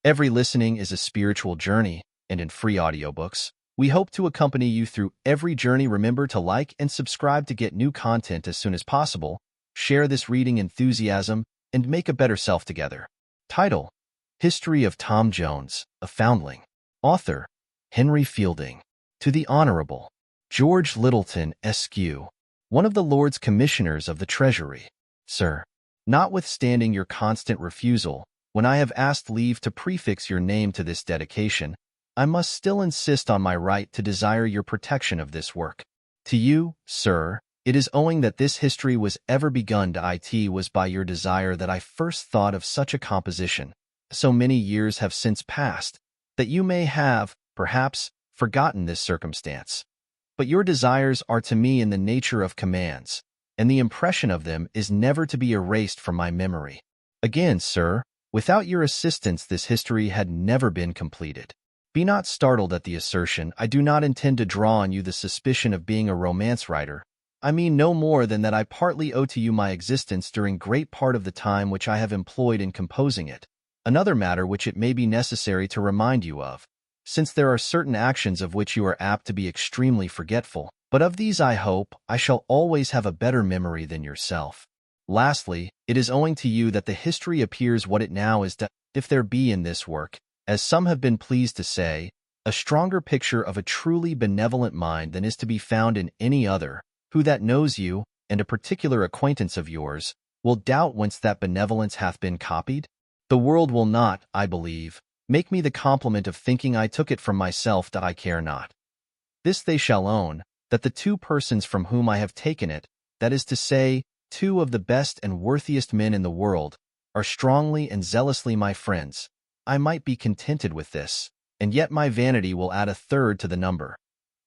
Every listening is a spiritual journey, and in free audiobooks, we hope to accompany you through every journey. Remember to like and subscribe to get new content as soon as possible. Share this reading enthusiasm and make a better self together. Title: History of Tom Jones, a Foundling. Author: Henry Fielding. To the Honorable George Littleton, Esq., one of the Lords Commissioners of the Treasury. Sir, notwithstanding your constant refusal, when I have asked leave to prefix your name to this dedication, I must still insist on my right to desire your protection of this work. To you, sir, it is owing that this history was ever begun to it was by your desire that I first thought of such a composition. So many years have since passed, that you may have, perhaps, forgotten this circumstance. But your desires are to me in the nature of commands, and the impression of them is never to be erased from my memory. Again, sir, without your assistance this history had never been completed. Be not startled at the assertion. I do not intend to draw on you the suspicion of being a romance writer. I mean no more than that I partly owe to you my existence during great part of the time which I have employed in composing it. Another matter which it may be necessary to remind you of, since there are certain actions of which you are apt to be extremely forgetful, but of these I hope I shall always have a better memory than yourself. Lastly, it is owing to you that the history appears what it now is, if there be in this work, as some have been pleased to say, a stronger picture of a truly benevolent mind than is to be found in any other. Who that knows you, and a particular acquaintance of yours, will doubt whence that benevolence hath been copied? The world will not, I believe, make me the compliment of thinking I took it from myself. I care not. This they shall own, that the two persons from whom I have taken it, that is to say, two of the best and worthiest men in the world, are strongly and zealously my friends. I might be contented with this, and yet my vanity will add a third to the number,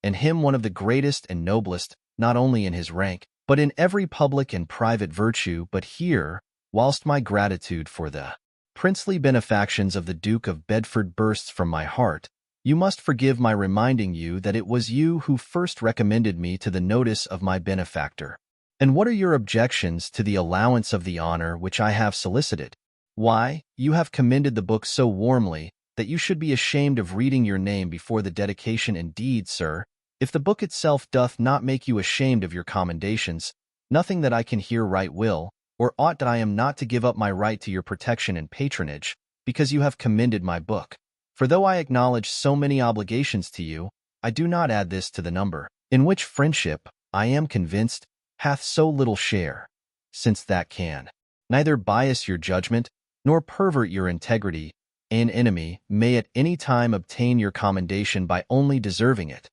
and him one of the greatest and noblest, not only in his rank, but in every public and private virtue. But here, whilst my gratitude for the princely benefactions of the Duke of Bedford bursts from my heart, you must forgive my reminding you that it was you who first recommended me to the notice of my benefactor. And what are your objections to the allowance of the honor which I have solicited? Why, you have commended the book so warmly that you should be ashamed of reading your name before the dedication. Indeed, sir, if the book itself doth not make you ashamed of your commendations, nothing that I can here write will, or ought that I am not to give up my right to your protection and patronage, because you have commended my book. For though I acknowledge so many obligations to you, I do not add this to the number, in which friendship, I am convinced, hath so little share, since that can neither bias your judgment, nor pervert your integrity. An enemy may at any time obtain your commendation by only deserving it,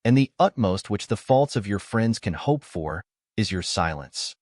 and the utmost which the faults of your friends can hope for is your silence,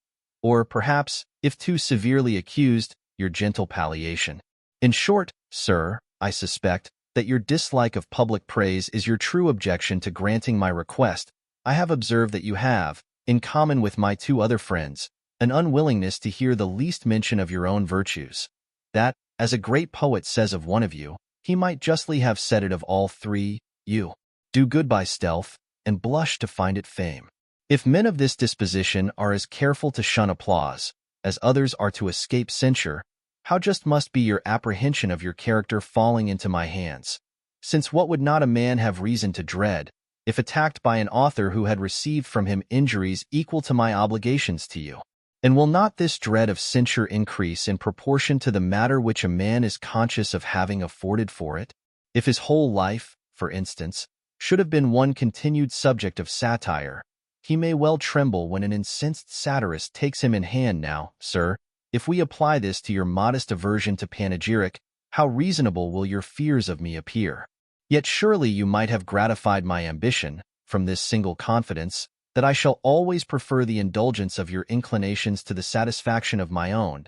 or perhaps, if too severely accused, your gentle palliation. In short, sir, I suspect that your dislike of public praise is your true objection to granting my request. I have observed that you have, in common with my two other friends, an unwillingness to hear the least mention of your own virtues. That, as a great poet says of one of you, he might justly have said it of all three: you do good by stealth, and blush to find it fame. If men of this disposition are as careful to shun applause, as others are to escape censure, how just must be your apprehension of your character falling into my hands? Since what would not a man have reason to dread, if attacked by an author who had received from him injuries equal to my obligations to you? And will not this dread of censure increase in proportion to the matter which a man is conscious of having afforded for it? If his whole life, for instance, should have been one continued subject of satire, he may well tremble when an incensed satirist takes him in hand. Now, sir, if we apply this to your modest aversion to panegyric, how reasonable will your fears of me appear? Yet surely you might have gratified my ambition, from this single confidence, that I shall always prefer the indulgence of your inclinations to the satisfaction of my own,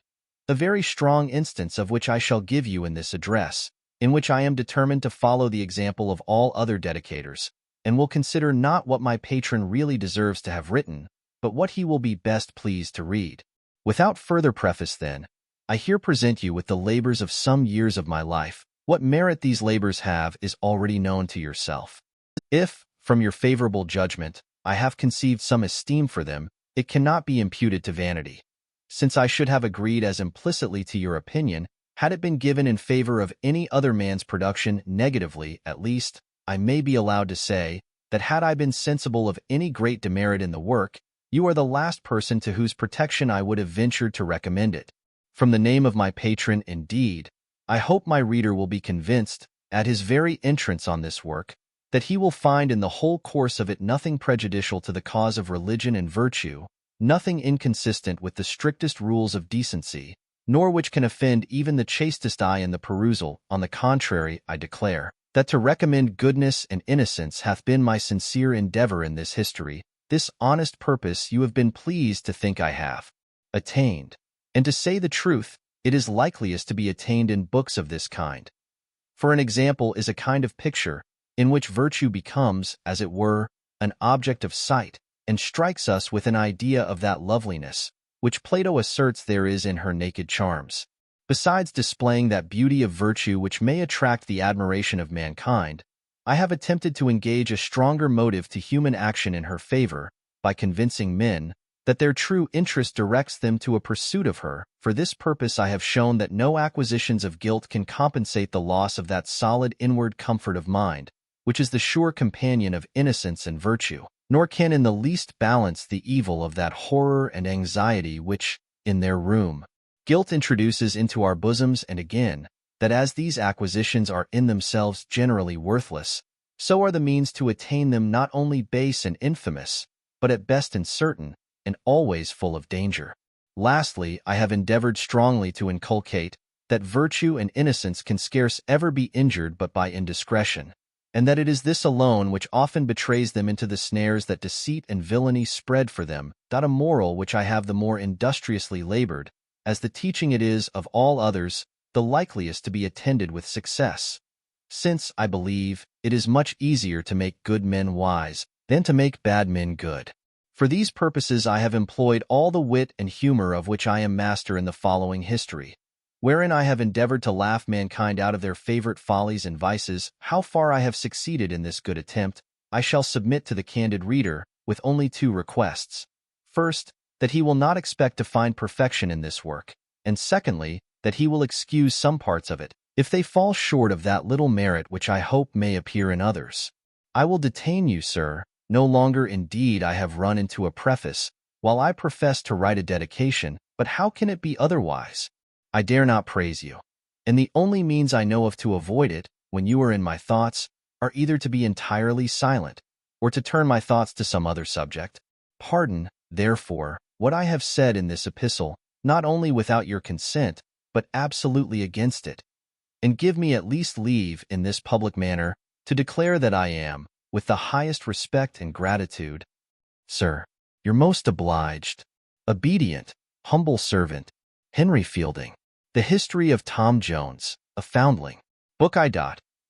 a very strong instance of which I shall give you in this address, in which I am determined to follow the example of all other dedicators, and will consider not what my patron really deserves to have written, but what he will be best pleased to read. Without further preface, then, I here present you with the labors of some years of my life. What merit these labors have is already known to yourself. If, from your favorable judgment, I have conceived some esteem for them, it cannot be imputed to vanity. Since I should have agreed as implicitly to your opinion, Had it been given in favor of any other man's production negatively, at least, I may be allowed to say that had I been sensible of any great demerit in the work, you are the last person to whose protection I would have ventured to recommend it. From the name of my patron, indeed, I hope my reader will be convinced, at his very entrance on this work, that he will find in the whole course of it nothing prejudicial to the cause of religion and virtue, nothing inconsistent with the strictest rules of decency, nor which can offend even the chastest eye in the perusal. On the contrary, I declare that to recommend goodness and innocence hath been my sincere endeavor in this history. This honest purpose you have been pleased to think I have attained. And to say the truth, it is likeliest to be attained in books of this kind. For an example is a kind of picture, in which virtue becomes, as it were, an object of sight, and strikes us with an idea of that loveliness, which Plato asserts there is in her naked charms. Besides displaying that beauty of virtue which may attract the admiration of mankind, I have attempted to engage a stronger motive to human action in her favor, by convincing men that their true interest directs them to a pursuit of her. For this purpose I have shown that no acquisitions of guilt can compensate the loss of that solid inward comfort of mind, which is the sure companion of innocence and virtue, nor can in the least balance the evil of that horror and anxiety which, in their room, guilt introduces into our bosoms. And again, that as these acquisitions are in themselves generally worthless, so are the means to attain them not only base and infamous, but at best uncertain, and always full of danger. Lastly, I have endeavored strongly to inculcate that virtue and innocence can scarce ever be injured but by indiscretion, and that it is this alone which often betrays them into the snares that deceit and villainy spread for them. A moral which I have the more industriously labored, as the teaching it is of all others the likeliest to be attended with success, since, I believe, it is much easier to make good men wise than to make bad men good. For these purposes I have employed all the wit and humor of which I am master in the following history, wherein I have endeavored to laugh mankind out of their favorite follies and vices. How far I have succeeded in this good attempt, I shall submit to the candid reader, with only two requests. First, that he will not expect to find perfection in this work, and secondly, that he will excuse some parts of it, if they fall short of that little merit which I hope may appear in others. I will detain you, sir, no longer. Indeed, I have run into a preface, while I profess to write a dedication, but how can it be otherwise? I dare not praise you, and the only means I know of to avoid it, when you are in my thoughts, are either to be entirely silent, or to turn my thoughts to some other subject. Pardon, therefore, what I have said in this epistle, not only without your consent, but absolutely against it, and give me at least leave in this public manner to declare that I am, with the highest respect and gratitude, Sir, your most obliged, obedient, humble servant, Henry Fielding. The History of Tom Jones, a Foundling. Book I.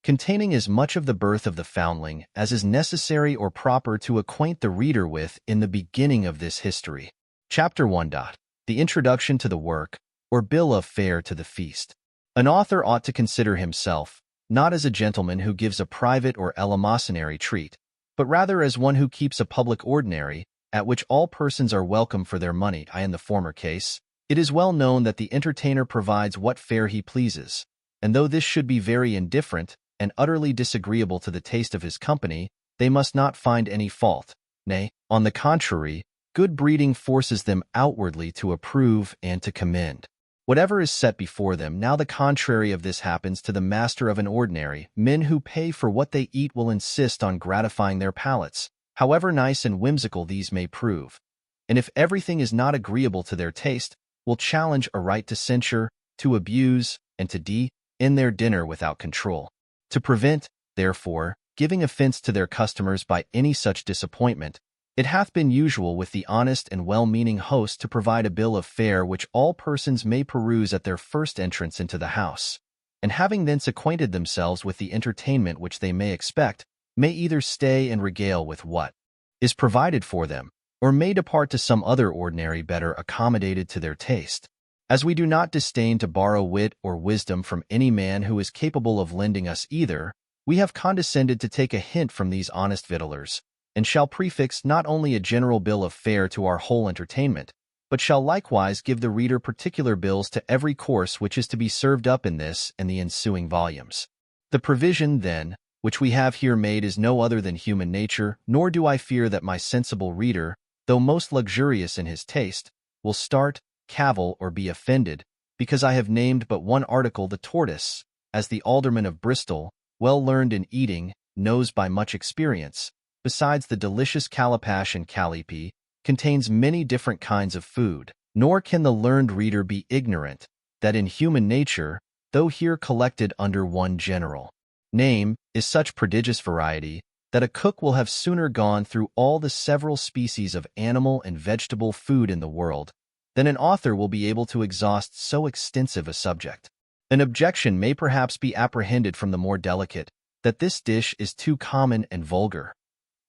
Containing as much of the birth of the Foundling as is necessary or proper to acquaint the reader with in the beginning of this history. Chapter 1. The Introduction to the Work, or Bill of Fare to the Feast. An author ought to consider himself, not as a gentleman who gives a private or eleemosynary treat, but rather as one who keeps a public ordinary, at which all persons are welcome for their money. In the former case, it is well known that the entertainer provides what fare he pleases, and though this should be very indifferent and utterly disagreeable to the taste of his company, they must not find any fault. Nay, on the contrary, good breeding forces them outwardly to approve and to commend whatever is set before them. Now the contrary of this happens to the master of an ordinary. Men who pay for what they eat will insist on gratifying their palates, however nice and whimsical these may prove, and if everything is not agreeable to their taste, will challenge a right to censure, to abuse, and to end their dinner without control. To prevent, therefore, giving offense to their customers by any such disappointment, it hath been usual with the honest and well-meaning host to provide a bill of fare which all persons may peruse at their first entrance into the house, and having thence acquainted themselves with the entertainment which they may expect, may either stay and regale with what is provided for them, or may depart to some other ordinary better accommodated to their taste. As we do not disdain to borrow wit or wisdom from any man who is capable of lending us either, we have condescended to take a hint from these honest victuallers, and shall prefix not only a general bill of fare to our whole entertainment, but shall likewise give the reader particular bills to every course which is to be served up in this and the ensuing volumes. The provision, then, which we have here made is no other than human nature, nor do I fear that my sensible reader, though most luxurious in his taste, will start, cavil, or be offended, because I have named but one article the tortoise, as the alderman of Bristol, well learned in eating, knows by much experience, besides the delicious calapash and callipee, contains many different kinds of food. Nor can the learned reader be ignorant that in human nature, though here collected under one general name, is such prodigious variety, that a cook will have sooner gone through all the several species of animal and vegetable food in the world than an author will be able to exhaust so extensive a subject. An objection may perhaps be apprehended from the more delicate, that this dish is too common and vulgar.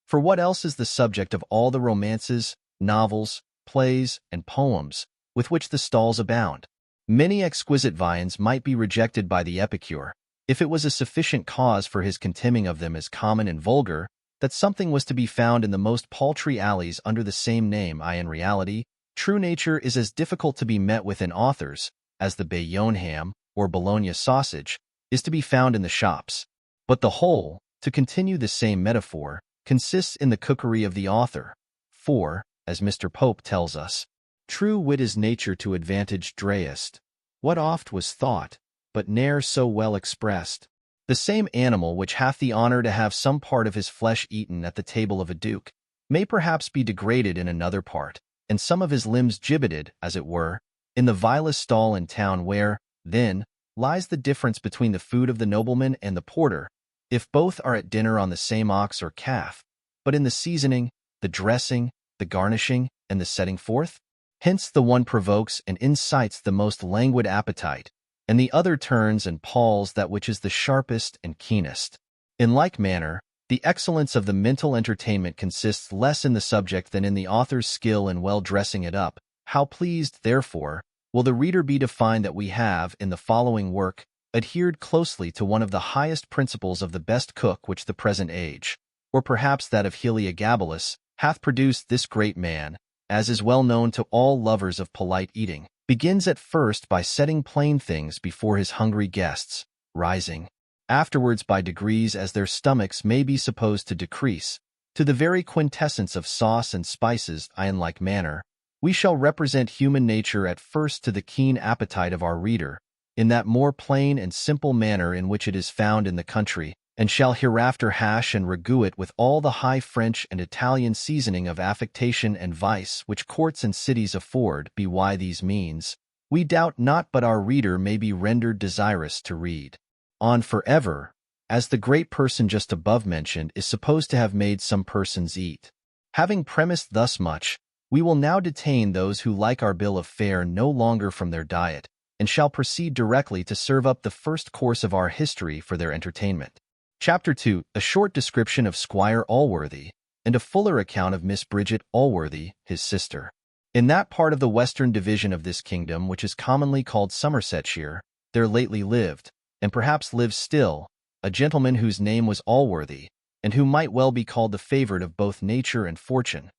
For what else is the subject of all the romances, novels, plays, and poems with which the stalls abound? Many exquisite viands might be rejected by the epicure, if it was a sufficient cause for his contemning of them as common and vulgar, that something was to be found in the most paltry alleys under the same name. In reality, true nature is as difficult to be met with in authors as the Bayonne ham or Bologna sausage is to be found in the shops. But the whole, to continue the same metaphor, consists in the cookery of the author. For, as Mr. Pope tells us, true wit is nature to advantage drayest, what oft was thought, but ne'er so well expressed. The same animal which hath the honor to have some part of his flesh eaten at the table of a duke, may perhaps be degraded in another part, and some of his limbs gibbeted, as it were, in the vilest stall in town where, then, lies the difference between the food of the nobleman and the porter, if both are at dinner on the same ox or calf, but in the seasoning, the dressing, the garnishing, and the setting forth? Hence the one provokes and incites the most languid appetite, and the other turns and palls that which is the sharpest and keenest. In like manner, the excellence of the mental entertainment consists less in the subject than in the author's skill in well dressing it up. How pleased, therefore, will the reader be to find that we have, in the following work, adhered closely to one of the highest principles of the best cook which the present age, or perhaps that of Heliogabalus, hath produced. This great man, as is well known to all lovers of polite eating, begins at first by setting plain things before his hungry guests, rising afterwards by degrees as their stomachs may be supposed to decrease, to the very quintessence of sauce and spices. In like manner, we shall represent human nature at first to the keen appetite of our reader, in that more plain and simple manner in which it is found in the country, and shall hereafter hash and ragout it with all the high French and Italian seasoning of affectation and vice which courts and cities afford. By these means, we doubt not but our reader may be rendered desirous to read on forever, as the great person just above mentioned is supposed to have made some persons eat. Having premised thus much, we will now detain those who like our bill of fare no longer from their diet, and shall proceed directly to serve up the first course of our history for their entertainment. Chapter 2, a short description of Squire Allworthy, and a fuller account of Miss Bridget Allworthy, his sister. In that part of the western division of this kingdom which is commonly called Somersetshire, there lately lived, and perhaps lives still, a gentleman whose name was Allworthy, and who might well be called the favorite of both nature and fortune.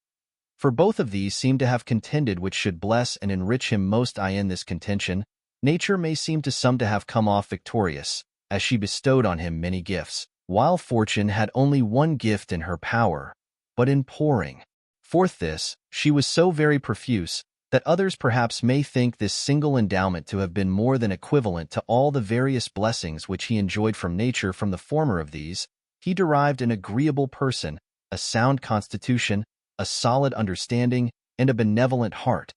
For both of these seem to have contended which should bless and enrich him most. In this contention, nature may seem to some to have come off victorious, as she bestowed on him many gifts, while fortune had only one gift in her power, but in pouring forth this, she was so very profuse, that others perhaps may think this single endowment to have been more than equivalent to all the various blessings which he enjoyed from nature. From the former of these, he derived an agreeable person, a sound constitution, a solid understanding, and a benevolent heart.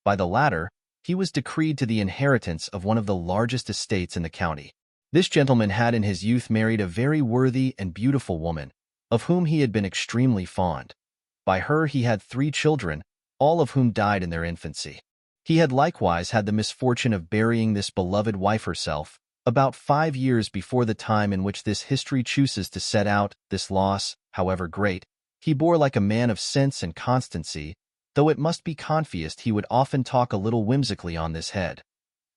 By the latter, he was decreed to the inheritance of one of the largest estates in the county. This gentleman had in his youth married a very worthy and beautiful woman, of whom he had been extremely fond. By her he had 3 children, all of whom died in their infancy. He had likewise had the misfortune of burying this beloved wife herself, about 5 years before the time in which this history chooses to set out. This loss, however great, he bore like a man of sense and constancy, though it must be confessed he would often talk a little whimsically on this head.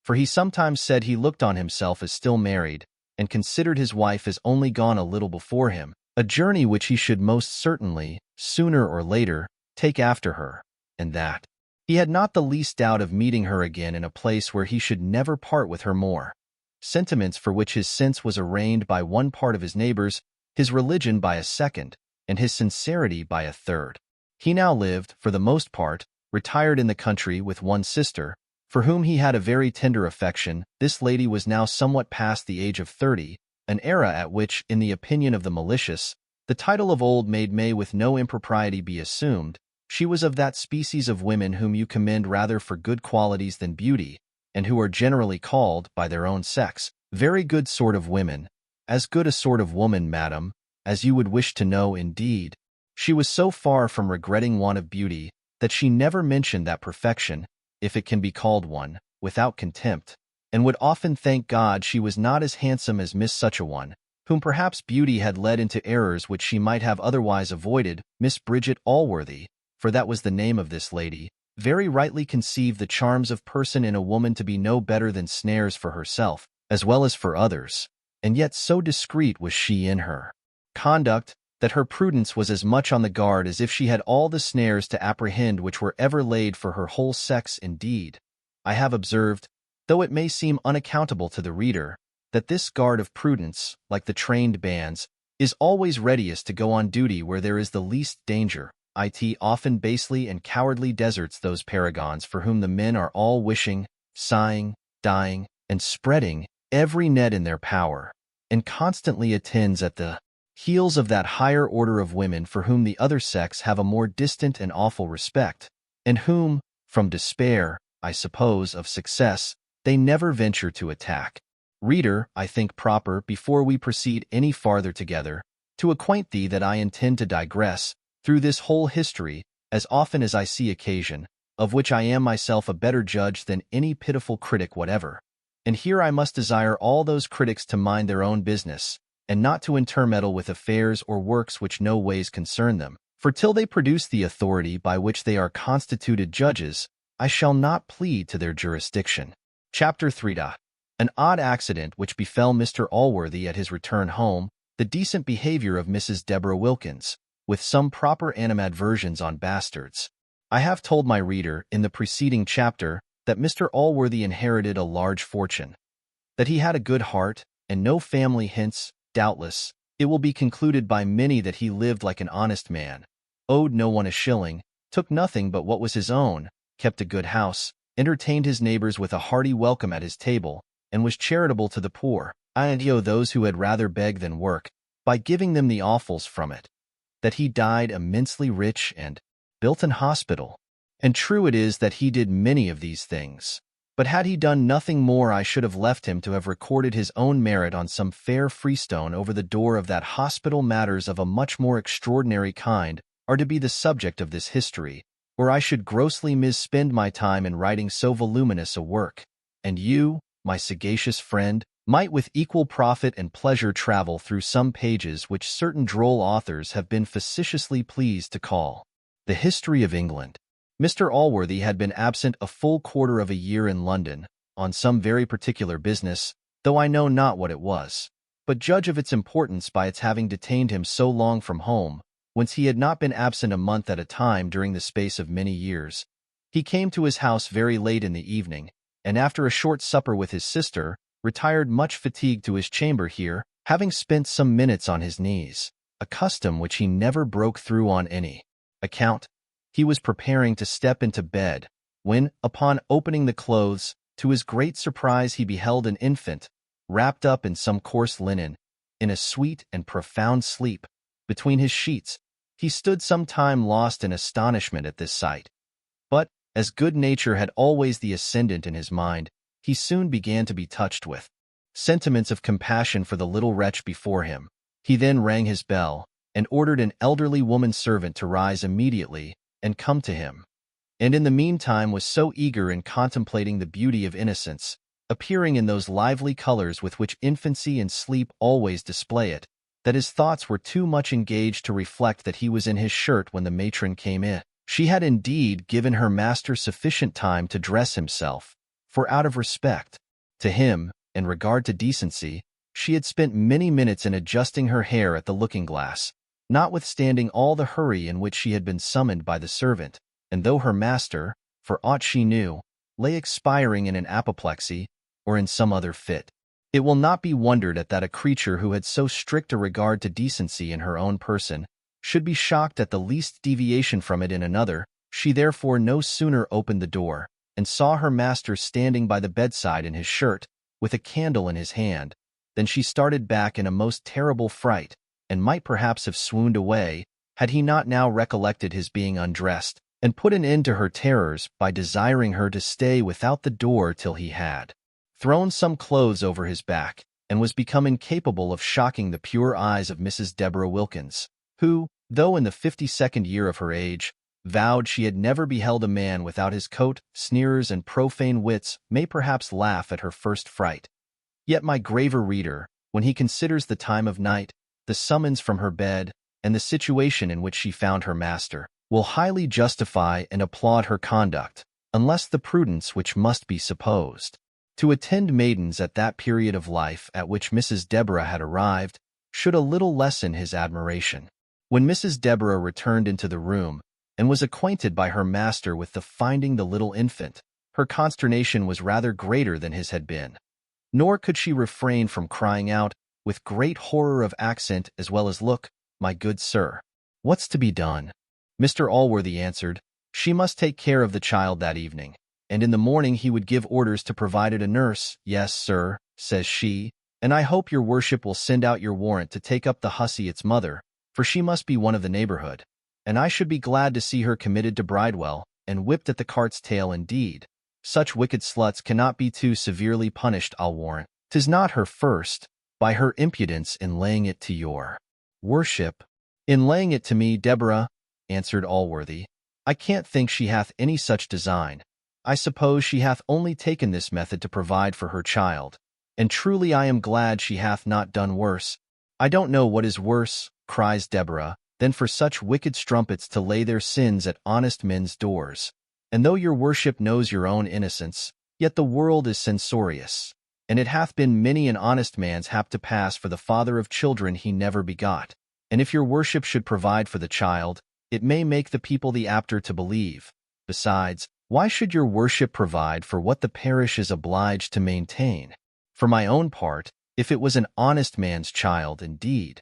For he sometimes said he looked on himself as still married, and considered his wife as only gone a little before him, a journey which he should most certainly, sooner or later, take after her, and that, He had not the least doubt of meeting her again in a place where he should never part with her more. Sentiments for which his sense was arraigned by one part of his neighbors, his religion by a second, and his sincerity by a third. He now lived, for the most part, retired in the country with one sister, for whom he had a very tender affection. This lady was now somewhat past the age of 30, an era at which, in the opinion of the malicious, the title of old maid may with no impropriety be assumed. She was of that species of women whom you commend rather for good qualities than beauty, and who are generally called, by their own sex, very good sort of women. As good a sort of woman, madam, as you would wish to know indeed. She was so far from regretting want of beauty, that she never mentioned that perfection, if it can be called one, without contempt, and would often thank God she was not as handsome as Miss such a one, whom perhaps beauty had led into errors which she might have otherwise avoided. Miss Bridget Allworthy, for that was the name of this lady, very rightly conceived the charms of person in a woman to be no better than snares for herself, as well as for others, and yet so discreet was she in her conduct, that her prudence was as much on the guard as if she had all the snares to apprehend which were ever laid for her whole sex. Indeed, I have observed, though it may seem unaccountable to the reader, that this guard of prudence, like the trained bands, is always readiest to go on duty where there is the least danger. It often basely and cowardly deserts those paragons for whom the men are all wishing, sighing, dying, and spreading every net in their power, and constantly attends at the heels of that higher order of women for whom the other sex have a more distant and awful respect, and whom, from despair, I suppose, of success, they never venture to attack. Reader, I think proper, before we proceed any farther together, to acquaint thee that I intend to digress, through this whole history, as often as I see occasion, of which I am myself a better judge than any pitiful critic whatever. And here I must desire all those critics to mind their own business, and not to intermeddle with affairs or works which no ways concern them. For till they produce the authority by which they are constituted judges, I shall not plead to their jurisdiction. Chapter 3. An odd accident which befell Mr. Allworthy at his return home, the decent behavior of Mrs. Deborah Wilkins, with some proper animadversions on bastards. I have told my reader, in the preceding chapter, that Mr. Allworthy inherited a large fortune, that he had a good heart, and no family. Hence, doubtless, it will be concluded by many that he lived like an honest man, owed no one a shilling, took nothing but what was his own, kept a good house, entertained his neighbors with a hearty welcome at his table, and was charitable to the poor, and those who had rather beg than work, by giving them the offals from it. That he died immensely rich and built an hospital. And true it is that he did many of these things. But had he done nothing more, I should have left him to have recorded his own merit on some fair freestone over the door of that hospital. Matters of a much more extraordinary kind are to be the subject of this history, or I should grossly misspend my time in writing so voluminous a work, and you, my sagacious friend, might with equal profit and pleasure travel through some pages which certain droll authors have been facetiously pleased to call the History of England. Mr. Allworthy had been absent a full quarter of a year in London, on some very particular business, though I know not what it was, but judge of its importance by its having detained him so long from home, whence he had not been absent a month at a time during the space of many years. He came to his house very late in the evening, and after a short supper with his sister, retired much fatigued to his chamber here, having spent some minutes on his knees, a custom which he never broke through on any account. He was preparing to step into bed, when, upon opening the clothes, to his great surprise he beheld an infant, wrapped up in some coarse linen, in a sweet and profound sleep, between his sheets. He stood some time lost in astonishment at this sight. But, as good nature had always the ascendant in his mind, he soon began to be touched with sentiments of compassion for the little wretch before him. He then rang his bell, and ordered an elderly woman servant to rise immediately and come to him, and in the meantime was so eager in contemplating the beauty of innocence, appearing in those lively colors with which infancy and sleep always display it, that his thoughts were too much engaged to reflect that he was in his shirt when the matron came in. She had indeed given her master sufficient time to dress himself, for out of respect to him, and regard to decency, she had spent many minutes in adjusting her hair at the looking-glass, notwithstanding all the hurry in which she had been summoned by the servant, and though her master, for aught she knew, lay expiring in an apoplexy or in some other fit. It will not be wondered at that a creature who had so strict a regard to decency in her own person should be shocked at the least deviation from it in another. She therefore no sooner opened the door, and saw her master standing by the bedside in his shirt, with a candle in his hand, than she started back in a most terrible fright, and might perhaps have swooned away, had he not now recollected his being undressed, and put an end to her terrors by desiring her to stay without the door till he had thrown some clothes over his back, and was become incapable of shocking the pure eyes of Mrs. Deborah Wilkins, who, though in the 52nd year of her age, vowed she had never beheld a man without his coat. Sneerers and profane wits may perhaps laugh at her first fright. Yet my graver reader, when he considers the time of night, the summons from her bed, and the situation in which she found her master, will highly justify and applaud her conduct, unless the prudence which must be supposed to attend maidens at that period of life at which Mrs. Deborah had arrived should a little lessen his admiration. When Mrs. Deborah returned into the room, and was acquainted by her master with the finding the little infant, her consternation was rather greater than his had been. Nor could she refrain from crying out, with great horror of accent as well as look, "My good sir, what's to be done?" Mr. Allworthy answered, she must take care of the child that evening, and in the morning he would give orders to provide it a nurse. "Yes, sir," says she, "and I hope your worship will send out your warrant to take up the hussy its mother, for she must be one of the neighborhood, and I should be glad to see her committed to Bridewell, and whipped at the cart's tail indeed. Such wicked sluts cannot be too severely punished, I'll warrant. 'Tis not her first, by her impudence in laying it to your worship." "In laying it to me, Deborah," answered Allworthy, "I can't think she hath any such design. I suppose she hath only taken this method to provide for her child, and truly I am glad she hath not done worse." "I don't know what is worse," cries Deborah, "than for such wicked strumpets to lay their sins at honest men's doors. And though your worship knows your own innocence, yet the world is censorious, and it hath been many an honest man's hap to pass for the father of children he never begot. And if your worship should provide for the child, it may make the people the apter to believe. Besides, why should your worship provide for what the parish is obliged to maintain? For my own part, if it was an honest man's child indeed.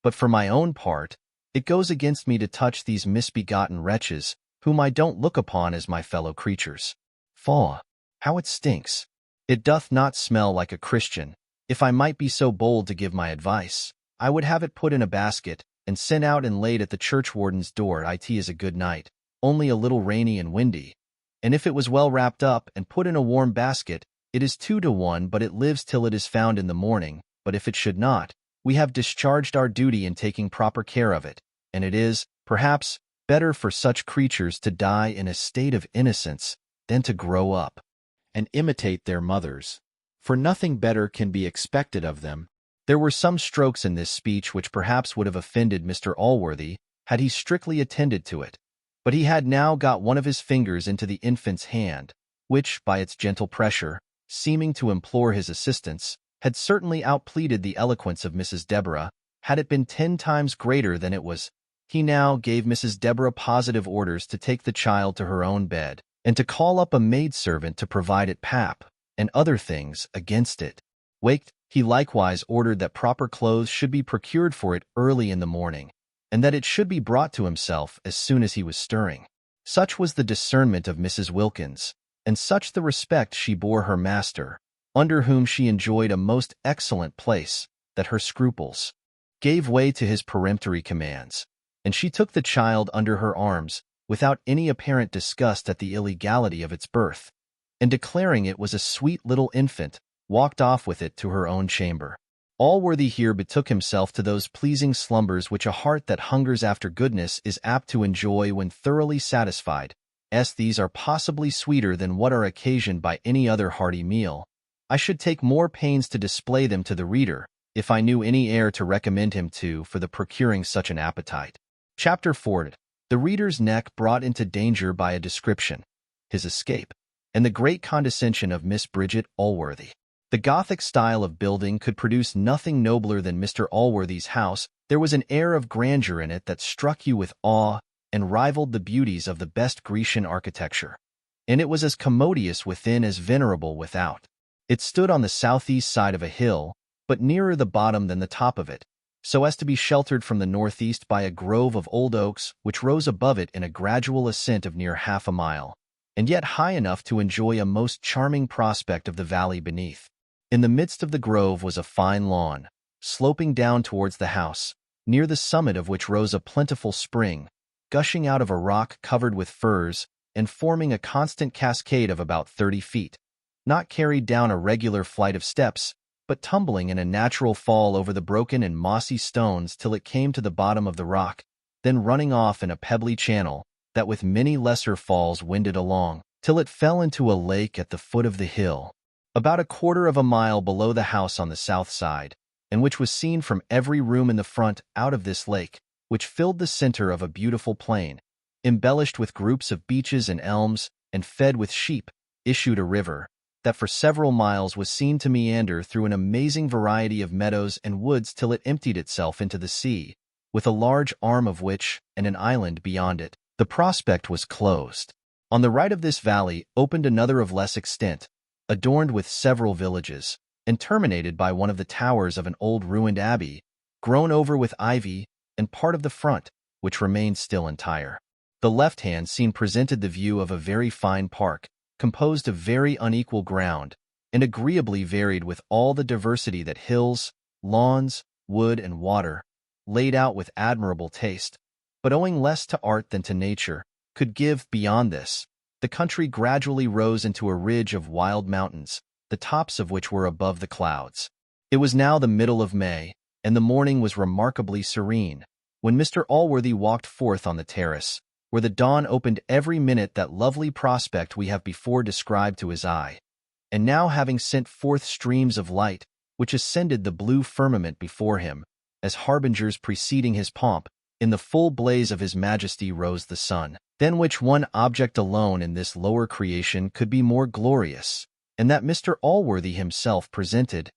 But for my own part, it goes against me to touch these misbegotten wretches, whom I don't look upon as my fellow creatures. Faugh! How it stinks! It doth not smell like a Christian. If I might be so bold to give my advice, I would have it put in a basket, and sent out and laid at the churchwarden's door. It is a good night, only a little rainy and windy. And if it was well wrapped up and put in a warm basket, it is 2 to 1, but it lives till it is found in the morning. But if it should not, we have discharged our duty in taking proper care of it, and it is, perhaps, better for such creatures to die in a state of innocence than to grow up and imitate their mothers, for nothing better can be expected of them." There were some strokes in this speech which perhaps would have offended Mr. Allworthy had he strictly attended to it, but he had now got one of his fingers into the infant's hand, which, by its gentle pressure, seeming to implore his assistance, had certainly outpleaded the eloquence of Mrs. Deborah, had it been 10 times greater than it was. He now gave Mrs. Deborah positive orders to take the child to her own bed, and to call up a maidservant to provide it pap, and other things, against it waked. He likewise ordered that proper clothes should be procured for it early in the morning, and that it should be brought to himself as soon as he was stirring. Such was the discernment of Mrs. Wilkins, and such the respect she bore her master, under whom she enjoyed a most excellent place, that her scruples gave way to his peremptory commands, and she took the child under her arms, without any apparent disgust at the illegality of its birth, and declaring it was a sweet little infant, walked off with it to her own chamber. Allworthy here betook himself to those pleasing slumbers which a heart that hungers after goodness is apt to enjoy when thoroughly satisfied, as these are possibly sweeter than what are occasioned by any other hearty meal. I should take more pains to display them to the reader, if I knew any heir to recommend him to for the procuring such an appetite. Chapter 4. The reader's neck brought into danger by a description, his escape, and the great condescension of Miss Bridget Allworthy. The Gothic style of building could produce nothing nobler than Mr. Allworthy's house. There was an air of grandeur in it that struck you with awe and rivaled the beauties of the best Grecian architecture. and it was as commodious within as venerable without. It stood on the southeast side of a hill, but nearer the bottom than the top of it, so as to be sheltered from the northeast by a grove of old oaks which rose above it in a gradual ascent of near half a mile, and yet high enough to enjoy a most charming prospect of the valley beneath. In the midst of the grove was a fine lawn, sloping down towards the house, near the summit of which rose a plentiful spring, gushing out of a rock covered with firs and forming a constant cascade of about 30 feet, not carried down a regular flight of steps, but tumbling in a natural fall over the broken and mossy stones till it came to the bottom of the rock, then running off in a pebbly channel that with many lesser falls winded along, till it fell into a lake at the foot of the hill, about 1/4 of a mile below the house on the south side, and which was seen from every room in the front out of this lake, which filled the center of a beautiful plain, embellished with groups of beeches and elms, and fed with sheep, issued a river, that for several miles was seen to meander through an amazing variety of meadows and woods till it emptied itself into the sea, with a large arm of which, and an island beyond it, the prospect was closed. On the right of this valley opened another of less extent, adorned with several villages, and terminated by one of the towers of an old ruined abbey, grown over with ivy, and part of the front, which remained still entire. The left-hand scene presented the view of a very fine park, composed of very unequal ground, and agreeably varied with all the diversity that hills, lawns, wood, and water, laid out with admirable taste, but owing less to art than to nature, could give. Beyond this, the country gradually rose into a ridge of wild mountains, the tops of which were above the clouds. It was now the middle of May, and the morning was remarkably serene, when Mr. Allworthy walked forth on the terrace, where the dawn opened every minute that lovely prospect we have before described to his eye, and now having sent forth streams of light, which ascended the blue firmament before him, as harbingers preceding his pomp, in the full blaze of his majesty rose the sun, than which one object alone in this lower creation could be more glorious, and that Mr. Allworthy himself presented,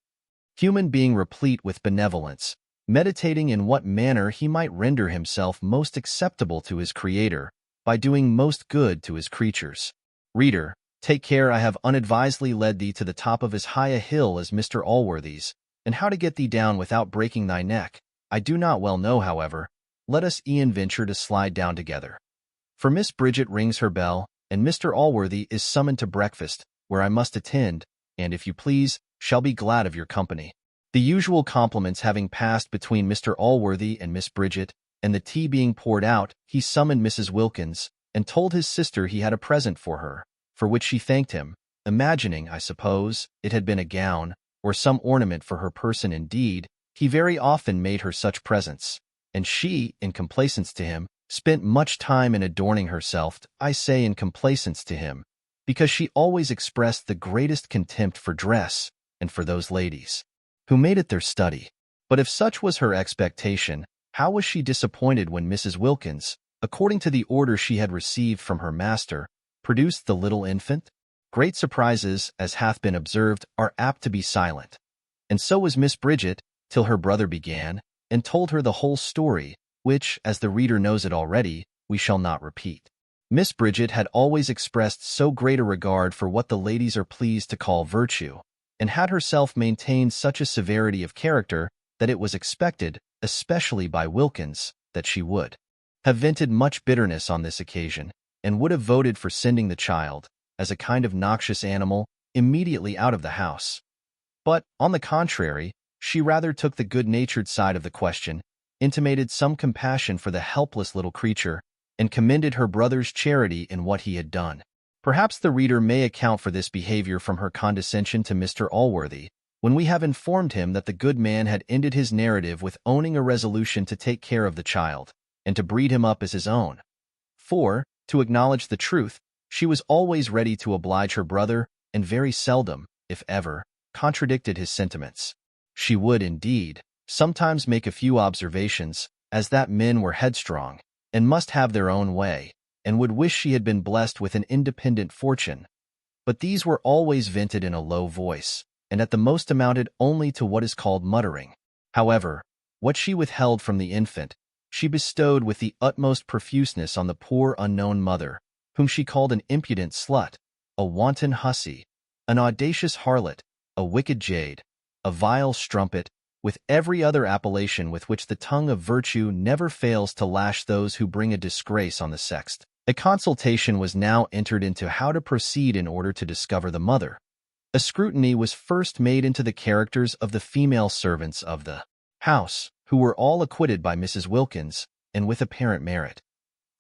human being replete with benevolence, meditating in what manner he might render himself most acceptable to his Creator, by doing most good to his creatures. Reader, take care I have unadvisedly led thee to the top of as high a hill as Mr. Allworthy's, and how to get thee down without breaking thy neck, I do not well know. However, let us e'en venture to slide down together. For Miss Bridget rings her bell, and Mr. Allworthy is summoned to breakfast, where I must attend, and, if you please, shall be glad of your company. The usual compliments having passed between Mr. Allworthy and Miss Bridget, and the tea being poured out, he summoned Mrs. Wilkins, and told his sister he had a present for her, for which she thanked him, imagining, I suppose, it had been a gown, or some ornament for her person. Indeed, he very often made her such presents, and she, in complaisance to him, spent much time in adorning herself. I say in complaisance to him, because she always expressed the greatest contempt for dress, and for those ladies who made it their study. But if such was her expectation, how was she disappointed when Mrs. Wilkins, according to the order she had received from her master, produced the little infant? Great surprises, as hath been observed, are apt to be silent. And so was Miss Bridget, till her brother began, and told her the whole story, which, as the reader knows it already, we shall not repeat. Miss Bridget had always expressed so great a regard for what the ladies are pleased to call virtue, and had herself maintained such a severity of character, that it was expected, especially by Wilkins, that she would have vented much bitterness on this occasion, and would have voted for sending the child, as a kind of noxious animal, immediately out of the house. But, on the contrary, she rather took the good-natured side of the question, intimated some compassion for the helpless little creature, and commended her brother's charity in what he had done. Perhaps the reader may account for this behavior from her condescension to Mr. Allworthy, when we have informed him that the good man had ended his narrative with owning a resolution to take care of the child, and to breed him up as his own. For, to acknowledge the truth, she was always ready to oblige her brother, and very seldom, if ever, contradicted his sentiments. She would, indeed, sometimes make a few observations, as that men were headstrong, and must have their own way, and would wish she had been blessed with an independent fortune. But these were always vented in a low voice, and at the most amounted only to what is called muttering. However, what she withheld from the infant, she bestowed with the utmost profuseness on the poor unknown mother, whom she called an impudent slut, a wanton hussy, an audacious harlot, a wicked jade, a vile strumpet, with every other appellation with which the tongue of virtue never fails to lash those who bring a disgrace on the sex. A consultation was now entered into how to proceed in order to discover the mother. A scrutiny was first made into the characters of the female servants of the house, who were all acquitted by Mrs. Wilkins, and with apparent merit.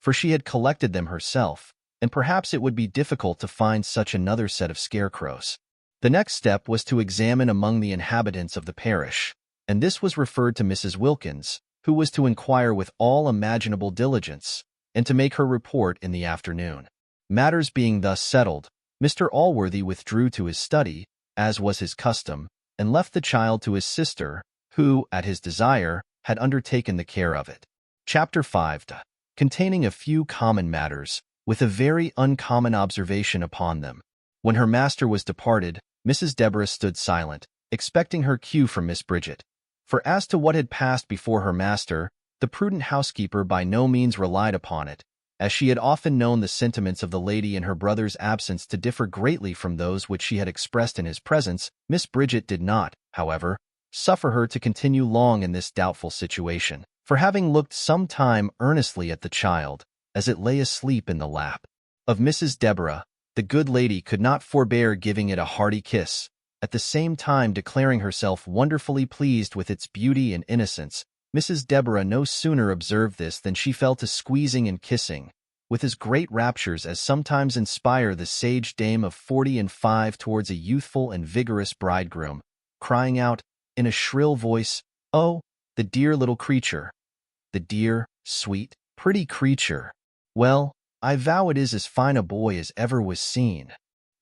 For she had collected them herself, and perhaps it would be difficult to find such another set of scarecrows. The next step was to examine among the inhabitants of the parish, and this was referred to Mrs. Wilkins, who was to inquire with all imaginable diligence, and to make her report in the afternoon. Matters being thus settled, Mr. Allworthy withdrew to his study, as was his custom, and left the child to his sister, who, at his desire, had undertaken the care of it. Chapter 5, containing a few common matters, with a very uncommon observation upon them. When her master was departed, Mrs. Deborah stood silent, expecting her cue from Miss Bridget. For as to what had passed before her master, the prudent housekeeper by no means relied upon it, as she had often known the sentiments of the lady in her brother's absence to differ greatly from those which she had expressed in his presence. Miss Bridget did not, however, suffer her to continue long in this doubtful situation, for having looked some time earnestly at the child, as it lay asleep in the lap of Mrs. Deborah, the good lady could not forbear giving it a hearty kiss, at the same time declaring herself wonderfully pleased with its beauty and innocence. Mrs. Deborah no sooner observed this than she fell to squeezing and kissing, with as great raptures as sometimes inspire the sage dame of 45 towards a youthful and vigorous bridegroom, crying out, in a shrill voice, "Oh, the dear little creature! The dear, sweet, pretty creature! Well, I vow it is as fine a boy as ever was seen."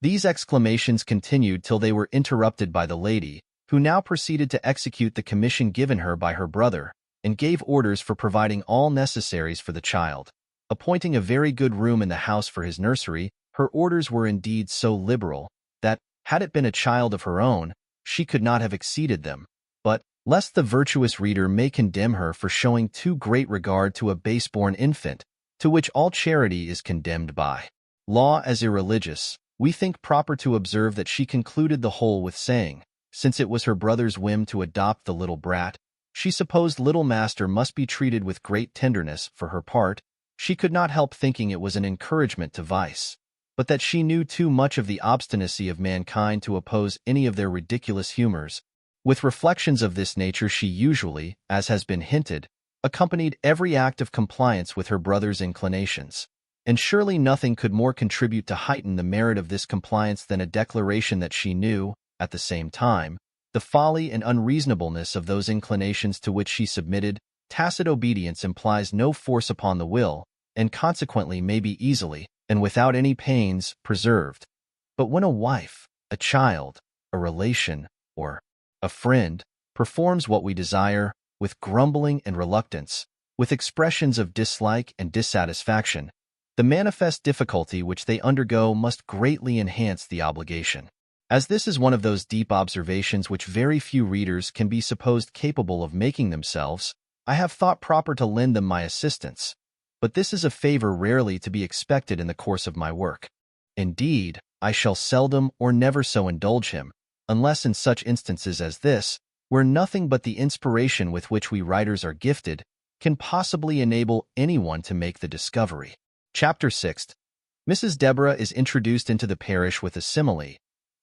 These exclamations continued till they were interrupted by the lady, who now proceeded to execute the commission given her by her brother, and gave orders for providing all necessaries for the child. Appointing a very good room in the house for his nursery, her orders were indeed so liberal, that, had it been a child of her own, she could not have exceeded them. But, lest the virtuous reader may condemn her for showing too great regard to a base-born infant, to which all charity is condemned by law as irreligious, we think proper to observe that she concluded the whole with saying, since it was her brother's whim to adopt the little brat, she supposed little master must be treated with great tenderness. For her part, she could not help thinking it was an encouragement to vice, but that she knew too much of the obstinacy of mankind to oppose any of their ridiculous humors. With reflections of this nature she usually, as has been hinted, accompanied every act of compliance with her brother's inclinations. And surely nothing could more contribute to heighten the merit of this compliance than a declaration that she knew, at the same time, the folly and unreasonableness of those inclinations to which she submitted. Tacit obedience implies no force upon the will, and consequently may be easily, and without any pains, preserved. But when a wife, a child, a relation, or a friend, performs what we desire, with grumbling and reluctance, with expressions of dislike and dissatisfaction, the manifest difficulty which they undergo must greatly enhance the obligation. As this is one of those deep observations which very few readers can be supposed capable of making themselves, I have thought proper to lend them my assistance, but this is a favor rarely to be expected in the course of my work. Indeed, I shall seldom or never so indulge him, unless in such instances as this, where nothing but the inspiration with which we writers are gifted can possibly enable anyone to make the discovery. Chapter 6. Mrs. Deborah is introduced into the parish with a simile,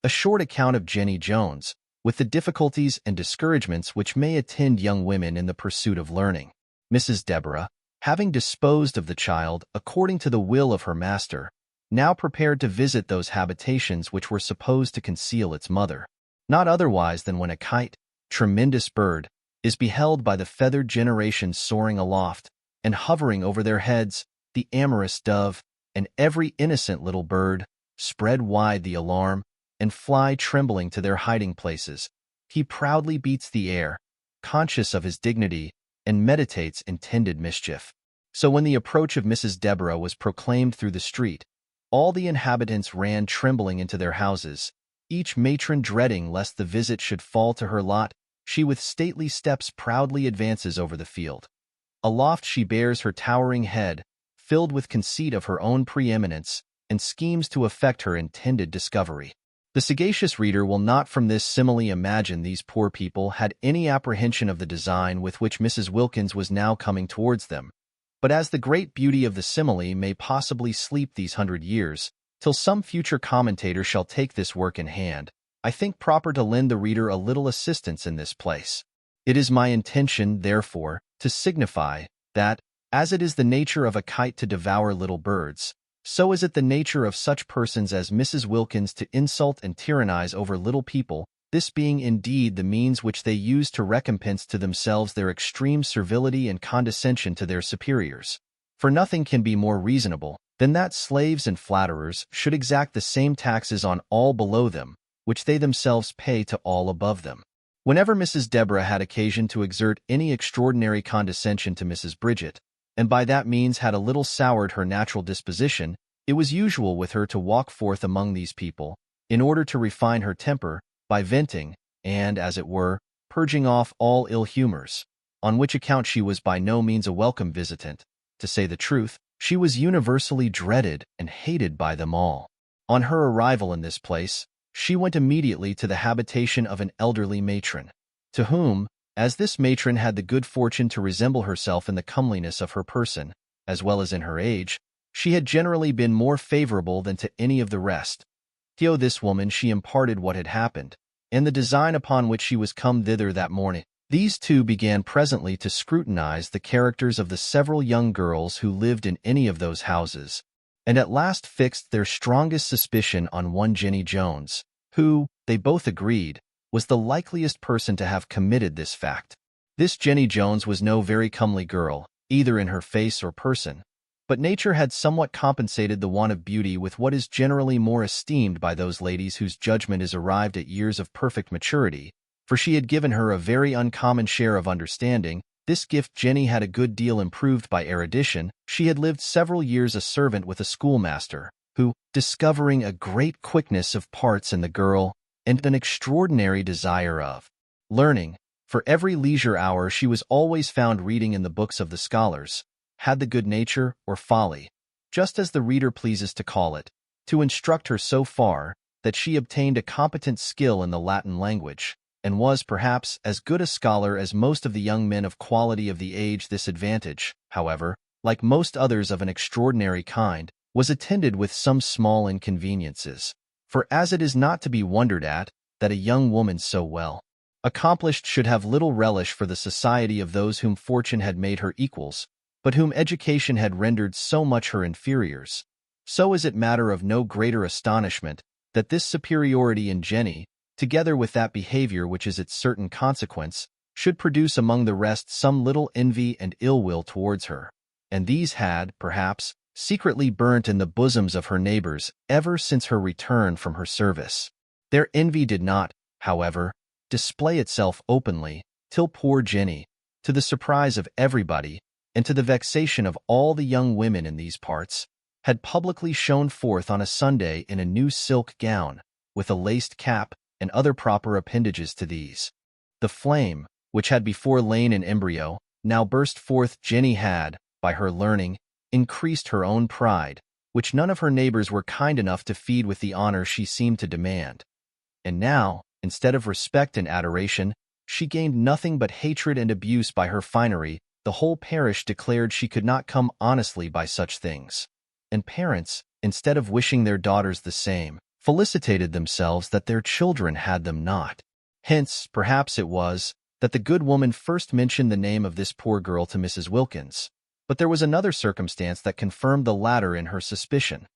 a short account of Jenny Jones, with the difficulties and discouragements which may attend young women in the pursuit of learning. Mrs. Deborah, having disposed of the child according to the will of her master, now prepared to visit those habitations which were supposed to conceal its mother. Not otherwise than when a kite, tremendous bird, is beheld by the feathered generations soaring aloft, and hovering over their heads, the amorous dove, and every innocent little bird, spread wide the alarm, and fly trembling to their hiding places. He proudly beats the air, conscious of his dignity, and meditates intended mischief. So when the approach of Mrs. Deborah was proclaimed through the street, all the inhabitants ran trembling into their houses, each matron dreading lest the visit should fall to her lot. She with stately steps proudly advances over the field. Aloft she bears her towering head, filled with conceit of her own preeminence and schemes to effect her intended discovery. The sagacious reader will not from this simile imagine these poor people had any apprehension of the design with which Mrs. Wilkins was now coming towards them. But as the great beauty of the simile may possibly sleep these 100 years, till some future commentator shall take this work in hand, I think proper to lend the reader a little assistance in this place. It is my intention, therefore, to signify that, as it is the nature of a kite to devour little birds, so is it the nature of such persons as Mrs. Wilkins to insult and tyrannize over little people, this being indeed the means which they use to recompense to themselves their extreme servility and condescension to their superiors. For nothing can be more reasonable than that slaves and flatterers should exact the same taxes on all below them, which they themselves pay to all above them. Whenever Mrs. Deborah had occasion to exert any extraordinary condescension to Mrs. Bridget, and by that means had a little soured her natural disposition, it was usual with her to walk forth among these people, in order to refine her temper, by venting, and, as it were, purging off all ill humors, on which account she was by no means a welcome visitant. To say the truth, she was universally dreaded and hated by them all. On her arrival in this place, she went immediately to the habitation of an elderly matron, to whom, as this matron had the good fortune to resemble herself in the comeliness of her person, as well as in her age, she had generally been more favorable than to any of the rest. To this woman she imparted what had happened, and the design upon which she was come thither that morning. These two began presently to scrutinize the characters of the several young girls who lived in any of those houses, and at last fixed their strongest suspicion on one Jenny Jones, who, they both agreed, was the likeliest person to have committed this fact. This Jenny Jones was no very comely girl, either in her face or person, but nature had somewhat compensated the want of beauty with what is generally more esteemed by those ladies whose judgment is arrived at years of perfect maturity, for she had given her a very uncommon share of understanding. This gift Jenny had a good deal improved by erudition. She had lived several years a servant with a schoolmaster, who, discovering a great quickness of parts in the girl, and an extraordinary desire of learning, for every leisure hour she was always found reading in the books of the scholars, had the good nature, or folly, just as the reader pleases to call it, to instruct her so far that she obtained a competent skill in the Latin language, and was, perhaps, as good a scholar as most of the young men of quality of the age. This advantage, however, like most others of an extraordinary kind, was attended with some small inconveniences. For as it is not to be wondered at, that a young woman so well accomplished should have little relish for the society of those whom fortune had made her equals, but whom education had rendered so much her inferiors, so is it matter of no greater astonishment that this superiority in Jenny, together with that behavior which is its certain consequence, should produce among the rest some little envy and ill will towards her, and these had, perhaps, secretly burnt in the bosoms of her neighbors ever since her return from her service. Their envy did not, however, display itself openly, till poor Jenny, to the surprise of everybody, and to the vexation of all the young women in these parts, had publicly shone forth on a Sunday in a new silk gown, with a laced cap, and other proper appendages to these. The flame, which had before lain in embryo, now burst forth. Jenny had, by her learning, increased her own pride, which none of her neighbors were kind enough to feed with the honor she seemed to demand. And now, instead of respect and adoration, she gained nothing but hatred and abuse by her finery. The whole parish declared she could not come honestly by such things. And parents, instead of wishing their daughters the same, felicitated themselves that their children had them not. Hence, perhaps it was, that the good woman first mentioned the name of this poor girl to Mrs. Wilkins. But there was another circumstance that confirmed the latter in her suspicion.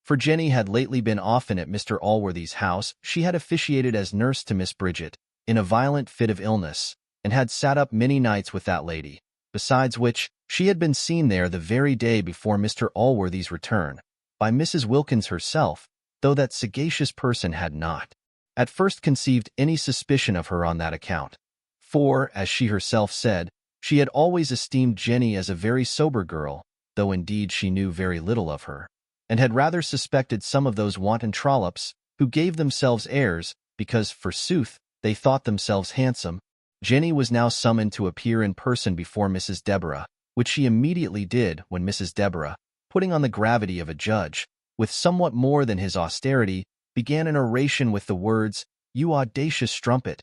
For Jenny had lately been often at Mr. Allworthy's house. She had officiated as nurse to Miss Bridget, in a violent fit of illness, and had sat up many nights with that lady, besides which, she had been seen there the very day before Mr. Allworthy's return, by Mrs. Wilkins herself, though that sagacious person had not, at first conceived any suspicion of her on that account. For, as she herself said, she had always esteemed Jenny as a very sober girl, though indeed she knew very little of her, and had rather suspected some of those wanton trollops, who gave themselves airs, because, forsooth, they thought themselves handsome. Jenny was now summoned to appear in person before Mrs. Deborah, which she immediately did when Mrs. Deborah, putting on the gravity of a judge, with somewhat more than his austerity, began an oration with the words, "You audacious strumpet,"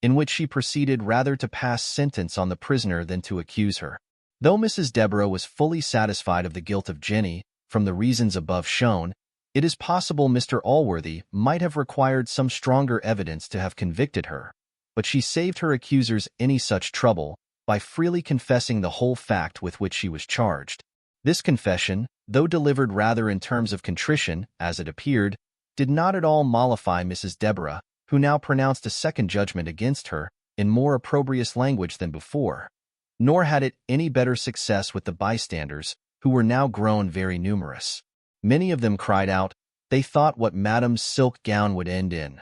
in which she proceeded rather to pass sentence on the prisoner than to accuse her. Though Mrs. Deborah was fully satisfied of the guilt of Jenny, from the reasons above shown, it is possible Mr. Allworthy might have required some stronger evidence to have convicted her, but she saved her accusers any such trouble by freely confessing the whole fact with which she was charged. This confession, though delivered rather in terms of contrition, as it appeared, did not at all mollify Mrs. Deborah, who now pronounced a second judgment against her, in more opprobrious language than before. Nor had it any better success with the bystanders, who were now grown very numerous. Many of them cried out, they thought what Madame's silk gown would end in.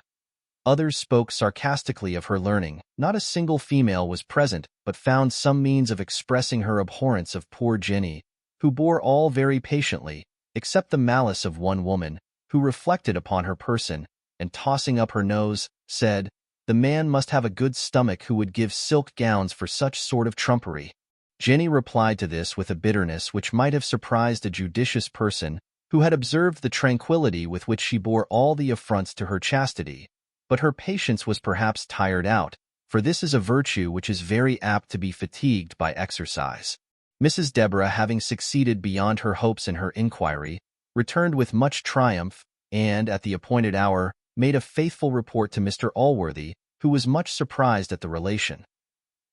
Others spoke sarcastically of her learning. Not a single female was present, but found some means of expressing her abhorrence of poor Jenny, who bore all very patiently, except the malice of one woman, who reflected upon her person, and tossing up her nose, said, the man must have a good stomach who would give silk gowns for such sort of trumpery. Jenny replied to this with a bitterness which might have surprised a judicious person who had observed the tranquillity with which she bore all the affronts to her chastity. But her patience was perhaps tired out, for this is a virtue which is very apt to be fatigued by exercise. Mrs. Deborah, having succeeded beyond her hopes in her inquiry, returned with much triumph, and, at the appointed hour, made a faithful report to Mr. Allworthy, who was much surprised at the relation.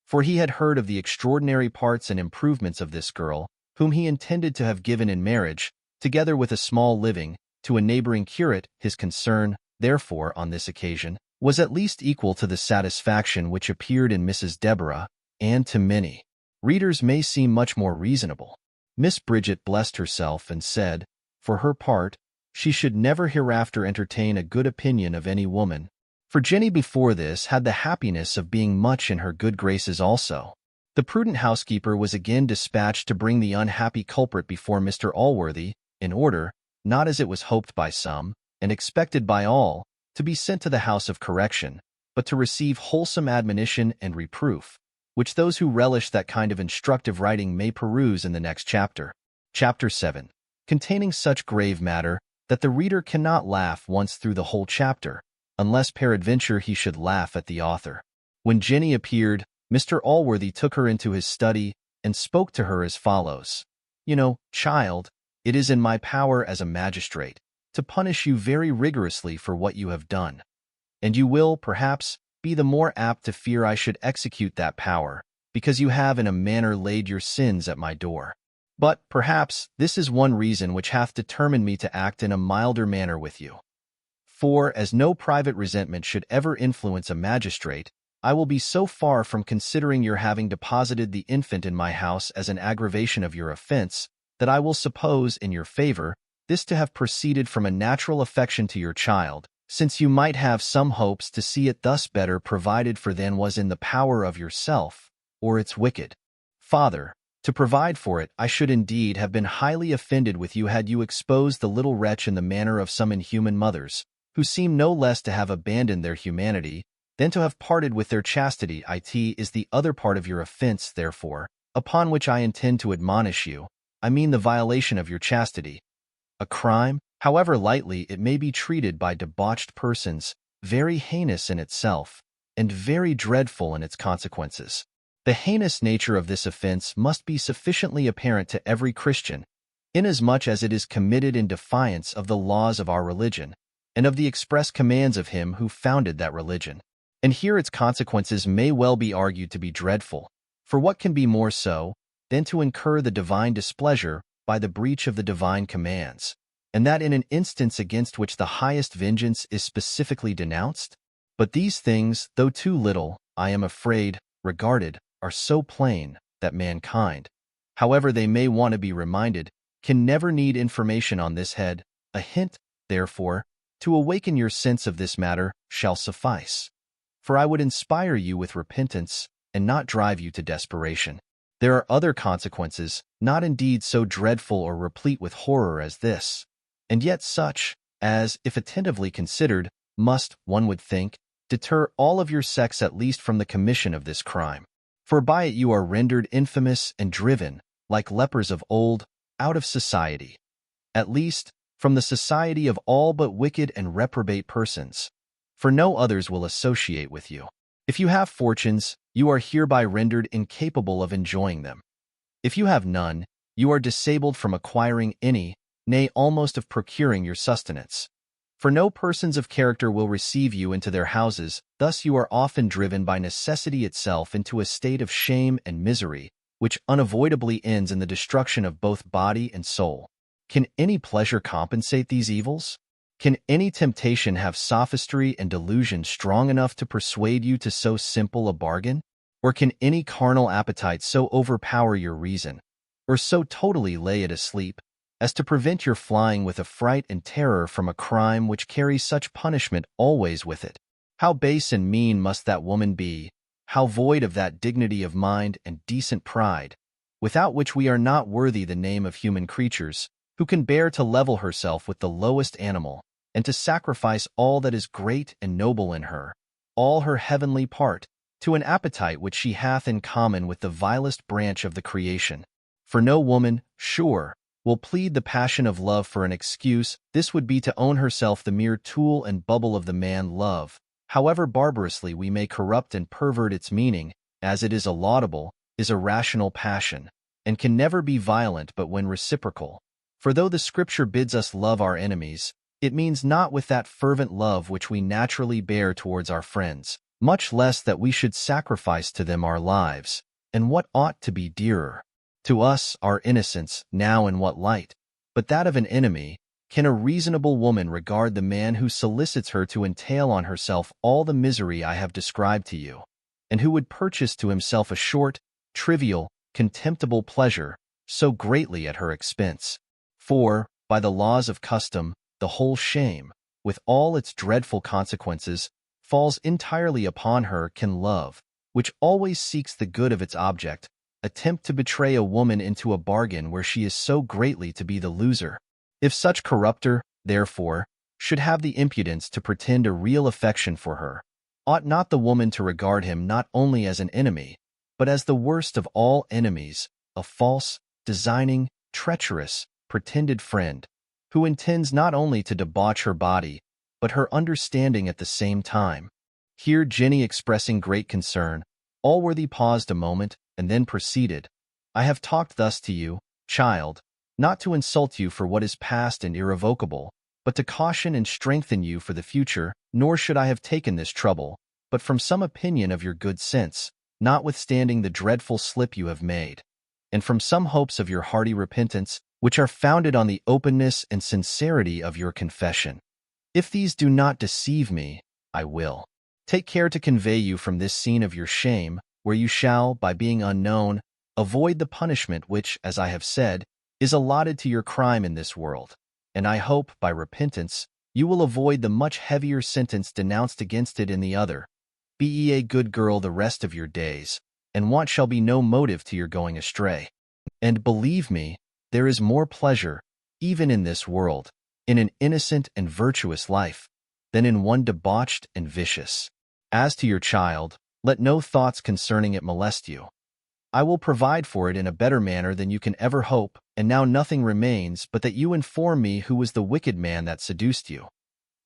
For he had heard of the extraordinary parts and improvements of this girl, whom he intended to have given in marriage, together with a small living, to a neighboring curate. His concern, therefore, on this occasion, was at least equal to the satisfaction which appeared in Mrs. Deborah, and to many readers may seem much more reasonable. Miss Bridget blessed herself and said, for her part, she should never hereafter entertain a good opinion of any woman, for Jenny before this had the happiness of being much in her good graces also. The prudent housekeeper was again dispatched to bring the unhappy culprit before Mr. Allworthy, in order, not as it was hoped by some, and expected by all, to be sent to the house of correction, but to receive wholesome admonition and reproof, which those who relish that kind of instructive writing may peruse in the next chapter. Chapter 7, containing such grave matter that the reader cannot laugh once through the whole chapter, unless peradventure he should laugh at the author. When Jenny appeared, Mr. Allworthy took her into his study and spoke to her as follows. You know, child, it is in my power as a magistrate to punish you very rigorously for what you have done, and you will, perhaps, be the more apt to fear I should execute that power, because you have in a manner laid your sins at my door. But, perhaps, this is one reason which hath determined me to act in a milder manner with you. For, as no private resentment should ever influence a magistrate, I will be so far from considering your having deposited the infant in my house as an aggravation of your offense, that I will suppose, in your favor, this to have proceeded from a natural affection to your child, since you might have some hopes to see it thus better provided for than was in the power of yourself, or its wicked father. To provide for it, I should indeed have been highly offended with you had you exposed the little wretch in the manner of some inhuman mothers, who seem no less to have abandoned their humanity than to have parted with their chastity. It is the other part of your offense, therefore, upon which I intend to admonish you. I mean the violation of your chastity. A crime, however lightly it may be treated by debauched persons, very heinous in itself, and very dreadful in its consequences. The heinous nature of this offense must be sufficiently apparent to every Christian, inasmuch as it is committed in defiance of the laws of our religion, and of the express commands of him who founded that religion. And here its consequences may well be argued to be dreadful, for what can be more so than to incur the divine displeasure by the breach of the divine commands, and that in an instance against which the highest vengeance is specifically denounced? But these things, though too little, I am afraid, regarded, are so plain that mankind, however they may want to be reminded, can never need information on this head. A hint, therefore, to awaken your sense of this matter shall suffice. For I would inspire you with repentance and not drive you to desperation. There are other consequences, not indeed so dreadful or replete with horror as this, and yet such as, if attentively considered, must, one would think, deter all of your sex at least from the commission of this crime. For by it you are rendered infamous and driven, like lepers of old, out of society. At least, from the society of all but wicked and reprobate persons. For no others will associate with you. If you have fortunes, you are hereby rendered incapable of enjoying them. If you have none, you are disabled from acquiring any, nay, almost of procuring your sustenance. For no persons of character will receive you into their houses, thus you are often driven by necessity itself into a state of shame and misery, which unavoidably ends in the destruction of both body and soul. Can any pleasure compensate these evils? Can any temptation have sophistry and delusion strong enough to persuade you to so simple a bargain? Or can any carnal appetite so overpower your reason, or so totally lay it asleep, as to prevent your flying with affright and terror from a crime which carries such punishment always with it? How base and mean must that woman be, how void of that dignity of mind and decent pride, without which we are not worthy the name of human creatures, who can bear to level herself with the lowest animal, and to sacrifice all that is great and noble in her, all her heavenly part, to an appetite which she hath in common with the vilest branch of the creation. For no woman, sure, will plead the passion of love for an excuse. This would be to own herself the mere tool and bubble of the man love, however barbarously we may corrupt and pervert its meaning, as it is a laudable, is a rational passion, and can never be violent but when reciprocal. For though the Scripture bids us love our enemies, it means not with that fervent love which we naturally bear towards our friends, much less that we should sacrifice to them our lives, and what ought to be dearer to us, our innocence, now in what light, but that of an enemy? Can a reasonable woman regard the man who solicits her to entail on herself all the misery I have described to you, and who would purchase to himself a short, trivial, contemptible pleasure, so greatly at her expense? For, by the laws of custom, the whole shame, with all its dreadful consequences, falls entirely upon her. Can love, which always seeks the good of its object, attempt to betray a woman into a bargain where she is so greatly to be the loser? If such corrupter, therefore, should have the impudence to pretend a real affection for her, ought not the woman to regard him not only as an enemy, but as the worst of all enemies, a false, designing, treacherous, pretended friend, who intends not only to debauch her body, but her understanding at the same time? Here Jenny, expressing great concern, Allworthy paused a moment, and then proceeded. I have talked thus to you, child, not to insult you for what is past and irrevocable, but to caution and strengthen you for the future. Nor should I have taken this trouble, but from some opinion of your good sense, notwithstanding the dreadful slip you have made, and from some hopes of your hearty repentance, which are founded on the openness and sincerity of your confession. If these do not deceive me, I will take care to convey you from this scene of your shame, where you shall, by being unknown, avoid the punishment which, as I have said, is allotted to your crime in this world, and I hope, by repentance, you will avoid the much heavier sentence denounced against it in the other. Be ye a good girl the rest of your days, and want shall be no motive to your going astray. And believe me, there is more pleasure, even in this world, in an innocent and virtuous life, than in one debauched and vicious. As to your child, let no thoughts concerning it molest you. I will provide for it in a better manner than you can ever hope, and now nothing remains but that you inform me who was the wicked man that seduced you.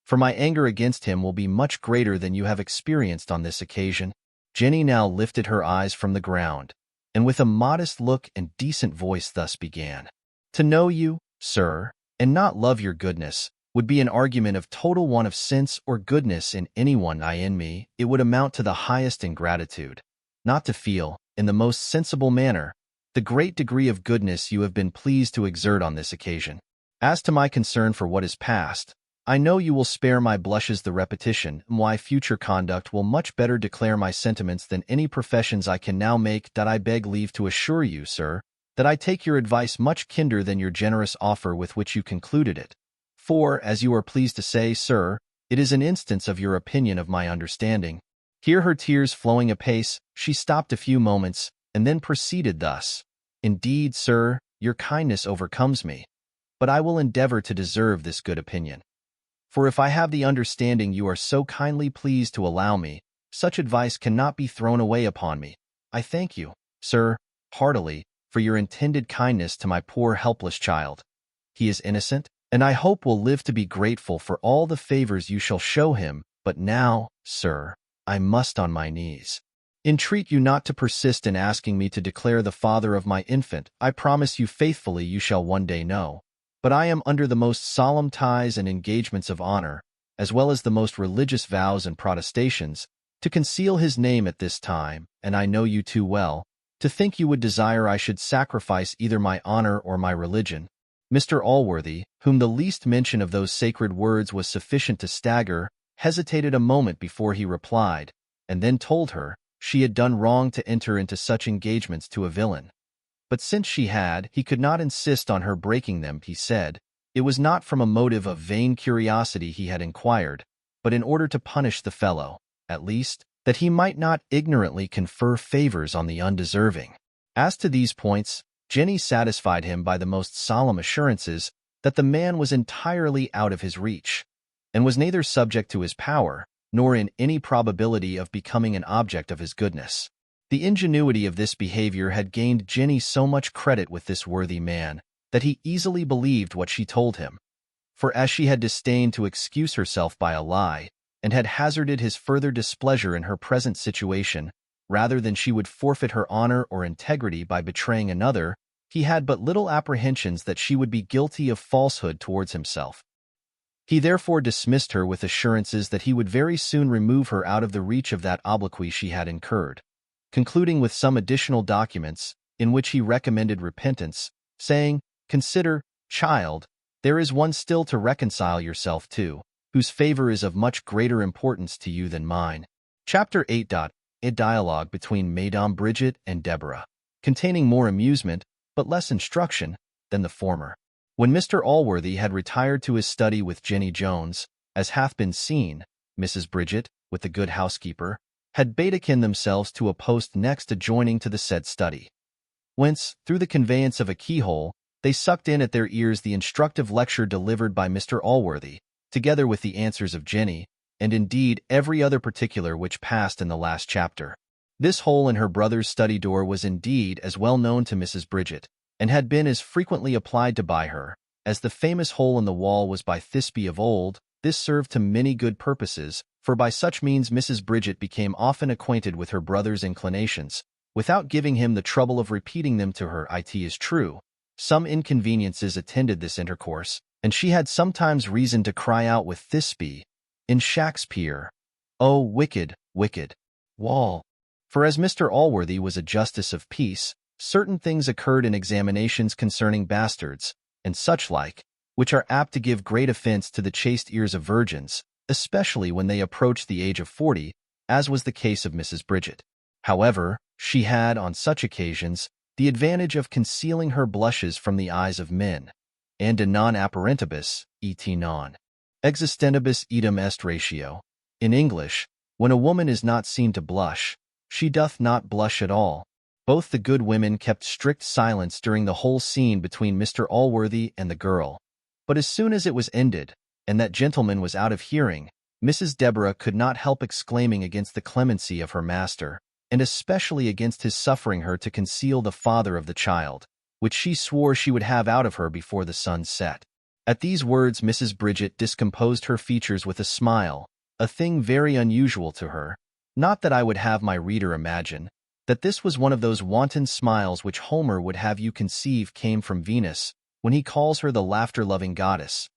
For my anger against him will be much greater than you have experienced on this occasion. Jenny now lifted her eyes from the ground, and with a modest look and decent voice thus began. To know you, sir, and not love your goodness, would be an argument of total want of sense or goodness in anyone. In me, it would amount to the highest ingratitude, not to feel, in the most sensible manner, the great degree of goodness you have been pleased to exert on this occasion. As to my concern for what is past, I know you will spare my blushes the repetition. My future conduct will much better declare my sentiments than any professions I can now make. That I beg leave to assure you, sir, that I take your advice much kinder than your generous offer with which you concluded it. For, as you are pleased to say, sir, it is an instance of your opinion of my understanding. Here, her tears flowing apace, she stopped a few moments, and then proceeded thus. Indeed, sir, your kindness overcomes me, but I will endeavor to deserve this good opinion. For if I have the understanding you are so kindly pleased to allow me, such advice cannot be thrown away upon me. I thank you, sir, heartily, for your intended kindness to my poor helpless child. He is innocent, and I hope will live to be grateful for all the favors you shall show him. But now, sir, I must on my knees entreat you not to persist in asking me to declare the father of my infant. I promise you faithfully you shall one day know. But I am under the most solemn ties and engagements of honor, as well as the most religious vows and protestations, to conceal his name at this time, and I know you too well, to think you would desire I should sacrifice either my honor or my religion. Mr. Allworthy, whom the least mention of those sacred words was sufficient to stagger, hesitated a moment before he replied, and then told her she had done wrong to enter into such engagements to a villain. But since she had, he could not insist on her breaking them, he said. It was not from a motive of vain curiosity he had inquired, but in order to punish the fellow, at least, that he might not ignorantly confer favors on the undeserving. As to these points, Jenny satisfied him by the most solemn assurances that the man was entirely out of his reach, and was neither subject to his power, nor in any probability of becoming an object of his goodness. The ingenuity of this behavior had gained Jenny so much credit with this worthy man, that he easily believed what she told him. For as she had disdained to excuse herself by a lie, and had hazarded his further displeasure in her present situation, rather than she would forfeit her honor or integrity by betraying another, he had but little apprehensions that she would be guilty of falsehood towards himself. He therefore dismissed her with assurances that he would very soon remove her out of the reach of that obloquy she had incurred, concluding with some additional documents, in which he recommended repentance, saying, "Consider, child, there is one still to reconcile yourself to, whose favor is of much greater importance to you than mine." Chapter 8. A dialogue between Madame Bridget and Deborah, containing more amusement, but less instruction, than the former. When Mr. Allworthy had retired to his study with Jenny Jones, as hath been seen, Mrs. Bridget, with the good housekeeper, had betaken themselves to a post next adjoining to the said study, whence, through the conveyance of a keyhole, they sucked in at their ears the instructive lecture delivered by Mr. Allworthy, together with the answers of Jenny, and indeed every other particular which passed in the last chapter. This hole in her brother's study door was indeed as well known to Mrs. Bridget, and had been as frequently applied to by her, as the famous hole in the wall was by Thisbe of old. This served to many good purposes, for by such means Mrs. Bridget became often acquainted with her brother's inclinations, without giving him the trouble of repeating them to her. It is true, some inconveniences attended this intercourse, and she had sometimes reason to cry out with Thisbe, in Shakespeare, "O wicked, wicked wall!" For as Mr. Allworthy was a justice of peace, certain things occurred in examinations concerning bastards, and such like, which are apt to give great offense to the chaste ears of virgins, especially when they approach the age of 40, as was the case of Mrs. Bridget. However, she had, on such occasions, the advantage of concealing her blushes from the eyes of men, and de non apparentibus, et non existentibus idem est ratio. In English, when a woman is not seen to blush, she doth not blush at all. Both the good women kept strict silence during the whole scene between Mr. Allworthy and the girl, but as soon as it was ended, and that gentleman was out of hearing, Mrs. Deborah could not help exclaiming against the clemency of her master, and especially against his suffering her to conceal the father of the child, which she swore she would have out of her before the sun set. At these words Mrs. Bridget discomposed her features with a smile, a thing very unusual to her. Not that I would have my reader imagine that this was one of those wanton smiles which Homer would have you conceive came from Venus, when he calls her the laughter-loving goddess.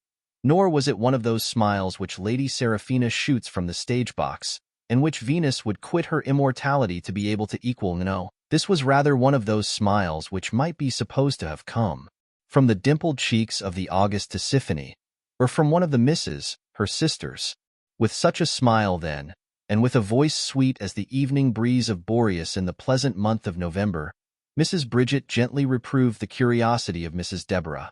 Nor was it one of those smiles which Lady Seraphina shoots from the stage-box, and which Venus would quit her immortality to be able to equal. No, this was rather one of those smiles which might be supposed to have come from the dimpled cheeks of the august Tisiphone, or from one of the misses, her sisters. With such a smile, then, and with a voice sweet as the evening breeze of Boreas in the pleasant month of November, Mrs. Bridget gently reproved the curiosity of Mrs. Deborah,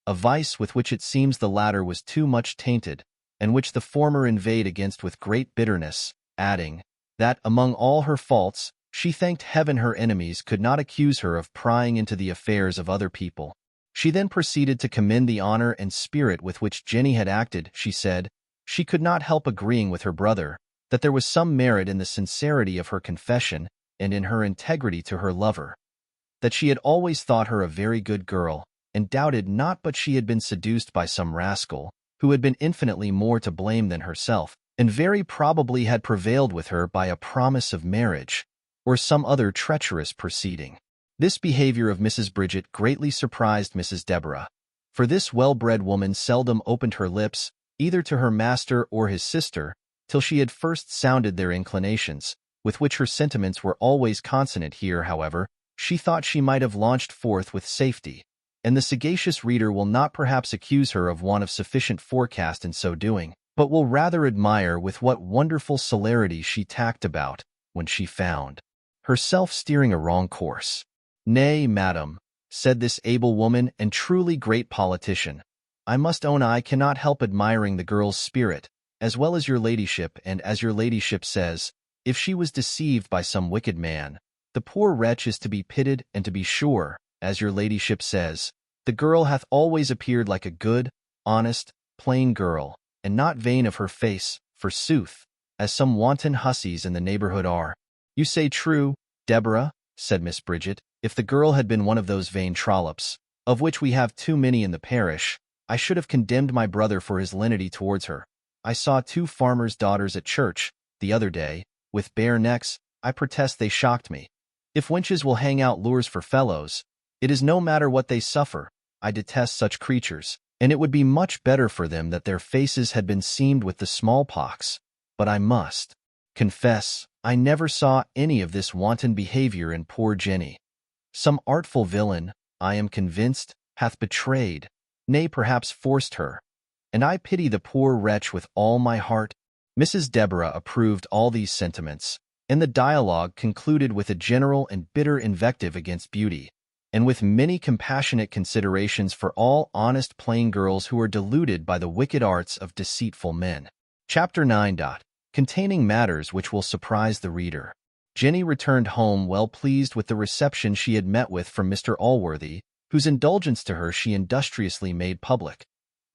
a vice with which it seems the latter was too much tainted, and which the former inveighed against with great bitterness, adding, that, among all her faults, she thanked heaven her enemies could not accuse her of prying into the affairs of other people. She then proceeded to commend the honor and spirit with which Jenny had acted. She said, she could not help agreeing with her brother, that there was some merit in the sincerity of her confession, and in her integrity to her lover. that she had always thought her a very good girl, and doubted not but she had been seduced by some rascal, who had been infinitely more to blame than herself, and very probably had prevailed with her by a promise of marriage, or some other treacherous proceeding. This behavior of Mrs. Bridget greatly surprised Mrs. Deborah, for this well-bred woman seldom opened her lips, either to her master or his sister, till she had first sounded their inclinations, with which her sentiments were always consonant. Here, however, she thought she might have launched forth with safety, and the sagacious reader will not perhaps accuse her of want of sufficient forecast in so doing, but will rather admire with what wonderful celerity she tacked about when she found herself steering a wrong course. "Nay, madam," said this able woman and truly great politician, "I must own I cannot help admiring the girl's spirit, as well as your ladyship, and as your ladyship says, if she was deceived by some wicked man, the poor wretch is to be pitied, and to be sure, as your ladyship says, the girl hath always appeared like a good, honest, plain girl, and not vain of her face, forsooth, as some wanton hussies in the neighborhood are." "You say true, Deborah," said Miss Bridget. "If the girl had been one of those vain trollops, of which we have too many in the parish, I should have condemned my brother for his lenity towards her. I saw 2 farmers' daughters at church the other day, with bare necks. I protest they shocked me. If wenches will hang out lures for fellows, it is no matter what they suffer. I detest such creatures, and it would be much better for them that their faces had been seamed with the smallpox. But I must confess, I never saw any of this wanton behavior in poor Jenny. Some artful villain, I am convinced, hath betrayed, nay, perhaps forced her, and I pity the poor wretch with all my heart." Mrs. Deborah approved all these sentiments, and the dialogue concluded with a general and bitter invective against beauty, and with many compassionate considerations for all honest plain girls who are deluded by the wicked arts of deceitful men. Chapter 9. Containing matters which will surprise the reader. Jenny returned home well pleased with the reception she had met with from Mr. Allworthy, whose indulgence to her she industriously made public,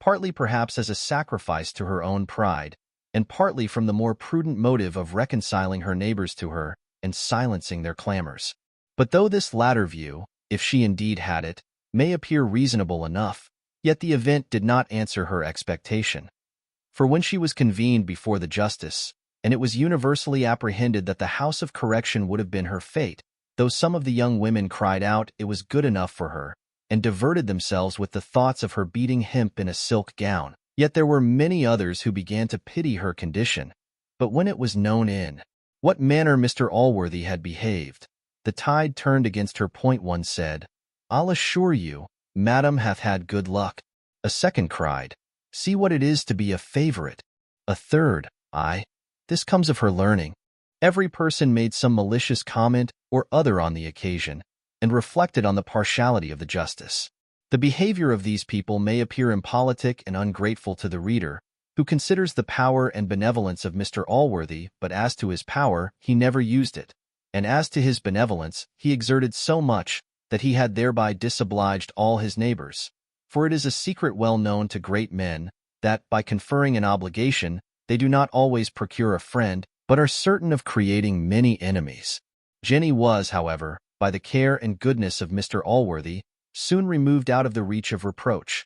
partly perhaps as a sacrifice to her own pride, and partly from the more prudent motive of reconciling her neighbors to her and silencing their clamors. But though this latter view, if she indeed had it, may appear reasonable enough, yet the event did not answer her expectation. For when she was convened before the justice, and it was universally apprehended that the house of correction would have been her fate, though some of the young women cried out it was good enough for her, and diverted themselves with the thoughts of her beating hemp in a silk gown, yet there were many others who began to pity her condition. But when it was known in what manner Mr. Allworthy had behaved, the tide turned against her. One said, "I'll assure you, madam hath had good luck." A second cried, "See what it is to be a favorite." A third, "Aye, this comes of her learning." Every person made some malicious comment or other on the occasion, and reflected on the partiality of the justice. The behavior of these people may appear impolitic and ungrateful to the reader, who considers the power and benevolence of Mr. Allworthy, but as to his power, he never used it, and as to his benevolence, he exerted so much that he had thereby disobliged all his neighbors. For it is a secret well known to great men, that, by conferring an obligation, they do not always procure a friend, but are certain of creating many enemies. Jenny was, however, by the care and goodness of Mr. Allworthy, soon removed out of the reach of reproach,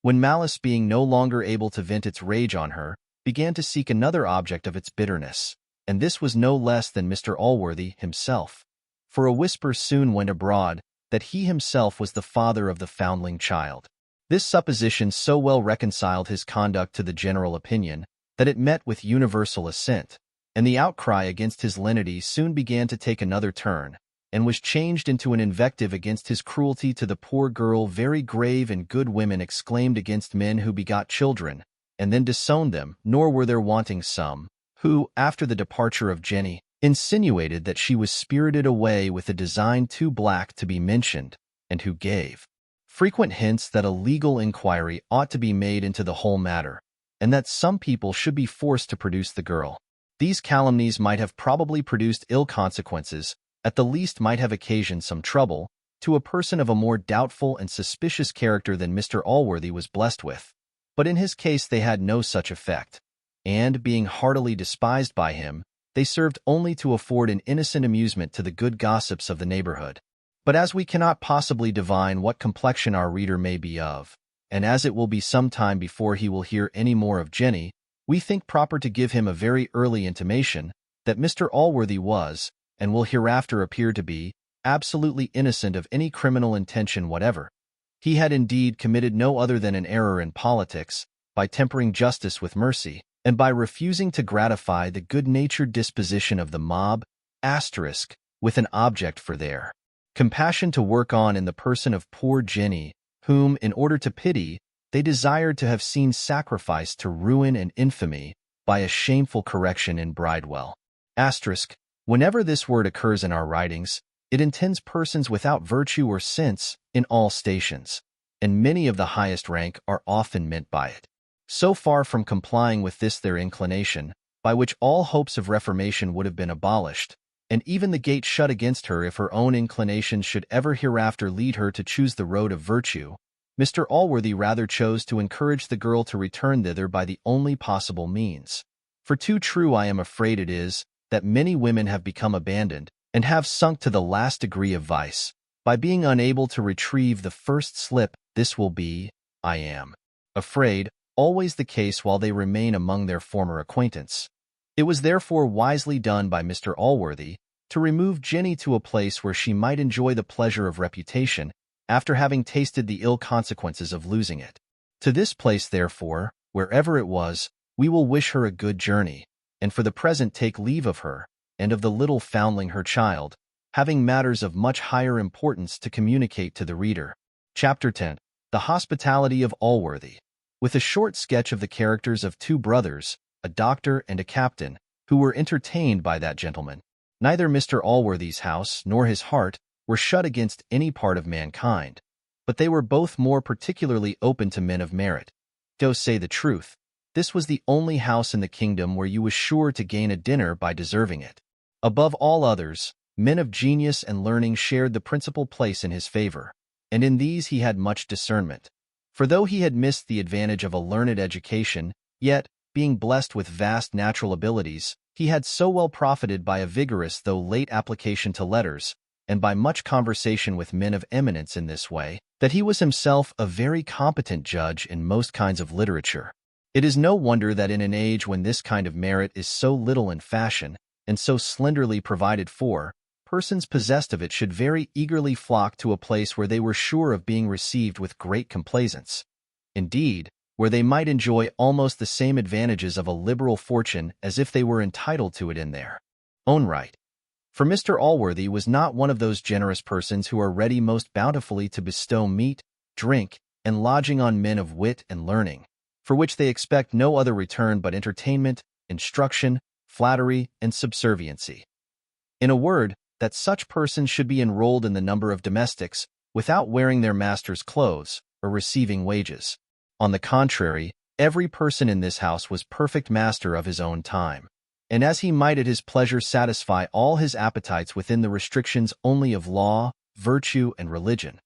when malice, being no longer able to vent its rage on her, began to seek another object of its bitterness, and this was no less than Mr. Allworthy himself. For a whisper soon went abroad that he himself was the father of the foundling child. This supposition so well reconciled his conduct to the general opinion that it met with universal assent, and the outcry against his lenity soon began to take another turn, and was changed into an invective against his cruelty to the poor girl. Very grave and good women exclaimed against men who begot children, and then disowned them, nor were there wanting some, who, after the departure of Jenny, insinuated that she was spirited away with a design too black to be mentioned, and who gave frequent hints that a legal inquiry ought to be made into the whole matter, and that some people should be forced to produce the girl. These calumnies might have probably produced ill consequences, at the least might have occasioned some trouble, to a person of a more doubtful and suspicious character than Mr. Allworthy was blessed with. But in his case they had no such effect, and, being heartily despised by him, they served only to afford an innocent amusement to the good gossips of the neighborhood. But as we cannot possibly divine what complexion our reader may be of, and as it will be some time before he will hear any more of Jenny, we think proper to give him a very early intimation that Mr. Allworthy was, and will hereafter appear to be, absolutely innocent of any criminal intention whatever. He had indeed committed no other than an error in politics, by tempering justice with mercy, and by refusing to gratify the good-natured disposition of the mob, with an object for their compassion to work on in the person of poor Jenny, whom, in order to pity, they desired to have seen sacrificed to ruin and infamy by a shameful correction in Bridewell. Whenever this word occurs in our writings, it intends persons without virtue or sense in all stations, and many of the highest rank are often meant by it. So far from complying with this their inclination, by which all hopes of reformation would have been abolished, and even the gate shut against her if her own inclinations should ever hereafter lead her to choose the road of virtue, Mr. Allworthy rather chose to encourage the girl to return thither by the only possible means. For too true I am afraid it is, that many women have become abandoned, and have sunk to the last degree of vice, by being unable to retrieve the first slip. This will be, I am afraid, always the case while they remain among their former acquaintance. It was therefore wisely done by Mr. Allworthy to remove Jenny to a place where she might enjoy the pleasure of reputation after having tasted the ill consequences of losing it. To this place, therefore, wherever it was, we will wish her a good journey, and for the present take leave of her, and of the little foundling her child, having matters of much higher importance to communicate to the reader. Chapter 10. The Hospitality of Allworthy. With a short sketch of the characters of two brothers, a doctor and a captain, who were entertained by that gentleman. Neither Mr. Allworthy's house nor his heart were shut against any part of mankind, but they were both more particularly open to men of merit. To say the truth, this was the only house in the kingdom where you was sure to gain a dinner by deserving it. Above all others, men of genius and learning shared the principal place in his favor, and in these he had much discernment. For though he had missed the advantage of a learned education, yet, being blessed with vast natural abilities, he had so well profited by a vigorous though late application to letters, and by much conversation with men of eminence in this way, that he was himself a very competent judge in most kinds of literature. It is no wonder that in an age when this kind of merit is so little in fashion, and so slenderly provided for, persons possessed of it should very eagerly flock to a place where they were sure of being received with great complaisance. Indeed, where they might enjoy almost the same advantages of a liberal fortune as if they were entitled to it in their own right. For Mr. Allworthy was not one of those generous persons who are ready most bountifully to bestow meat, drink, and lodging on men of wit and learning, for which they expect no other return but entertainment, instruction, flattery, and subserviency. In a word, that such persons should be enrolled in the number of domestics, without wearing their master's clothes, or receiving wages. On the contrary, every person in this house was perfect master of his own time, and as he might at his pleasure satisfy all his appetites within the restrictions only of law, virtue, and religion,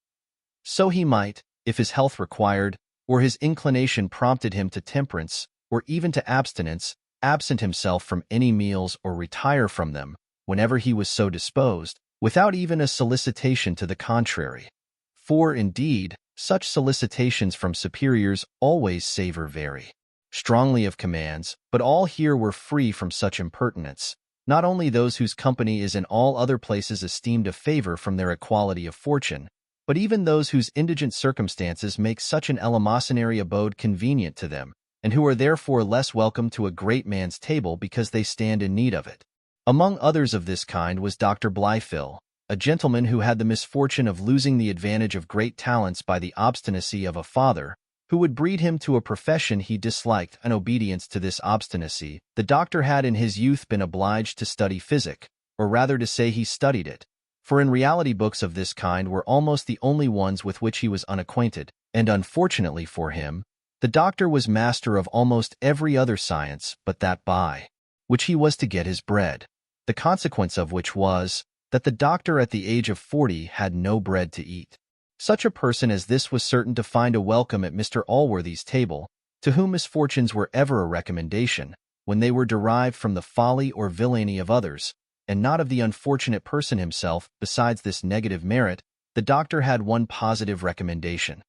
so he might, if his health required, or his inclination prompted him to temperance, or even to abstinence, absent himself from any meals or retire from them, whenever he was so disposed, without even a solicitation to the contrary. For, indeed, such solicitations from superiors always savor very strongly of commands, but all here were free from such impertinence, not only those whose company is in all other places esteemed a favor from their equality of fortune, but even those whose indigent circumstances make such an eleemosynary abode convenient to them, and who are therefore less welcome to a great man's table because they stand in need of it. Among others of this kind was Dr. Blifil, a gentleman who had the misfortune of losing the advantage of great talents by the obstinacy of a father, who would breed him to a profession he disliked. In obedience to this obstinacy, the doctor had in his youth been obliged to study physic, or rather to say he studied it, for in reality books of this kind were almost the only ones with which he was unacquainted, and unfortunately for him, the doctor was master of almost every other science but that by which he was to get his bread, the consequence of which was, that the doctor at the age of 40 had no bread to eat. Such a person as this was certain to find a welcome at Mr. Allworthy's table, to whom misfortunes were ever a recommendation, when they were derived from the folly or villainy of others, and not of the unfortunate person himself. Besides this negative merit, the doctor had one positive recommendation.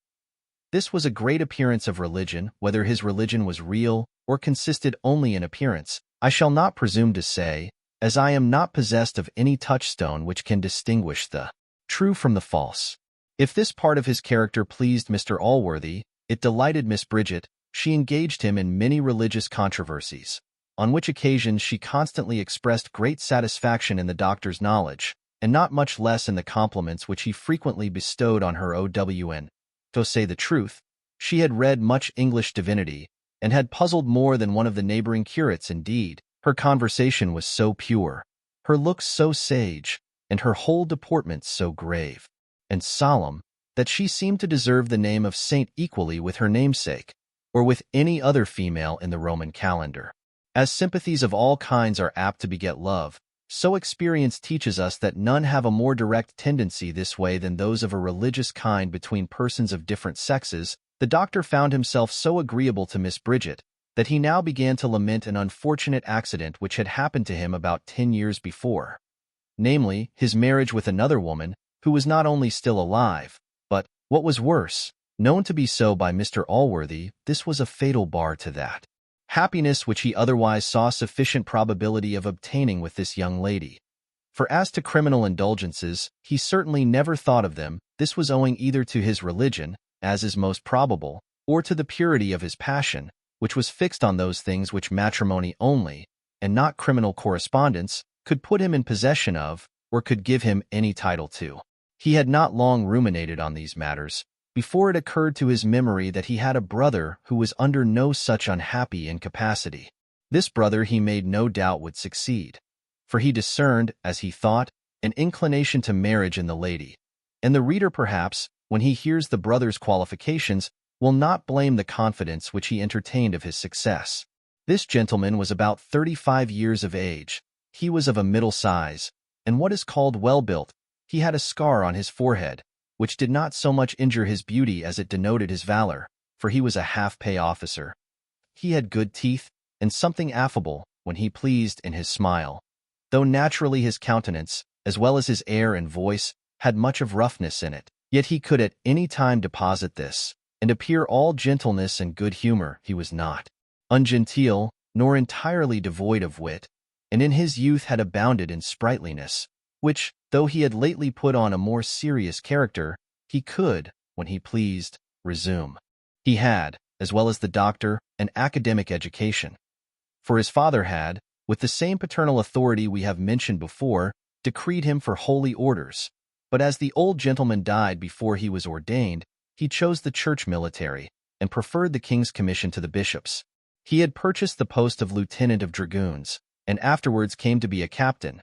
This was a great appearance of religion. Whether his religion was real or consisted only in appearance, I shall not presume to say, as I am not possessed of any touchstone which can distinguish the true from the false. If this part of his character pleased Mr. Allworthy, it delighted Miss Bridget. She engaged him in many religious controversies, on which occasions she constantly expressed great satisfaction in the doctor's knowledge, and not much less in the compliments which he frequently bestowed on her. OWN. To say the truth, she had read much English divinity, and had puzzled more than one of the neighboring curates. Indeed, her conversation was so pure, her looks so sage, and her whole deportment so grave and solemn, that she seemed to deserve the name of saint equally with her namesake, or with any other female in the Roman calendar. As sympathies of all kinds are apt to beget love, so experience teaches us that none have a more direct tendency this way than those of a religious kind between persons of different sexes. The doctor found himself so agreeable to Miss Bridget that he now began to lament an unfortunate accident which had happened to him about 10 years before, namely, his marriage with another woman, who was not only still alive, but, what was worse, known to be so by Mr. Allworthy. This was a fatal bar to that happiness which he otherwise saw sufficient probability of obtaining with this young lady. For as to criminal indulgences, he certainly never thought of them. This was owing either to his religion, as is most probable, or to the purity of his passion, which was fixed on those things which matrimony only, and not criminal correspondence, could put him in possession of, or could give him any title to. He had not long ruminated on these matters, before it occurred to his memory that he had a brother who was under no such unhappy incapacity. This brother he made no doubt would succeed, for he discerned, as he thought, an inclination to marriage in the lady, and the reader perhaps, when he hears the brother's qualifications, will not blame the confidence which he entertained of his success. This gentleman was about 35 years of age. He was of a middle size, and what is called well-built. He had a scar on his forehead, which did not so much injure his beauty as it denoted his valor, for he was a half-pay officer. He had good teeth, and something affable, when he pleased, in his smile, though naturally his countenance, as well as his air and voice, had much of roughness in it. Yet he could at any time deposit this, and appear all gentleness and good humor. He was not ungenteel, nor entirely devoid of wit, and in his youth had abounded in sprightliness, which, though he had lately put on a more serious character, he could, when he pleased, resume. He had, as well as the doctor, an academic education, for his father had, with the same paternal authority we have mentioned before, decreed him for holy orders. But as the old gentleman died before he was ordained, he chose the church military, and preferred the king's commission to the bishop's. He had purchased the post of lieutenant of dragoons, and afterwards came to be a captain,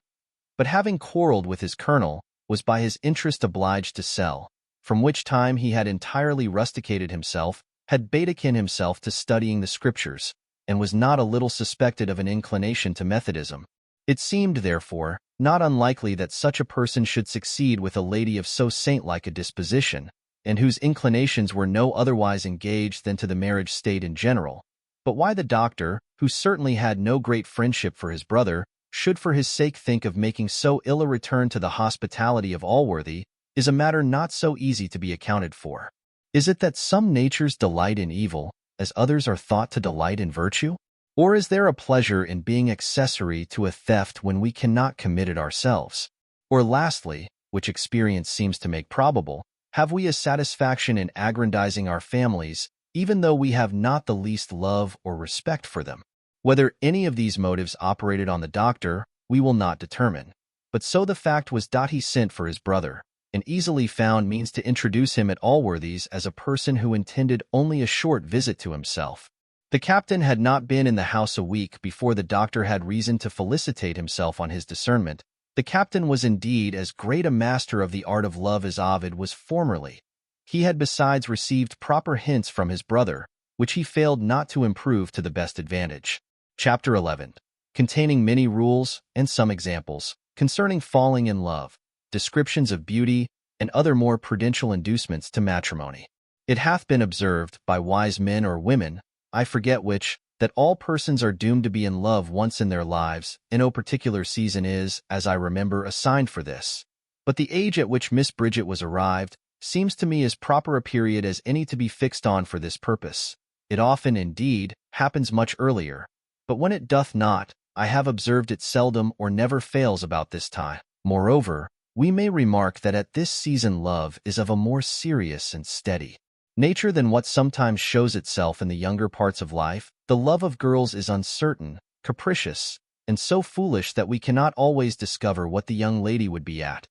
but having quarreled with his colonel, was by his interest obliged to sell, from which time he had entirely rusticated himself, had betaken himself to studying the Scriptures, and was not a little suspected of an inclination to Methodism. It seemed, therefore, not unlikely that such a person should succeed with a lady of so saint-like a disposition, and whose inclinations were no otherwise engaged than to the marriage state in general. But why the doctor, who certainly had no great friendship for his brother, should for his sake think of making so ill a return to the hospitality of Allworthy, is a matter not so easy to be accounted for. Is it that some natures delight in evil, as others are thought to delight in virtue? Or is there a pleasure in being accessory to a theft when we cannot commit it ourselves? Or lastly, which experience seems to make probable, have we a satisfaction in aggrandizing our families, even though we have not the least love or respect for them? Whether any of these motives operated on the doctor, we will not determine. But so the fact was he sent for his brother, and easily found means to introduce him at Allworthy's as a person who intended only a short visit to himself. The captain had not been in the house a week before the doctor had reason to felicitate himself on his discernment. The captain was indeed as great a master of the art of love as Ovid was formerly. He had besides received proper hints from his brother, which he failed not to improve to the best advantage. Chapter 11, containing many rules and some examples, concerning falling in love, descriptions of beauty, and other more prudential inducements to matrimony. It hath been observed by wise men or women, I forget which, that all persons are doomed to be in love once in their lives, and no particular season is, as I remember, assigned for this. But the age at which Miss Bridget was arrived seems to me as proper a period as any to be fixed on for this purpose. It often, indeed, happens much earlier, but when it doth not, I have observed it seldom or never fails about this time. Moreover, we may remark that at this season love is of a more serious and steady nature than what sometimes shows itself in the younger parts of life. The love of girls is uncertain, capricious, and so foolish that we cannot always discover what the young lady would be at.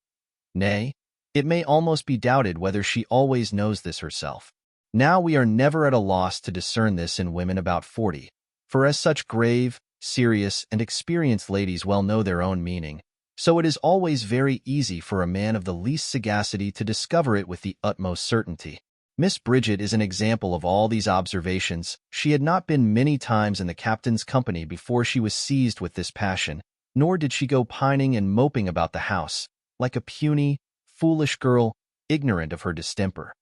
Nay, it may almost be doubted whether she always knows this herself. Now we are never at a loss to discern this in women about 40, for as such grave, serious, and experienced ladies well know their own meaning, so it is always very easy for a man of the least sagacity to discover it with the utmost certainty. Miss Bridget is an example of all these observations. She had not been many times in the captain's company before she was seized with this passion, nor did she go pining and moping about the house, like a puny, foolish girl, ignorant of her distemper.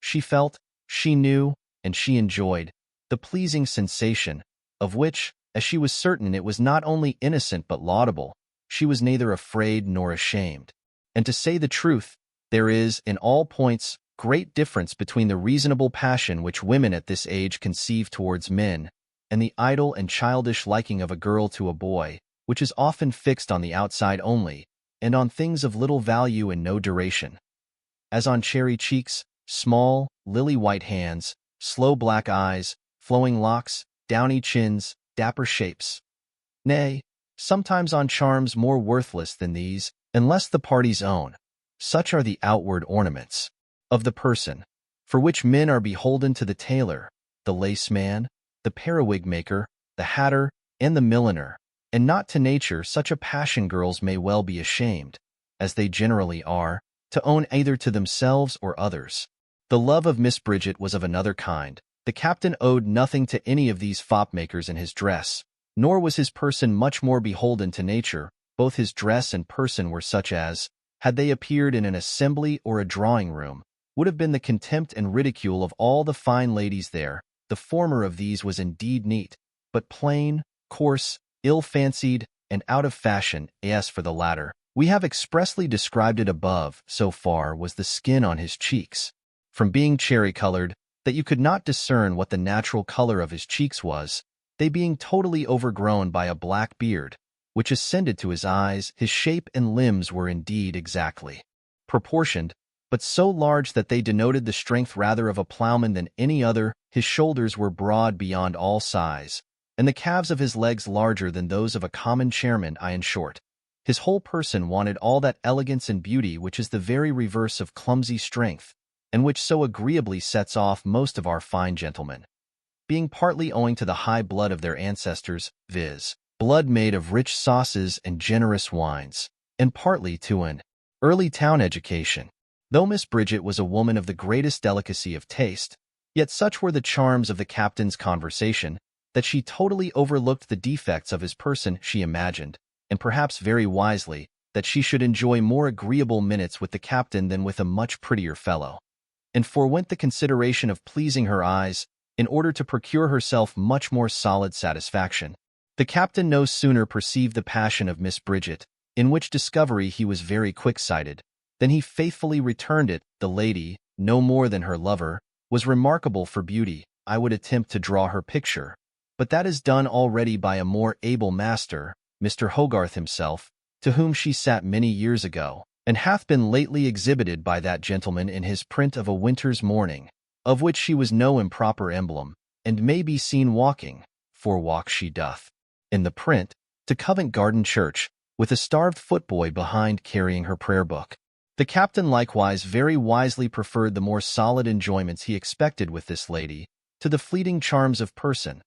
She felt, she knew, and she enjoyed the pleasing sensation, of which, as she was certain it was not only innocent but laudable, she was neither afraid nor ashamed. And to say the truth, there is, in all points, great difference between the reasonable passion which women at this age conceive towards men, and the idle and childish liking of a girl to a boy, which is often fixed on the outside only, and on things of little value and no duration. As on cherry cheeks, small, lily-white hands, slow black eyes, flowing locks, downy chins, dapper shapes. Nay, sometimes on charms more worthless than these, unless the party's own. Such are the outward ornaments of the person, for which men are beholden to the tailor, the lace-man, the periwig-maker, the hatter, and the milliner, and not to nature. Such a passion girls may well be ashamed, as they generally are, to own either to themselves or others. The love of Miss Bridget was of another kind. The captain owed nothing to any of these fop-makers in his dress, nor was his person much more beholden to nature. Both his dress and person were such as, had they appeared in an assembly or a drawing-room, would have been the contempt and ridicule of all the fine ladies there. The former of these was indeed neat, but plain, coarse, ill-fancied, and out of fashion. As for the latter, we have expressly described it above. So far was the skin on his cheeks, from being cherry-colored, that you could not discern what the natural color of his cheeks was, they being totally overgrown by a black beard, which ascended to his eyes. His shape and limbs were indeed exactly proportioned, but so large that they denoted the strength rather of a plowman than any other. His shoulders were broad beyond all size, and the calves of his legs larger than those of a common chairman. In short, his whole person wanted all that elegance and beauty which is the very reverse of clumsy strength, and which so agreeably sets off most of our fine gentlemen, being partly owing to the high blood of their ancestors, viz., blood made of rich sauces and generous wines, and partly to an early town education. Though Miss Bridget was a woman of the greatest delicacy of taste, yet such were the charms of the captain's conversation, that she totally overlooked the defects of his person. She imagined, and perhaps very wisely, that she should enjoy more agreeable minutes with the captain than with a much prettier fellow, and forewent the consideration of pleasing her eyes, in order to procure herself much more solid satisfaction. The captain no sooner perceived the passion of Miss Bridget, in which discovery he was very quick-sighted, than he faithfully returned it. The lady, no more than her lover, was remarkable for beauty. I would attempt to draw her picture, but that is done already by a more able master, Mr. Hogarth himself, to whom she sat many years ago, and hath been lately exhibited by that gentleman in his print of a winter's morning, of which she was no improper emblem, and may be seen walking, for walk she doth, in the print, to Covent Garden Church, with a starved footboy behind carrying her prayer-book. The captain likewise very wisely preferred the more solid enjoyments he expected with this lady, to the fleeting charms of person.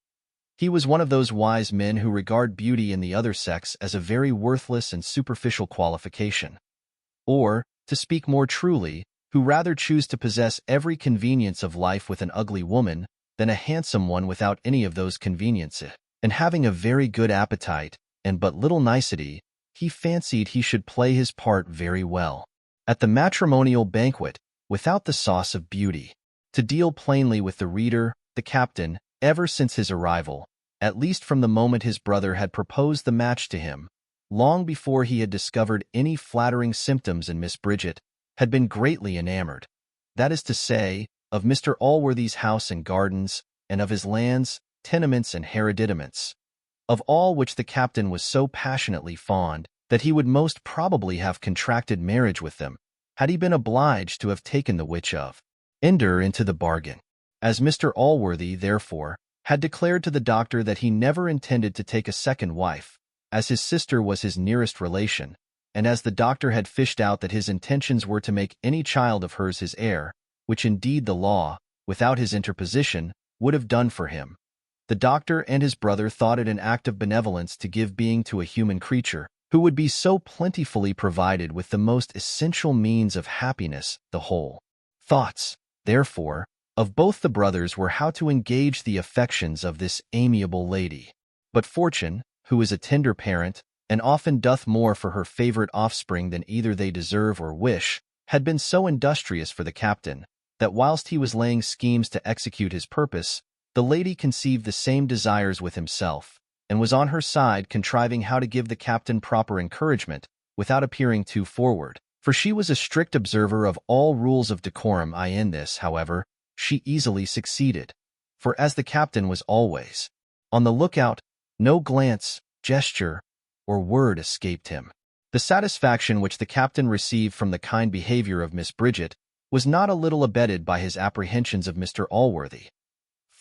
He was one of those wise men who regard beauty in the other sex as a very worthless and superficial qualification. Or, to speak more truly, who rather choose to possess every convenience of life with an ugly woman, than a handsome one without any of those conveniences. And having a very good appetite, and but little nicety, he fancied he should play his part very well at the matrimonial banquet, without the sauce of beauty. To deal plainly with the reader, the captain, ever since his arrival, at least from the moment his brother had proposed the match to him, long before he had discovered any flattering symptoms in Miss Bridget, had been greatly enamored. That is to say, of Mr. Allworthy's house and gardens, and of his lands, tenements, and hereditaments, of all which the captain was so passionately fond that he would most probably have contracted marriage with them, had he been obliged to have taken the witch of Ender into the bargain. As Mr. Allworthy, therefore, had declared to the doctor that he never intended to take a second wife, as his sister was his nearest relation, and as the doctor had fished out that his intentions were to make any child of hers his heir, which indeed the law, without his interposition, would have done for him, the doctor and his brother thought it an act of benevolence to give being to a human creature, who would be so plentifully provided with the most essential means of happiness. The whole thoughts, therefore, of both the brothers were how to engage the affections of this amiable lady. But fortune, who is a tender parent, and often doth more for her favorite offspring than either they deserve or wish, had been so industrious for the captain, that whilst he was laying schemes to execute his purpose, the lady conceived the same desires with himself, and was on her side contriving how to give the captain proper encouragement, without appearing too forward, for she was a strict observer of all rules of decorum. In this, however, she easily succeeded, for as the captain was always on the lookout, no glance, gesture, or word escaped him. The satisfaction which the captain received from the kind behavior of Miss Bridget was not a little abetted by his apprehensions of Mr. Allworthy.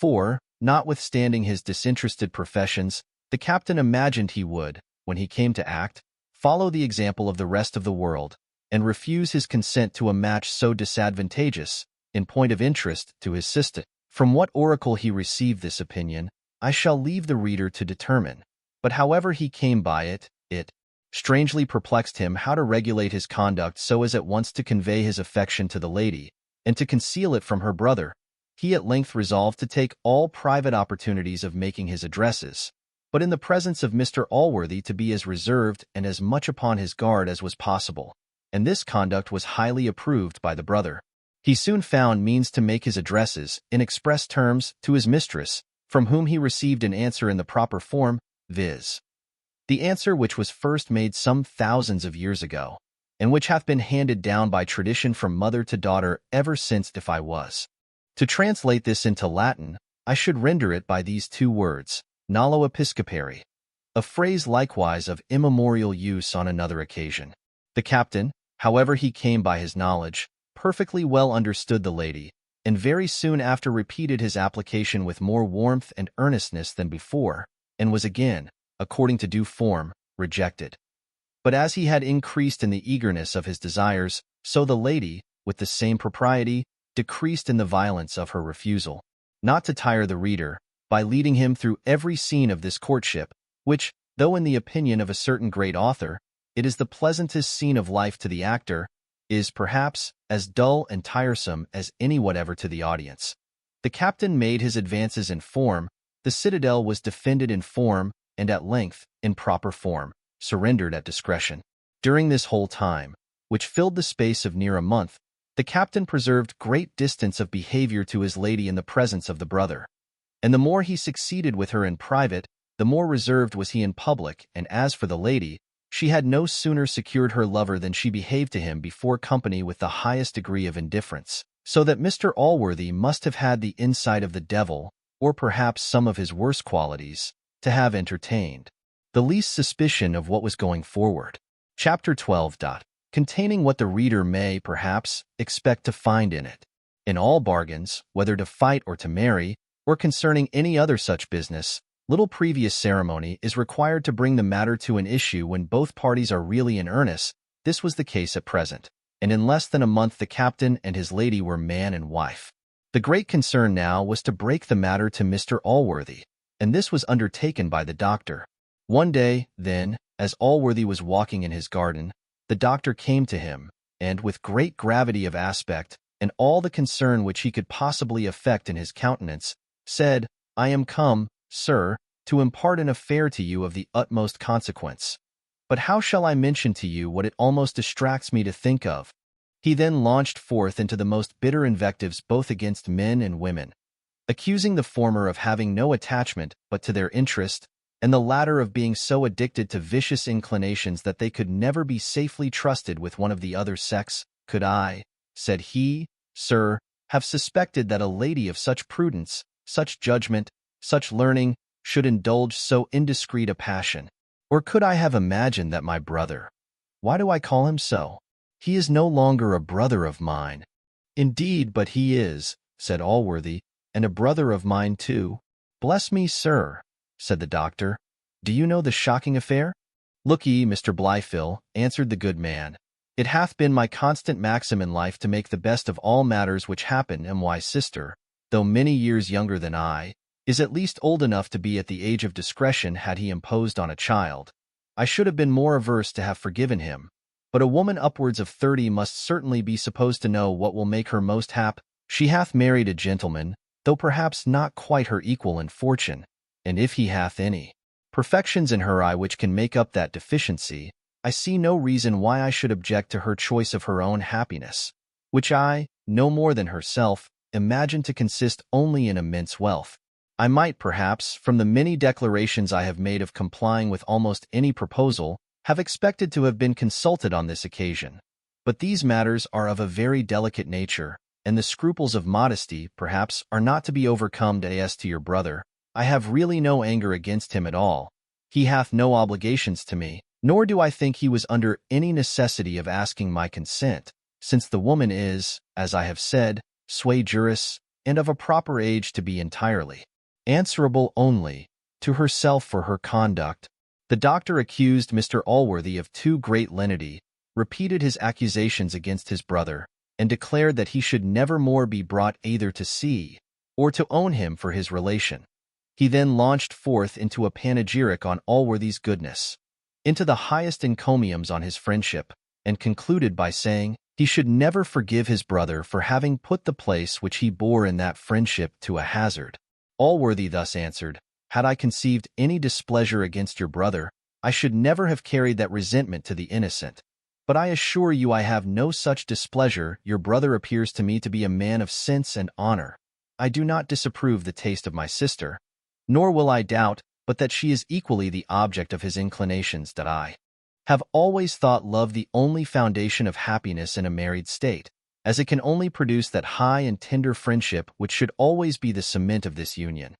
For, notwithstanding his disinterested professions, the captain imagined he would, when he came to act, follow the example of the rest of the world, and refuse his consent to a match so disadvantageous, in point of interest, to his sister. From what oracle he received this opinion, I shall leave the reader to determine, but however he came by it, it strangely perplexed him how to regulate his conduct so as at once to convey his affection to the lady, and to conceal it from her brother. He at length resolved to take all private opportunities of making his addresses, but in the presence of Mr. Allworthy to be as reserved and as much upon his guard as was possible, and this conduct was highly approved by the brother. He soon found means to make his addresses, in express terms, to his mistress, from whom he received an answer in the proper form, viz. The answer which was first made some thousands of years ago, and which hath been handed down by tradition from mother to daughter ever since. If I was to translate this into Latin, I should render it by these two words, nolo episcopari, a phrase likewise of immemorial use on another occasion. The captain, however he came by his knowledge, perfectly well understood the lady, and very soon after repeated his application with more warmth and earnestness than before, and was again, according to due form, rejected. But as he had increased in the eagerness of his desires, so the lady, with the same propriety, decreased in the violence of her refusal. Not to tire the reader, by leading him through every scene of this courtship, which, though in the opinion of a certain great author, it is the pleasantest scene of life to the actor, is, perhaps, as dull and tiresome as any whatever to the audience. The captain made his advances in form, the citadel was defended in form, and at length, in proper form, surrendered at discretion. During this whole time, which filled the space of near a month, the captain preserved great distance of behavior to his lady in the presence of the brother. And the more he succeeded with her in private, the more reserved was he in public, and as for the lady, she had no sooner secured her lover than she behaved to him before company with the highest degree of indifference, so that Mr. Allworthy must have had the insight of the devil, or perhaps some of his worst qualities, to have entertained the least suspicion of what was going forward. Chapter 12. Containing what the reader may, perhaps, expect to find in it. In all bargains, whether to fight or to marry, or concerning any other such business, little previous ceremony is required to bring the matter to an issue when both parties are really in earnest. This was the case at present, and in less than a month the captain and his lady were man and wife. The great concern now was to break the matter to Mr. Allworthy, and this was undertaken by the doctor. One day, then, as Allworthy was walking in his garden, the doctor came to him, and with great gravity of aspect, and all the concern which he could possibly affect in his countenance, said, I am come, sir, to impart an affair to you of the utmost consequence. But how shall I mention to you what it almost distracts me to think of? He then launched forth into the most bitter invectives both against men and women. accusing the former of having no attachment but to their interest, and the latter of being so addicted to vicious inclinations that they could never be safely trusted with one of the other sex. Could I, said he, sir, have suspected that a lady of such prudence, such judgment, such learning, should indulge so indiscreet a passion? Or could I have imagined that my brother—why do I call him so? He is no longer a brother of mine. Indeed, but he is, said Allworthy, and a brother of mine too. Bless me, sir, said the doctor. Do you know the shocking affair? Look ye, Mr. Blifil, answered the good man. It hath been my constant maxim in life to make the best of all matters which happen, and my sister, though many years younger than I, is at least old enough to be at the age of discretion. Had he imposed on a child, I should have been more averse to have forgiven him. But a woman upwards of 30 must certainly be supposed to know what will make her most happy. She hath married a gentleman, though perhaps not quite her equal in fortune, and if he hath any perfections in her eye which can make up that deficiency, I see no reason why I should object to her choice of her own happiness, which I, no more than herself, imagine to consist only in immense wealth. I might, perhaps, from the many declarations I have made of complying with almost any proposal, have expected to have been consulted on this occasion. But these matters are of a very delicate nature, and the scruples of modesty, perhaps, are not to be overcome. As to your brother, I have really no anger against him at all. He hath no obligations to me, nor do I think he was under any necessity of asking my consent, since the woman is, as I have said, sui juris, and of a proper age to be entirely answerable only to herself for her conduct. The doctor accused Mr. Allworthy of too great lenity, repeated his accusations against his brother, and declared that he should never more be brought either to see or to own him for his relation. He then launched forth into a panegyric on Allworthy's goodness, into the highest encomiums on his friendship, and concluded by saying he should never forgive his brother for having put the place which he bore in that friendship to a hazard. Allworthy thus answered, Had I conceived any displeasure against your brother, I should never have carried that resentment to the innocent. But I assure you I have no such displeasure. Your brother appears to me to be a man of sense and honor. I do not disapprove the taste of my sister, nor will I doubt but that she is equally the object of his inclinations. That I have always thought love the only foundation of happiness in a married state, as it can only produce that high and tender friendship which should always be the cement of this union.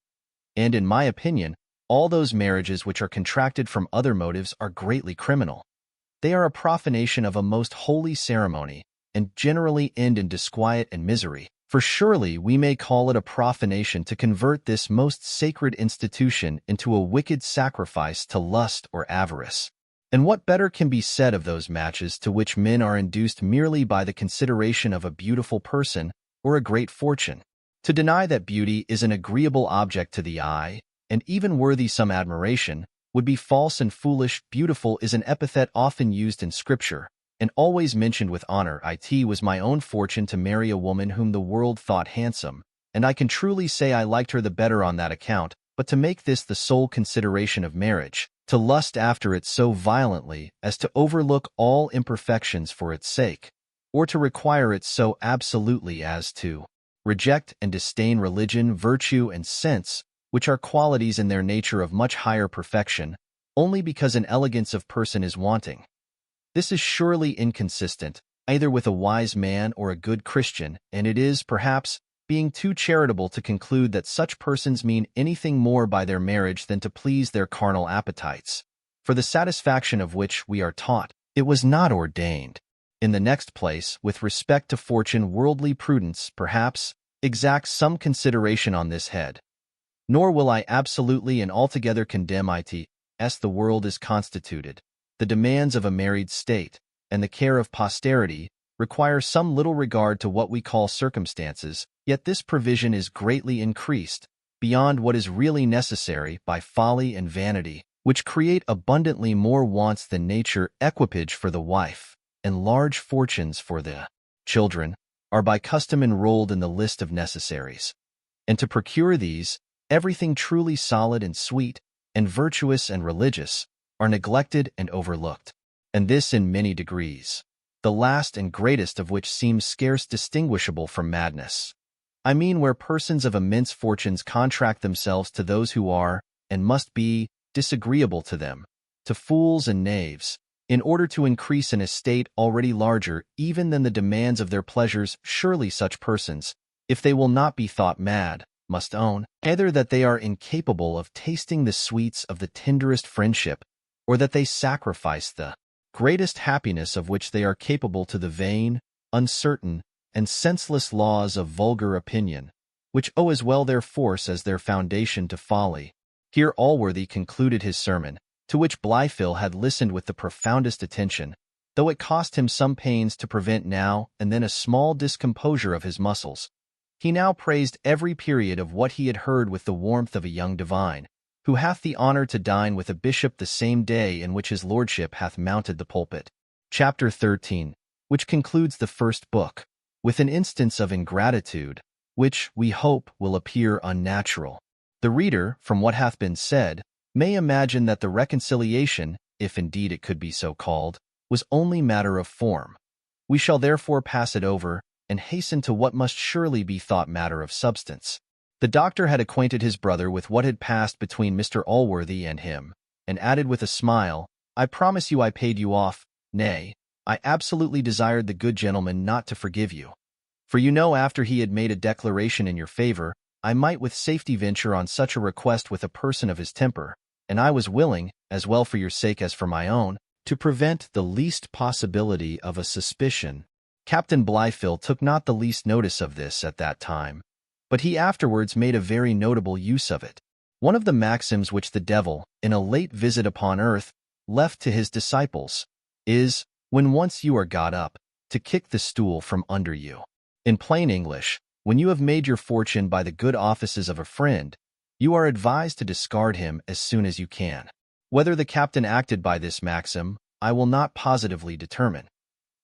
And in my opinion, all those marriages which are contracted from other motives are greatly criminal. They are a profanation of a most holy ceremony, and generally end in disquiet and misery. For surely we may call it a profanation to convert this most sacred institution into a wicked sacrifice to lust or avarice. And what better can be said of those matches to which men are induced merely by the consideration of a beautiful person or a great fortune? To deny that beauty is an agreeable object to the eye, and even worthy some admiration, would be false and foolish. Beautiful is an epithet often used in Scripture, and always mentioned with honor. It was my own fortune to marry a woman whom the world thought handsome, and I can truly say I liked her the better on that account. But to make this the sole consideration of marriage, to lust after it so violently as to overlook all imperfections for its sake, or to require it so absolutely as to reject and disdain religion, virtue, and sense, which are qualities in their nature of much higher perfection, only because an elegance of person is wanting. This is surely inconsistent, either with a wise man or a good Christian, and it is, perhaps, being too charitable to conclude that such persons mean anything more by their marriage than to please their carnal appetites, for the satisfaction of which we are taught it was not ordained. In the next place, with respect to fortune, worldly prudence, perhaps, exacts some consideration on this head. Nor will I absolutely and altogether condemn it, as the world is constituted. The demands of a married state, and the care of posterity, require some little regard to what we call circumstances, yet this provision is greatly increased, beyond what is really necessary, by folly and vanity, which create abundantly more wants than nature. Equipage for the wife, and large fortunes for the children, are by custom enrolled in the list of necessaries. And to procure these, everything truly solid and sweet, and virtuous and religious, are neglected and overlooked, and this in many degrees, the last and greatest of which seems scarce distinguishable from madness. I mean where persons of immense fortunes contract themselves to those who are, and must be, disagreeable to them, to fools and knaves, in order to increase an estate already larger even than the demands of their pleasures. Surely such persons, if they will not be thought mad, must own, either that they are incapable of tasting the sweets of the tenderest friendship, or that they sacrifice the greatest happiness of which they are capable to the vain, uncertain, and senseless laws of vulgar opinion, which owe as well their force as their foundation to folly. Here Allworthy concluded his sermon, to which Blifil had listened with the profoundest attention, though it cost him some pains to prevent now and then a small discomposure of his muscles. He now praised every period of what he had heard with the warmth of a young divine, who hath the honour to dine with a bishop the same day in which his lordship hath mounted the pulpit. Chapter 13, which concludes the first book, with an instance of ingratitude, which, we hope, will appear unnatural. The reader, from what hath been said, may imagine that the reconciliation, if indeed it could be so called, was only matter of form. We shall therefore pass it over, and hasten to what must surely be thought matter of substance. The doctor had acquainted his brother with what had passed between Mr. Allworthy and him, and added with a smile, "I promise you I paid you off, nay, I absolutely desired the good gentleman not to forgive you. For you know after he had made a declaration in your favor, I might with safety venture on such a request with a person of his temper, and I was willing, as well for your sake as for my own, to prevent the least possibility of a suspicion." Captain Blifil took not the least notice of this at that time, but he afterwards made a very notable use of it. One of the maxims which the devil, in a late visit upon earth, left to his disciples, is, when once you are got up, to kick the stool from under you. In plain English, when you have made your fortune by the good offices of a friend, you are advised to discard him as soon as you can. Whether the captain acted by this maxim, I will not positively determine.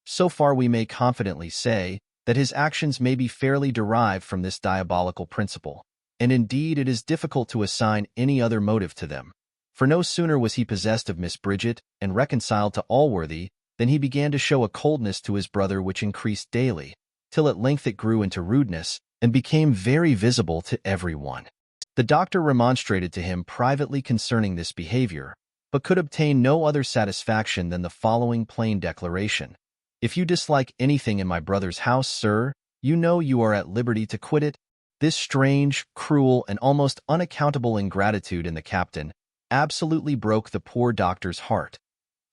So far we may confidently say that his actions may be fairly derived from this diabolical principle, and indeed it is difficult to assign any other motive to them. For no sooner was he possessed of Miss Bridget and reconciled to Allworthy than he began to show a coldness to his brother which increased daily, till at length it grew into rudeness, and became very visible to every one. The doctor remonstrated to him privately concerning this behavior, but could obtain no other satisfaction than the following plain declaration: "If you dislike anything in my brother's house, sir, you know you are at liberty to quit it." This strange, cruel, and almost unaccountable ingratitude in the captain absolutely broke the poor doctor's heart.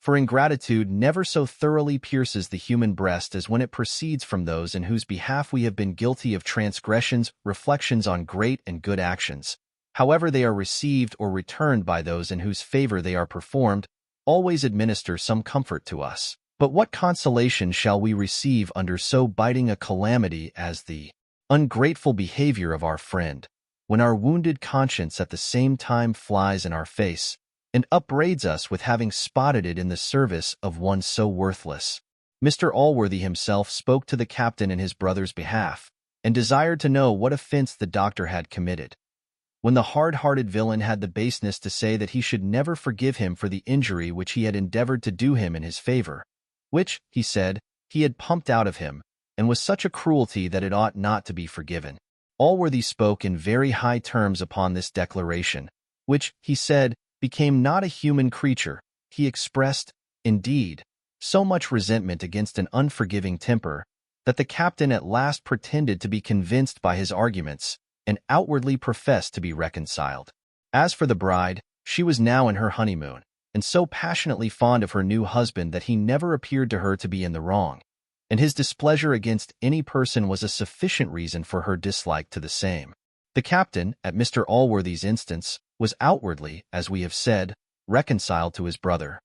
For ingratitude never so thoroughly pierces the human breast as when it proceeds from those in whose behalf we have been guilty of transgressions. Reflections on great and good actions, however they are received or returned by those in whose favor they are performed, always administer some comfort to us. But what consolation shall we receive under so biting a calamity as the ungrateful behavior of our friend, when our wounded conscience at the same time flies in our face, and upbraids us with having spotted it in the service of one so worthless? Mr. Allworthy himself spoke to the captain in his brother's behalf, and desired to know what offence the doctor had committed. When the hard-hearted villain had the baseness to say that he should never forgive him for the injury which he had endeavoured to do him in his favour, which, he said, he had pumped out of him, and was such a cruelty that it ought not to be forgiven. Allworthy spoke in very high terms upon this declaration, which, he said, became not a human creature. He expressed, indeed, so much resentment against an unforgiving temper, that the captain at last pretended to be convinced by his arguments, and outwardly professed to be reconciled. As for the bride, she was now in her honeymoon, and so passionately fond of her new husband that he never appeared to her to be in the wrong, and his displeasure against any person was a sufficient reason for her dislike to the same. The captain, at Mr. Allworthy's instance, was outwardly, as we have said, reconciled to his brother.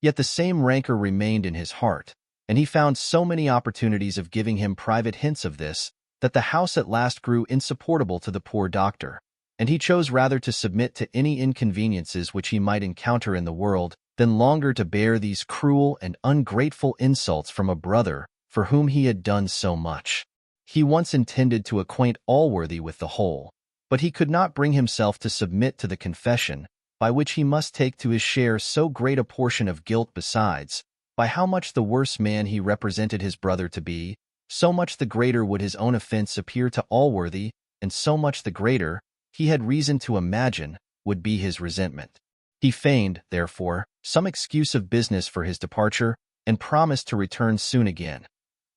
Yet the same rancour remained in his heart, and he found so many opportunities of giving him private hints of this, that the house at last grew insupportable to the poor doctor, and he chose rather to submit to any inconveniences which he might encounter in the world, than longer to bear these cruel and ungrateful insults from a brother for whom he had done so much. He once intended to acquaint Allworthy with the whole, but he could not bring himself to submit to the confession, by which he must take to his share so great a portion of guilt besides, by how much the worse man he represented his brother to be, so much the greater would his own offense appear to Allworthy, and so much the greater, he had reason to imagine, would be his resentment. He feigned, therefore, some excuse of business for his departure, and promised to return soon again,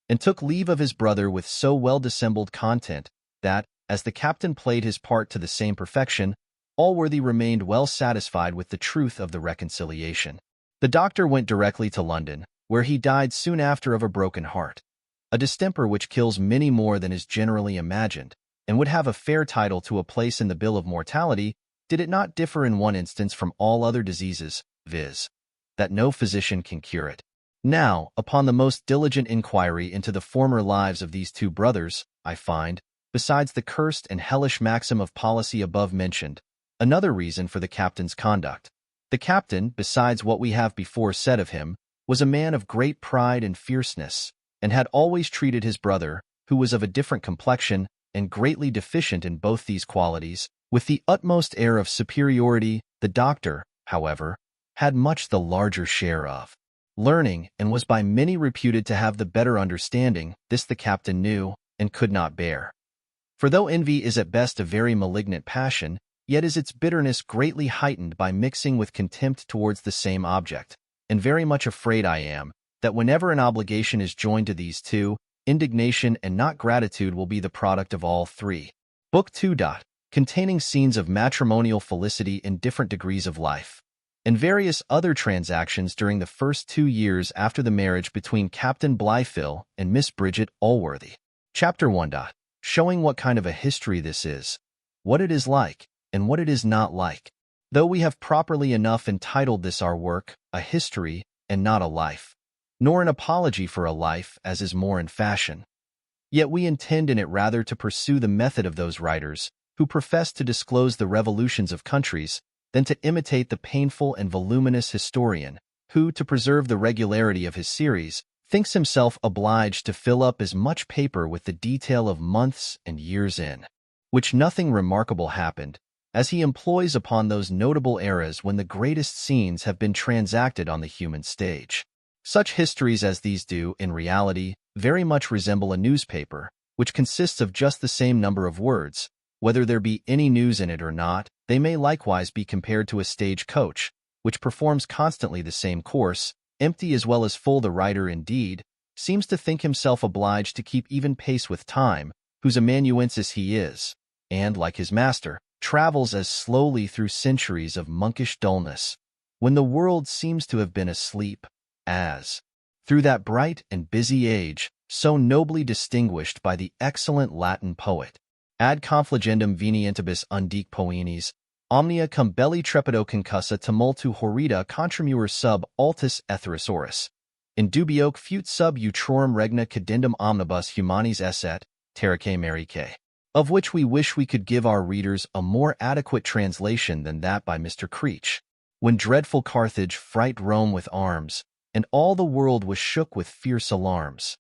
and took leave of his brother with so well-dissembled content that, as the captain played his part to the same perfection, Allworthy remained well satisfied with the truth of the reconciliation. The doctor went directly to London, where he died soon after of a broken heart, a distemper which kills many more than is generally imagined, and would have a fair title to a place in the bill of mortality did it not differ in one instance from all other diseases, viz., that no physician can cure it. Now, upon the most diligent inquiry into the former lives of these two brothers, I find, besides the cursed and hellish maxim of policy above mentioned, another reason for the captain's conduct. The captain, besides what we have before said of him, was a man of great pride and fierceness, and had always treated his brother, who was of a different complexion and greatly deficient in both these qualities, with the utmost air of superiority. The doctor, however, had much the larger share of learning, and was by many reputed to have the better understanding. This the captain knew, and could not bear. For though envy is at best a very malignant passion, yet is its bitterness greatly heightened by mixing with contempt towards the same object. And very much afraid I am, that whenever an obligation is joined to these two, indignation and not gratitude will be the product of all three. Book 2. Containing scenes of matrimonial felicity in different degrees of life, and various other transactions during the first 2 years after the marriage between Captain Blifil and Miss Bridget Allworthy. Chapter 1. Showing what kind of a history this is, what it is like, and what it is not like. Though we have properly enough entitled this our work, a history, and not a life, nor an apology for a life, as is more in fashion, yet we intend in it rather to pursue the method of those writers who profess to disclose the revolutions of countries, than to imitate the painful and voluminous historian, who, to preserve the regularity of his series, thinks himself obliged to fill up as much paper with the detail of months and years in which nothing remarkable happened, as he employs upon those notable eras when the greatest scenes have been transacted on the human stage. Such histories as these do, in reality, very much resemble a newspaper, which consists of just the same number of words. Whether there be any news in it or not, they may likewise be compared to a stage coach, which performs constantly the same course, empty as well as full. The writer, indeed, seems to think himself obliged to keep even pace with time, whose amanuensis he is, and, like his master, travels as slowly through centuries of monkish dullness, when the world seems to have been asleep, as, through that bright and busy age, so nobly distinguished by the excellent Latin poet, ad confligendum venientibus undique poenis, omnia cum belli trepido concussa tumultu horrida contramur sub altus etherosaurus, indubioque fut sub utrorum regna cadendum omnibus humanis esset, terraque marique, of which we wish we could give our readers a more adequate translation than that by Mr. Creech. When dreadful Carthage fright Rome with arms, and all the world was shook with fierce alarms,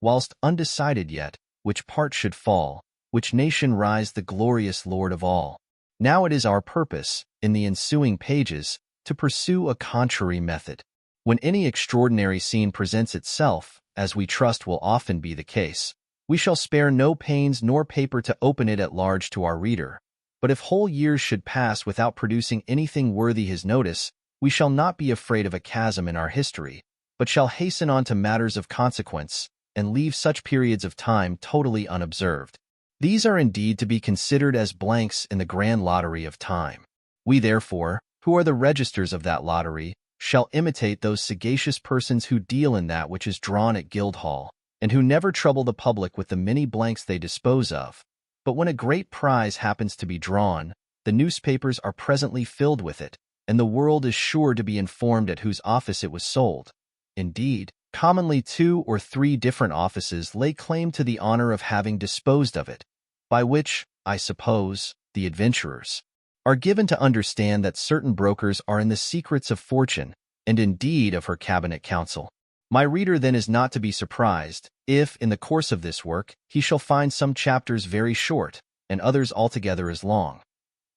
whilst undecided yet, which part should fall, which nation rise the glorious Lord of all. Now it is our purpose, in the ensuing pages, to pursue a contrary method. When any extraordinary scene presents itself, as we trust will often be the case, we shall spare no pains nor paper to open it at large to our reader. But if whole years should pass without producing anything worthy his notice, we shall not be afraid of a chasm in our history, but shall hasten on to matters of consequence, and leave such periods of time totally unobserved. These are indeed to be considered as blanks in the grand lottery of time. We therefore, who are the registers of that lottery, shall imitate those sagacious persons who deal in that which is drawn at Guildhall, and who never trouble the public with the many blanks they dispose of. But when a great prize happens to be drawn, the newspapers are presently filled with it, and the world is sure to be informed at whose office it was sold. Indeed, commonly 2 or 3 different offices lay claim to the honor of having disposed of it, by which, I suppose, the adventurers are given to understand that certain brokers are in the secrets of fortune, and indeed of her cabinet council. My reader then is not to be surprised, if, in the course of this work, he shall find some chapters very short, and others altogether as long,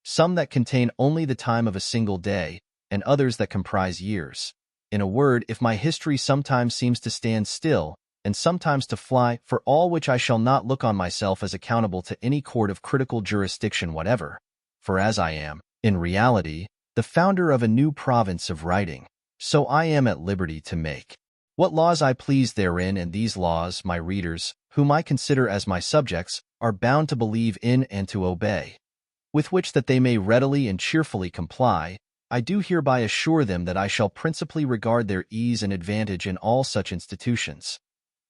some that contain only the time of a single day, and others that comprise years. In a word, if my history sometimes seems to stand still, and sometimes to fly, for all which I shall not look on myself as accountable to any court of critical jurisdiction whatever, for as I am, in reality, the founder of a new province of writing, so I am at liberty to make what laws I please therein, and these laws my readers, whom I consider as my subjects, are bound to believe in and to obey, with which that they may readily and cheerfully comply. I do hereby assure them that I shall principally regard their ease and advantage in all such institutions.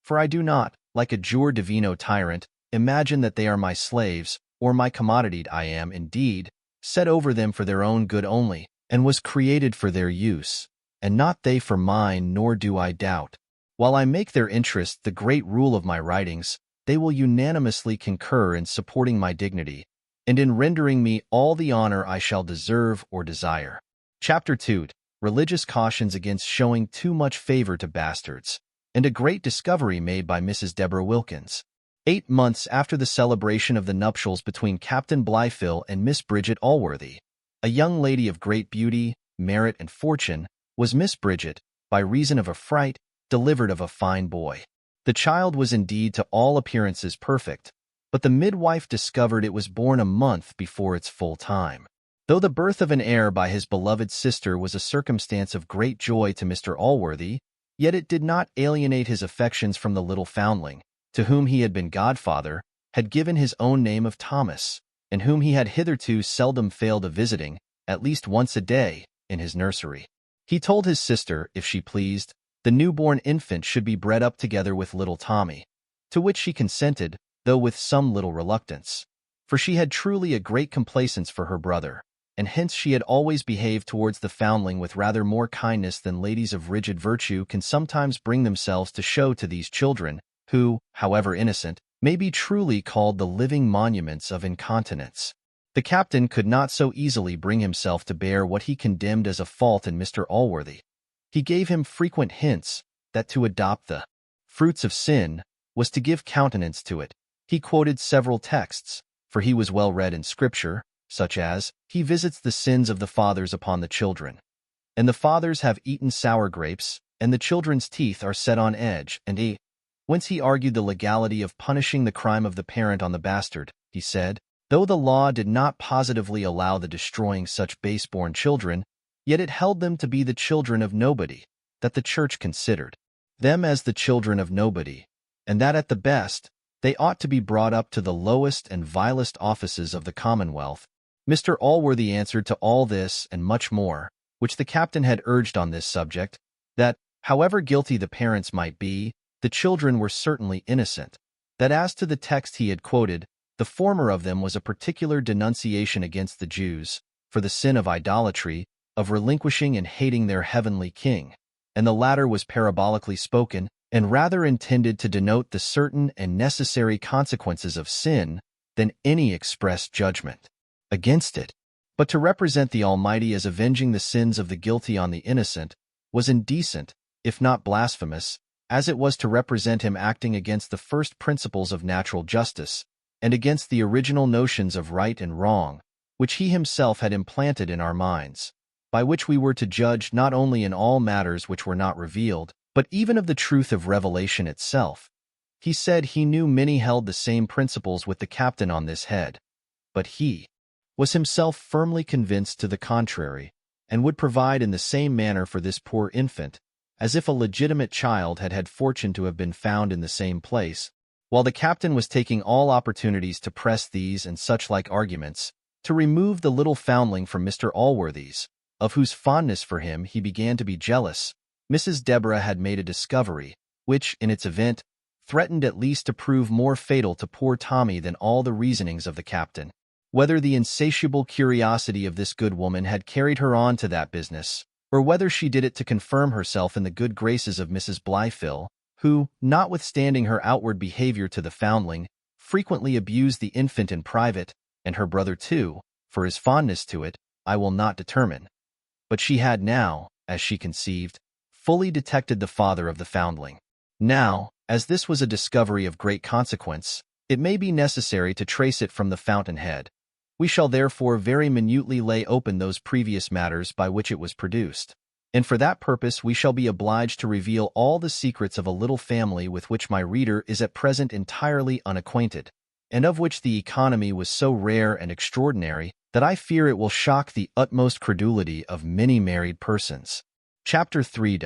For I do not, like a jure divino tyrant, imagine that they are my slaves, or my commodity. I am, indeed, set over them for their own good only, and was created for their use, and not they for mine, nor do I doubt, while I make their interest the great rule of my writings, they will unanimously concur in supporting my dignity, and in rendering me all the honor I shall deserve or desire. Chapter 2. Religious Cautions Against Showing Too Much Favor to Bastards, and a Great Discovery Made by Mrs. Deborah Wilkins. 8 months after the celebration of the nuptials between Captain Blithedale and Miss Bridget Allworthy, a young lady of great beauty, merit, and fortune, was Miss Bridget, by reason of a fright, delivered of a fine boy. The child was indeed to all appearances perfect, but the midwife discovered it was born a month before its full time. Though the birth of an heir by his beloved sister was a circumstance of great joy to Mr. Allworthy, yet it did not alienate his affections from the little foundling, to whom he had been godfather, had given his own name of Thomas, and whom he had hitherto seldom failed of visiting, at least once a day, in his nursery. He told his sister, if she pleased, the newborn infant should be bred up together with little Tommy, to which she consented, though with some little reluctance, for she had truly a great complaisance for her brother, and hence she had always behaved towards the foundling with rather more kindness than ladies of rigid virtue can sometimes bring themselves to show to these children, who, however innocent, may be truly called the living monuments of incontinence. The captain could not so easily bring himself to bear what he condemned as a fault in Mr. Allworthy. He gave him frequent hints that to adopt the fruits of sin was to give countenance to it. He quoted several texts, for he was well read in Scripture, such as, "He visits the sins of the fathers upon the children, and the fathers have eaten sour grapes, and the children's teeth are set on edge," and whence he argued the legality of punishing the crime of the parent on the bastard. He said, though the law did not positively allow the destroying such base-born children, yet it held them to be the children of nobody, that the Church considered them as the children of nobody, and that at the best, they ought to be brought up to the lowest and vilest offices of the Commonwealth. Mr. Allworthy answered to all this and much more, which the captain had urged on this subject, that, however guilty the parents might be, the children were certainly innocent, that as to the text he had quoted, the former of them was a particular denunciation against the Jews, for the sin of idolatry, of relinquishing and hating their heavenly King, and the latter was parabolically spoken, and rather intended to denote the certain and necessary consequences of sin than any express judgment against it. But to represent the Almighty as avenging the sins of the guilty on the innocent was indecent, if not blasphemous, as it was to represent him acting against the first principles of natural justice, and against the original notions of right and wrong, which he himself had implanted in our minds, by which we were to judge not only in all matters which were not revealed, but even of the truth of revelation itself. He said he knew many held the same principles with the captain on this head, but he was himself firmly convinced to the contrary, and would provide in the same manner for this poor infant, as if a legitimate child had had fortune to have been found in the same place, while the captain was taking all opportunities to press these and such like arguments, to remove the little foundling from Mr. Allworthy's, of whose fondness for him he began to be jealous. Mrs. Deborah had made a discovery, which, in its event, threatened at least to prove more fatal to poor Tommy than all the reasonings of the captain. Whether the insatiable curiosity of this good woman had carried her on to that business, or whether she did it to confirm herself in the good graces of Mrs. Blithedale, who, notwithstanding her outward behavior to the foundling, frequently abused the infant in private, and her brother too, for his fondness to it, I will not determine. But she had now, as she conceived, fully detected the father of the foundling. Now, as this was a discovery of great consequence, it may be necessary to trace it from the fountainhead. We shall therefore very minutely lay open those previous matters by which it was produced, and for that purpose we shall be obliged to reveal all the secrets of a little family with which my reader is at present entirely unacquainted, and of which the economy was so rare and extraordinary that I fear it will shock the utmost credulity of many married persons. Chapter 3.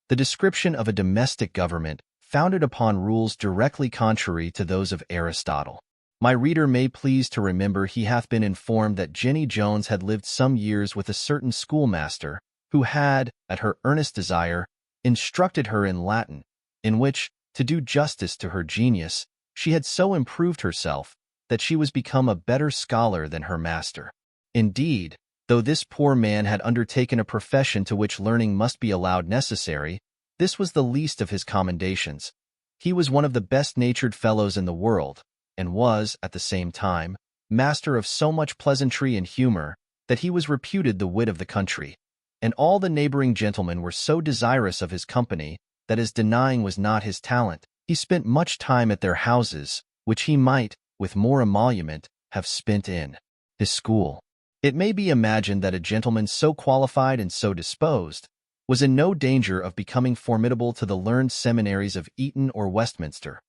The description of a domestic government founded upon rules directly contrary to those of Aristotle. My reader may please to remember he hath been informed that Jenny Jones had lived some years with a certain schoolmaster, who had, at her earnest desire, instructed her in Latin, in which, to do justice to her genius, she had so improved herself that she was become a better scholar than her master. Indeed, though this poor man had undertaken a profession to which learning must be allowed necessary, this was the least of his commendations. He was one of the best-natured fellows in the world, and was, at the same time, master of so much pleasantry and humor that he was reputed the wit of the country, and all the neighboring gentlemen were so desirous of his company that, as denying was not his talent, he spent much time at their houses, which he might, with more emolument, have spent in his school. It may be imagined that a gentleman so qualified and so disposed was in no danger of becoming formidable to the learned seminaries of Eton or Westminster.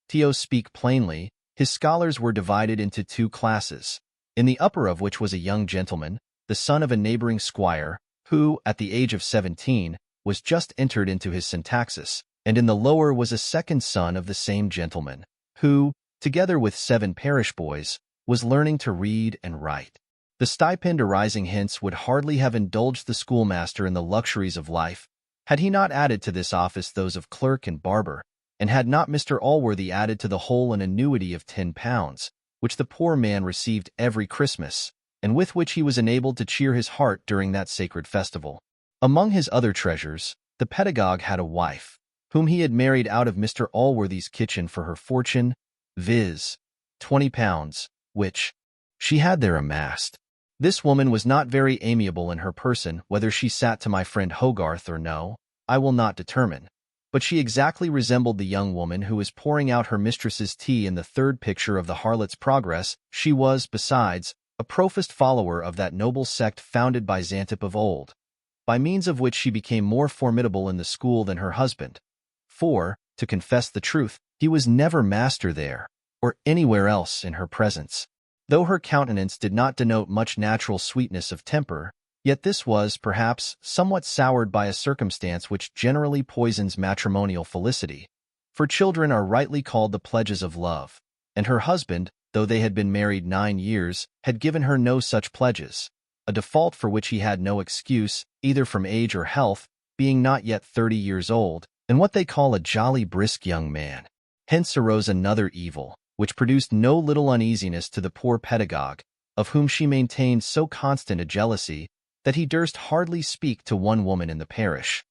To speak plainly, his scholars were divided into two classes, in the upper of which was a young gentleman, the son of a neighboring squire, who, at the age of 17, was just entered into his syntaxis, and in the lower was a second son of the same gentleman, who, together with 7 parish boys, was learning to read and write. The stipend arising hence would hardly have indulged the schoolmaster in the luxuries of life, had he not added to this office those of clerk and barber, and had not Mr. Allworthy added to the whole an annuity of £10, which the poor man received every Christmas, and with which he was enabled to cheer his heart during that sacred festival. Among his other treasures, the pedagogue had a wife, whom he had married out of Mr. Allworthy's kitchen for her fortune, viz. £20, which she had there amassed. This woman was not very amiable in her person. Whether she sat to my friend Hogarth or no, I will not determine, but she exactly resembled the young woman who was pouring out her mistress's tea in the third picture of the Harlot's Progress. She was, besides, a professed follower of that noble sect founded by Xanthippe of old, by means of which she became more formidable in the school than her husband, for, to confess the truth, he was never master there, or anywhere else in her presence. Though her countenance did not denote much natural sweetness of temper, yet this was, perhaps, somewhat soured by a circumstance which generally poisons matrimonial felicity, for children are rightly called the pledges of love, and her husband, though they had been married 9 years, had given her no such pledges, a default for which he had no excuse, either from age or health, being not yet 30 years old, and what they call a jolly brisk young man. Hence arose another evil, which produced no little uneasiness to the poor pedagogue, of whom she maintained so constant a jealousy that he durst hardly speak to one woman in the parish.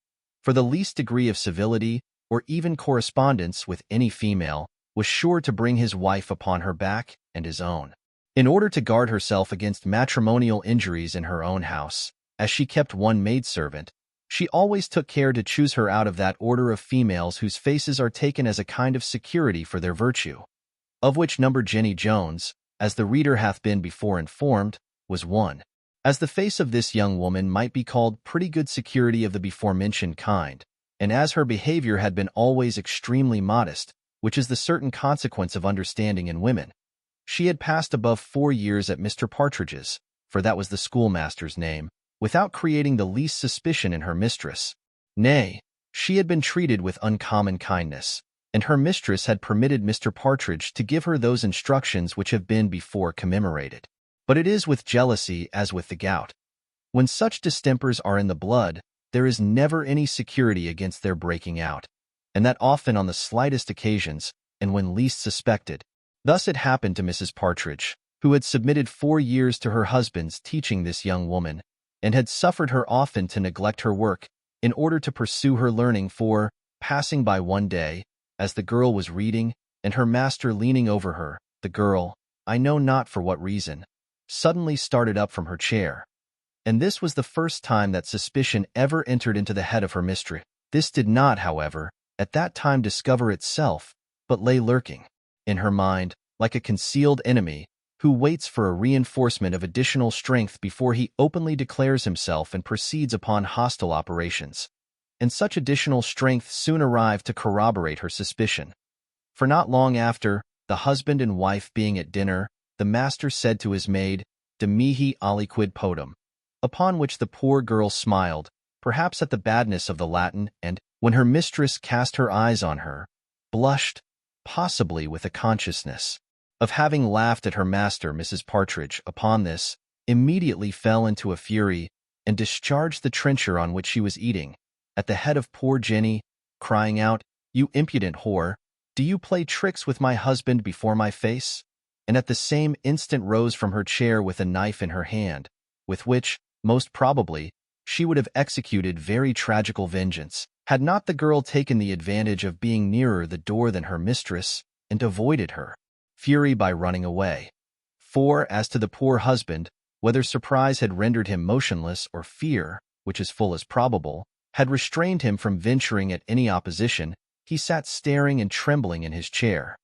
For the least degree of civility, or even correspondence with any female, was sure to bring his wife upon her back and his own. In order to guard herself against matrimonial injuries in her own house, as she kept one maidservant, she always took care to choose her out of that order of females whose faces are taken as a kind of security for their virtue, of which number Jenny Jones, as the reader hath been before informed, was one. As the face of this young woman might be called pretty good security of the before-mentioned kind, and as her behavior had been always extremely modest, which is the certain consequence of understanding in women, she had passed above 4 years at Mr. Partridge's, for that was the schoolmaster's name, without creating the least suspicion in her mistress. Nay, she had been treated with uncommon kindness, and her mistress had permitted Mr. Partridge to give her those instructions which have been before commemorated. But it is with jealousy as with the gout. When such distempers are in the blood, there is never any security against their breaking out, and that often on the slightest occasions, and when least suspected. Thus it happened to Mrs. Partridge, who had submitted 4 years to her husband's teaching this young woman, and had suffered her often to neglect her work in order to pursue her learning, for, passing by one day, as the girl was reading, and her master leaning over her, the girl, I know not for what reason, suddenly started up from her chair. And this was the first time that suspicion ever entered into the head of her mistress. This did not, however, at that time discover itself, but lay lurking in her mind, like a concealed enemy, who waits for a reinforcement of additional strength before he openly declares himself and proceeds upon hostile operations. And such additional strength soon arrived to corroborate her suspicion. For not long after, the husband and wife being at dinner, the master said to his maid, "De mihi aliquid potem," upon which the poor girl smiled, perhaps at the badness of the Latin, and, when her mistress cast her eyes on her, blushed, possibly with a consciousness of having laughed at her master. Mrs. Partridge, upon this, immediately fell into a fury, and discharged the trencher on which she was eating, at the head of poor Jenny, crying out, "You impudent whore, do you play tricks with my husband before my face?" And at the same instant rose from her chair with a knife in her hand, with which, most probably, she would have executed very tragical vengeance, had not the girl taken the advantage of being nearer the door than her mistress, and avoided her fury by running away. For, as to the poor husband, whether surprise had rendered him motionless, or fear, which is full as probable, had restrained him from venturing at any opposition, he sat staring and trembling in his chair.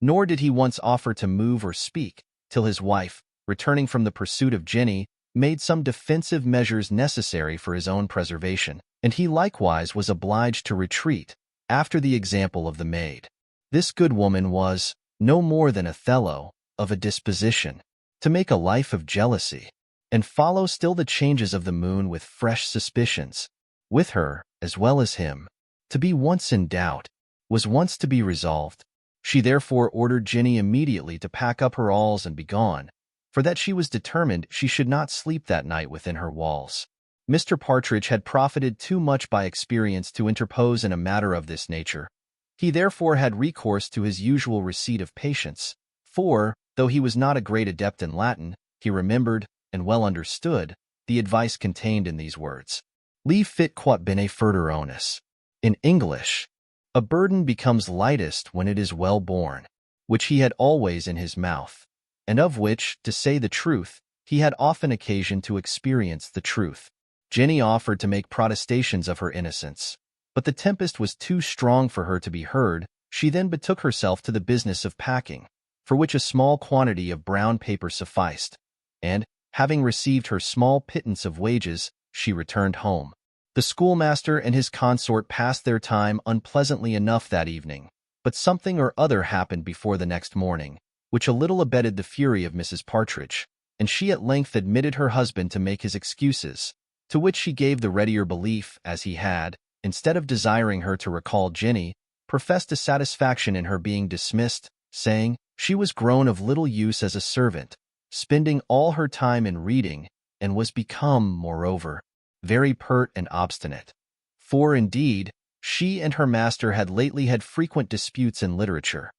Nor did he once offer to move or speak, till his wife, returning from the pursuit of Jenny, made some defensive measures necessary for his own preservation, and he likewise was obliged to retreat, after the example of the maid. This good woman was no more than Othello, of a disposition to make a life of jealousy, and follow still the changes of the moon with fresh suspicions. With her, as well as him, to be once in doubt was once to be resolved. She therefore ordered Jenny immediately to pack up her alls and be gone, for that she was determined she should not sleep that night within her walls. Mr. Partridge had profited too much by experience to interpose in a matter of this nature. He therefore had recourse to his usual receipt of patience, for, though he was not a great adept in Latin, he remembered, and well understood, the advice contained in these words: "Leave fit quot bene furter onus." In English, a burden becomes lightest when it is well borne, which he had always in his mouth, and of which, to say the truth, he had often occasion to experience the truth. Jenny offered to make protestations of her innocence, but the tempest was too strong for her to be heard. She then betook herself to the business of packing, for which a small quantity of brown paper sufficed, and, having received her small pittance of wages, she returned home. The schoolmaster and his consort passed their time unpleasantly enough that evening, but something or other happened before the next morning, which a little abated the fury of Mrs. Partridge, and she at length admitted her husband to make his excuses, to which she gave the readier belief, as he had, instead of desiring her to recall Jenny, professed a satisfaction in her being dismissed, saying, she was grown of little use as a servant, spending all her time in reading, and was become, moreover, very pert and obstinate. For, indeed, she and her master had lately had frequent disputes in literature,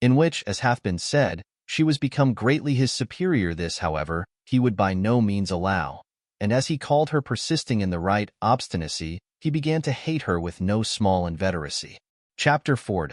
in which, as hath been said, she was become greatly his superior. This, however, he would by no means allow, and as he called her persisting in the right obstinacy, he began to hate her with no small inveteracy. Chapter 4,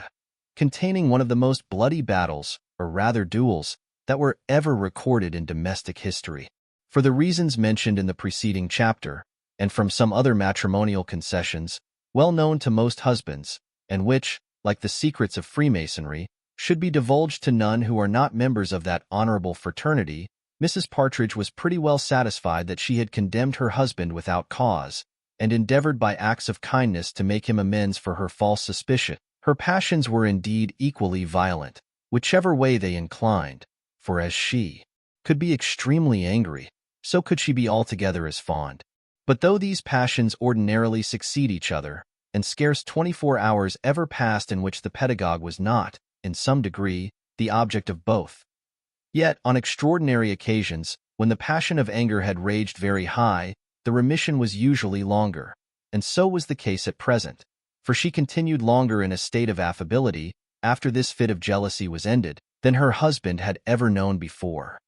containing one of the most bloody battles, or rather duels, that were ever recorded in domestic history. For the reasons mentioned in the preceding chapter, and from some other matrimonial concessions, well known to most husbands, and which, like the secrets of Freemasonry, should be divulged to none who are not members of that honorable fraternity, Mrs. Partridge was pretty well satisfied that she had condemned her husband without cause, and endeavored by acts of kindness to make him amends for her false suspicion. Her passions were indeed equally violent, whichever way they inclined, for as she could be extremely angry, so could she be altogether as fond. But though these passions ordinarily succeed each other, and scarce 24 hours ever passed in which the pedagogue was not, in some degree, the object of both, yet on extraordinary occasions, when the passion of anger had raged very high, the remission was usually longer, and so was the case at present, for she continued longer in a state of affability, after this fit of jealousy was ended, than her husband had ever known before.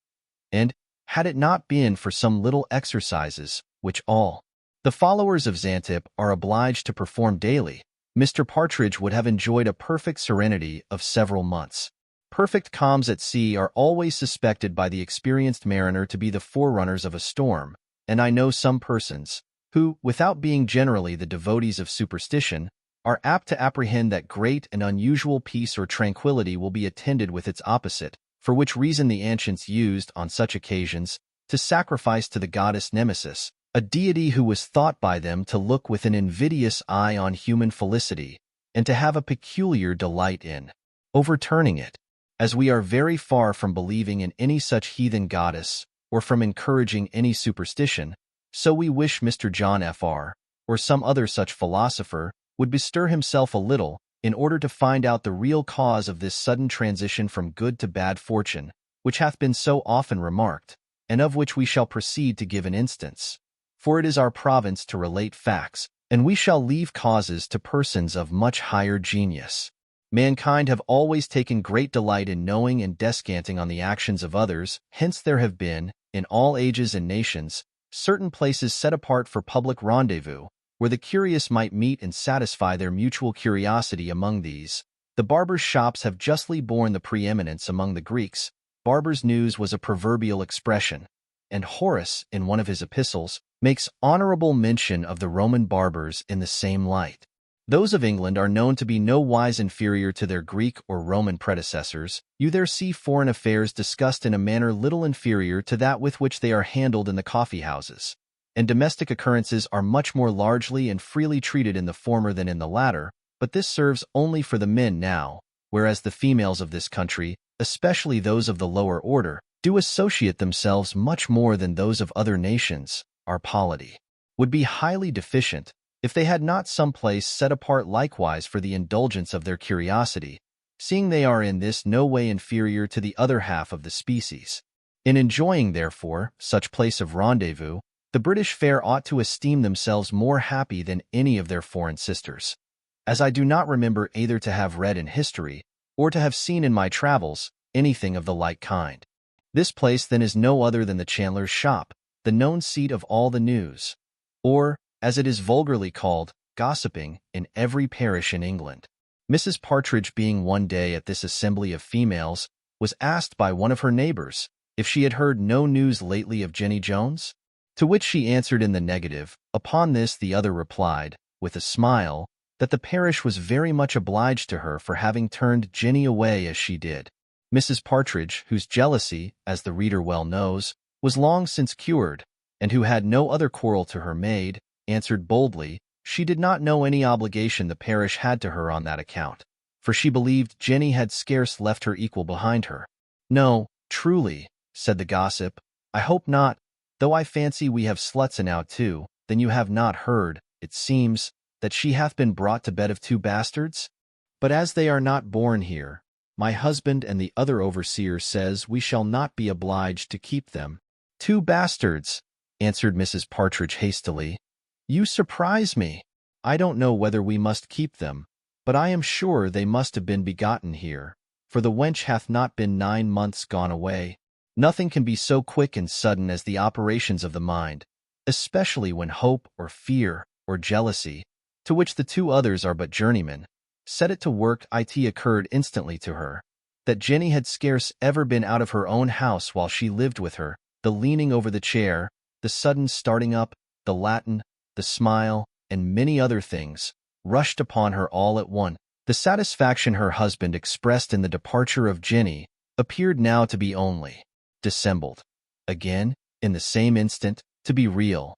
And, had it not been for some little exercises, which all the followers of Xanthippe are obliged to perform daily, Mr. Partridge would have enjoyed a perfect serenity of several months. Perfect calms at sea are always suspected by the experienced mariner to be the forerunners of a storm, and I know some persons, who, without being generally the devotees of superstition, are apt to apprehend that great and unusual peace or tranquillity will be attended with its opposite, for which reason the ancients used, on such occasions, to sacrifice to the goddess Nemesis, a deity who was thought by them to look with an invidious eye on human felicity, and to have a peculiar delight in overturning it. As we are very far from believing in any such heathen goddess, or from encouraging any superstition, so we wish Mr. John Fr., or some other such philosopher, would bestir himself a little, in order to find out the real cause of this sudden transition from good to bad fortune, which hath been so often remarked, and of which we shall proceed to give an instance. For it is our province to relate facts, and we shall leave causes to persons of much higher genius. Mankind have always taken great delight in knowing and descanting on the actions of others, hence there have been, in all ages and nations, certain places set apart for public rendezvous, where the curious might meet and satisfy their mutual curiosity. Among these, the barbers' shops have justly borne the preeminence among the Greeks. Barber's news was a proverbial expression, and Horace, in one of his epistles, makes honorable mention of the Roman barbers in the same light. Those of England are known to be no wise inferior to their Greek or Roman predecessors. You there see foreign affairs discussed in a manner little inferior to that with which they are handled in the coffee-houses, and domestic occurrences are much more largely and freely treated in the former than in the latter, but this serves only for the men now, whereas the females of this country, especially those of the lower order, do associate themselves much more than those of other nations. Our polity would be highly deficient if they had not some place set apart likewise for the indulgence of their curiosity, seeing they are in this no way inferior to the other half of the species. In enjoying, therefore, such place of rendezvous, the British fair ought to esteem themselves more happy than any of their foreign sisters. As I do not remember either to have read in history, or to have seen in my travels, anything of the like kind. This place then is no other than the chandler's shop, the known seat of all the news, or, as it is vulgarly called, gossiping, in every parish in England. Mrs. Partridge, being one day at this assembly of females, was asked by one of her neighbors if she had heard no news lately of Jenny Jones, to which she answered in the negative. Upon this the other replied, with a smile, that the parish was very much obliged to her for having turned Jenny away as she did. Mrs. Partridge, whose jealousy, as the reader well knows, was long since cured, and who had no other quarrel to her maid, answered boldly, she did not know any obligation the parish had to her on that account, for she believed Jenny had scarce left her equal behind her. No, truly, said the gossip, I hope not, though I fancy we have sluts enow too. Then you have not heard, it seems, that she hath been brought to bed of 2 bastards? But as they are not born here, my husband and the other overseer says we shall not be obliged to keep them. 2 bastards, answered Mrs. Partridge hastily. You surprise me. I don't know whether we must keep them, but I am sure they must have been begotten here, for the wench hath not been 9 months gone away. Nothing can be so quick and sudden as the operations of the mind, especially when hope or fear or jealousy, to which the 2 others are but journeymen, set it to work. It occurred instantly to her that Jenny had scarce ever been out of her own house while she lived with her. The leaning over the chair, the sudden starting up, the Latin, the smile, and many other things, rushed upon her all at once. The satisfaction her husband expressed in the departure of Jenny appeared now to be only dissembled, again, in the same instant, to be real,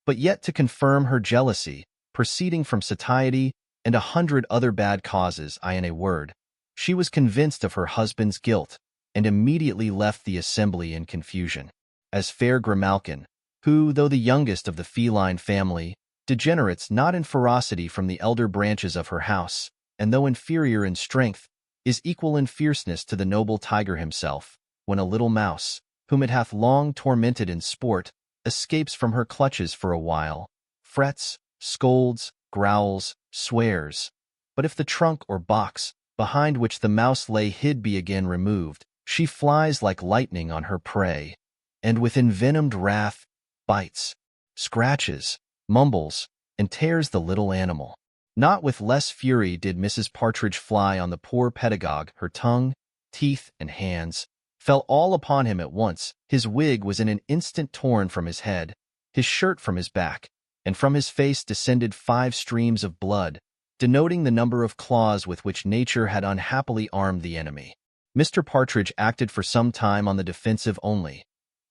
but yet to confirm her jealousy, proceeding from satiety and 100 other bad causes. In a word, she was convinced of her husband's guilt, and immediately left the assembly in confusion. As fair Grimalkin, who, though the youngest of the feline family, degenerates not in ferocity from the elder branches of her house, and though inferior in strength, is equal in fierceness to the noble tiger himself, when a little mouse, whom it hath long tormented in sport, escapes from her clutches for a while, frets, scolds, growls, swears. But if the trunk or box, behind which the mouse lay hid, be again removed, she flies like lightning on her prey, and with envenomed wrath bites, scratches, mumbles, and tears the little animal. Not with less fury did Mrs. Partridge fly on the poor pedagogue. Her tongue, teeth, and hands fell all upon him at once. His wig was in an instant torn from his head, his shirt from his back, and from his face descended 5 streams of blood, denoting the number of claws with which nature had unhappily armed the enemy. Mr. Partridge acted for some time on the defensive only.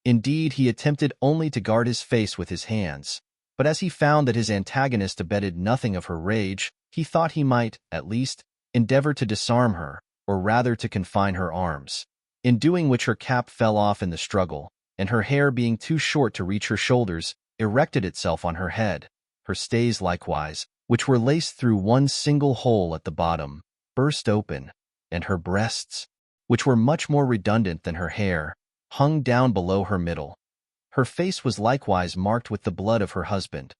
Indeed, he attempted only to guard his face with his hands, but as he found that his antagonist abated nothing of her rage, he thought he might, at least, endeavor to disarm her, or rather to confine her arms. In doing which her cap fell off in the struggle, and her hair being too short to reach her shoulders, erected itself on her head. Her stays likewise, which were laced through one single hole at the bottom, burst open, and her breasts, which were much more redundant than her hair, hung down below her middle. Her face was likewise marked with the blood of her husband.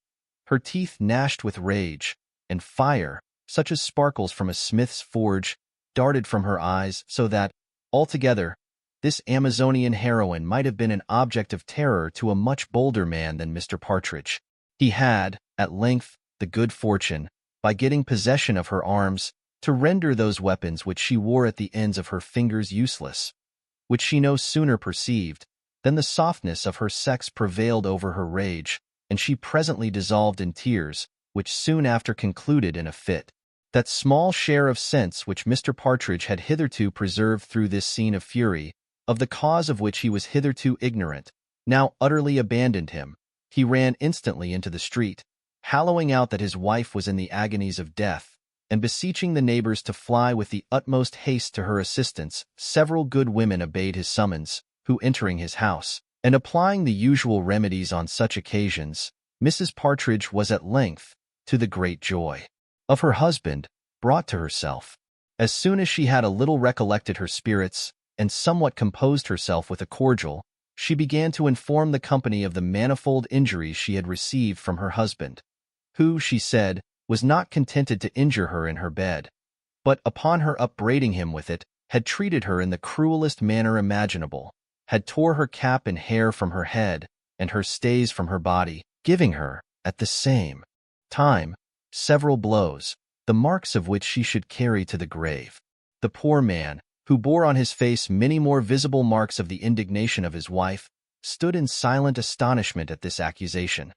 Her teeth gnashed with rage, and fire, such as sparkles from a smith's forge, darted from her eyes, so that, altogether, this Amazonian heroine might have been an object of terror to a much bolder man than Mr. Partridge. He had, at length, the good fortune, by getting possession of her arms, to render those weapons which she wore at the ends of her fingers useless, which she no sooner perceived than the softness of her sex prevailed over her rage, and she presently dissolved in tears, which soon after concluded in a fit. That small share of sense which Mr. Partridge had hitherto preserved through this scene of fury, of the cause of which he was hitherto ignorant, now utterly abandoned him. He ran instantly into the street, hallooing out that his wife was in the agonies of death, and beseeching the neighbors to fly with the utmost haste to her assistance. Several good women obeyed his summons, who entering his house, and applying the usual remedies on such occasions, Mrs. Partridge was at length, to the great joy of her husband, brought to herself. As soon as she had a little recollected her spirits, and somewhat composed herself with a cordial, she began to inform the company of the manifold injuries she had received from her husband, who, she said, was not contented to injure her in her bed, but, upon her upbraiding him with it, had treated her in the cruelest manner imaginable, had tore her cap and hair from her head, and her stays from her body, giving her, at the same time, several blows, the marks of which she should carry to the grave. The poor man, who bore on his face many more visible marks of the indignation of his wife, stood in silent astonishment at this accusation,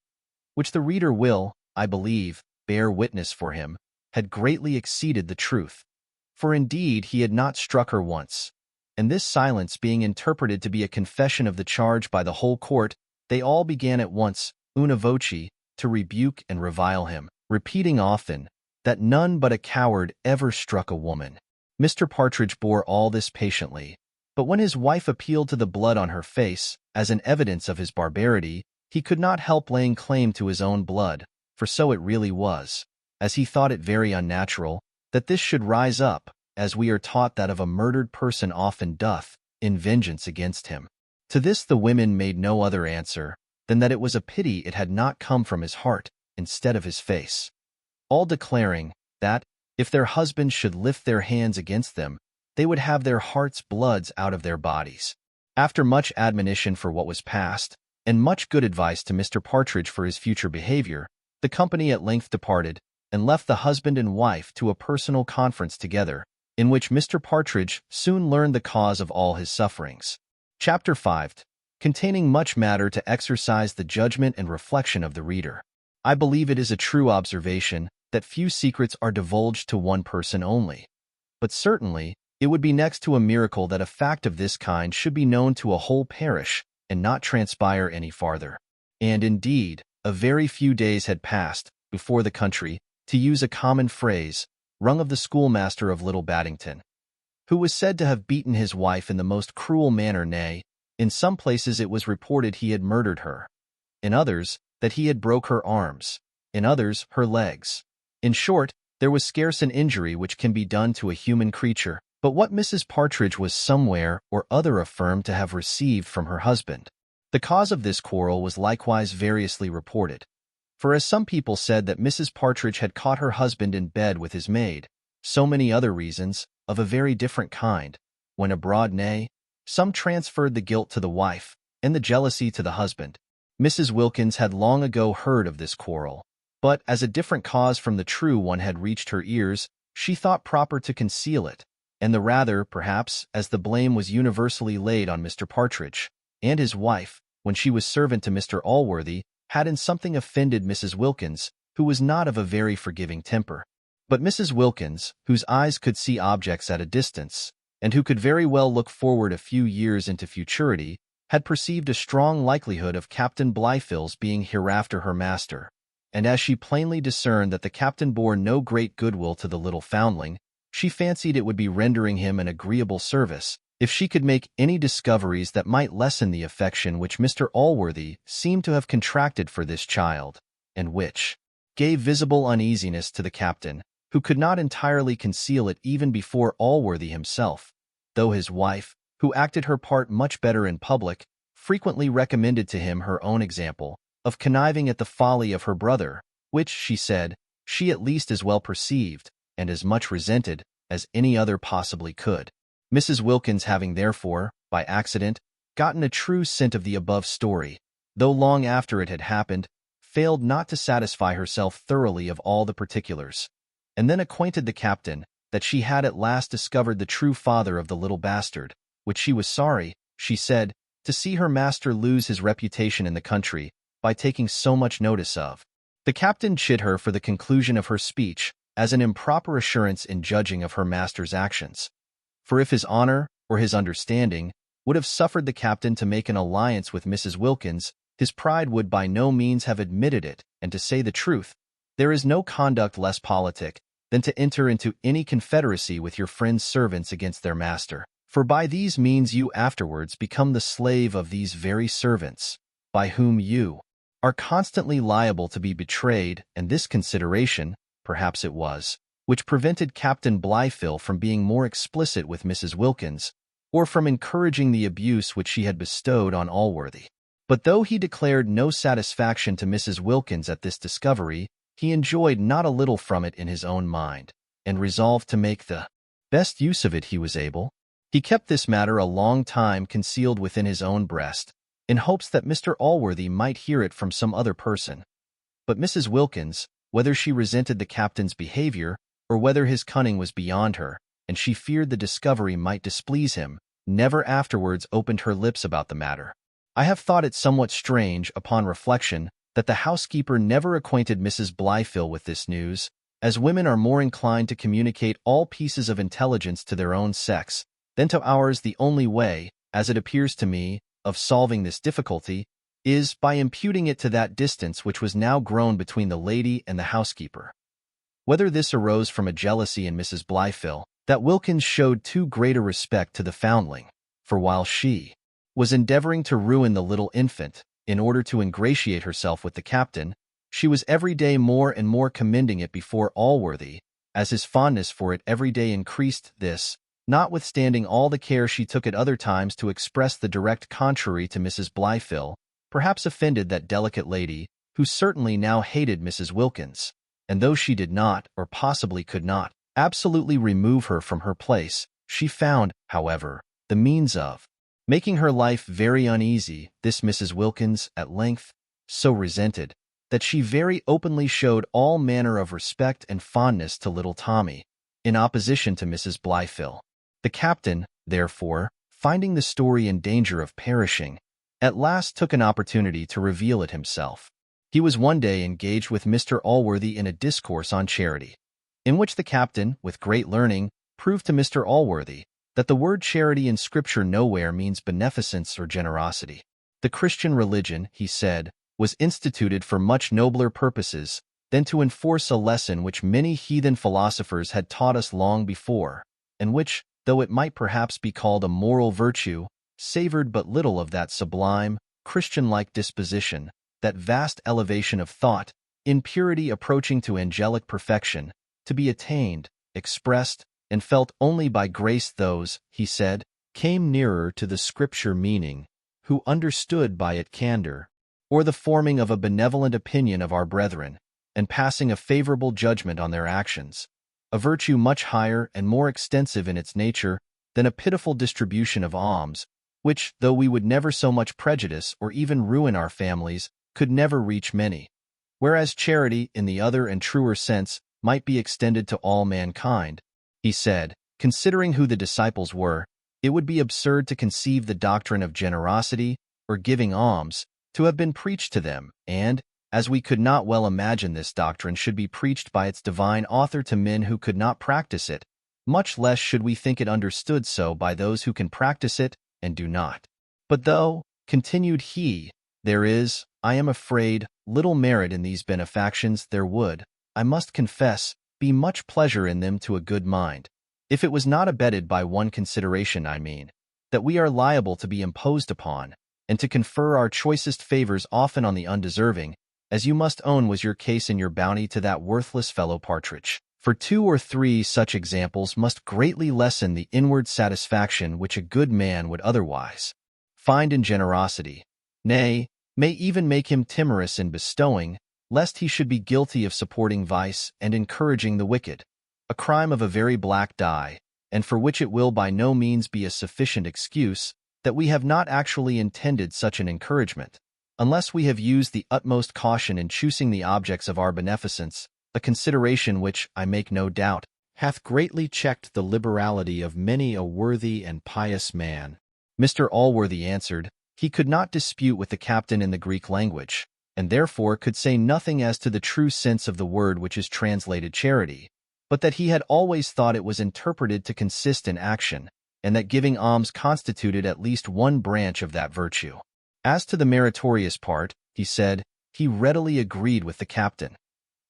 which the reader will, I believe, bear witness for him, had greatly exceeded the truth. For indeed he had not struck her once, and this silence being interpreted to be a confession of the charge by the whole court, they all began at once, una voce, to rebuke and revile him, repeating often, that none but a coward ever struck a woman. Mr. Partridge bore all this patiently, but when his wife appealed to the blood on her face, as an evidence of his barbarity, he could not help laying claim to his own blood, for so it really was, as he thought it very unnatural, that this should rise up, as we are taught that of a murdered person often doth, in vengeance against him. To this the women made no other answer, than that it was a pity it had not come from his heart, instead of his face, all declaring, that, if their husbands should lift their hands against them, they would have their hearts' bloods out of their bodies. After much admonition for what was past, and much good advice to Mr. Partridge for his future behavior, the company at length departed, and left the husband and wife to a personal conference together, in which Mr. Partridge soon learned the cause of all his sufferings. Chapter 5, containing much matter to exercise the judgment and reflection of the reader. I believe it is a true observation that few secrets are divulged to one person only, but certainly it would be next to a miracle that a fact of this kind should be known to a whole parish and not transpire any farther. And indeed, a very few days had passed before the country, to use a common phrase, rung of the schoolmaster of Little Baddington, who was said to have beaten his wife in the most cruel manner. Nay, in some places it was reported he had murdered her, in others that he had broke her arms, in others her legs. In short, there was scarce an injury which can be done to a human creature, but what Mrs. Partridge was somewhere or other affirmed to have received from her husband. The cause of this quarrel was likewise variously reported, for as some people said that Mrs. Partridge had caught her husband in bed with his maid, so many other reasons, of a very different kind, went abroad. Nay, some transferred the guilt to the wife, and the jealousy to the husband. Mrs. Wilkins had long ago heard of this quarrel, but as a different cause from the true one had reached her ears, she thought proper to conceal it, and the rather, perhaps, as the blame was universally laid on Mr. Partridge, and his wife, when she was servant to Mr. Allworthy, had in something offended Mrs. Wilkins, who was not of a very forgiving temper. But Mrs. Wilkins, whose eyes could see objects at a distance, and who could very well look forward a few years into futurity, had perceived a strong likelihood of Captain Blifil's being hereafter her master. And as she plainly discerned that the captain bore no great goodwill to the little foundling, she fancied it would be rendering him an agreeable service if she could make any discoveries that might lessen the affection which Mr. Allworthy seemed to have contracted for this child, and which gave visible uneasiness to the captain, who could not entirely conceal it even before Allworthy himself, though his wife, who acted her part much better in public, frequently recommended to him her own example of conniving at the folly of her brother, which, she said, she at least as well perceived, and as much resented, as any other possibly could. Mrs. Wilkins having therefore, by accident, gotten a true scent of the above story, though long after it had happened, failed not to satisfy herself thoroughly of all the particulars, and then acquainted the captain that she had at last discovered the true father of the little bastard, which she was sorry, she said, to see her master lose his reputation in the country by taking so much notice of. The captain chid her for the conclusion of her speech as an improper assurance in judging of her master's actions. For if his honor or his understanding would have suffered the captain to make an alliance with Mrs. Wilkins, his pride would by no means have admitted it, and to say the truth, there is no conduct less politic than to enter into any confederacy with your friends' servants against their master. For by these means you afterwards become the slave of these very servants, by whom you are constantly liable to be betrayed, and this consideration, perhaps it was, which prevented Captain Blifil from being more explicit with Mrs. Wilkins, or from encouraging the abuse which she had bestowed on Allworthy. But though he declared no satisfaction to Mrs. Wilkins at this discovery, he enjoyed not a little from it in his own mind, and resolved to make the best use of it he was able. He kept this matter a long time concealed within his own breast, in hopes that Mr. Allworthy might hear it from some other person. But Mrs. Wilkins, whether she resented the captain's behavior, or whether his cunning was beyond her, and she feared the discovery might displease him, never afterwards opened her lips about the matter. I have thought it somewhat strange, upon reflection, that the housekeeper never acquainted Mrs. Blifil with this news, as women are more inclined to communicate all pieces of intelligence to their own sex than to ours. The only way, as it appears to me, of solving this difficulty is by imputing it to that distance which was now grown between the lady and the housekeeper. Whether this arose from a jealousy in Mrs. Blifil, that Wilkins showed too great a respect to the foundling, for while she was endeavoring to ruin the little infant, in order to ingratiate herself with the captain, she was every day more and more commending it before Allworthy, as his fondness for it every day increased. This, notwithstanding all the care she took at other times to express the direct contrary to Mrs. Blifil, perhaps offended that delicate lady, who certainly now hated Mrs. Wilkins, and though she did not, or possibly could not, absolutely remove her from her place, she found, however, the means of making her life very uneasy. This Mrs. Wilkins, at length, so resented, that she very openly showed all manner of respect and fondness to little Tommy, in opposition to Mrs. Blifil. The captain, therefore, finding the story in danger of perishing, at last took an opportunity to reveal it himself. He was one day engaged with Mr. Allworthy in a discourse on charity, in which the captain, with great learning, proved to Mr. Allworthy that the word charity in Scripture nowhere means beneficence or generosity. The Christian religion, he said, was instituted for much nobler purposes than to enforce a lesson which many heathen philosophers had taught us long before, and which, though it might perhaps be called a moral virtue, savored but little of that sublime, Christian-like disposition, that vast elevation of thought, in purity approaching to angelic perfection, to be attained, expressed, and felt only by grace. Those, he said, came nearer to the Scripture meaning, who understood by it candor, or the forming of a benevolent opinion of our brethren, and passing a favorable judgment on their actions, a virtue much higher and more extensive in its nature than a pitiful distribution of alms, which, though we would never so much prejudice or even ruin our families, could never reach many. Whereas charity, in the other and truer sense, might be extended to all mankind. He said, considering who the disciples were, it would be absurd to conceive the doctrine of generosity, or giving alms, to have been preached to them, and, as we could not well imagine this doctrine should be preached by its divine author to men who could not practice it, much less should we think it understood so by those who can practice it and do not. But though, continued he, there is, I am afraid, little merit in these benefactions, there would, I must confess, be much pleasure in them to a good mind, if it was not abetted by one consideration, I mean, that we are liable to be imposed upon, and to confer our choicest favors often on the undeserving, as you must own was your case in your bounty to that worthless fellow Partridge. For 2 or 3 such examples must greatly lessen the inward satisfaction which a good man would otherwise find in generosity, nay, may even make him timorous in bestowing, lest he should be guilty of supporting vice and encouraging the wicked, a crime of a very black dye, and for which it will by no means be a sufficient excuse that we have not actually intended such an encouragement, unless we have used the utmost caution in choosing the objects of our beneficence, a consideration which, I make no doubt, hath greatly checked the liberality of many a worthy and pious man. Mr. Allworthy answered, he could not dispute with the captain in the Greek language, and therefore could say nothing as to the true sense of the word which is translated charity, but that he had always thought it was interpreted to consist in action, and that giving alms constituted at least one branch of that virtue. As to the meritorious part, he said, he readily agreed with the captain.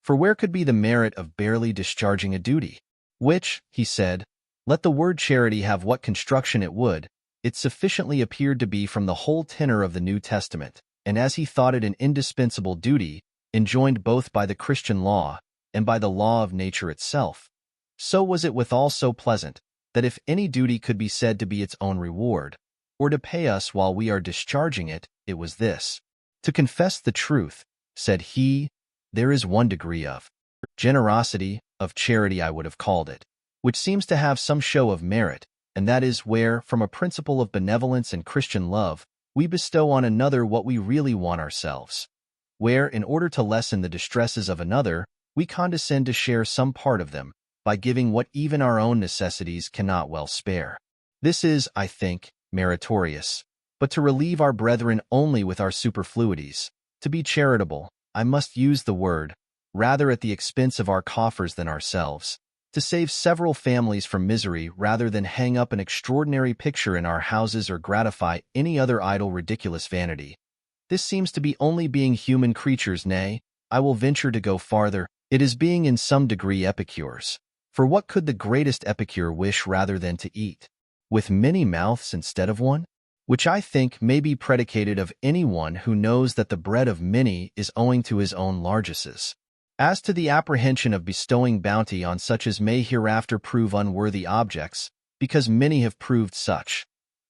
For where could be the merit of barely discharging a duty? Which, he said, let the word charity have what construction it would, it sufficiently appeared to be from the whole tenor of the New Testament, and as he thought it an indispensable duty, enjoined both by the Christian law and by the law of nature itself, so was it withal so pleasant, that if any duty could be said to be its own reward, or to pay us while we are discharging it, it was this. To confess the truth, said he, there is one degree of generosity, of charity I would have called it, which seems to have some show of merit, and that is where, from a principle of benevolence and Christian love, we bestow on another what we really want ourselves, where, in order to lessen the distresses of another, we condescend to share some part of them, by giving what even our own necessities cannot well spare. This is, I think, meritorious, but to relieve our brethren only with our superfluities, to be charitable, I must use the word, rather at the expense of our coffers than ourselves, to save several families from misery rather than hang up an extraordinary picture in our houses or gratify any other idle ridiculous vanity. This seems to be only being human creatures, nay, I will venture to go farther, it is being in some degree epicures. For what could the greatest epicure wish rather than to eat with many mouths instead of one? Which I think may be predicated of any one who knows that the bread of many is owing to his own largesses. As to the apprehension of bestowing bounty on such as may hereafter prove unworthy objects, because many have proved such,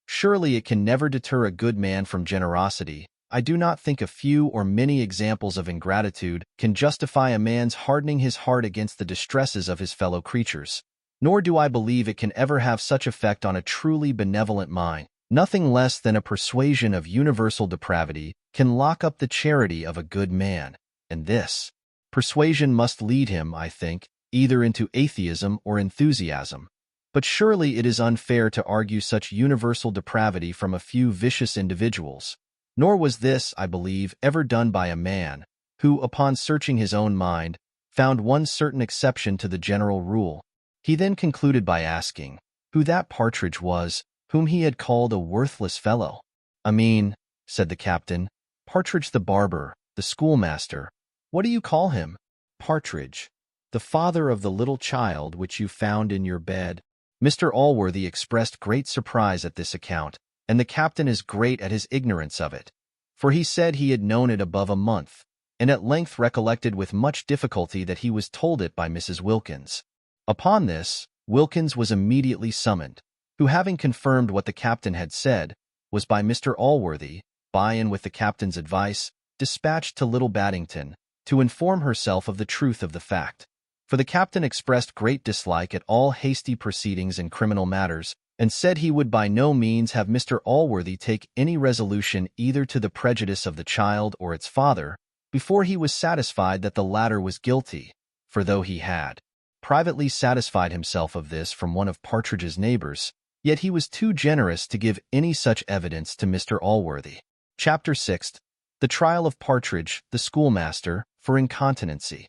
surely it can never deter a good man from generosity. I do not think a few or many examples of ingratitude can justify a man's hardening his heart against the distresses of his fellow creatures, nor do I believe it can ever have such effect on a truly benevolent mind. Nothing less than a persuasion of universal depravity can lock up the charity of a good man, and this persuasion must lead him, I think, either into atheism or enthusiasm. But surely it is unfair to argue such universal depravity from a few vicious individuals. Nor was this, I believe, ever done by a man, who, upon searching his own mind, found one certain exception to the general rule. He then concluded by asking, who that Partridge was, whom he had called a worthless fellow. I mean, said the captain, Partridge the barber, the schoolmaster. What do you call him? Partridge, the father of the little child which you found in your bed. Mr. Allworthy expressed great surprise at this account, and the captain is great at his ignorance of it, for he said he had known it above a month, and at length recollected with much difficulty that he was told it by Mrs. Wilkins. Upon this, Wilkins was immediately summoned, who, having confirmed what the captain had said, was by Mr. Allworthy, by and with the captain's advice, dispatched to Little Baddington, to inform herself of the truth of the fact. For the captain expressed great dislike at all hasty proceedings in criminal matters, and said he would by no means have Mr. Allworthy take any resolution either to the prejudice of the child or its father, before he was satisfied that the latter was guilty, for though he had privately satisfied himself of this from one of Partridge's neighbors, yet he was too generous to give any such evidence to Mr. Allworthy. Chapter 6. The trial of Partridge, the schoolmaster, for incontinency.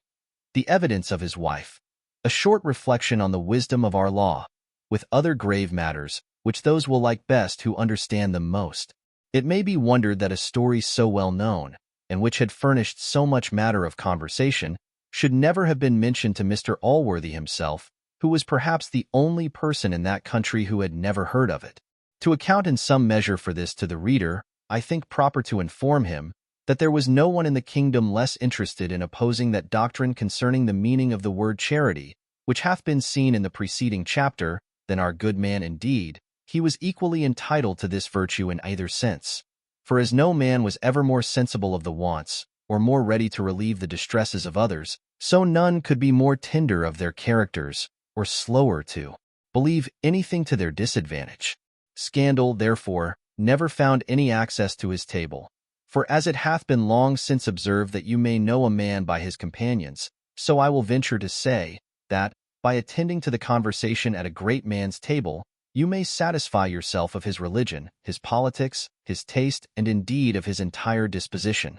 The evidence of his wife. A short reflection on the wisdom of our law, with other grave matters, which those will like best who understand them most. It may be wondered that a story so well known, and which had furnished so much matter of conversation, should never have been mentioned to Mr. Allworthy himself, who was perhaps the only person in that country who had never heard of it. To account in some measure for this to the reader, I think proper to inform him that there was no one in the kingdom less interested in opposing that doctrine concerning the meaning of the word charity, which hath been seen in the preceding chapter, than our good man indeed. He was equally entitled to this virtue in either sense. For as no man was ever more sensible of the wants, or more ready to relieve the distresses of others, so none could be more tender of their characters, or slower to believe anything to their disadvantage. Scandal, therefore, never found any access to his table. For as it hath been long since observed that you may know a man by his companions, so I will venture to say, that, by attending to the conversation at a great man's table, you may satisfy yourself of his religion, his politics, his taste, and indeed of his entire disposition.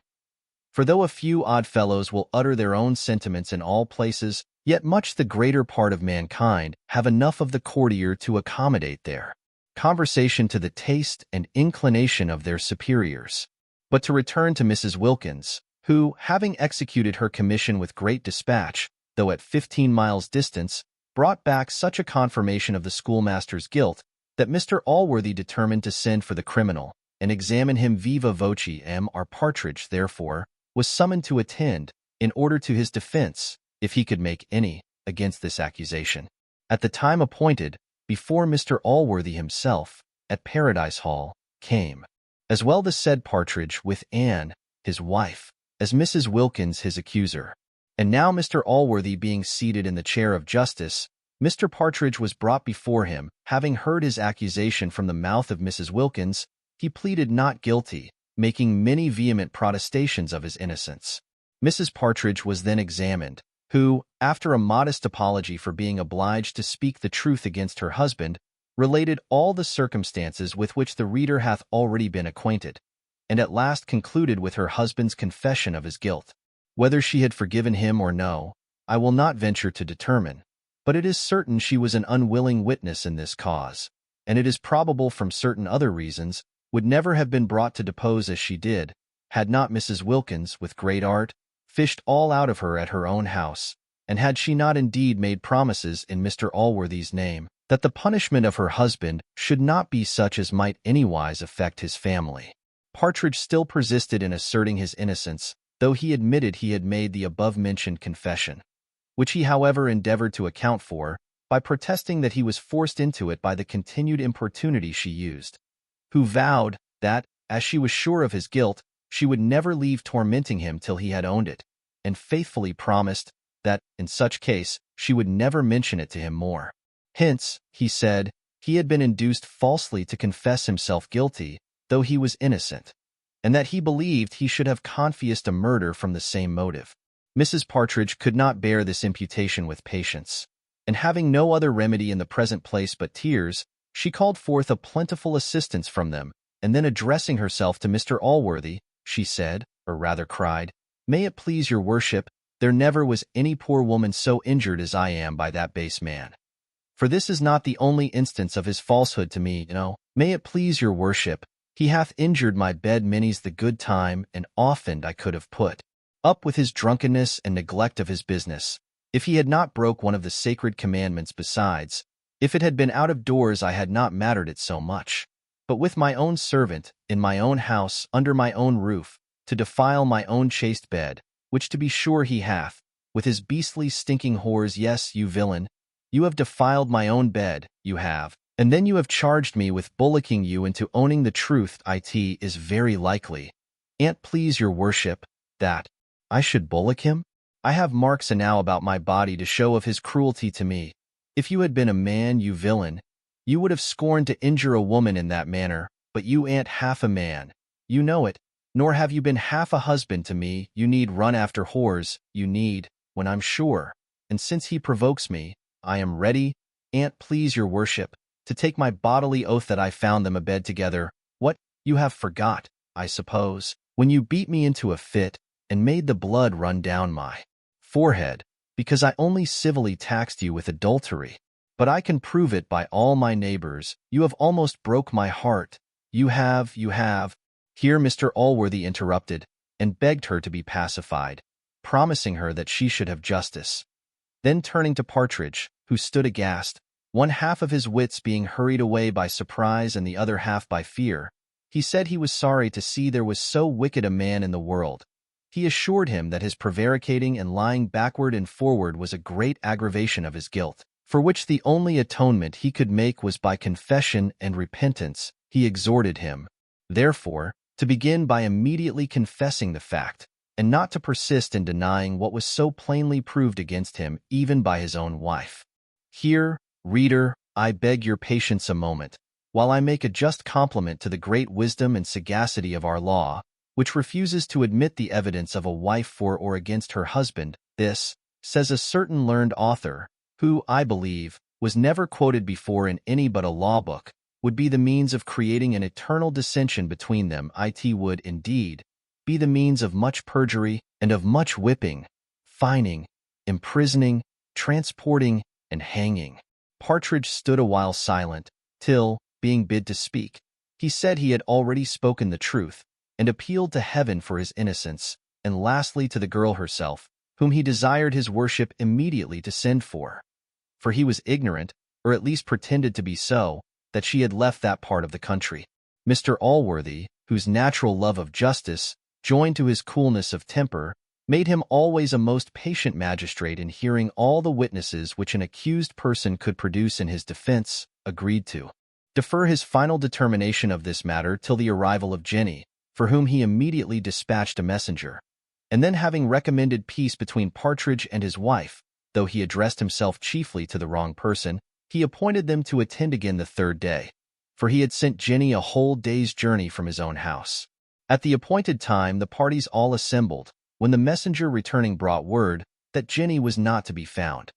For though a few odd fellows will utter their own sentiments in all places, yet much the greater part of mankind have enough of the courtier to accommodate their conversation to the taste and inclination of their superiors. But to return to Mrs. Wilkins, who, having executed her commission with great dispatch, though at 15 miles distance, brought back such a confirmation of the schoolmaster's guilt that Mr. Allworthy determined to send for the criminal and examine him viva voce. Our Partridge, therefore, was summoned to attend, in order to his defense, if he could make any, against this accusation. At the time appointed, before Mr. Allworthy himself, at Paradise Hall, came, as well the said Partridge with Anne, his wife, as Mrs. Wilkins his accuser. And now Mr. Allworthy being seated in the chair of justice, Mr. Partridge was brought before him. Having heard his accusation from the mouth of Mrs. Wilkins, he pleaded not guilty, making many vehement protestations of his innocence. Mrs. Partridge was then examined, who, after a modest apology for being obliged to speak the truth against her husband, related all the circumstances with which the reader hath already been acquainted, and at last concluded with her husband's confession of his guilt. Whether she had forgiven him or no, I will not venture to determine, but it is certain she was an unwilling witness in this cause, and it is probable from certain other reasons would never have been brought to depose as she did, had not Mrs. Wilkins, with great art, fished all out of her at her own house, and had she not indeed made promises in Mr. Allworthy's name, that the punishment of her husband should not be such as might anywise affect his family. Partridge still persisted in asserting his innocence, though he admitted he had made the above-mentioned confession, which he however endeavored to account for, by protesting that he was forced into it by the continued importunity she used, who vowed that, as she was sure of his guilt, she would never leave tormenting him till he had owned it, and faithfully promised that, in such case, she would never mention it to him more. Hence, he said, he had been induced falsely to confess himself guilty, though he was innocent, and that he believed he should have confessed a murder from the same motive. Mrs. Partridge could not bear this imputation with patience, and having no other remedy in the present place but tears, she called forth a plentiful assistance from them, and then addressing herself to Mr. Allworthy, she said, or rather cried, "May it please your worship, there never was any poor woman so injured as I am by that base man. For this is not the only instance of his falsehood to me, May it please your worship, he hath injured my bed many's the good time, and often I could have put up with his drunkenness and neglect of his business, if he had not broke one of the sacred commandments besides. If it had been out of doors I had not mattered it so much. But with my own servant, in my own house, under my own roof, to defile my own chaste bed, which to be sure he hath, with his beastly stinking whores. Yes, you villain, you have defiled my own bed, you have, and then you have charged me with bullocking you into owning the truth. It is very likely, an't please your worship, that I should bullock him? I have marks enow about my body to show of his cruelty to me. If you had been a man, you villain, you would have scorned to injure a woman in that manner, but you an't half a man, you know it, nor have you been half a husband to me. You need run after whores, you need, when I'm sure, and since he provokes me, I am ready, an't please your worship, to take my bodily oath that I found them abed together. What, you have forgot, I suppose, when you beat me into a fit, and made the blood run down my forehead, because I only civilly taxed you with adultery. But I can prove it by all my neighbors. You have almost broke my heart. You have. Here Mr. Allworthy interrupted, and begged her to be pacified, promising her that she should have justice. Then turning to Partridge, who stood aghast, one half of his wits being hurried away by surprise and the other half by fear, he said he was sorry to see there was so wicked a man in the world. He assured him that his prevaricating and lying backward and forward was a great aggravation of his guilt, for which the only atonement he could make was by confession and repentance. He exhorted him, therefore, to begin by immediately confessing the fact, and not to persist in denying what was so plainly proved against him even by his own wife. Here, reader, I beg your patience a moment, while I make a just compliment to the great wisdom and sagacity of our law, which refuses to admit the evidence of a wife for or against her husband. This, says a certain learned author, who, I believe, was never quoted before in any but a law book, would be the means of creating an eternal dissension between them. It would, indeed, be the means of much perjury and of much whipping, fining, imprisoning, transporting, and hanging. Partridge stood a while silent, till, being bid to speak, he said he had already spoken the truth, and appealed to heaven for his innocence, and lastly to the girl herself, whom he desired his worship immediately to send for. For he was ignorant, or at least pretended to be so, that she had left that part of the country. Mr. Allworthy, whose natural love of justice, joined to his coolness of temper, made him always a most patient magistrate in hearing all the witnesses which an accused person could produce in his defense, agreed to defer his final determination of this matter till the arrival of Jenny, for whom he immediately dispatched a messenger. And then, having recommended peace between Partridge and his wife, though he addressed himself chiefly to the wrong person, he appointed them to attend again the third day, for he had sent Jenny a whole day's journey from his own house. At the appointed time the parties all assembled, when the messenger returning brought word that Jenny was not to be found,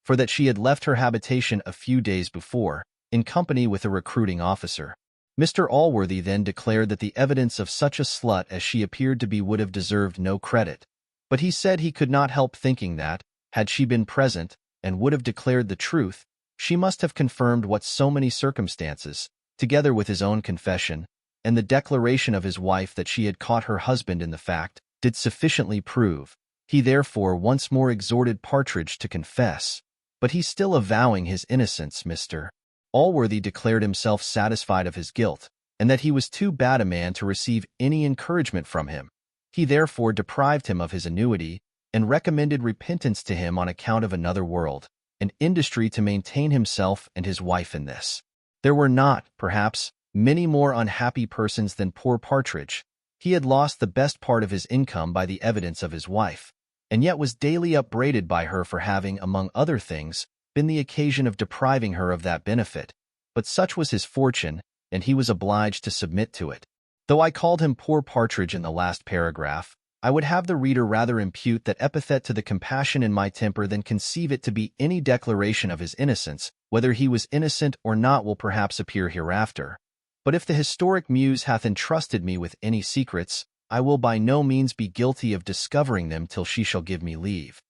for that she had left her habitation a few days before, in company with a recruiting officer. Mr. Allworthy then declared that the evidence of such a slut as she appeared to be would have deserved no credit, but he said he could not help thinking that, had she been present, and would have declared the truth, she must have confirmed what so many circumstances, together with his own confession, and the declaration of his wife that she had caught her husband in the fact, did sufficiently prove. He therefore once more exhorted Partridge to confess, but he still avowing his innocence, Mr. Allworthy declared himself satisfied of his guilt, and that he was too bad a man to receive any encouragement from him. He therefore deprived him of his annuity, and recommended repentance to him on account of another world, and industry to maintain himself and his wife in this. There were not, perhaps, many more unhappy persons than poor Partridge. He had lost the best part of his income by the evidence of his wife, and yet was daily upbraided by her for having, among other things, been the occasion of depriving her of that benefit. But such was his fortune, and he was obliged to submit to it. Though I called him poor Partridge in the last paragraph, I would have the reader rather impute that epithet to the compassion in my temper than conceive it to be any declaration of his innocence. Whether he was innocent or not will perhaps appear hereafter. But if the historic muse hath entrusted me with any secrets, I will by no means be guilty of discovering them till she shall give me leave.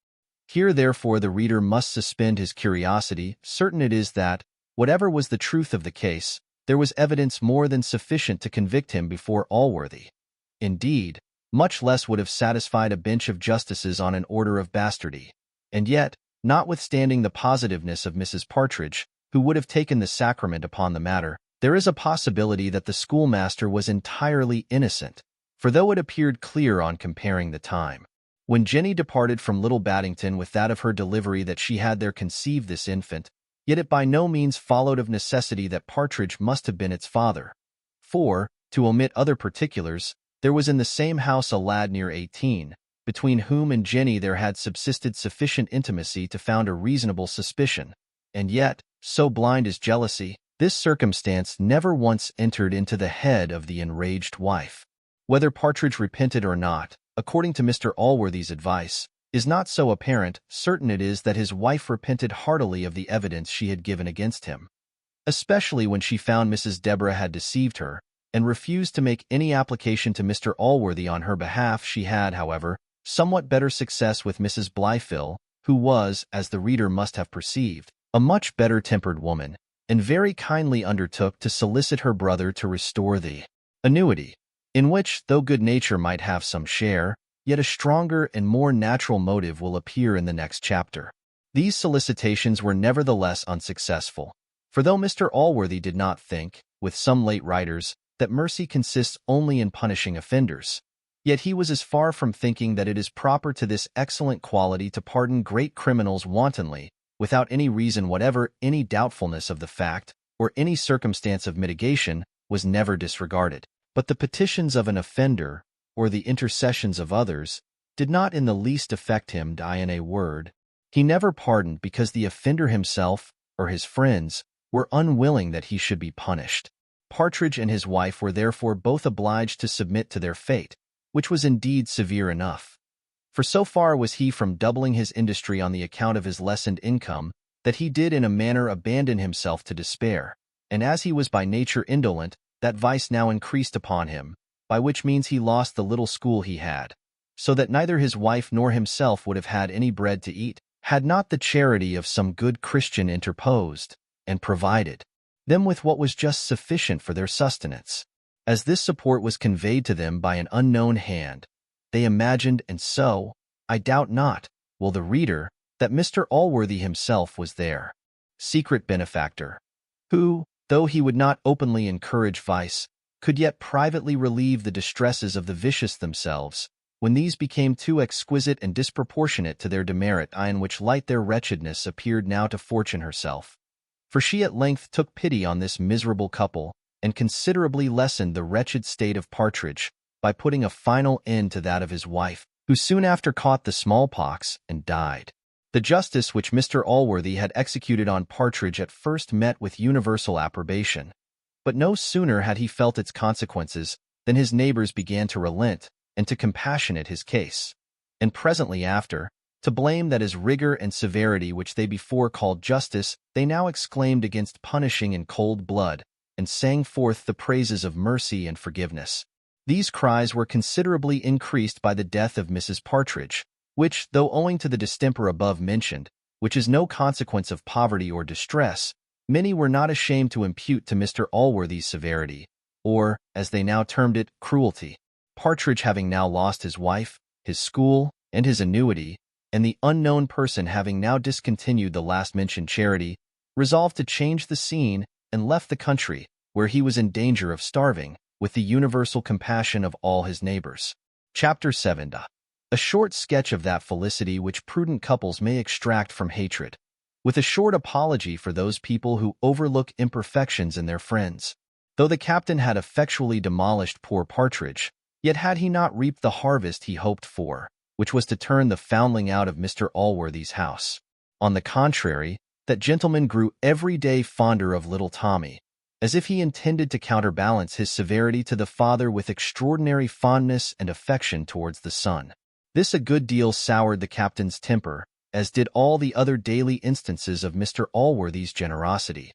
Here therefore the reader must suspend his curiosity. Certain it is that, whatever was the truth of the case, there was evidence more than sufficient to convict him before Allworthy. Indeed, much less would have satisfied a bench of justices on an order of bastardy. And yet, notwithstanding the positiveness of Mrs. Partridge, who would have taken the sacrament upon the matter, there is a possibility that the schoolmaster was entirely innocent, for though it appeared clear on comparing the time when Jenny departed from Little Baddington with that of her delivery that she had there conceived this infant, yet it by no means followed of necessity that Partridge must have been its father. For, to omit other particulars, there was in the same house a lad near 18, between whom and Jenny there had subsisted sufficient intimacy to found a reasonable suspicion, and yet, so blind is jealousy, this circumstance never once entered into the head of the enraged wife. Whether Partridge repented or not, according to Mr. Allworthy's advice, is not so apparent. Certain it is that his wife repented heartily of the evidence she had given against him, especially when she found Mrs. Deborah had deceived her, and refused to make any application to Mr. Allworthy on her behalf. She had, however, somewhat better success with Mrs. Blyfill, who was, as the reader must have perceived, a much better-tempered woman, and very kindly undertook to solicit her brother to restore the annuity, in which, though good nature might have some share, yet a stronger and more natural motive will appear in the next chapter. These solicitations were nevertheless unsuccessful, for though Mr. Allworthy did not think, with some late writers, that mercy consists only in punishing offenders, yet he was as far from thinking that it is proper to this excellent quality to pardon great criminals wantonly, without any reason whatever. Any doubtfulness of the fact, or any circumstance of mitigation, was never disregarded. But the petitions of an offender, or the intercessions of others, did not in the least affect him. In a word, he never pardoned because the offender himself, or his friends, were unwilling that he should be punished. Partridge and his wife were therefore both obliged to submit to their fate, which was indeed severe enough. For so far was he from doubling his industry on the account of his lessened income, that he did in a manner abandon himself to despair, and as he was by nature indolent, that vice now increased upon him, by which means he lost the little school he had, so that neither his wife nor himself would have had any bread to eat, had not the charity of some good Christian interposed, and provided them with what was just sufficient for their sustenance. As this support was conveyed to them by an unknown hand, they imagined, and so, I doubt not, will the reader, that Mr. Allworthy himself was their secret benefactor, who, though he would not openly encourage vice, could yet privately relieve the distresses of the vicious themselves, when these became too exquisite and disproportionate to their demerit, in which light their wretchedness appeared now to Fortune herself. For she at length took pity on this miserable couple, and considerably lessened the wretched state of Partridge, by putting a final end to that of his wife, who soon after caught the smallpox and died. The justice which Mr. Allworthy had executed on Partridge at first met with universal approbation, but no sooner had he felt its consequences than his neighbors began to relent and to compassionate his case, and presently after, to blame that as rigor and severity which they before called justice, they now exclaimed against punishing in cold blood, and sang forth the praises of mercy and forgiveness. These cries were considerably increased by the death of Mrs. Partridge, which, though owing to the distemper above mentioned, which is no consequence of poverty or distress, many were not ashamed to impute to Mr. Allworthy's severity, or, as they now termed it, cruelty. Partridge having now lost his wife, his school, and his annuity, and the unknown person having now discontinued the last-mentioned charity, resolved to change the scene, and left the country, where he was in danger of starving, with the universal compassion of all his neighbors. Chapter 7. A short sketch of that felicity which prudent couples may extract from hatred, with a short apology for those people who overlook imperfections in their friends. Though the captain had effectually demolished poor Partridge, yet had he not reaped the harvest he hoped for, which was to turn the Foundling out of Mr. Allworthy's house. On the contrary, that gentleman grew every day fonder of little Tommy, as if he intended to counterbalance his severity to the father with extraordinary fondness and affection towards the son. This a good deal soured the captain's temper, as did all the other daily instances of Mr. Allworthy's generosity,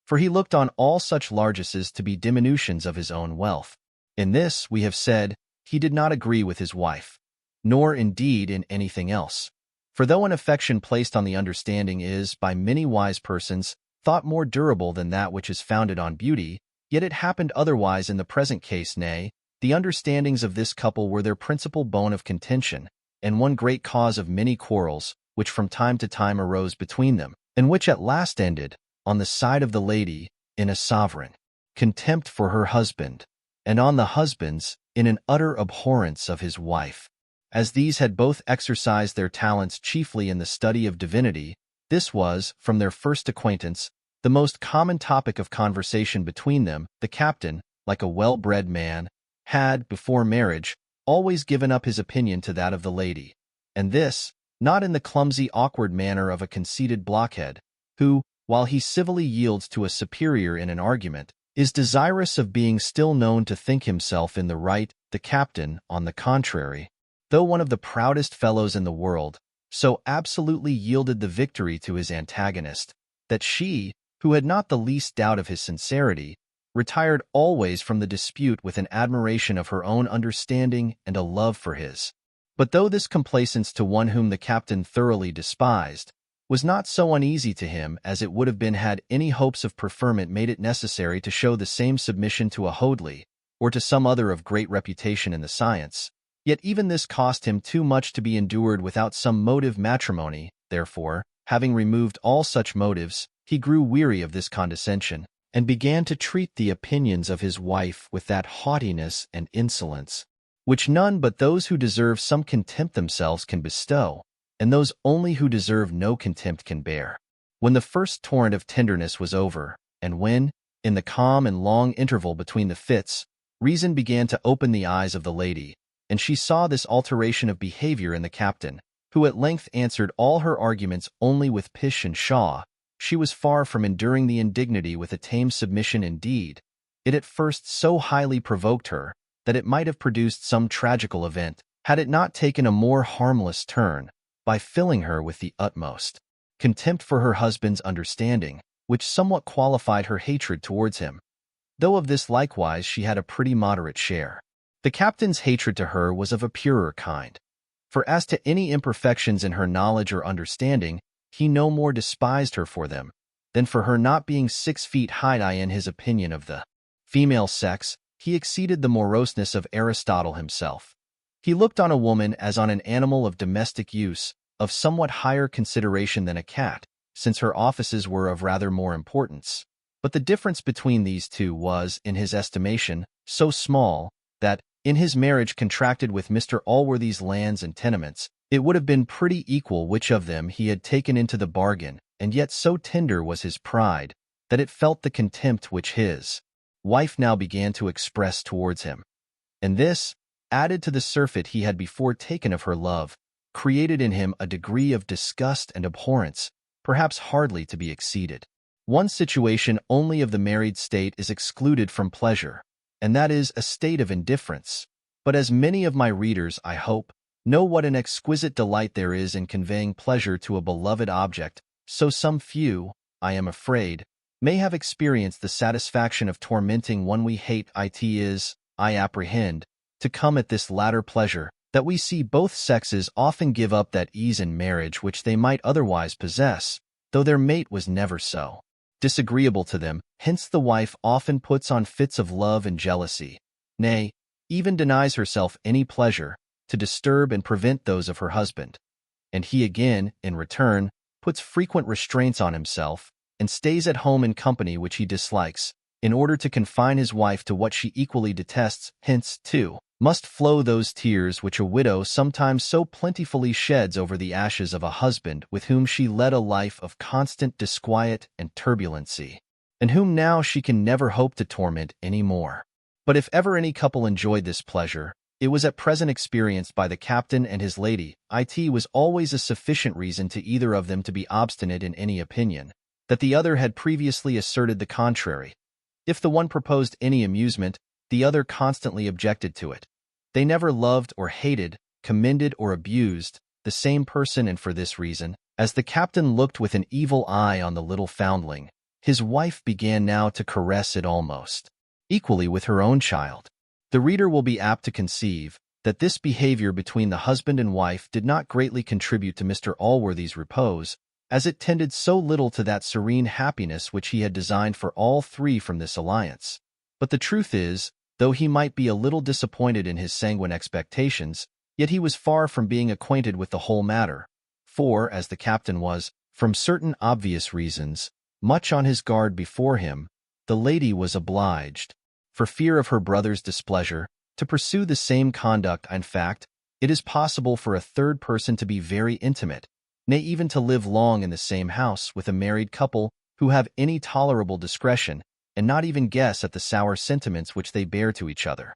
for he looked on all such largesses to be diminutions of his own wealth. In this, we have said, he did not agree with his wife, nor indeed in anything else. For though an affection placed on the understanding is, by many wise persons, thought more durable than that which is founded on beauty, yet it happened otherwise in the present case. Nay, the understandings of this couple were their principal bone of contention, and one great cause of many quarrels, which from time to time arose between them, and which at last ended, on the side of the lady, in a sovereign contempt for her husband, and on the husband's, in an utter abhorrence of his wife. As these had both exercised their talents chiefly in the study of divinity, this was, from their first acquaintance, the most common topic of conversation between them. The captain, like a well-bred man, had, before marriage, always given up his opinion to that of the lady, and this, not in the clumsy, awkward manner of a conceited blockhead, who, while he civilly yields to a superior in an argument, is desirous of being still known to think himself in the right. The captain, on the contrary, though one of the proudest fellows in the world, so absolutely yielded the victory to his antagonist, that she, who had not the least doubt of his sincerity, retired always from the dispute with an admiration of her own understanding and a love for his. But though this complaisance to one whom the captain thoroughly despised was not so uneasy to him as it would have been had any hopes of preferment made it necessary to show the same submission to a Hoadley, or to some other of great reputation in the science, yet even this cost him too much to be endured without some motive matrimony. Therefore, having removed all such motives, he grew weary of this condescension, and began to treat the opinions of his wife with that haughtiness and insolence which none but those who deserve some contempt themselves can bestow, and those only who deserve no contempt can bear. When the first torrent of tenderness was over, and when, in the calm and long interval between the fits, reason began to open the eyes of the lady, and she saw this alteration of behavior in the captain, who at length answered all her arguments only with pish and pshaw, she was far from enduring the indignity with a tame submission. Indeed, it at first so highly provoked her that it might have produced some tragical event, had it not taken a more harmless turn, by filling her with the utmost contempt for her husband's understanding, which somewhat qualified her hatred towards him, though of this likewise she had a pretty moderate share. The captain's hatred to her was of a purer kind, for as to any imperfections in her knowledge or understanding, he no more despised her for them than for her not being 6 feet high. In his opinion of the female sex, he exceeded the moroseness of Aristotle himself. He looked on a woman as on an animal of domestic use, of somewhat higher consideration than a cat, since her offices were of rather more importance. But the difference between these two was, in his estimation, so small, that, in his marriage contracted with Mr. Allworthy's lands and tenements, it would have been pretty equal which of them he had taken into the bargain, and yet so tender was his pride, that it felt the contempt which his wife now began to express towards him. And this, added to the surfeit he had before taken of her love, created in him a degree of disgust and abhorrence, perhaps hardly to be exceeded. One situation only of the married state is excluded from pleasure, and that is a state of indifference. But as many of my readers, I hope, know what an exquisite delight there is in conveying pleasure to a beloved object, so some few, I am afraid, may have experienced the satisfaction of tormenting one we hate. It is, I apprehend, to come at this latter pleasure, that we see both sexes often give up that ease in marriage which they might otherwise possess, though their mate was never so disagreeable to them. Hence the wife often puts on fits of love and jealousy, nay, even denies herself any pleasure, to disturb and prevent those of her husband. And he again, in return, puts frequent restraints on himself, and stays at home in company which he dislikes, in order to confine his wife to what she equally detests. Hence, too, must flow those tears which a widow sometimes so plentifully sheds over the ashes of a husband with whom she led a life of constant disquiet and turbulency, and whom now she can never hope to torment any more. But if ever any couple enjoyed this pleasure, it was at present experienced by the captain and his lady. It was always a sufficient reason to either of them to be obstinate in any opinion, that the other had previously asserted the contrary. If the one proposed any amusement, the other constantly objected to it. They never loved or hated, commended or abused, the same person, and for this reason, as the captain looked with an evil eye on the little foundling, his wife began now to caress it almost equally with her own child. The reader will be apt to conceive that this behavior between the husband and wife did not greatly contribute to Mr. Allworthy's repose, as it tended so little to that serene happiness which he had designed for all three from this alliance. But the truth is, though he might be a little disappointed in his sanguine expectations, yet he was far from being acquainted with the whole matter, for, as the captain was, from certain obvious reasons, much on his guard before him, the lady was obliged, for fear of her brother's displeasure, to pursue the same conduct. In fact, it is possible for a third person to be very intimate, nay, even to live long in the same house with a married couple who have any tolerable discretion, and not even guess at the sour sentiments which they bear to each other.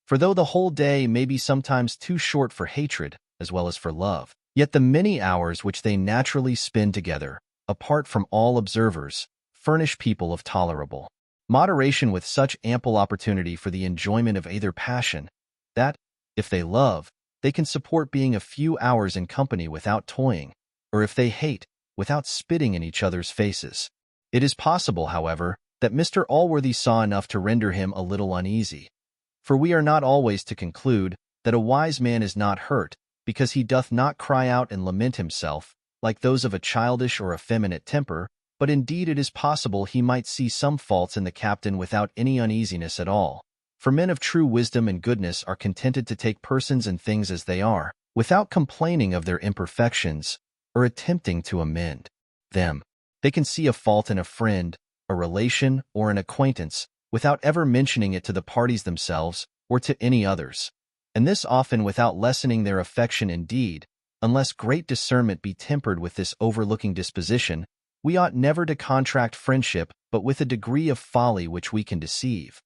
For though the whole day may be sometimes too short for hatred as well as for love, yet the many hours which they naturally spend together, apart from all observers, furnish people of tolerable moderation with such ample opportunity for the enjoyment of either passion, that, if they love, they can support being a few hours in company without toying, or if they hate, without spitting in each other's faces. It is possible, however, that Mr. Allworthy saw enough to render him a little uneasy, for we are not always to conclude that a wise man is not hurt because he doth not cry out and lament himself, like those of a childish or effeminate temper, but indeed it is possible he might see some faults in the captain without any uneasiness at all. For men of true wisdom and goodness are contented to take persons and things as they are, without complaining of their imperfections, or attempting to amend them. They can see a fault in a friend, a relation, or an acquaintance, without ever mentioning it to the parties themselves, or to any others. And this often without lessening their affection indeed, unless great discernment be tempered with this overlooking disposition, we ought never to contract friendship but with a degree of folly which we can deceive.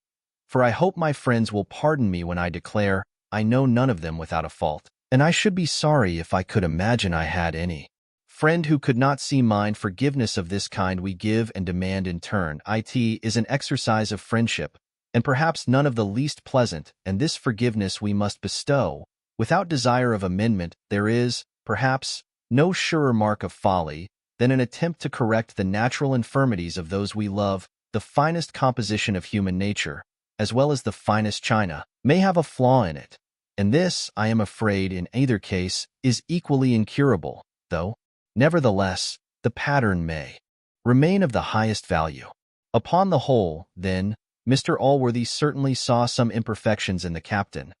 For I hope my friends will pardon me when I declare, I know none of them without a fault, and I should be sorry if I could imagine I had any. Friend who could not see mine, forgiveness of this kind we give and demand in turn. It is an exercise of friendship, and perhaps none of the least pleasant, and this forgiveness we must bestow. Without desire of amendment, there is, perhaps, no surer mark of folly than an attempt to correct the natural infirmities of those we love. The finest composition of human nature, as well as the finest china, may have a flaw in it, and this, I am afraid, in either case, is equally incurable, though, nevertheless, the pattern may remain of the highest value. Upon the whole, then, Mr. Allworthy certainly saw some imperfections in the captain,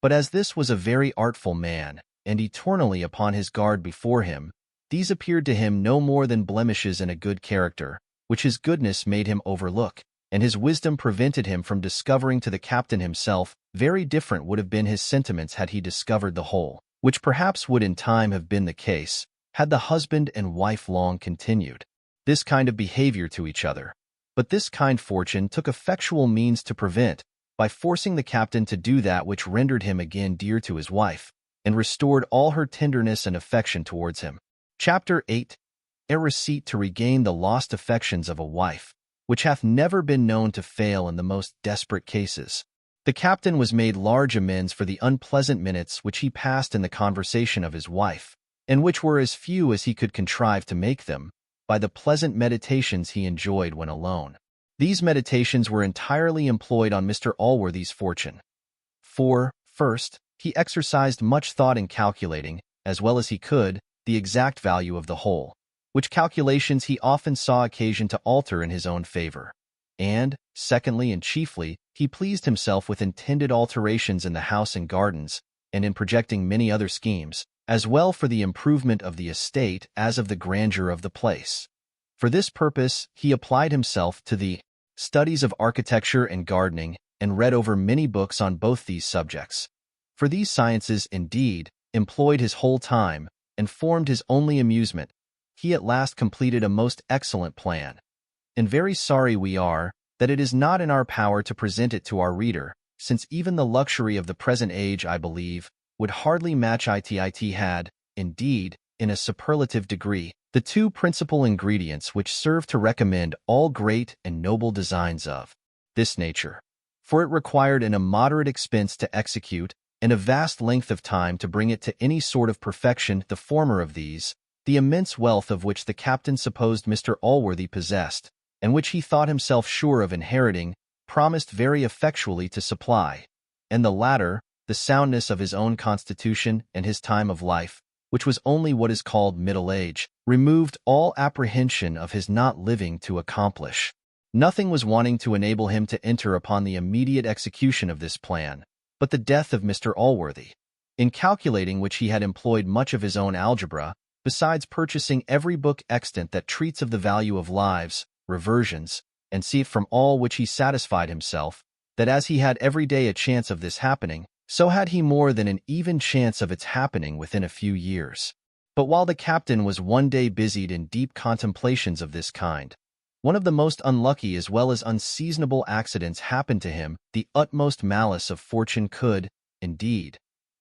but as this was a very artful man, and eternally upon his guard before him, these appeared to him no more than blemishes in a good character, which his goodness made him overlook, and his wisdom prevented him from discovering to the captain himself. Very different would have been his sentiments had he discovered the whole, which perhaps would in time have been the case, had the husband and wife long continued this kind of behavior to each other. But this kind fortune took effectual means to prevent, by forcing the captain to do that which rendered him again dear to his wife, and restored all her tenderness and affection towards him. Chapter 8. A receipt to regain the lost affections of a wife, which hath never been known to fail in the most desperate cases. The captain was made large amends for the unpleasant minutes which he passed in the conversation of his wife, and which were as few as he could contrive to make them, by the pleasant meditations he enjoyed when alone. These meditations were entirely employed on Mr. Allworthy's fortune. For, first, he exercised much thought in calculating, as well as he could, the exact value of the whole, which calculations he often saw occasion to alter in his own favor. And, secondly and chiefly, he pleased himself with intended alterations in the house and gardens, and in projecting many other schemes, as well for the improvement of the estate as of the grandeur of the place. For this purpose he applied himself to the studies of architecture and gardening, and read over many books on both these subjects. For these sciences, indeed, employed his whole time, and formed his only amusement. He at last completed a most excellent plan, and very sorry we are that it is not in our power to present it to our reader, since even the luxury of the present age, I believe, would hardly match it. Had, indeed, in a superlative degree, the two principal ingredients which serve to recommend all great and noble designs of this nature, for it required an immoderate expense to execute, and a vast length of time to bring it to any sort of perfection. The former of these, the immense wealth of which the captain supposed Mr. Allworthy possessed, and which he thought himself sure of inheriting, promised very effectually to supply, and the latter, the soundness of his own constitution and his time of life, which was only what is called middle age, removed all apprehension of his not living to accomplish. Nothing was wanting to enable him to enter upon the immediate execution of this plan, but the death of Mr. Allworthy, in calculating which he had employed much of his own algebra, besides purchasing every book extant that treats of the value of lives, reversions, and see it from all which he satisfied himself, that as he had every day a chance of this happening, so had he more than an even chance of its happening within a few years. But while the captain was one day busied in deep contemplations of this kind, one of the most unlucky as well as unseasonable accidents happened to him. The utmost malice of fortune could, indeed,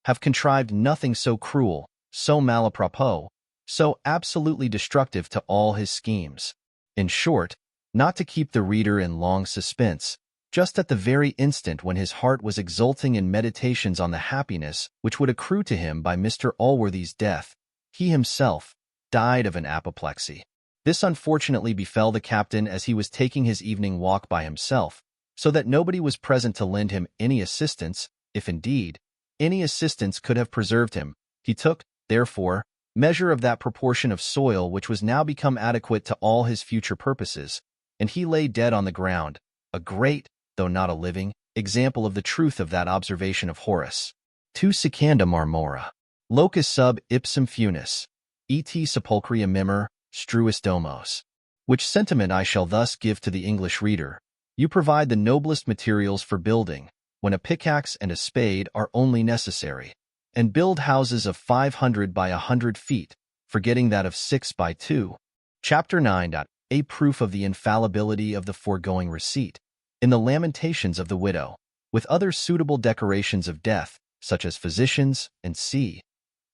have contrived nothing so cruel, so malapropos, so absolutely destructive to all his schemes. In short, not to keep the reader in long suspense, just at the very instant when his heart was exulting in meditations on the happiness which would accrue to him by Mr. Allworthy's death, he himself died of an apoplexy. This unfortunately befell the captain as he was taking his evening walk by himself, so that nobody was present to lend him any assistance. If indeed any assistance could have preserved him, He took, therefore, measure of that proportion of soil which was now become adequate to all his future purposes, and he lay dead on the ground, a great, though not a living, example of the truth of that observation of Horace. Tu secanda marmora. Locus sub ipsum funis. Et sepulchria mimor, struis domos. Which sentiment I shall thus give to the English reader. You provide the noblest materials for building, when a pickaxe and a spade are only necessary, and build houses of 500 by 100 feet, forgetting that of 6 by 2. Chapter 9. A proof of the infallibility of the foregoing receipt, in the Lamentations of the Widow, with other suitable decorations of death, such as physicians and c.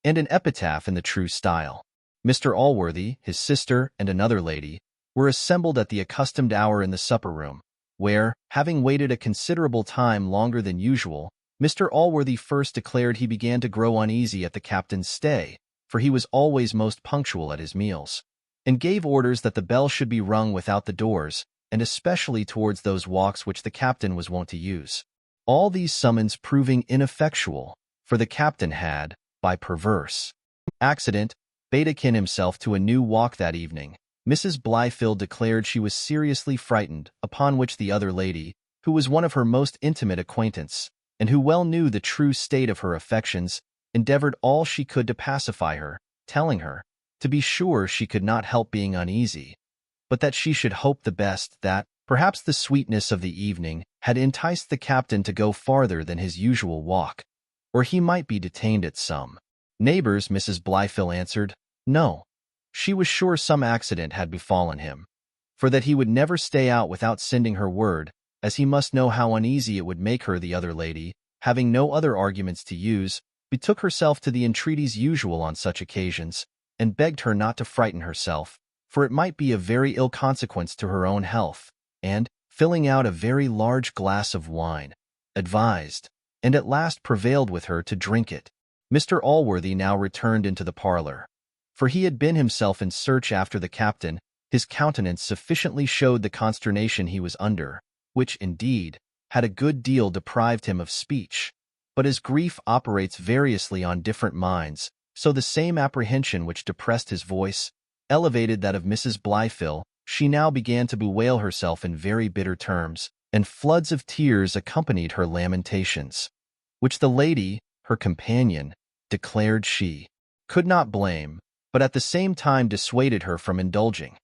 and an epitaph in the true style. Mr. Allworthy, his sister, and another lady, were assembled at the accustomed hour in the supper-room, where, having waited a considerable time longer than usual, Mr. Allworthy first declared he began to grow uneasy at the captain's stay, for he was always most punctual at his meals, and gave orders that the bell should be rung without the doors, and especially towards those walks which the captain was wont to use. All these summons proving ineffectual, for the captain had, by perverse accident, betaken himself to a new walk that evening. Mrs. Blifil declared she was seriously frightened, upon which the other lady, who was one of her most intimate acquaintance, and who well knew the true state of her affections, endeavored all she could to pacify her, telling her, to be sure she could not help being uneasy, but that she should hope the best, that, perhaps the sweetness of the evening had enticed the captain to go farther than his usual walk, or he might be detained at some neighbors. Mrs. Blifil answered, no, she was sure some accident had befallen him, for that he would never stay out without sending her word, as he must know how uneasy it would make her. The other lady, having no other arguments to use, betook herself to the entreaties usual on such occasions, and begged her not to frighten herself, for it might be of very ill consequence to her own health, and, filling out a very large glass of wine, advised, and at last prevailed with her to drink it. Mr. Allworthy now returned into the parlor, for he had been himself in search after the captain. His countenance sufficiently showed the consternation he was under, which, indeed, had a good deal deprived him of speech. But as grief operates variously on different minds, so the same apprehension which depressed his voice elevated that of Mrs. Blifil. She now began to bewail herself in very bitter terms, and floods of tears accompanied her lamentations, which the lady, her companion, declared she could not blame, but at the same time dissuaded her from indulging.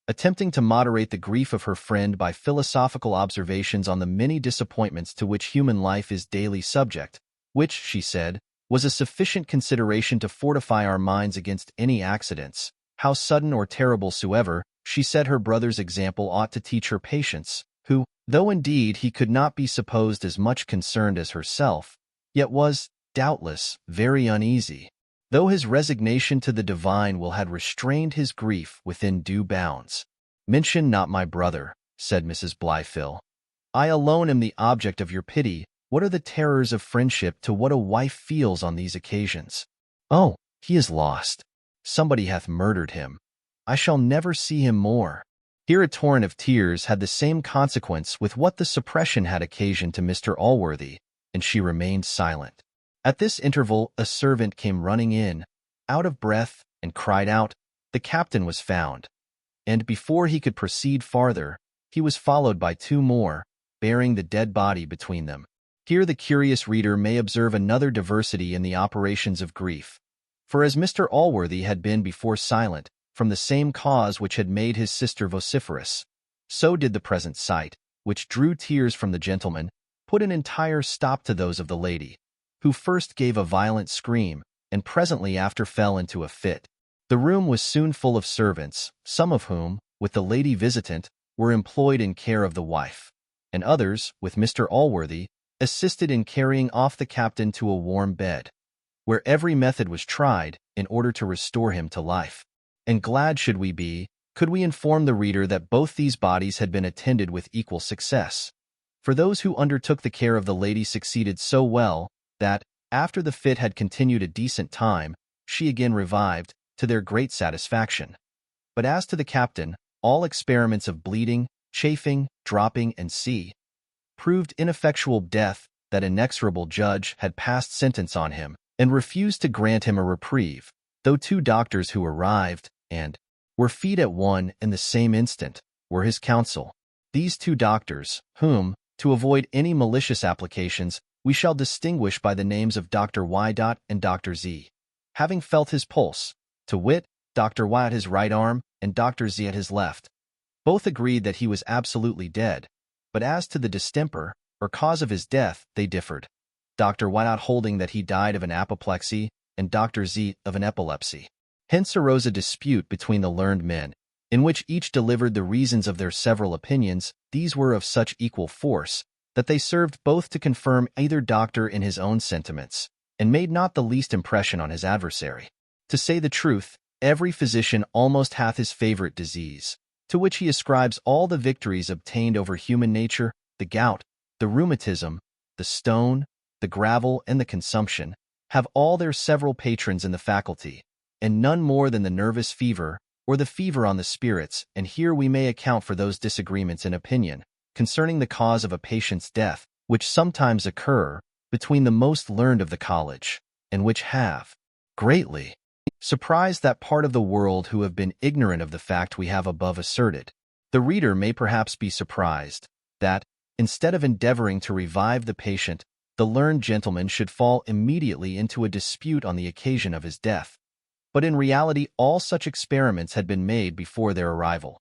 Attempting to moderate the grief of her friend by philosophical observations on the many disappointments to which human life is daily subject, which, she said, was a sufficient consideration to fortify our minds against any accidents, how sudden or terrible soever, she said her brother's example ought to teach her patience, who, though indeed he could not be supposed as much concerned as herself, yet was, doubtless, very uneasy, though his resignation to the divine will had restrained his grief within due bounds. Mention not my brother, said Mrs. Blifil. I alone am the object of your pity. What are the terrors of friendship to what a wife feels on these occasions? Oh, he is lost. Somebody hath murdered him. I shall never see him more. Here a torrent of tears had the same consequence with what the suppression had occasioned to Mr. Allworthy, and she remained silent. At this interval a servant came running in, out of breath, and cried out, the captain was found. And before he could proceed farther, he was followed by two more, bearing the dead body between them. Here the curious reader may observe another diversity in the operations of grief. For as Mr. Allworthy had been before silent, from the same cause which had made his sister vociferous, so did the present sight, which drew tears from the gentleman, put an entire stop to those of the lady, who first gave a violent scream, and presently after fell into a fit. The room was soon full of servants, some of whom, with the lady visitant, were employed in care of the wife, and others, with Mr. Allworthy, assisted in carrying off the captain to a warm bed, where every method was tried in order to restore him to life. And glad should we be, could we inform the reader that both these bodies had been attended with equal success. For those who undertook the care of the lady succeeded so well, that, after the fit had continued a decent time, she again revived, to their great satisfaction. But as to the captain, all experiments of bleeding, chafing, dropping, and proved ineffectual. Death, that inexorable judge, had passed sentence on him, and refused to grant him a reprieve, though two doctors who arrived and were feed at one and the same instant were his counsel. These two doctors, whom, to avoid any malicious applications, we shall distinguish by the names of Dr. Y. and Dr. Z, having felt his pulse, to wit, Dr. Y at his right arm and Dr. Z at his left, both agreed that he was absolutely dead, but as to the distemper, or cause of his death, they differed, Dr. Y holding that he died of an apoplexy and Dr. Z of an epilepsy. Hence arose a dispute between the learned men, in which each delivered the reasons of their several opinions. These were of such equal force that they served both to confirm either doctor in his own sentiments, and made not the least impression on his adversary. To say the truth, every physician almost hath his favorite disease, to which he ascribes all the victories obtained over human nature. The gout, the rheumatism, the stone, the gravel, and the consumption have all their several patrons in the faculty, and none more than the nervous fever, or the fever on the spirits. And here we may account for those disagreements in opinion concerning the cause of a patient's death, which sometimes occur between the most learned of the college, and which have greatly surprised that part of the world who have been ignorant of the fact we have above asserted. The reader may perhaps be surprised that, instead of endeavoring to revive the patient, the learned gentleman should fall immediately into a dispute on the occasion of his death. But in reality all such experiments had been made before their arrival.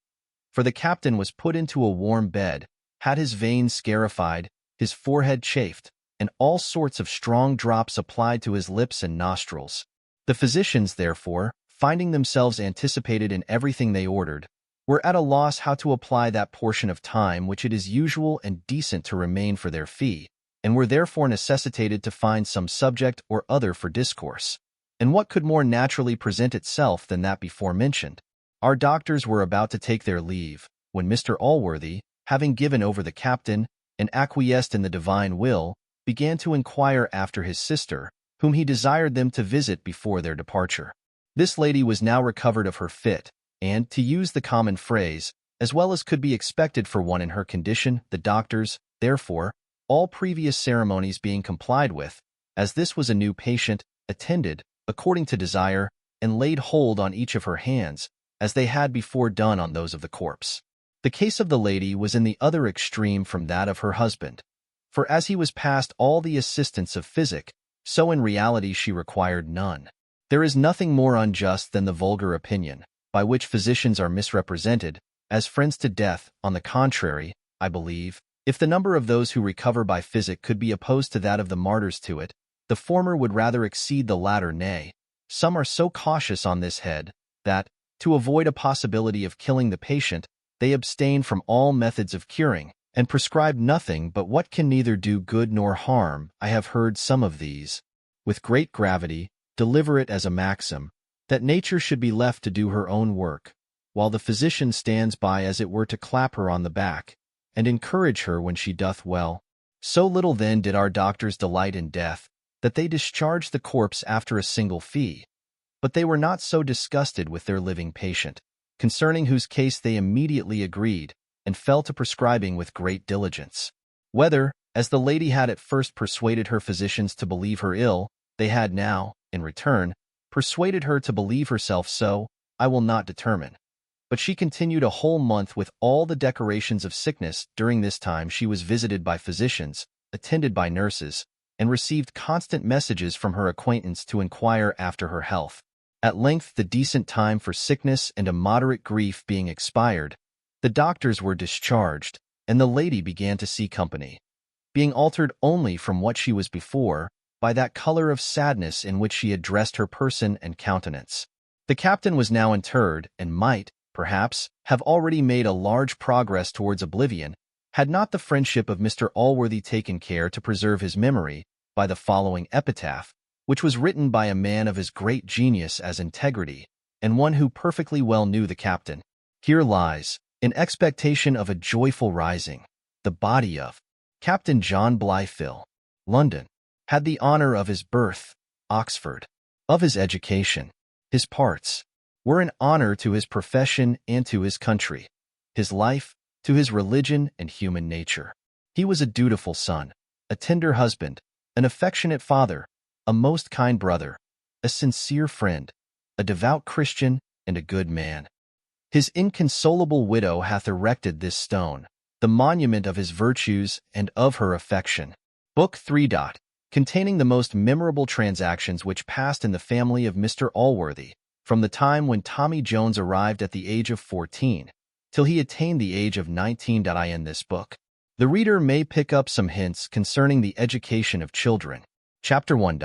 For the captain was put into a warm bed, had his veins scarified, his forehead chafed, and all sorts of strong drops applied to his lips and nostrils. The physicians, therefore, finding themselves anticipated in everything they ordered, were at a loss how to apply that portion of time which it is usual and decent to remain for their fee, and were therefore necessitated to find some subject or other for discourse. And what could more naturally present itself than that before mentioned? Our doctors were about to take their leave, when Mr. Allworthy, having given over the captain, and acquiesced in the divine will, began to inquire after his sister, whom he desired them to visit before their departure. This lady was now recovered of her fit, and, to use the common phrase, as well as could be expected for one in her condition, the doctors, therefore, all previous ceremonies being complied with, as this was a new patient, attended, according to desire, and laid hold on each of her hands, as they had before done on those of the corpse. The case of the lady was in the other extreme from that of her husband, for as he was past all the assistance of physic, so in reality she required none. There is nothing more unjust than the vulgar opinion, by which physicians are misrepresented, as friends to death. On the contrary, I believe, if the number of those who recover by physic could be opposed to that of the martyrs to it, the former would rather exceed the latter. Nay, some are so cautious on this head, that, to avoid a possibility of killing the patient, they abstain from all methods of curing, and prescribe nothing but what can neither do good nor harm. I have heard some of these, with great gravity, deliver it as a maxim, that nature should be left to do her own work, while the physician stands by as it were to clap her on the back, and encourage her when she doth well. So little then did our doctors delight in death, that they discharged the corpse after a single fee, but they were not so disgusted with their living patient, concerning whose case they immediately agreed, and fell to prescribing with great diligence. Whether, as the lady had at first persuaded her physicians to believe her ill, they had now, in return, persuaded her to believe herself so, I will not determine. But she continued a whole month with all the decorations of sickness. During this time she was visited by physicians, attended by nurses, and received constant messages from her acquaintance to inquire after her health. At length, the decent time for sickness and a moderate grief being expired, the doctors were discharged, and the lady began to see company, being altered only from what she was before, by that color of sadness in which she had dressed her person and countenance. The captain was now interred, and might, perhaps, have already made a large progress towards oblivion, had not the friendship of Mr. Allworthy taken care to preserve his memory by the following epitaph, which was written by a man of as great genius as integrity, and one who perfectly well knew the captain. Here lies, in expectation of a joyful rising, the body of Captain John Blyfill, London. Had the honor of his birth, Oxford, of his education, his parts, were an honor to his profession and to his country, his life, to his religion and human nature. He was a dutiful son, a tender husband, an affectionate father, a most kind brother, a sincere friend, a devout Christian, and a good man. His inconsolable widow hath erected this stone, the monument of his virtues and of her affection. Book 3. Containing the most memorable transactions which passed in the family of Mr. Allworthy, from the time when Tommy Jones arrived at the age of 14, till he attained the age of 19. In this book, the reader may pick up some hints concerning the education of children. Chapter 1.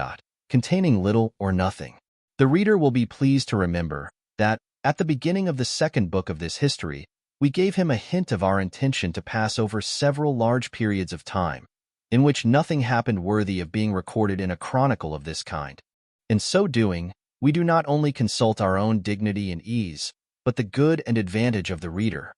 Containing little or nothing. The reader will be pleased to remember that, at the beginning of the second book of this history, we gave him a hint of our intention to pass over several large periods of time, in which nothing happened worthy of being recorded in a chronicle of this kind. In so doing, we do not only consult our own dignity and ease, but the good and advantage of the reader.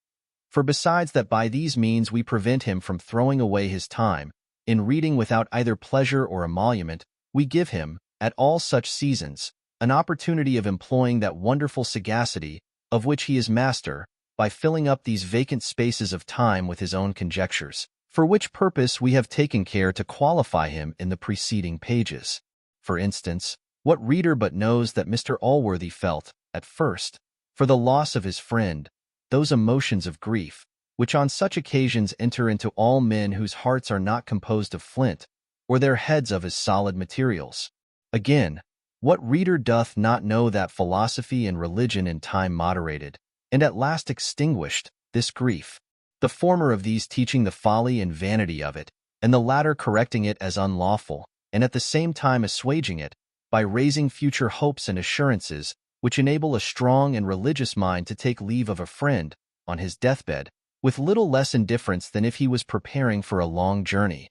For besides that by these means we prevent him from throwing away his time, in reading without either pleasure or emolument, we give him, at all such seasons, an opportunity of employing that wonderful sagacity, of which he is master, by filling up these vacant spaces of time with his own conjectures, for which purpose we have taken care to qualify him in the preceding pages. For instance, what reader but knows that Mr. Allworthy felt, at first, for the loss of his friend, those emotions of grief, which on such occasions enter into all men whose hearts are not composed of flint, or their heads of as solid materials? Again, what reader doth not know that philosophy and religion in time moderated, and at last extinguished, this grief? The former of these teaching the folly and vanity of it, and the latter correcting it as unlawful, and at the same time assuaging it, by raising future hopes and assurances, which enable a strong and religious mind to take leave of a friend, on his deathbed, with little less indifference than if he was preparing for a long journey,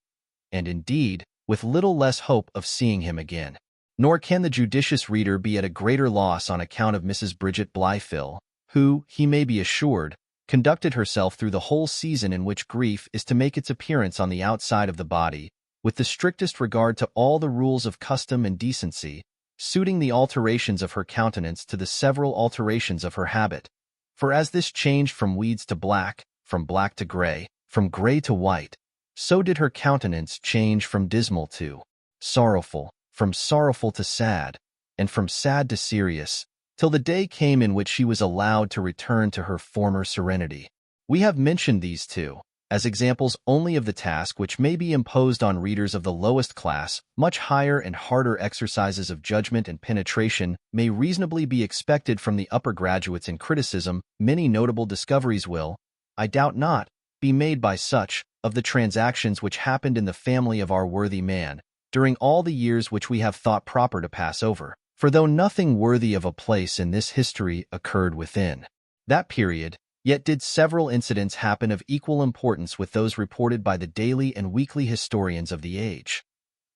and indeed, with little less hope of seeing him again. Nor can the judicious reader be at a greater loss on account of Mrs. Bridget Blyfill, who, he may be assured, conducted herself through the whole season in which grief is to make its appearance on the outside of the body, with the strictest regard to all the rules of custom and decency, suiting the alterations of her countenance to the several alterations of her habit. For as this changed from weeds to black, from black to gray, from gray to white, so did her countenance change from dismal to sorrowful, from sorrowful to sad, and from sad to serious, till the day came in which she was allowed to return to her former serenity. We have mentioned these two, as examples only of the task which may be imposed on readers of the lowest class. Much higher and harder exercises of judgment and penetration may reasonably be expected from the upper graduates in criticism. Many notable discoveries will, I doubt not, be made by such, of the transactions which happened in the family of our worthy man, during all the years which we have thought proper to pass over. For though nothing worthy of a place in this history occurred within that period, yet did several incidents happen of equal importance with those reported by the daily and weekly historians of the age.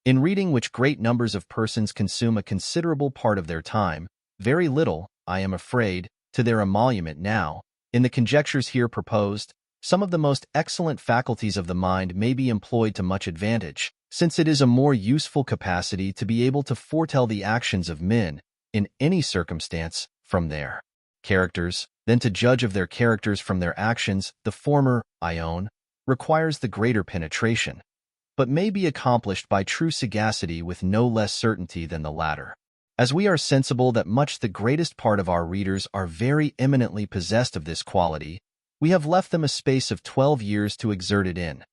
In reading which great numbers of persons consume a considerable part of their time, very little, I am afraid, to their emolument now, in the conjectures here proposed, some of the most excellent faculties of the mind may be employed to much advantage, since it is a more useful capacity to be able to foretell the actions of men, in any circumstance, from their characters, than to judge of their characters from their actions. The former, I own, requires the greater penetration, but may be accomplished by true sagacity with no less certainty than the latter. As we are sensible that much the greatest part of our readers are very eminently possessed of this quality, we have left them a space of 12 years to exert it in,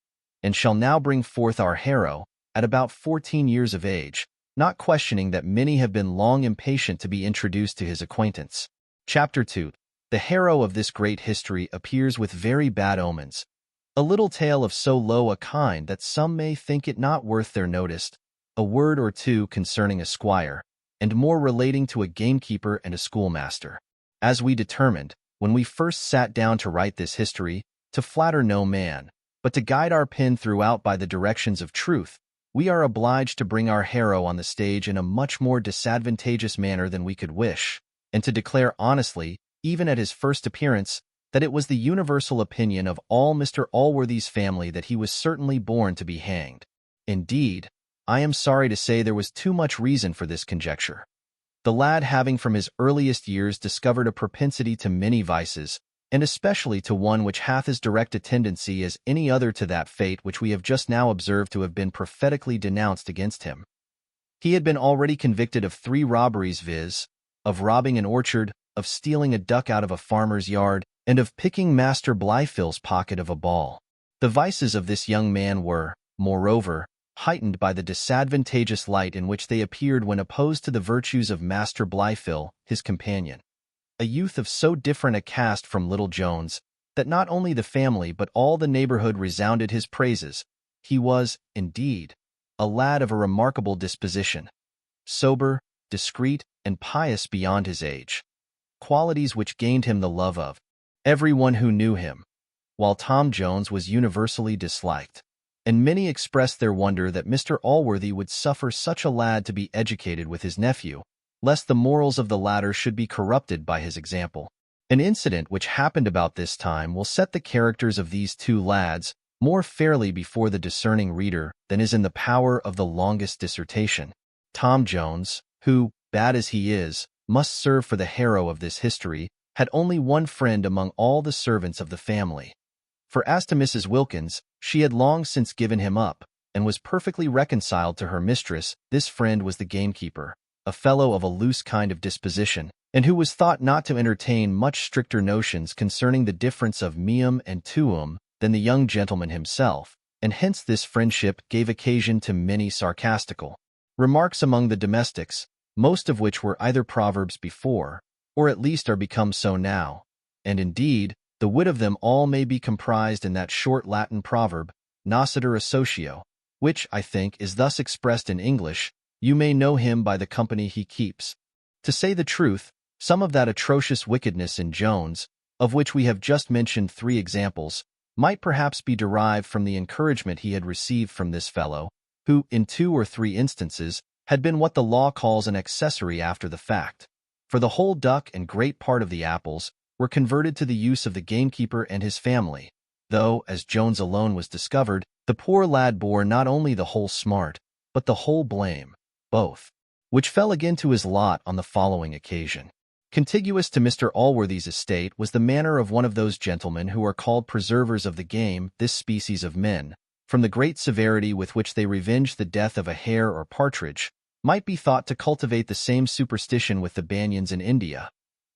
and shall now bring forth our hero, at about 14 years of age, not questioning that many have been long impatient to be introduced to his acquaintance. Chapter 2. The hero of this great history appears with very bad omens, a little tale of so low a kind that some may think it not worth their notice, a word or two concerning a squire, and more relating to a gamekeeper and a schoolmaster. As we determined, when we first sat down to write this history, to flatter no man, but to guide our pen throughout by the directions of truth, we are obliged to bring our hero on the stage in a much more disadvantageous manner than we could wish, and to declare honestly, even at his first appearance, that it was the universal opinion of all Mr. Allworthy's family that he was certainly born to be hanged. Indeed, I am sorry to say there was too much reason for this conjecture. The lad having from his earliest years discovered a propensity to many vices, and especially to one which hath as direct a tendency as any other to that fate which we have just now observed to have been prophetically denounced against him. He had been already convicted of 3 robberies, viz., of robbing an orchard, of stealing a duck out of a farmer's yard, and of picking Master Blithefield's pocket of a ball. The vices of this young man were, moreover, heightened by the disadvantageous light in which they appeared when opposed to the virtues of Master Blithedale, his companion. A youth of so different a cast from little Jones, that not only the family but all the neighborhood resounded his praises. He was, indeed, a lad of a remarkable disposition, sober, discreet, and pious beyond his age, qualities which gained him the love of everyone who knew him, while Tom Jones was universally disliked, and many expressed their wonder that Mr. Allworthy would suffer such a lad to be educated with his nephew, lest the morals of the latter should be corrupted by his example. An incident which happened about this time will set the characters of these 2 lads more fairly before the discerning reader than is in the power of the longest dissertation. Tom Jones, who, bad as he is, must serve for the hero of this history, had only one friend among all the servants of the family. For as to Mrs. Wilkins, she had long since given him up, and was perfectly reconciled to her mistress. This friend was the gamekeeper, a fellow of a loose kind of disposition, and who was thought not to entertain much stricter notions concerning the difference of meum and tuum than the young gentleman himself, and hence this friendship gave occasion to many sarcastical remarks among the domestics, most of which were either proverbs before, or at least are become so now, and indeed, the wit of them all may be comprised in that short Latin proverb, Noscitur Assotio, which, I think, is thus expressed in English: you may know him by the company he keeps. To say the truth, some of that atrocious wickedness in Jones, of which we have just mentioned 3 examples, might perhaps be derived from the encouragement he had received from this fellow, who, in 2 or 3 instances, had been what the law calls an accessory after the fact. For the whole duck and great part of the apples were converted to the use of the gamekeeper and his family, though, as Jones alone was discovered, the poor lad bore not only the whole smart, but the whole blame, both, which fell again to his lot on the following occasion. Contiguous to Mr. Allworthy's estate was the manor of one of those gentlemen who are called preservers of the game. This species of men, from the great severity with which they revenge the death of a hare or partridge, might be thought to cultivate the same superstition with the Banyans in India,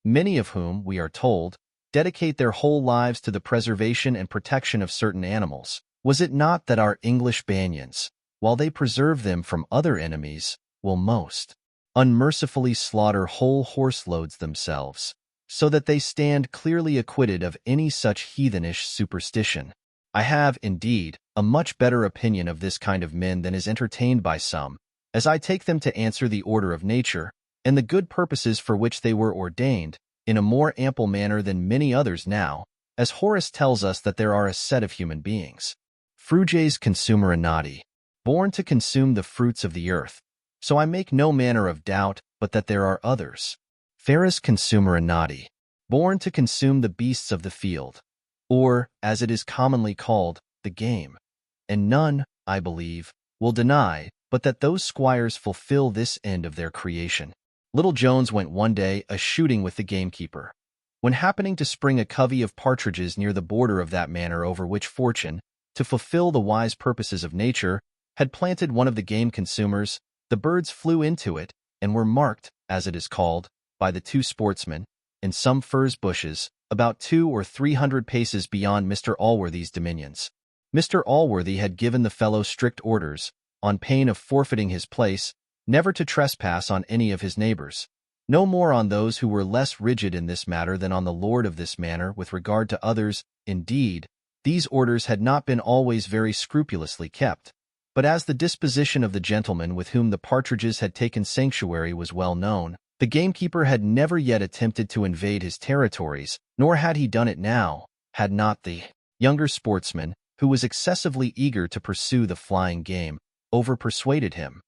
many of whom, we are told, dedicate their whole lives to the preservation and protection of certain animals. Was it not that our English Banyans, while they preserve them from other enemies, will most unmercifully slaughter whole horse-loads themselves, so that they stand clearly acquitted of any such heathenish superstition? I have, indeed, a much better opinion of this kind of men than is entertained by some, as I take them to answer the order of nature, and the good purposes for which they were ordained, in a more ample manner than many others now, as Horace tells us that there are a set of human beings, fruges consumere nati, born to consume the fruits of the earth. So I make no manner of doubt but that there are others, feras consumere nati, born to consume the beasts of the field, or, as it is commonly called, the game. And none, I believe, will deny but that those squires fulfill this end of their creation. Little Jones went one day a-shooting with the gamekeeper, when happening to spring a covey of partridges near the border of that manor over which fortune, to fulfill the wise purposes of nature, had planted one of the game consumers. The birds flew into it, and were marked, as it is called, by the 2 sportsmen, in some furze bushes, about 200 or 300 paces beyond Mr. Allworthy's dominions. Mr. Allworthy had given the fellow strict orders, on pain of forfeiting his place, never to trespass on any of his neighbors, no more on those who were less rigid in this matter than on the lord of this manor with regard to others. Indeed, these orders had not been always very scrupulously kept, but as the disposition of the gentleman with whom the partridges had taken sanctuary was well known, the gamekeeper had never yet attempted to invade his territories, nor had he done it now, had not the younger sportsman, who was excessively eager to pursue the flying game, over-persuaded him.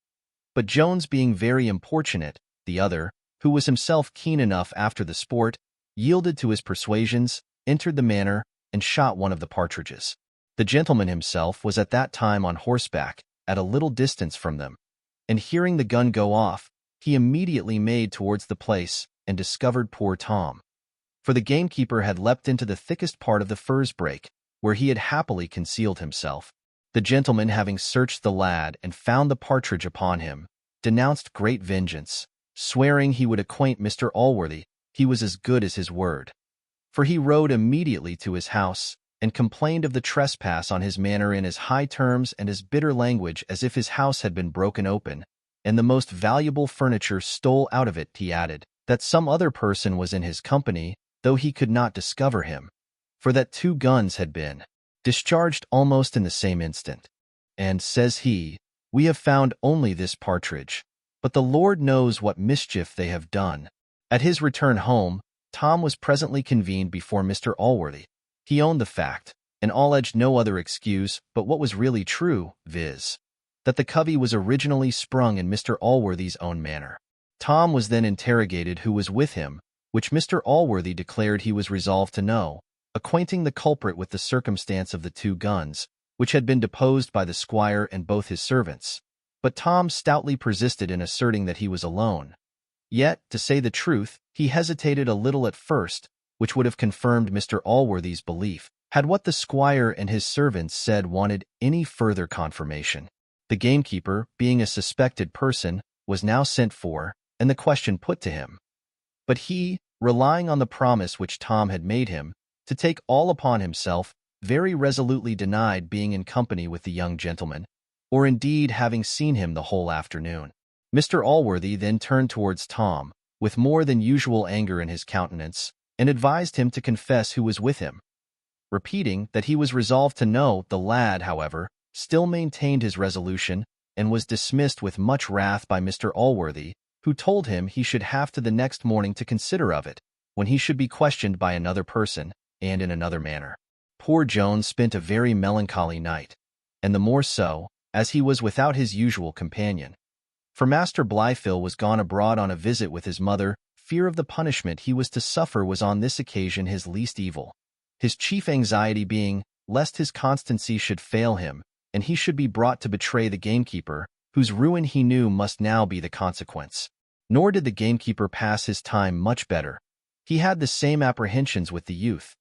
But Jones being very importunate, the other, who was himself keen enough after the sport, yielded to his persuasions, entered the manor, and shot one of the partridges. The gentleman himself was at that time on horseback, at a little distance from them, and hearing the gun go off, he immediately made towards the place, and discovered poor Tom. For the gamekeeper had leapt into the thickest part of the furze brake, where he had happily concealed himself. The gentleman, having searched the lad and found the partridge upon him, denounced great vengeance, swearing he would acquaint Mr. Allworthy he was as good as his word. For he rode immediately to his house, and complained of the trespass on his manor in as high terms and as bitter language as if his house had been broken open, and the most valuable furniture stole out of it. He added that some other person was in his company, though he could not discover him, for that 2 guns had been discharged almost in the same instant. And, says he, we have found only this partridge, but the Lord knows what mischief they have done. At his return home, Tom was presently convened before Mr. Allworthy. He owned the fact, and alleged no other excuse but what was really true, viz., that the covey was originally sprung in Mr. Allworthy's own manor. Tom was then interrogated who was with him, which Mr. Allworthy declared he was resolved to know, acquainting the culprit with the circumstance of the 2 guns, which had been deposed by the squire and both his servants. But Tom stoutly persisted in asserting that he was alone. Yet, to say the truth, he hesitated a little at first, which would have confirmed Mr. Allworthy's belief, had what the squire and his servants said wanted any further confirmation. The gamekeeper, being a suspected person, was now sent for, and the question put to him. But he, relying on the promise which Tom had made him, to take all upon himself, very resolutely denied being in company with the young gentleman, or indeed having seen him the whole afternoon. Mr. Allworthy then turned towards Tom, with more than usual anger in his countenance, and advised him to confess who was with him. Repeating that he was resolved to know, the lad, however, still maintained his resolution, and was dismissed with much wrath by Mr. Allworthy, who told him he should have to the next morning to consider of it, when he should be questioned by another person, and in another manner. Poor Jones spent a very melancholy night, and the more so, as he was without his usual companion. For Master Blifil was gone abroad on a visit with his mother. Fear of the punishment he was to suffer was on this occasion his least evil, his chief anxiety being lest his constancy should fail him, and he should be brought to betray the gamekeeper, whose ruin he knew must now be the consequence. Nor did the gamekeeper pass his time much better. He had the same apprehensions with the youth,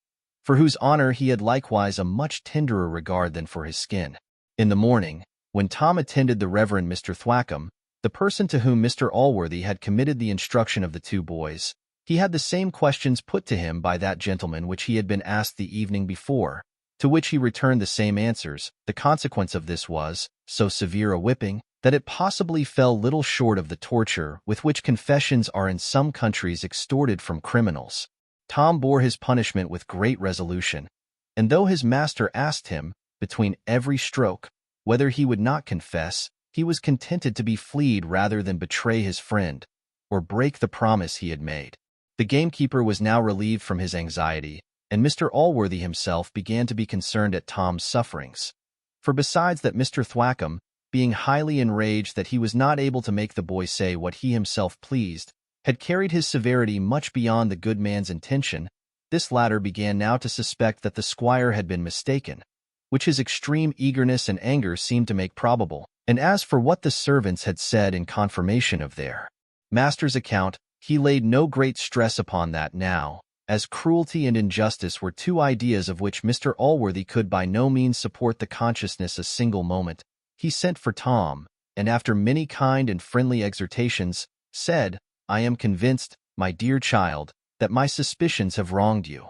for whose honor he had likewise a much tenderer regard than for his skin. In the morning, when Tom attended the Reverend Mr. Thwackum, the person to whom Mr. Allworthy had committed the instruction of the 2 boys, he had the same questions put to him by that gentleman which he had been asked the evening before, to which he returned the same answers. The consequence of this was so severe a whipping that it possibly fell little short of the torture with which confessions are in some countries extorted from criminals. Tom bore his punishment with great resolution, and though his master asked him, between every stroke, whether he would not confess, he was contented to be fleed rather than betray his friend, or break the promise he had made. The gamekeeper was now relieved from his anxiety, and Mr. Allworthy himself began to be concerned at Tom's sufferings. For besides that Mr. Thwackum, being highly enraged that he was not able to make the boy say what he himself pleased, had carried his severity much beyond the good man's intention, this latter began now to suspect that the squire had been mistaken, which his extreme eagerness and anger seemed to make probable. And as for what the servants had said in confirmation of their master's account, he laid no great stress upon that now, as cruelty and injustice were 2 ideas of which Mr. Allworthy could by no means support the consciousness a single moment. He sent for Tom, and after many kind and friendly exhortations, said, I am convinced, my dear child, that my suspicions have wronged you.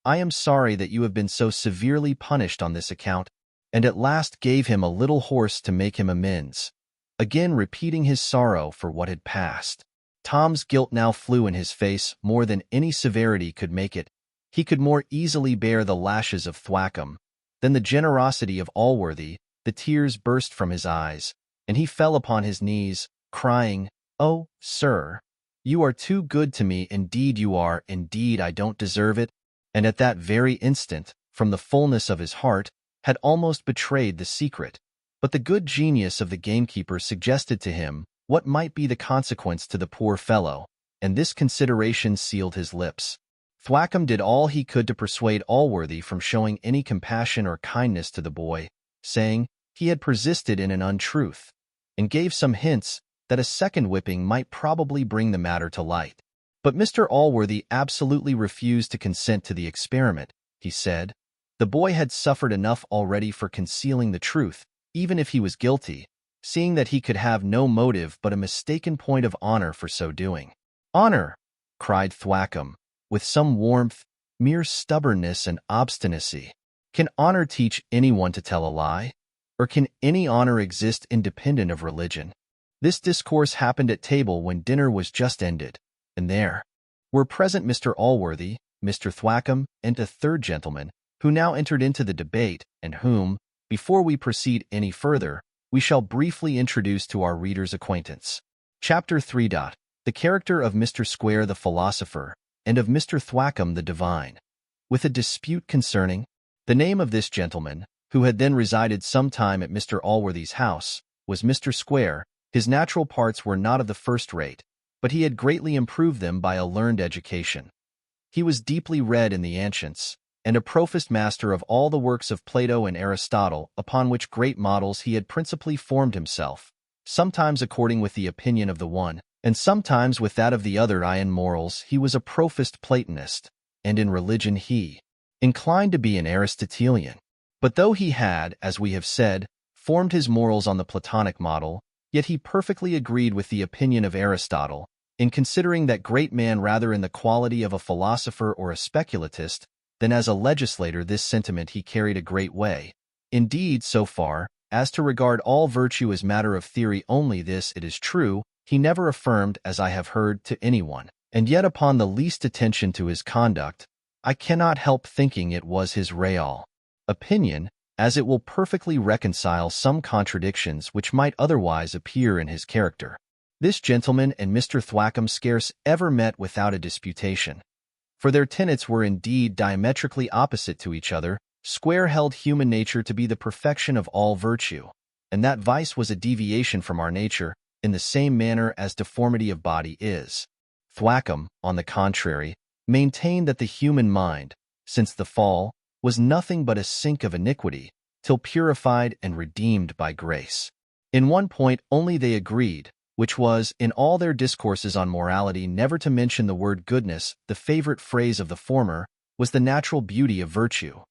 I am sorry that you have been so severely punished on this account, and at last gave him a little horse to make him amends, again repeating his sorrow for what had passed. Tom's guilt now flew in his face more than any severity could make it. He could more easily bear the lashes of Thwackum than the generosity of Allworthy. The tears burst from his eyes, and he fell upon his knees, crying, Oh, sir, you are too good to me, indeed you are, indeed I don't deserve it. And at that very instant, from the fullness of his heart, had almost betrayed the secret. But the good genius of the gamekeeper suggested to him what might be the consequence to the poor fellow, and this consideration sealed his lips. Thwackum did all he could to persuade Allworthy from showing any compassion or kindness to the boy, saying he had persisted in an untruth, and gave some hints that a second whipping might probably bring the matter to light. But Mr. Allworthy absolutely refused to consent to the experiment. He said, the boy had suffered enough already for concealing the truth, even if he was guilty, seeing that he could have no motive but a mistaken point of honor for so doing. "Honor!" cried Thwackum, with some warmth, "mere stubbornness and obstinacy. Can honor teach anyone to tell a lie? Or can any honor exist independent of religion?" This discourse happened at table when dinner was just ended, and there were present Mr. Allworthy, Mr. Thwackum, and a third gentleman, who now entered into the debate, and whom, before we proceed any further, we shall briefly introduce to our readers' acquaintance. Chapter 3. The character of Mr. Square the philosopher, and of Mr. Thwackum the divine. With a dispute concerning the name of this gentleman, who had then resided some time at Mr. Allworthy's house, was Mr. Square. His natural parts were not of the first rate, but he had greatly improved them by a learned education. He was deeply read in the ancients, and a professed master of all the works of Plato and Aristotle, upon which great models he had principally formed himself, sometimes according with the opinion of the one, and sometimes with that of the other. In morals he was a professed Platonist, and in religion he inclined to be an Aristotelian. But though he had, as we have said, formed his morals on the Platonic model, yet he perfectly agreed with the opinion of Aristotle, in considering that great man rather in the quality of a philosopher or a speculatist than as a legislator. This sentiment he carried a great way, indeed, so far as to regard all virtue as matter of theory only. This, it is true, he never affirmed, as I have heard, to anyone, and yet upon the least attention to his conduct, I cannot help thinking it was his real opinion, as it will perfectly reconcile some contradictions which might otherwise appear in his character. This gentleman and Mr. Thwackum scarce ever met without a disputation, for their tenets were indeed diametrically opposite to each other. Square held human nature to be the perfection of all virtue, and that vice was a deviation from our nature, in the same manner as deformity of body is. Thwackum, on the contrary, maintained that the human mind, since the fall, was nothing but a sink of iniquity, till purified and redeemed by grace. In one point only they agreed, which was, in all their discourses on morality, never to mention the word goodness. The favorite phrase of the former was the natural beauty of virtue.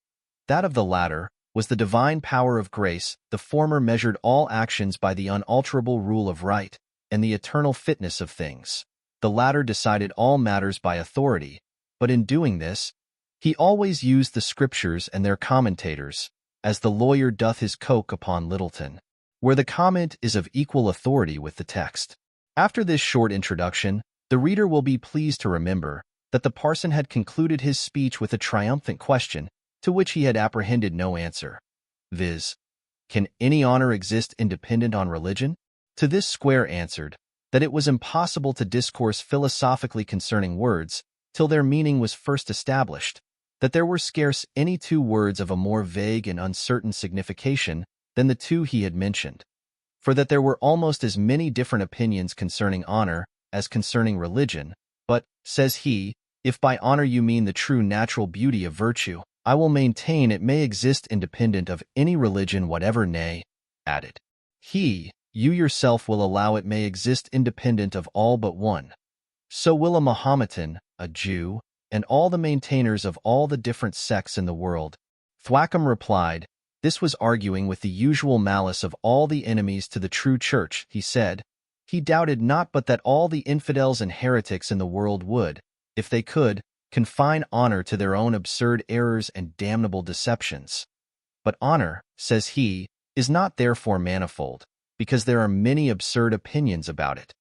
That of the latter was the divine power of grace. The former measured all actions by the unalterable rule of right and the eternal fitness of things. The latter decided all matters by authority, but in doing this, he always used the Scriptures and their commentators, as the lawyer doth his coke upon Littleton, where the comment is of equal authority with the text. After this short introduction, the reader will be pleased to remember that the parson had concluded his speech with a triumphant question, to which he had apprehended no answer, viz., "Can any honor exist independent on religion?" To this Square answered, that it was impossible to discourse philosophically concerning words, till their meaning was first established, that there were scarce any two words of a more vague and uncertain signification than the two he had mentioned, for that there were almost as many different opinions concerning honor as concerning religion. But, says he, if by honor you mean the true natural beauty of virtue, I will maintain it may exist independent of any religion whatever. Nay, added he, you yourself will allow it may exist independent of all but one. So will a Mahometan, a Jew, and all the maintainers of all the different sects in the world. Thwackum replied, this was arguing with the usual malice of all the enemies to the true church. He said, he doubted not but that all the infidels and heretics in the world would, if they could, confine honor to their own absurd errors and damnable deceptions. But honor, says he, is not therefore manifold, because there are many absurd opinions about it.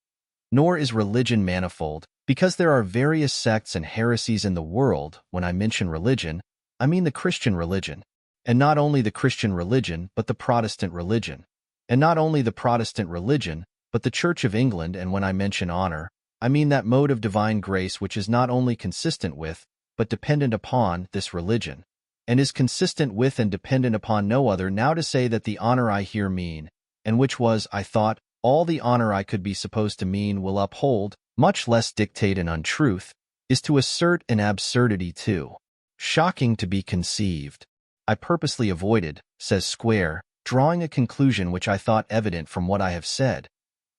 Nor is religion manifold, because there are various sects and heresies in the world. When I mention religion, I mean the Christian religion, and not only the Christian religion, but the Protestant religion, and not only the Protestant religion, but the Church of England. And when I mention honor, I mean that mode of divine grace which is not only consistent with, but dependent upon, this religion, and is consistent with and dependent upon no other. Now to say that the honor I here mean, and which was, I thought, all the honor I could be supposed to mean, will uphold, much less dictate an untruth, is to assert an absurdity too shocking to be conceived. I purposely avoided, says Square, drawing a conclusion which I thought evident from what I have said.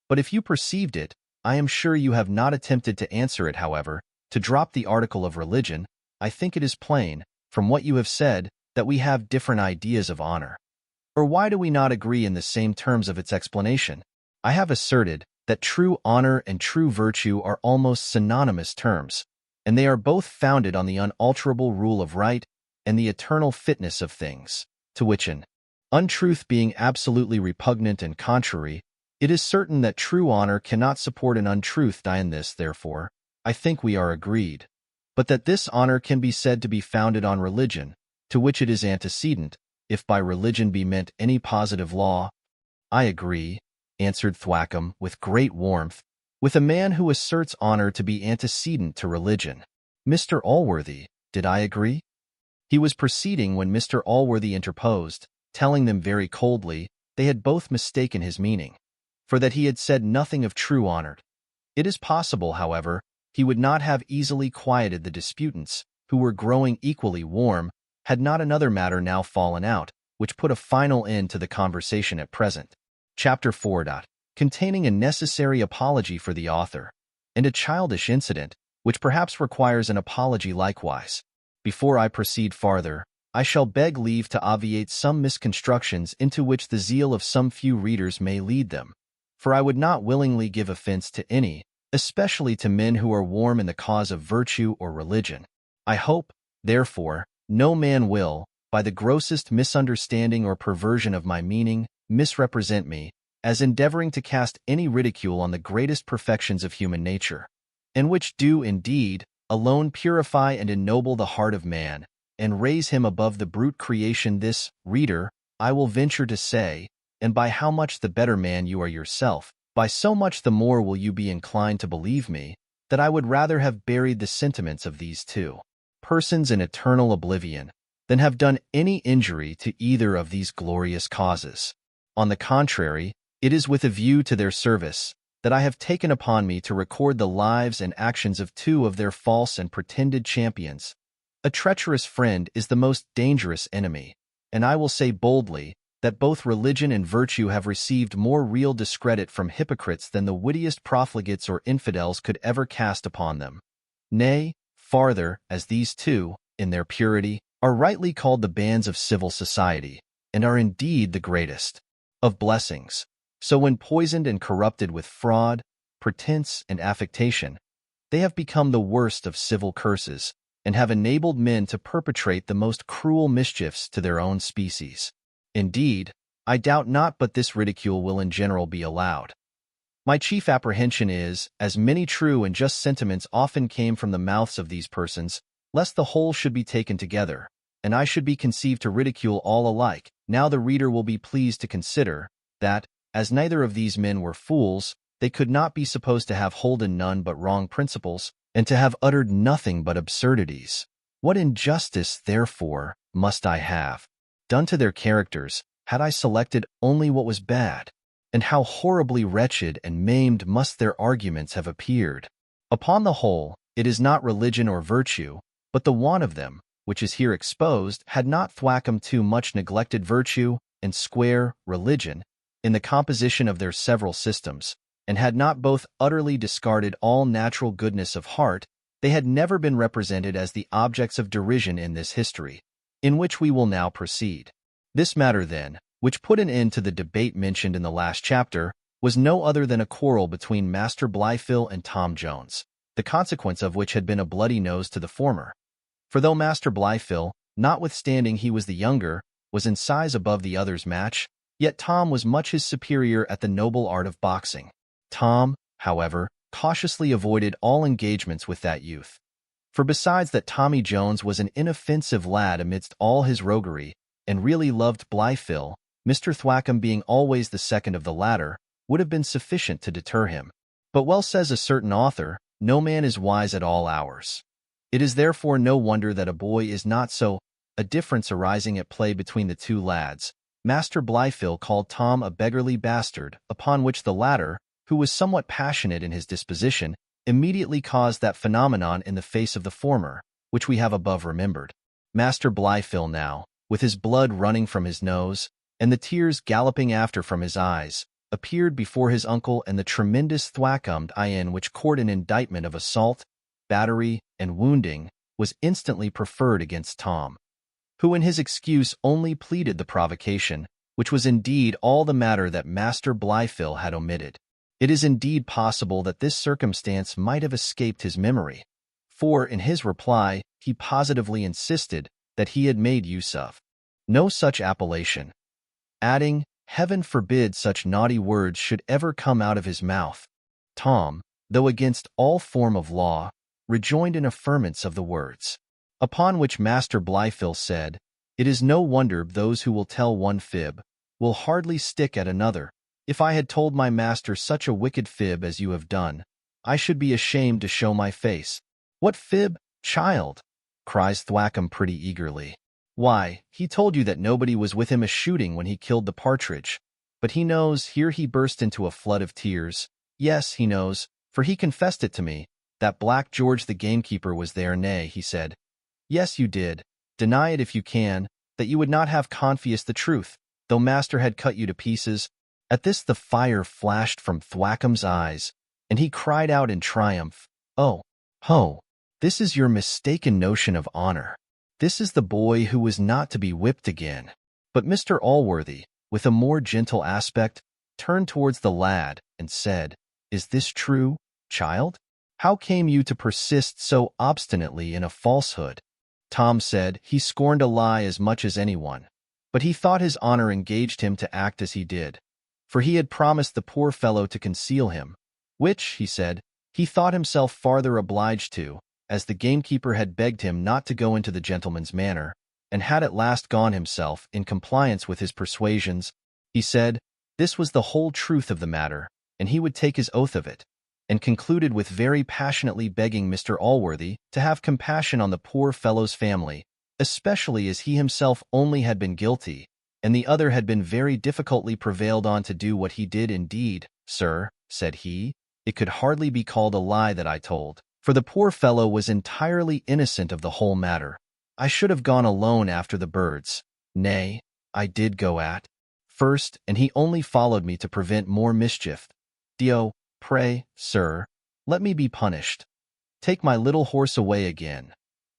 But if you perceived it, I am sure you have not attempted to answer it. However, to drop the article of religion, I think it is plain, from what you have said, that we have different ideas of honor. Or why do we not agree in the same terms of its explanation? I have asserted that true honor and true virtue are almost synonymous terms, and they are both founded on the unalterable rule of right and the eternal fitness of things, to which an untruth being absolutely repugnant and contrary, it is certain that true honor cannot support an untruth. In this, therefore, I think we are agreed. But that this honor can be said to be founded on religion, to which it is antecedent, if by religion be meant any positive law. I agree, answered Thwackum with great warmth, with a man who asserts honor to be antecedent to religion. Mr. Allworthy, did I agree? He was proceeding when Mr. Allworthy interposed, telling them very coldly they had both mistaken his meaning, for that he had said nothing of true honor. It is possible, however, he would not have easily quieted the disputants, who were growing equally warm, had not another matter now fallen out, which put a final end to the conversation at present. Chapter 4. Containing a necessary apology for the author, and a childish incident, which perhaps requires an apology likewise. Before I proceed farther, I shall beg leave to obviate some misconstructions into which the zeal of some few readers may lead them, for I would not willingly give offense to any, especially to men who are warm in the cause of virtue or religion. I hope, therefore, no man will, by the grossest misunderstanding or perversion of my meaning, misrepresent me, as endeavoring to cast any ridicule on the greatest perfections of human nature, and which do, indeed, alone purify and ennoble the heart of man, and raise him above the brute creation. This, reader, I will venture to say, and by how much the better man you are yourself, by so much the more will you be inclined to believe me, that I would rather have buried the sentiments of these two persons in eternal oblivion, than have done any injury to either of these glorious causes. On the contrary, it is with a view to their service that I have taken upon me to record the lives and actions of two of their false and pretended champions. A treacherous friend is the most dangerous enemy, and I will say boldly that both religion and virtue have received more real discredit from hypocrites than the wittiest profligates or infidels could ever cast upon them. Nay, farther, as these two, in their purity, are rightly called the bands of civil society, and are indeed the greatest of blessings. So when poisoned and corrupted with fraud, pretense, and affectation, they have become the worst of civil curses, and have enabled men to perpetrate the most cruel mischiefs to their own species. Indeed, I doubt not but this ridicule will in general be allowed. My chief apprehension is, as many true and just sentiments often came from the mouths of these persons, lest the whole should be taken together, and I should be conceived to ridicule all alike. Now the reader will be pleased to consider that, as neither of these men were fools, they could not be supposed to have holden none but wrong principles, and to have uttered nothing but absurdities. What injustice, therefore, must I have done to their characters, had I selected only what was bad? And how horribly wretched and maimed must their arguments have appeared? Upon the whole, it is not religion or virtue, but the want of them, which is here exposed. Had not Thwackum too much neglected virtue and square religion in the composition of their several systems, and had not both utterly discarded all natural goodness of heart, they had never been represented as the objects of derision in this history, in which we will now proceed. This matter, then, which put an end to the debate mentioned in the last chapter, was no other than a quarrel between Master Blifil and Tom Jones, the consequence of which had been a bloody nose to the former. For though Master Blifil, notwithstanding he was the younger, was in size above the other's match, yet Tom was much his superior at the noble art of boxing. Tom, however, cautiously avoided all engagements with that youth. For besides that Tommy Jones was an inoffensive lad amidst all his roguery, and really loved Blifil, Mr. Thwackum being always the second of the latter, would have been sufficient to deter him. But well says a certain author, no man is wise at all hours. It is therefore no wonder that a boy is not so. A difference arising at play between the two lads, Master Blifil called Tom a beggarly bastard, upon which the latter, who was somewhat passionate in his disposition, immediately caused that phenomenon in the face of the former, which we have above remembered. Master Blifil now, with his blood running from his nose, and the tears galloping after from his eyes, appeared before his uncle, and the tremendous Thwackum, in which court an indictment of assault, battery, and wounding, was instantly preferred against Tom, who in his excuse only pleaded the provocation, which was indeed all the matter that Master Blifil had omitted. It is indeed possible that this circumstance might have escaped his memory, for in his reply he positively insisted that he had made use of no such appellation, adding, "Heaven forbid such naughty words should ever come out of his mouth." Tom, though against all form of law, rejoined in affirmance of the words. Upon which Master Blifil said, "It is no wonder those who will tell one fib will hardly stick at another. If I had told my master such a wicked fib as you have done, I should be ashamed to show my face." "What fib, child?" cries Thwackum pretty eagerly. "Why, he told you that nobody was with him a-shooting when he killed the partridge. But he knows," here he burst into a flood of tears, "yes, he knows, for he confessed it to me, that Black George the gamekeeper was there. Nay," he said, "yes, you did. Deny it if you can, that you would not have confessed the truth, though master had cut you to pieces." At this the fire flashed from Thwackum's eyes, and he cried out in triumph, "Oh, ho! This is your mistaken notion of honor. This is the boy who was not to be whipped again." But Mr. Allworthy, with a more gentle aspect, turned towards the lad and said, "Is this true, child? How came you to persist so obstinately in a falsehood?" Tom said he scorned a lie as much as anyone, but he thought his honor engaged him to act as he did, for he had promised the poor fellow to conceal him, which, he said, he thought himself farther obliged to, as the gamekeeper had begged him not to go into the gentleman's manor, and had at last gone himself in compliance with his persuasions. He said this was the whole truth of the matter, and he would take his oath of it, and concluded with very passionately begging Mr. Allworthy to have compassion on the poor fellow's family, especially as he himself only had been guilty, and the other had been very difficultly prevailed on to do what he did. "Indeed, sir," said he, "it could hardly be called a lie that I told, for the poor fellow was entirely innocent of the whole matter. I should have gone alone after the birds. Nay, I did go at first, and he only followed me to prevent more mischief. Dio, pray, sir, let me be punished. Take my little horse away again.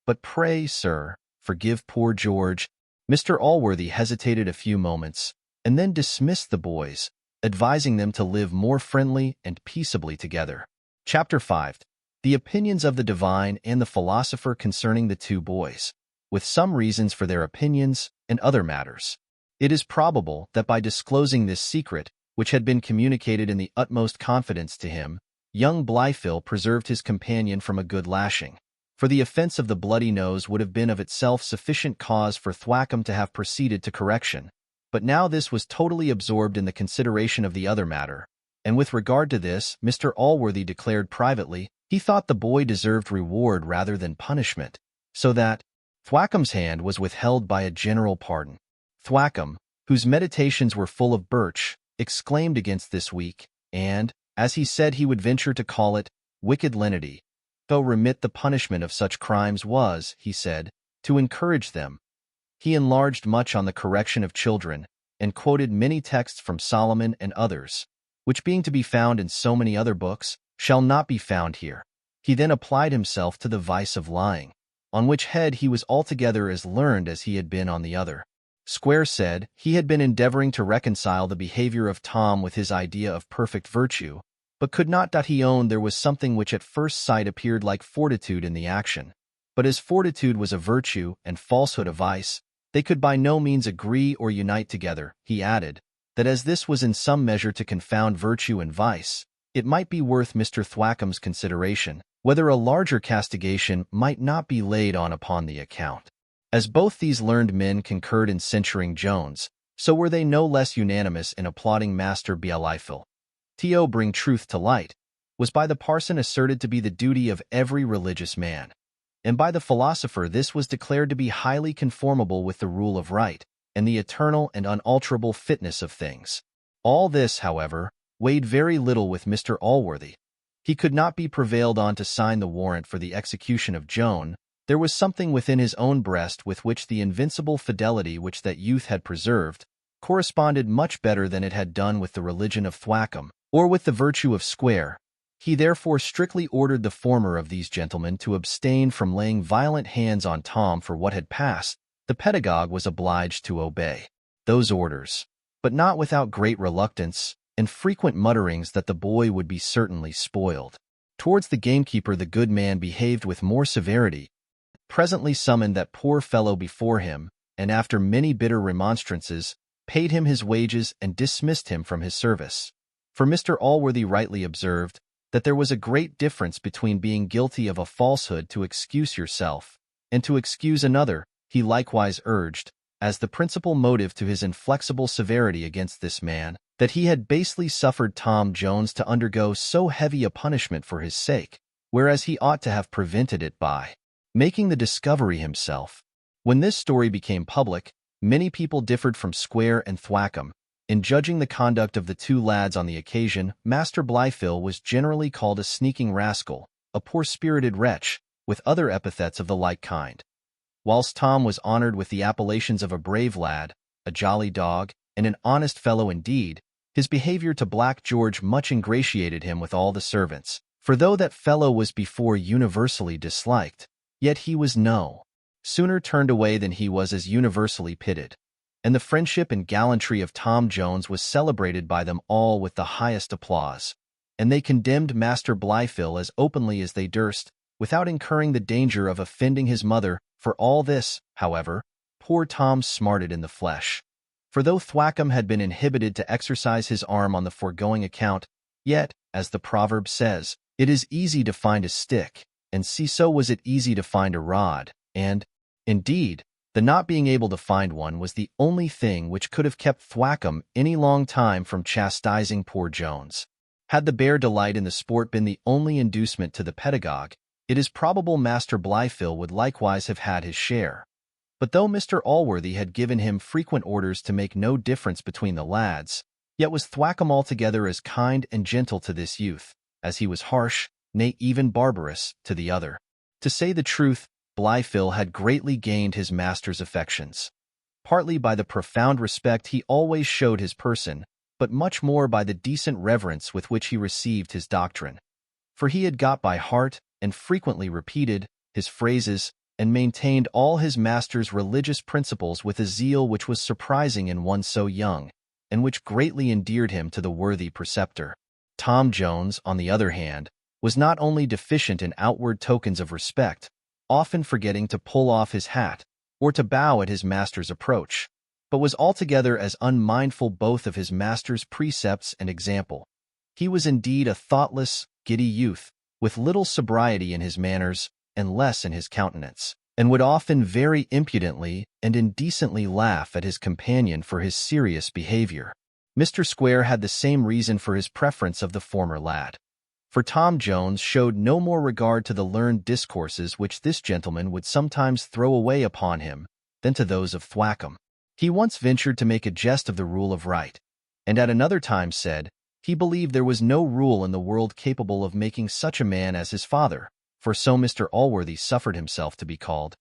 But pray, sir, forgive poor George." Mr. Allworthy hesitated a few moments, and then dismissed the boys, advising them to live more friendly and peaceably together. Chapter 5. The opinions of the divine and the philosopher concerning the two boys, with some reasons for their opinions and other matters. It is probable that by disclosing this secret, which had been communicated in the utmost confidence to him, young Blifil preserved his companion from a good lashing, for the offense of the bloody nose would have been of itself sufficient cause for Thwackum to have proceeded to correction. But now this was totally absorbed in the consideration of the other matter, and with regard to this, Mr. Allworthy declared privately he thought the boy deserved reward rather than punishment, so that Thwackum's hand was withheld by a general pardon. Thwackum, whose meditations were full of birch, exclaimed against this weak, and, as he said he would venture to call it, wicked lenity, though remit the punishment of such crimes was, he said, to encourage them. He enlarged much on the correction of children, and quoted many texts from Solomon and others, which being to be found in so many other books, shall not be found here. He then applied himself to the vice of lying, on which head he was altogether as learned as he had been on the other. Square said he had been endeavoring to reconcile the behavior of Tom with his idea of perfect virtue, but could not. He owned there was something which at first sight appeared like fortitude in the action, but as fortitude was a virtue and falsehood a vice, they could by no means agree or unite together. He added that as this was in some measure to confound virtue and vice, it might be worth Mr. Thwackum's consideration whether a larger castigation might not be laid on upon the account. As both these learned men concurred in censuring Jones, so were they no less unanimous in applauding Master Blifil. To bring truth to light was by the parson asserted to be the duty of every religious man, and by the philosopher this was declared to be highly conformable with the rule of right and the eternal and unalterable fitness of things. All this, however, weighed very little with Mr. Allworthy. He could not be prevailed on to sign the warrant for the execution of Joan. There was something within his own breast with which the invincible fidelity which that youth had preserved corresponded much better than it had done with the religion of Thwackum, or with the virtue of Square. He therefore strictly ordered the former of these gentlemen to abstain from laying violent hands on Tom for what had passed. The pedagogue was obliged to obey those orders. but not without great reluctance, and frequent mutterings that the boy would be certainly spoiled. Towards the gamekeeper the good man behaved with more severity, presently summoned that poor fellow before him, and after many bitter remonstrances, paid him his wages and dismissed him from his service. For Mr. Allworthy rightly observed that there was a great difference between being guilty of a falsehood to excuse yourself, and to excuse another. He likewise urged, as the principal motive to his inflexible severity against this man, that he had basely suffered Tom Jones to undergo so heavy a punishment for his sake, whereas he ought to have prevented it by making the discovery himself. When this story became public, many people differed from Square and Thwackum. In judging the conduct of the two lads on the occasion, Master Blifil was generally called a sneaking rascal, a poor-spirited wretch, with other epithets of the like kind, whilst Tom was honored with the appellations of a brave lad, a jolly dog, and an honest fellow indeed. His behavior to Black George much ingratiated him with all the servants, for though that fellow was before universally disliked, yet he was no sooner turned away than he was as universally pitied, and the friendship and gallantry of Tom Jones was celebrated by them all with the highest applause, and they condemned Master Blifil as openly as they durst, without incurring the danger of offending his mother. For all this, however, poor Tom smarted in the flesh. For though Thwackum had been inhibited to exercise his arm on the foregoing account, yet, as the proverb says, it is easy to find a stick, and so was it easy to find a rod, and, indeed, the not being able to find one was the only thing which could have kept Thwackum any long time from chastising poor Jones. Had the bare delight in the sport been the only inducement to the pedagogue, it is probable Master Blifil would likewise have had his share. But though Mr. Allworthy had given him frequent orders to make no difference between the lads, yet was Thwackum altogether as kind and gentle to this youth, as he was harsh, nay even barbarous, to the other. To say the truth, Blifil had greatly gained his master's affections, partly by the profound respect he always showed his person, but much more by the decent reverence with which he received his doctrine. For he had got by heart, and frequently repeated, his phrases, and maintained all his master's religious principles with a zeal which was surprising in one so young, and which greatly endeared him to the worthy preceptor. Tom Jones, on the other hand, was not only deficient in outward tokens of respect, often forgetting to pull off his hat, or to bow at his master's approach, but was altogether as unmindful both of his master's precepts and example. He was indeed a thoughtless, giddy youth, with little sobriety in his manners, and less in his countenance, and would often very impudently and indecently laugh at his companion for his serious behavior. Mr. Square had the same reason for his preference of the former lad. For Tom Jones showed no more regard to the learned discourses which this gentleman would sometimes throw away upon him than to those of Thwackum. He once ventured to make a jest of the rule of right, and at another time said, he believed there was no rule in the world capable of making such a man as his father, for so Mr. Allworthy suffered himself to be called.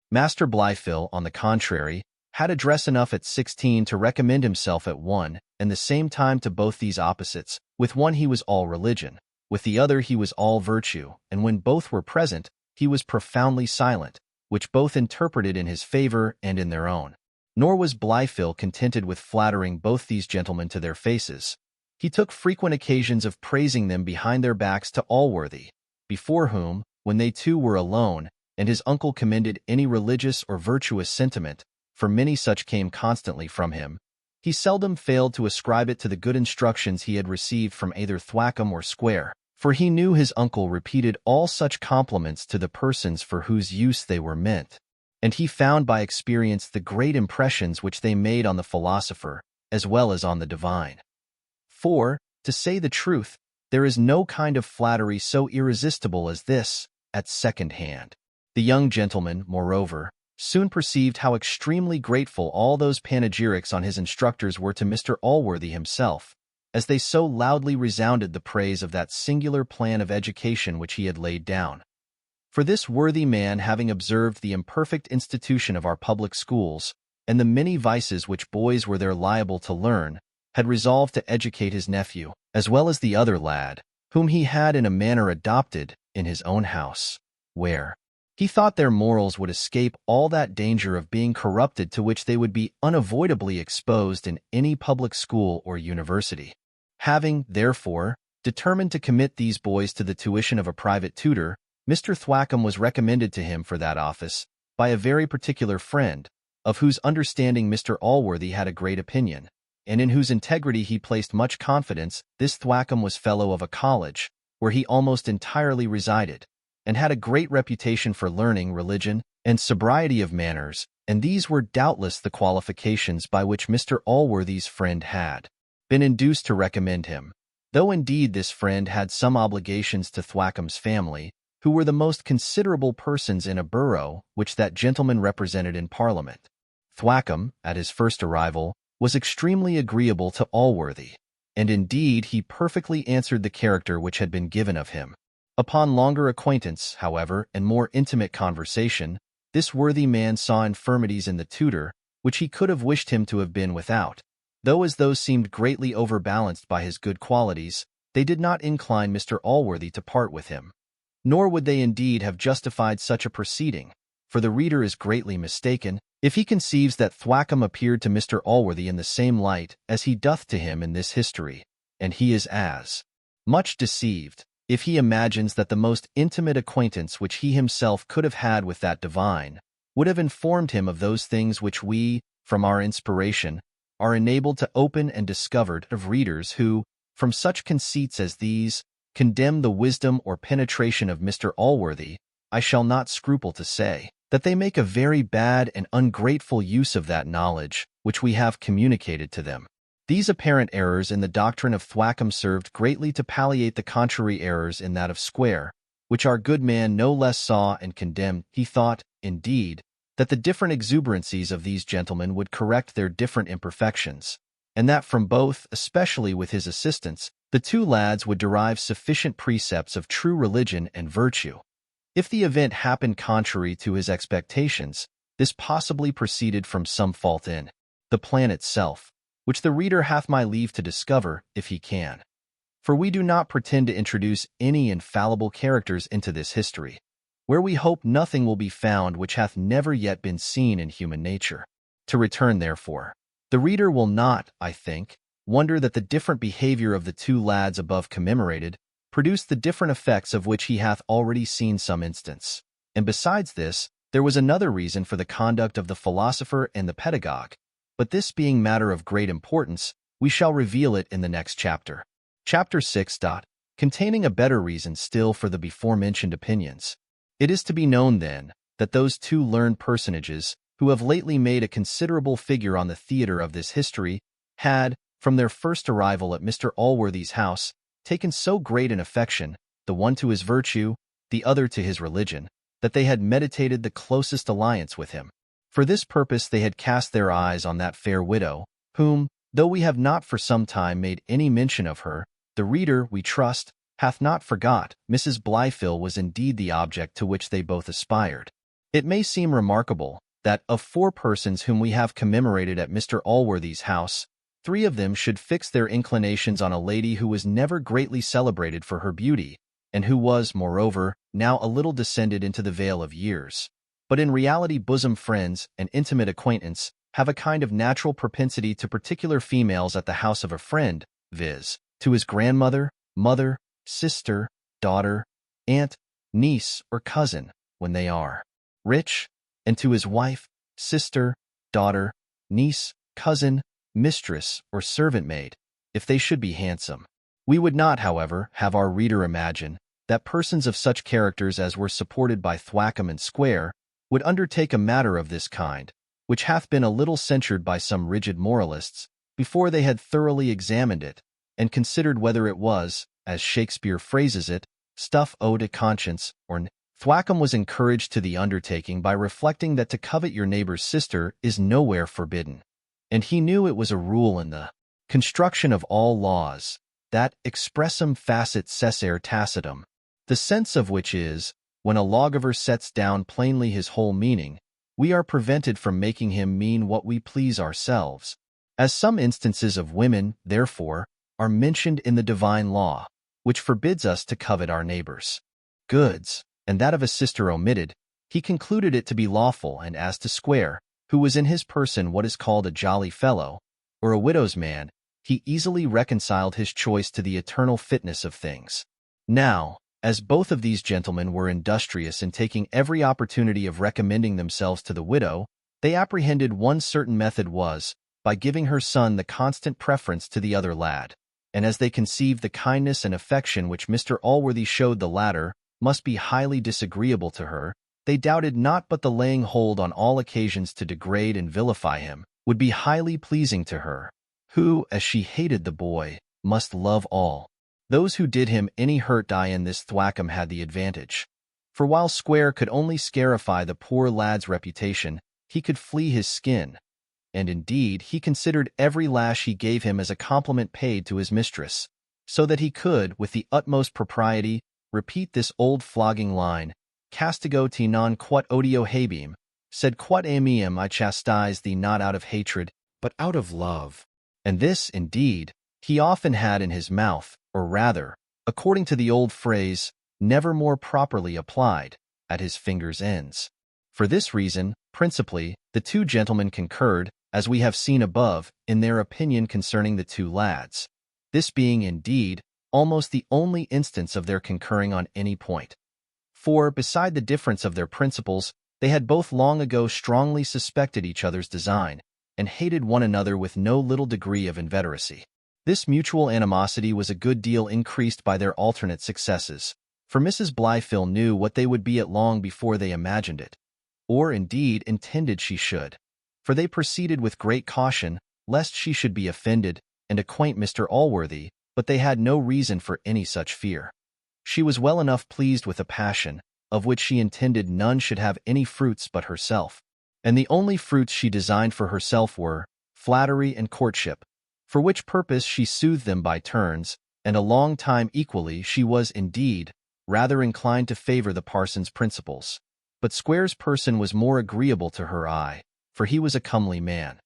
Master Blifil, on the contrary, had address enough at 16 to recommend himself at one and the same time to both these opposites. With one he was all religion, with the other he was all virtue, and when both were present, he was profoundly silent, which both interpreted in his favor and in their own. Nor was Blifil contented with flattering both these gentlemen to their faces. He took frequent occasions of praising them behind their backs to Allworthy, before whom, when they two were alone, and his uncle commended any religious or virtuous sentiment, for many such came constantly from him, he seldom failed to ascribe it to the good instructions he had received from either Thwackum or Square, for he knew his uncle repeated all such compliments to the persons for whose use they were meant, and he found by experience the great impressions which they made on the philosopher, as well as on the divine. For, to say the truth, there is no kind of flattery so irresistible as this, at second hand. The young gentleman, moreover, soon perceived how extremely grateful all those panegyrics on his instructors were to Mr. Allworthy himself, as they so loudly resounded the praise of that singular plan of education which he had laid down. For this worthy man, having observed the imperfect institution of our public schools, and the many vices which boys were there liable to learn, had resolved to educate his nephew, as well as the other lad, whom he had in a manner adopted, in his own house, where He thought their morals would escape all that danger of being corrupted to which they would be unavoidably exposed in any public school or university. Having, therefore, determined to commit these boys to the tuition of a private tutor, Mr. Thwackum was recommended to him for that office by a very particular friend, of whose understanding Mr. Allworthy had a great opinion, and in whose integrity he placed much confidence. This Thwackum was fellow of a college, where he almost entirely resided, and had a great reputation for learning, religion, and sobriety of manners, and these were doubtless the qualifications by which Mr. Allworthy's friend had been induced to recommend him, though indeed this friend had some obligations to Thwackum's family, who were the most considerable persons in a borough which that gentleman represented in Parliament. Thwackum, at his first arrival, was extremely agreeable to Allworthy, and indeed he perfectly answered the character which had been given of him. Upon longer acquaintance, however, and more intimate conversation, this worthy man saw infirmities in the tutor which he could have wished him to have been without, though as those seemed greatly overbalanced by his good qualities, they did not incline Mr. Allworthy to part with him. Nor would they indeed have justified such a proceeding, for the reader is greatly mistaken if he conceives that Thwackum appeared to Mr. Allworthy in the same light as he doth to him in this history, and he is as much deceived if he imagines that the most intimate acquaintance which he himself could have had with that divine would have informed him of those things which we, from our inspiration, are enabled to open and discover of readers who, from such conceits as these, condemn the wisdom or penetration of Mr. Allworthy. I shall not scruple to say that they make a very bad and ungrateful use of that knowledge which we have communicated to them. These apparent errors in the doctrine of Thwackum served greatly to palliate the contrary errors in that of Square, which our good man no less saw and condemned. He thought, indeed, that the different exuberancies of these gentlemen would correct their different imperfections, and that from both, especially with his assistance, the two lads would derive sufficient precepts of true religion and virtue. If the event happened contrary to his expectations, this possibly proceeded from some fault in the plan itself, which the reader hath my leave to discover, if he can. For we do not pretend to introduce any infallible characters into this history, where we hope nothing will be found which hath never yet been seen in human nature. To return, therefore, the reader will not, I think, wonder that the different behavior of the two lads above commemorated produced the different effects of which he hath already seen some instance. And besides this, there was another reason for the conduct of the philosopher and the pedagogue, but this being matter of great importance, we shall reveal it in the next chapter. Chapter 6. Containing a better reason still for the before-mentioned opinions. It is to be known, then, that those two learned personages, who have lately made a considerable figure on the theatre of this history, had, from their first arrival at Mr. Allworthy's house, taken so great an affection, the one to his virtue, the other to his religion, that they had meditated the closest alliance with him. For this purpose they had cast their eyes on that fair widow, whom, though we have not for some time made any mention of her, the reader, we trust, hath not forgot. Mrs. Blifil was indeed the object to which they both aspired. It may seem remarkable that, of 4 persons whom we have commemorated at Mr. Allworthy's house, 3 of them should fix their inclinations on a lady who was never greatly celebrated for her beauty, and who was, moreover, now a little descended into the vale of years, but in reality bosom friends and intimate acquaintance have a kind of natural propensity to particular females at the house of a friend, viz., to his grandmother, mother, sister, daughter, aunt, niece, or cousin, when they are rich, and to his wife, sister, daughter, niece, cousin, mistress, or servant maid, if they should be handsome. We would not, however, have our reader imagine that persons of such characters as were supported by Thwackum and Square would undertake a matter of this kind, which hath been a little censured by some rigid moralists, before they had thoroughly examined it, and considered whether it was, as Shakespeare phrases it, stuff owed to conscience, or n. Thwackum was encouraged to the undertaking by reflecting that to covet your neighbor's sister is nowhere forbidden, and he knew it was a rule in the construction of all laws, that expressum facit cessare tacitum, the sense of which is, when a lawgiver sets down plainly his whole meaning, we are prevented from making him mean what we please ourselves. As some instances of women, therefore, are mentioned in the divine law, which forbids us to covet our neighbor's goods, and that of a sister omitted, He concluded it to be lawful, and as to Square, who was in his person what is called a jolly fellow, or a widow's man, he easily reconciled his choice to the eternal fitness of things. Now, as both of these gentlemen were industrious in taking every opportunity of recommending themselves to the widow, they apprehended one certain method was, by giving her son the constant preference to the other lad. And as they conceived the kindness and affection which Mr. Allworthy showed the latter must be highly disagreeable to her, they doubted not but the laying hold on all occasions to degrade and vilify him would be highly pleasing to her, who, as she hated the boy, must love all. Those who did him any hurt in this Thwackum had the advantage. For while Square could only scarify the poor lad's reputation, he could flee his skin. And indeed, he considered every lash he gave him as a compliment paid to his mistress, so that he could, with the utmost propriety, repeat this old flogging line, Castigo te non quod odio habem, sed quod ameum I chastise thee not out of hatred, but out of love. And this, indeed, he often had in his mouth, or rather, according to the old phrase, never more properly applied, at his fingers' ends. For this reason, principally, the two gentlemen concurred, as we have seen above, in their opinion concerning the two lads, this being, indeed, almost the only instance of their concurring on any point. For, beside the difference of their principles, they had both long ago strongly suspected each other's design, and hated one another with no little degree of inveteracy. This mutual animosity was a good deal increased by their alternate successes, for Mrs. Blifil knew what they would be at long before they imagined it, or indeed intended she should, for they proceeded with great caution, lest she should be offended, and acquaint Mr. Allworthy, but they had no reason for any such fear. She was well enough pleased with a passion, of which she intended none should have any fruits but herself, and the only fruits she designed for herself were flattery and courtship, for which purpose she soothed them by turns, and a long time equally she was, indeed, rather inclined to favor the parson's principles. But Square's person was more agreeable to her eye, for he was a comely man,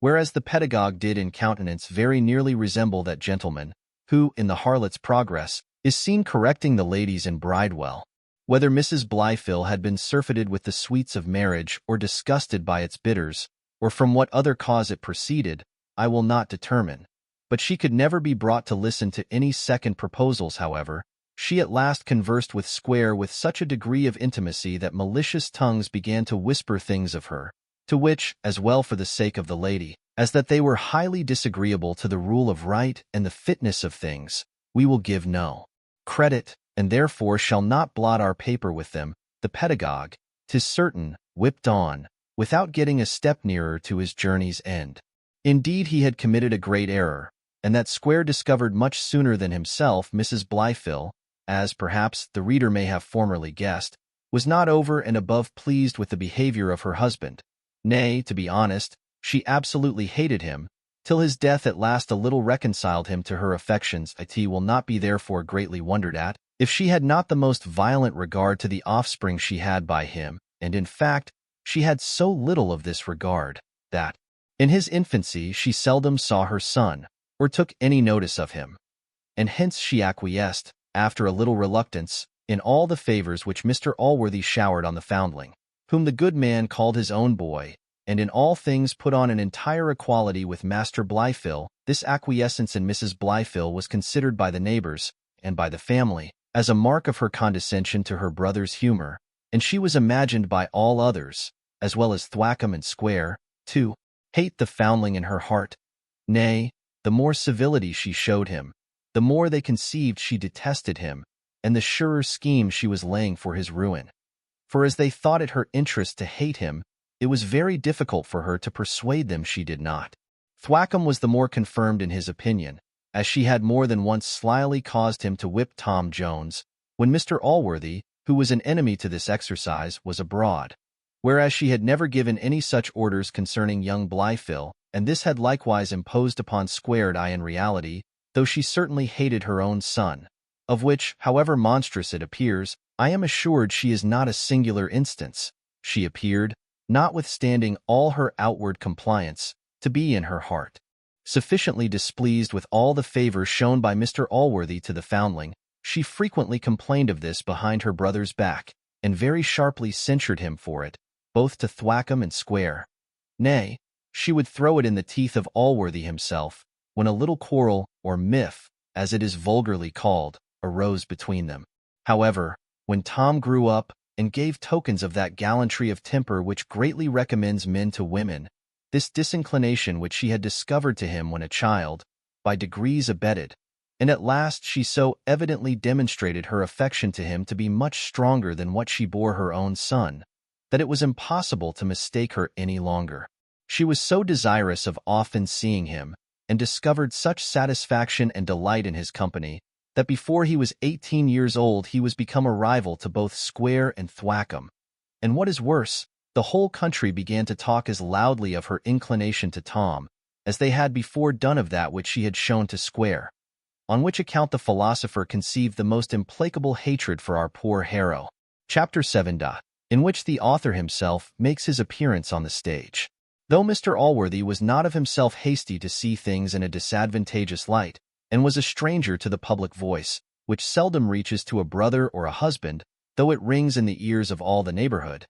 whereas the pedagogue did in countenance very nearly resemble that gentleman, who, in the Harlot's Progress, is seen correcting the ladies in Bridewell. Whether Mrs. Blifil had been surfeited with the sweets of marriage, or disgusted by its bitters, or from what other cause it proceeded, I will not determine. But she could never be brought to listen to any second proposals. However, she at last conversed with Square with such a degree of intimacy that malicious tongues began to whisper things of her, to which, as well for the sake of the lady, as that they were highly disagreeable to the rule of right and the fitness of things, we will give no credit, and therefore shall not blot our paper with them. The pedagogue, 'tis certain, whipped on, without getting a step nearer to his journey's end. Indeed, he had committed a great error, and that Square discovered much sooner than himself. Mrs. Blifil, as perhaps the reader may have formerly guessed, was not over and above pleased with the behavior of her husband. Nay, to be honest, she absolutely hated him, till his death at last a little reconciled him to her affections. It will not be therefore greatly wondered at, if she had not the most violent regard to the offspring she had by him, and in fact, she had so little of this regard, that, in his infancy, she seldom saw her son, or took any notice of him. And hence she acquiesced, after a little reluctance, in all the favors which Mr. Allworthy showered on the Foundling, whom the good man called his own boy, and in all things put on an entire equality with Master Blifil. This acquiescence in Mrs. Blifil was considered by the neighbors, and by the family, as a mark of her condescension to her brother's humor, and she was imagined by all others, as well as Thwackum and Square, to hate the Foundling in her heart. Nay, the more civility she showed him, the more they conceived she detested him, and the surer scheme she was laying for his ruin. For as they thought it her interest to hate him, it was very difficult for her to persuade them she did not. Thwackum was the more confirmed in his opinion, as she had more than once slyly caused him to whip Tom Jones, when Mr. Allworthy, who was an enemy to this exercise, was abroad, whereas she had never given any such orders concerning young Blifil, and this had likewise imposed upon Squared in reality, though she certainly hated her own son, of which, however monstrous it appears, I am assured she is not a singular instance. She appeared, notwithstanding all her outward compliance, to be in her heart sufficiently displeased with all the favors shown by Mr. Allworthy to the Foundling. She frequently complained of this behind her brother's back, and very sharply censured him for it, both to thwackum and square. Nay, she would throw it in the teeth of Allworthy himself, when a little quarrel, or miff, as it is vulgarly called, arose between them. However, when Tom grew up, and gave tokens of that gallantry of temper which greatly recommends men to women, this disinclination which she had discovered to him when a child, by degrees abated, and at last she so evidently demonstrated her affection to him to be much stronger than what she bore her own son, that it was impossible to mistake her any longer. She was so desirous of often seeing him, and discovered such satisfaction and delight in his company, that before he was 18 years old he was become a rival to both Square and Thwackum. And what is worse, the whole country began to talk as loudly of her inclination to Tom, as they had before done of that which she had shown to Square. On which account the philosopher conceived the most implacable hatred for our poor hero. Chapter 7. In which the author himself makes his appearance on the stage. Though Mr. Allworthy was not of himself hasty to see things in a disadvantageous light, and was a stranger to the public voice, which seldom reaches to a brother or a husband, though it rings in the ears of all the neighborhood,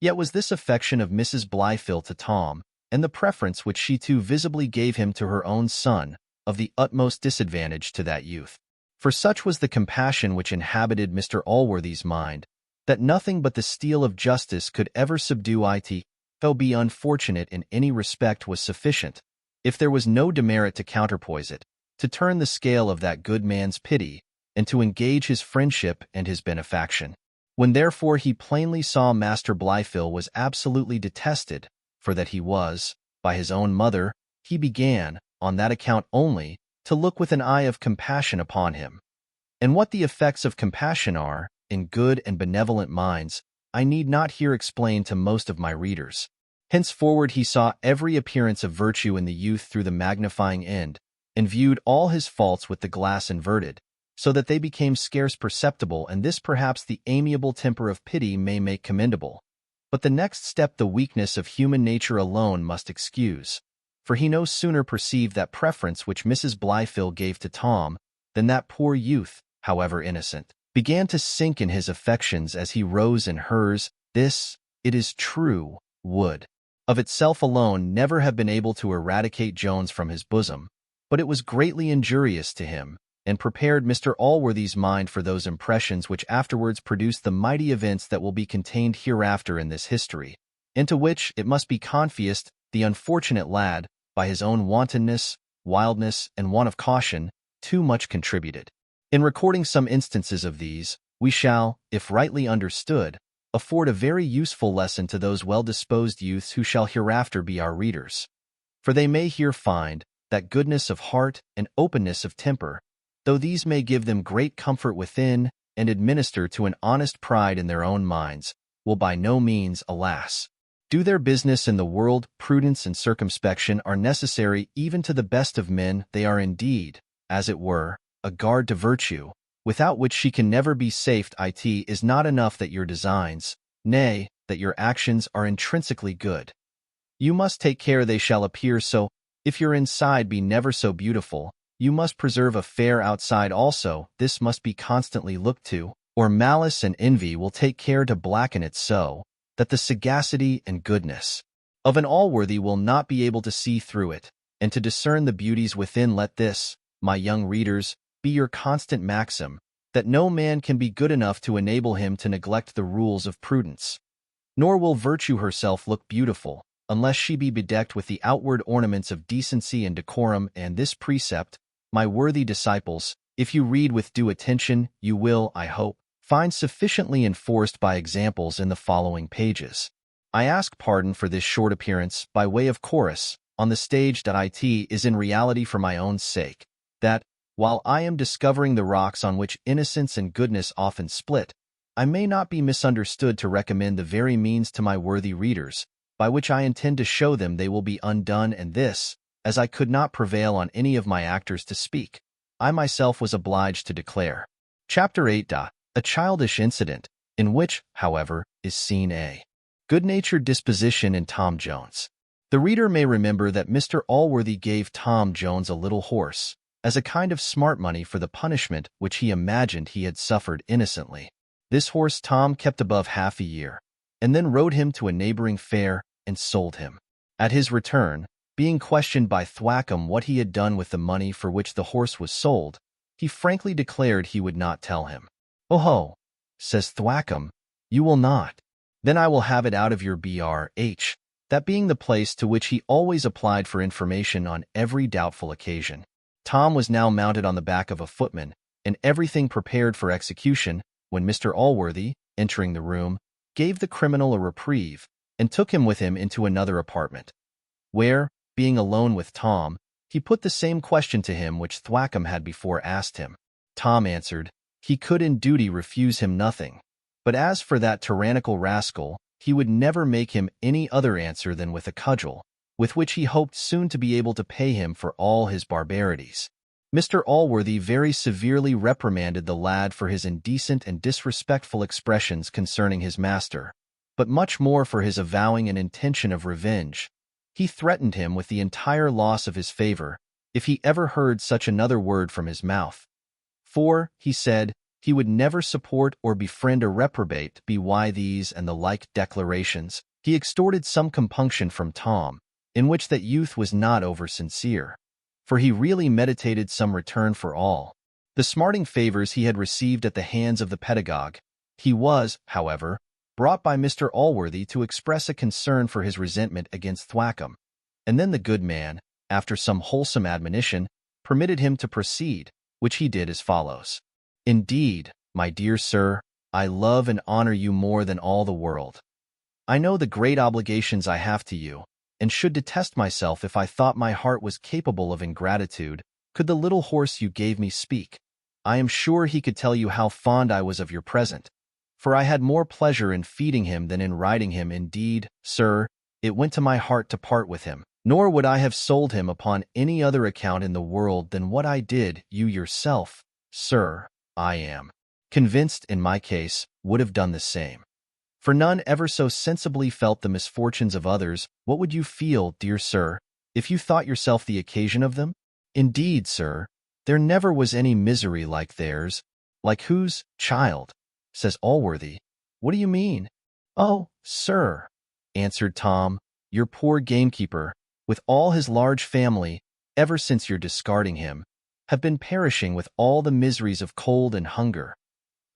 yet was this affection of Mrs. Blifil to Tom, and the preference which she too visibly gave him to her own son, of the utmost disadvantage to that youth. For such was the compassion which inhabited Mr. Allworthy's mind, that nothing but the steel of justice could ever subdue it, though be unfortunate in any respect was sufficient, if there was no demerit to counterpoise it, to turn the scale of that good man's pity, and to engage his friendship and his benefaction. When therefore he plainly saw Master Blifil was absolutely detested, for that he was, by his own mother, he began, on that account only, to look with an eye of compassion upon him. And what the effects of compassion are, in good and benevolent minds, I need not here explain to most of my readers. Henceforward he saw every appearance of virtue in the youth through the magnifying end, and viewed all his faults with the glass inverted, so that they became scarce perceptible, and this perhaps the amiable temper of pity may make commendable. But the next step the weakness of human nature alone must excuse, for he no sooner perceived that preference which Mrs. Blifil gave to Tom, than that poor youth, however innocent, began to sink in his affections as he rose in hers. This, it is true, would, of itself alone, never have been able to eradicate Jones from his bosom, but it was greatly injurious to him, and prepared Mr. Allworthy's mind for those impressions which afterwards produced the mighty events that will be contained hereafter in this history, into which, it must be confessed, the unfortunate lad, by his own wantonness, wildness, and want of caution, too much contributed. In recording some instances of these, we shall, if rightly understood, afford a very useful lesson to those well-disposed youths who shall hereafter be our readers. For they may here find that goodness of heart and openness of temper, though these may give them great comfort within and administer to an honest pride in their own minds, will by no means, alas, do their business in the world. Prudence and circumspection are necessary even to the best of men. They are indeed, as it were, a guard to virtue, without which she can never be safe. It is not enough that your designs, nay, that your actions are intrinsically good. You must take care they shall appear so. If your inside be never so beautiful, you must preserve a fair outside also. This must be constantly looked to, or malice and envy will take care to blacken it so, that the sagacity and goodness of an Allworthy will not be able to see through it, and to discern the beauties within. Let this, my young readers, be your constant maxim, that no man can be good enough to enable him to neglect the rules of prudence. Nor will virtue herself look beautiful, unless she be bedecked with the outward ornaments of decency and decorum. And this precept, my worthy disciples, if you read with due attention, you will, I hope, find sufficiently enforced by examples in the following pages. I ask pardon for this short appearance, by way of chorus, on the stage. It is in reality for my own sake, that, while I am discovering the rocks on which innocence and goodness often split, I may not be misunderstood to recommend the very means to my worthy readers, by which I intend to show them they will be undone. And this, as I could not prevail on any of my actors to speak, I myself was obliged to declare. Chapter 8. A childish incident, in which, however, is seen a good-natured disposition in Tom Jones. The reader may remember that Mr. Allworthy gave Tom Jones a little horse, as a kind of smart money for the punishment which he imagined he had suffered innocently. This horse Tom kept above half a year, and then rode him to a neighboring fair and sold him. At his return, being questioned by Thwackum what he had done with the money for which the horse was sold, he frankly declared he would not tell him. "Oh-ho," says Thwackum, "you will not? Then I will have it out of your BRH, that being the place to which he always applied for information on every doubtful occasion. Tom was now mounted on the back of a footman, and everything prepared for execution, when Mr. Allworthy, entering the room, gave the criminal a reprieve, and took him with him into another apartment, where, being alone with Tom, he put the same question to him which Thwackum had before asked him. Tom answered, he could in duty refuse him nothing, but as for that tyrannical rascal, he would never make him any other answer than with a cudgel, with which he hoped soon to be able to pay him for all his barbarities. Mr. Allworthy very severely reprimanded the lad for his indecent and disrespectful expressions concerning his master, but much more for his avowing an intention of revenge. He threatened him with the entire loss of his favor if he ever heard such another word from his mouth. For, he said, he would never support or befriend a reprobate, be why these and the like declarations. He extorted some compunction from Tom, in which that youth was not over-sincere, for he really meditated some return for all the smarting favors he had received at the hands of the pedagogue. He was, however, brought by Mr. Allworthy to express a concern for his resentment against Thwackum, and then the good man, after some wholesome admonition, permitted him to proceed, which he did as follows. Indeed, my dear sir, I love and honor you more than all the world. I know the great obligations I have to you, and should detest myself if I thought my heart was capable of ingratitude, could the little horse you gave me speak. I am sure he could tell you how fond I was of your present, for I had more pleasure in feeding him than in riding him. Indeed, sir, it went to my heart to part with him, nor would I have sold him upon any other account in the world than what I did. You yourself, sir, I am convinced in my case, would have done the same. For none ever so sensibly felt the misfortunes of others. What would you feel, dear sir, if you thought yourself the occasion of them? Indeed, sir, there never was any misery like theirs. Like whose, child? Says Allworthy. What do you mean? Oh, sir, answered Tom, your poor gamekeeper, with all his large family, ever since your discarding him, have been perishing with all the miseries of cold and hunger.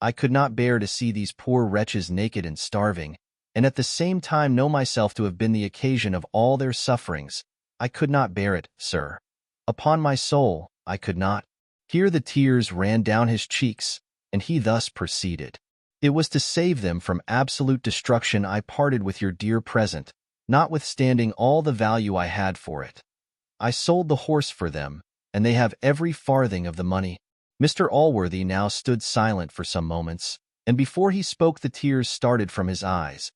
I could not bear to see these poor wretches naked and starving, and at the same time know myself to have been the occasion of all their sufferings. I could not bear it, sir. Upon my soul, I could not. Here the tears ran down his cheeks, and he thus proceeded. It was to save them from absolute destruction I parted with your dear present, notwithstanding all the value I had for it. I sold the horse for them, and they have every farthing of the money. Mr. Allworthy now stood silent for some moments, and before he spoke the tears started from his eyes.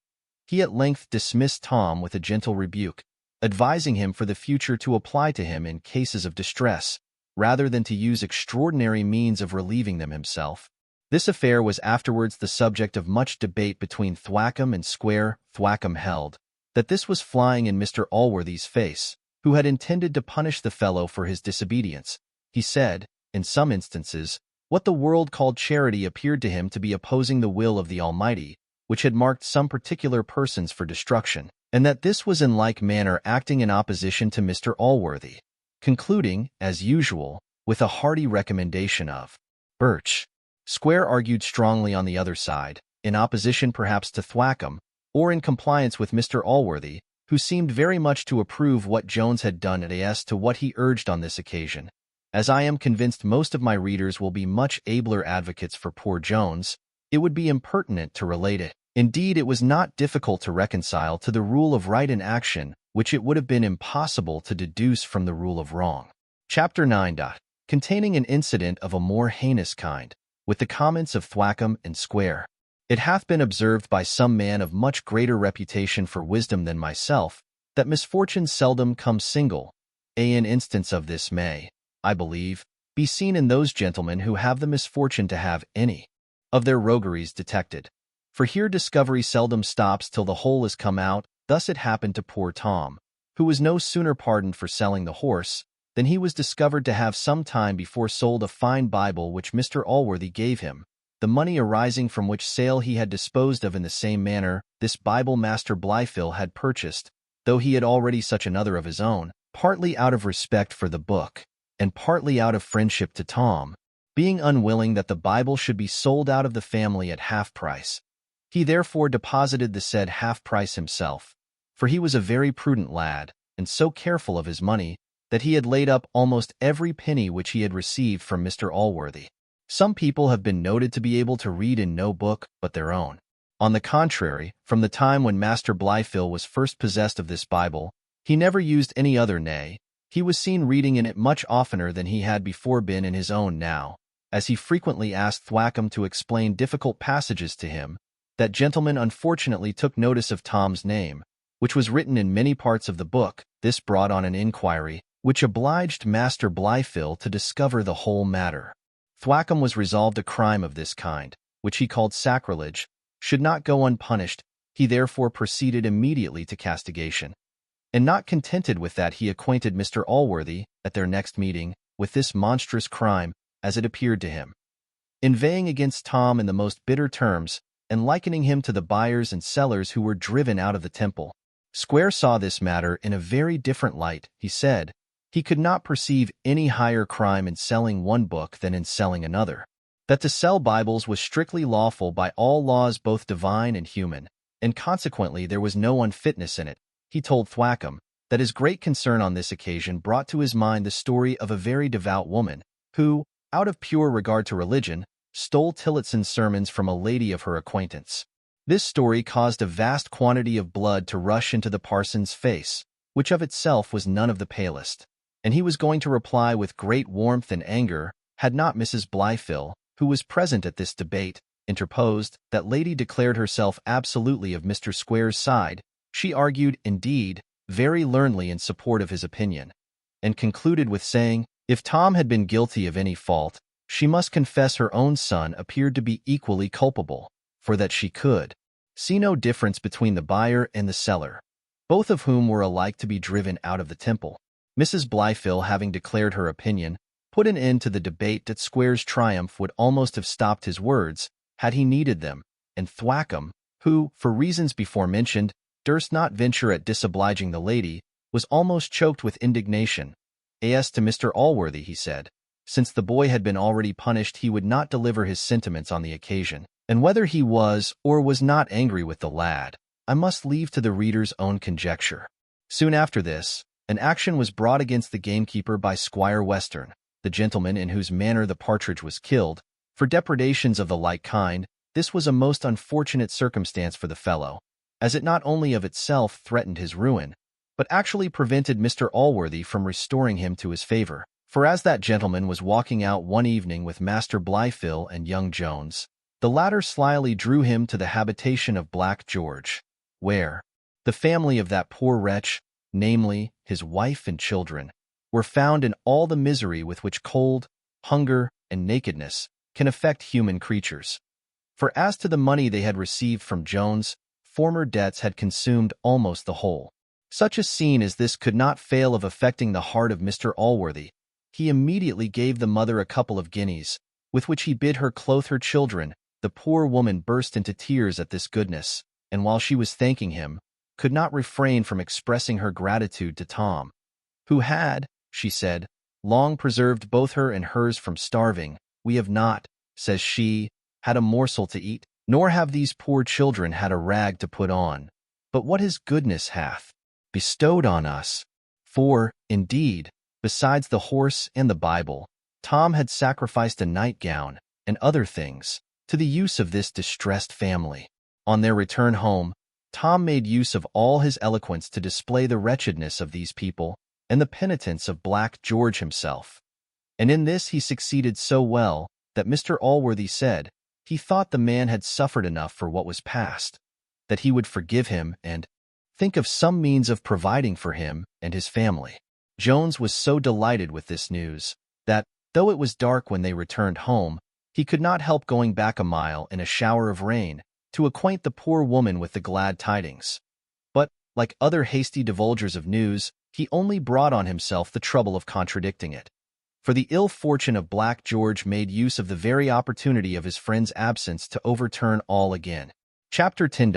He at length dismissed Tom with a gentle rebuke, advising him for the future to apply to him in cases of distress, rather than to use extraordinary means of relieving them himself. This affair was afterwards the subject of much debate between Thwackum and Square. Thwackum held that this was flying in Mr. Allworthy's face, who had intended to punish the fellow for his disobedience. He said, in some instances, what the world called charity appeared to him to be opposing the will of the Almighty, which had marked some particular persons for destruction, and that this was in like manner acting in opposition to Mr. Allworthy, concluding, as usual, with a hearty recommendation of Birch. Square argued strongly on the other side, in opposition perhaps to Thwackum, or in compliance with Mr. Allworthy, who seemed very much to approve what Jones had done as to what he urged on this occasion. As I am convinced most of my readers will be much abler advocates for poor Jones, it would be impertinent to relate it. Indeed, it was not difficult to reconcile to the rule of right in action, which it would have been impossible to deduce from the rule of wrong. Chapter 9. Containing an incident of a more heinous kind, with the comments of Thwackum and Square. It hath been observed by some man of much greater reputation for wisdom than myself, that misfortune seldom comes single. An instance of this may, I believe, be seen in those gentlemen who have the misfortune to have any of their rogueries detected. For here discovery seldom stops till the whole is come out. Thus it happened to poor Tom, who was no sooner pardoned for selling the horse, than he was discovered to have some time before sold a fine Bible which Mr. Allworthy gave him, the money arising from which sale he had disposed of in the same manner this Bible Master Blifil had purchased, though he had already such another of his own, partly out of respect for the book, and partly out of friendship to Tom, being unwilling that the Bible should be sold out of the family at half price. He therefore deposited the said half price himself, for he was a very prudent lad, and so careful of his money, that he had laid up almost every penny which he had received from Mr. Allworthy. Some people have been noted to be able to read in no book but their own. On the contrary, from the time when Master Blifil was first possessed of this Bible, he never used any other, nay, he was seen reading in it much oftener than he had before been in his own now, as he frequently asked Thwackum to explain difficult passages to him. That gentleman unfortunately took notice of Tom's name, which was written in many parts of the book. This brought on an inquiry, which obliged Master Blifil to discover the whole matter. Thwackum was resolved a crime of this kind, which he called sacrilege, should not go unpunished. He therefore proceeded immediately to castigation. And not contented with that, he acquainted Mr. Allworthy, at their next meeting, with this monstrous crime, as it appeared to him, inveighing against Tom in the most bitter terms, and likening him to the buyers and sellers who were driven out of the temple. Square saw this matter in a very different light. He said he could not perceive any higher crime in selling one book than in selling another, that to sell Bibles was strictly lawful by all laws both divine and human, and consequently there was no unfitness in it. He told Thwackum that his great concern on this occasion brought to his mind the story of a very devout woman, who, out of pure regard to religion, stole Tillotson's sermons from a lady of her acquaintance. This story caused a vast quantity of blood to rush into the parson's face, which of itself was none of the palest, and he was going to reply with great warmth and anger, had not Mrs. Blifil, who was present at this debate, interposed. That lady declared herself absolutely of Mr. Square's side. She argued, indeed, very learnedly in support of his opinion, and concluded with saying, if Tom had been guilty of any fault, she must confess her own son appeared to be equally culpable, for that she could see no difference between the buyer and the seller, both of whom were alike to be driven out of the temple. Mrs. Blifil, having declared her opinion, put an end to the debate. That Square's triumph would almost have stopped his words, had he needed them, and Thwackum, who, for reasons before mentioned, durst not venture at disobliging the lady, was almost choked with indignation. As to Mr. Allworthy, he said, since the boy had been already punished, he would not deliver his sentiments on the occasion, and whether he was or was not angry with the lad, I must leave to the reader's own conjecture. Soon after this, an action was brought against the gamekeeper by Squire Western, the gentleman in whose manor the partridge was killed, for depredations of the like kind. This was a most unfortunate circumstance for the fellow, as it not only of itself threatened his ruin, but actually prevented Mr. Allworthy from restoring him to his favor. For as that gentleman was walking out one evening with Master Blifil and young Jones, the latter slyly drew him to the habitation of Black George, where the family of that poor wretch, namely, his wife and children, were found in all the misery with which cold, hunger, and nakedness can affect human creatures. For as to the money they had received from Jones, former debts had consumed almost the whole. Such a scene as this could not fail of affecting the heart of Mr. Allworthy. He immediately gave the mother a couple of guineas, with which he bid her clothe her children. The poor woman burst into tears at this goodness, and while she was thanking him, could not refrain from expressing her gratitude to Tom, who had, she said, long preserved both her and hers from starving. We have not, says she, had a morsel to eat, nor have these poor children had a rag to put on, but what his goodness hath bestowed on us. For, indeed, besides the horse and the Bible, Tom had sacrificed a nightgown and other things to the use of this distressed family. On their return home, Tom made use of all his eloquence to display the wretchedness of these people and the penitence of Black George himself. And in this he succeeded so well that Mr. Allworthy said he thought the man had suffered enough for what was past, that he would forgive him and think of some means of providing for him and his family. Jones was so delighted with this news that, though it was dark when they returned home, he could not help going back a mile in a shower of rain to acquaint the poor woman with the glad tidings. But, like other hasty divulgers of news, he only brought on himself the trouble of contradicting it. for the ill fortune of Black George made use of the very opportunity of his friend's absence to overturn all again. Chapter 10.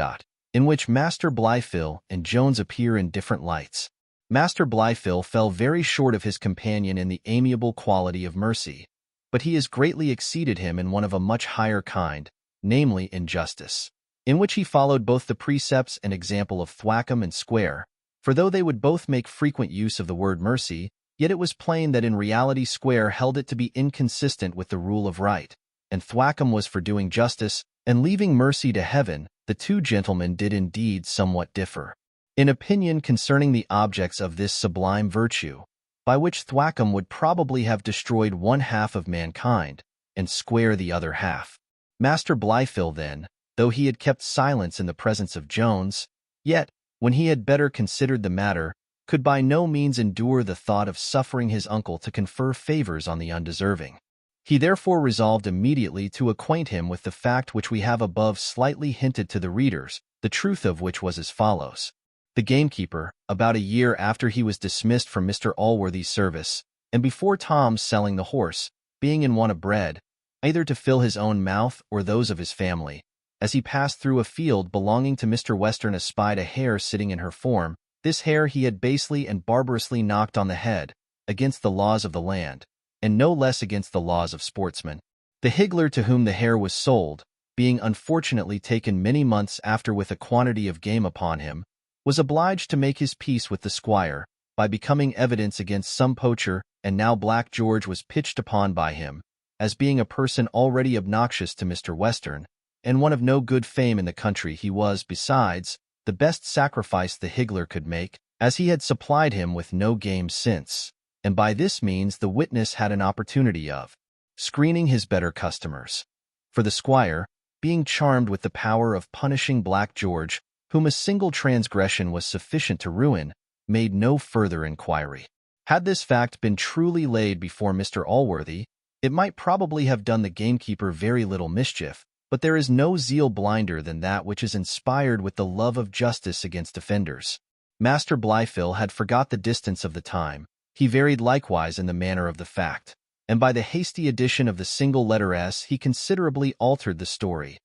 In which Master Blyfill and Jones appear in different lights. Master Blyfill fell very short of his companion in the amiable quality of mercy, but he has greatly exceeded him in one of a much higher kind, namely in justice, in which he followed both the precepts and example of Thwackum and Square, for though they would both make frequent use of the word mercy, yet it was plain that in reality Square held it to be inconsistent with the rule of right, and Thwackum was for doing justice, and leaving mercy to heaven. The two gentlemen did indeed somewhat differ in opinion concerning the objects of this sublime virtue, by which Thwackum would probably have destroyed one half of mankind, and Square the other half. Master Blyfill then, though he had kept silence in the presence of Jones, yet, when he had better considered the matter, could by no means endure the thought of suffering his uncle to confer favors on the undeserving. He therefore resolved immediately to acquaint him with the fact which we have above slightly hinted to the readers, the truth of which was as follows. The gamekeeper, about a year after he was dismissed from Mr. Allworthy's service, and before Tom's selling the horse, being in want of bread, either to fill his own mouth or those of his family, as he passed through a field belonging to Mr. Western espied a hare sitting in her form. This hare he had basely and barbarously knocked on the head, against the laws of the land, and no less against the laws of sportsmen. The higgler to whom the hare was sold, being unfortunately taken many months after with a quantity of game upon him, was obliged to make his peace with the squire, by becoming evidence against some poacher, and now Black George was pitched upon by him, as being a person already obnoxious to Mr. Western, and one of no good fame in the country. He was, besides, the best sacrifice the higgler could make, as he had supplied him with no game since, and by this means the witness had an opportunity of screening his better customers. For the squire, being charmed with the power of punishing Black George, whom a single transgression was sufficient to ruin, made no further inquiry. Had this fact been truly laid before Mr. Allworthy, it might probably have done the gamekeeper very little mischief, but there is no zeal blinder than that which is inspired with the love of justice against offenders. Master Blyfill had forgot the distance of the time. He varied likewise in the manner of the fact, and by the hasty addition of the single letter S he considerably altered the story.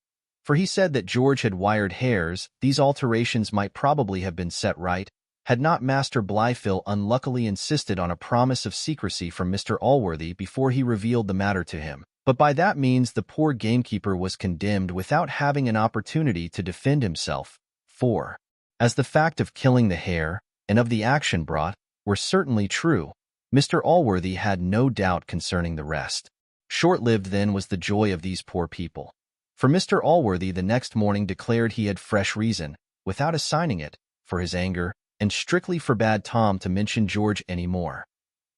For he said that George had wired hares. These alterations might probably have been set right, had not Master Blyfill unluckily insisted on a promise of secrecy from Mr. Allworthy before he revealed the matter to him. But by that means the poor gamekeeper was condemned without having an opportunity to defend himself, for, as the fact of killing the hare, and of the action brought, were certainly true, Mr. Allworthy had no doubt concerning the rest. Short-lived then was the joy of these poor people. For Mr. Allworthy the next morning declared he had fresh reason, without assigning it, for his anger, and strictly forbade Tom to mention George any more.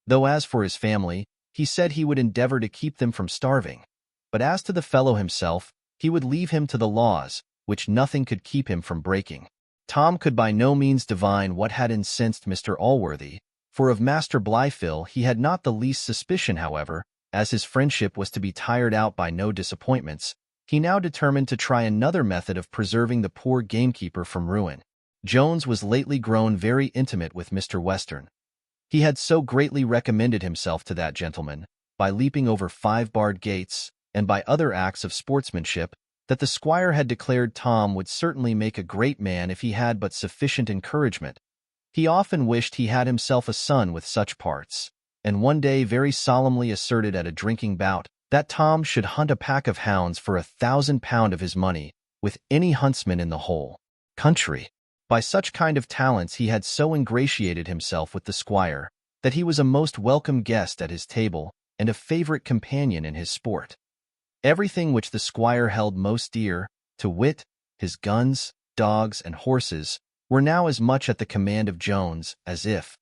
Though as for his family, he said he would endeavor to keep them from starving. But as to the fellow himself, he would leave him to the laws, which nothing could keep him from breaking. Tom could by no means divine what had incensed Mr. Allworthy, for of Master Blyfill he had not the least suspicion. However, as his friendship was to be tired out by no disappointments, he now determined to try another method of preserving the poor gamekeeper from ruin. Jones was lately grown very intimate with Mr. Western. He had so greatly recommended himself to that gentleman, by leaping over 5-barred gates, and by other acts of sportsmanship, that the squire had declared Tom would certainly make a great man if he had but sufficient encouragement. He often wished he had himself a son with such parts, and one day very solemnly asserted at a drinking bout that Tom should hunt a pack of hounds for £1,000 of his money, with any huntsman in the whole country. By such kind of talents he had so ingratiated himself with the squire, that he was a most welcome guest at his table, and a favorite companion in his sport. Everything which the squire held most dear, to wit, his guns, dogs, and horses, were now as much at the command of Jones as if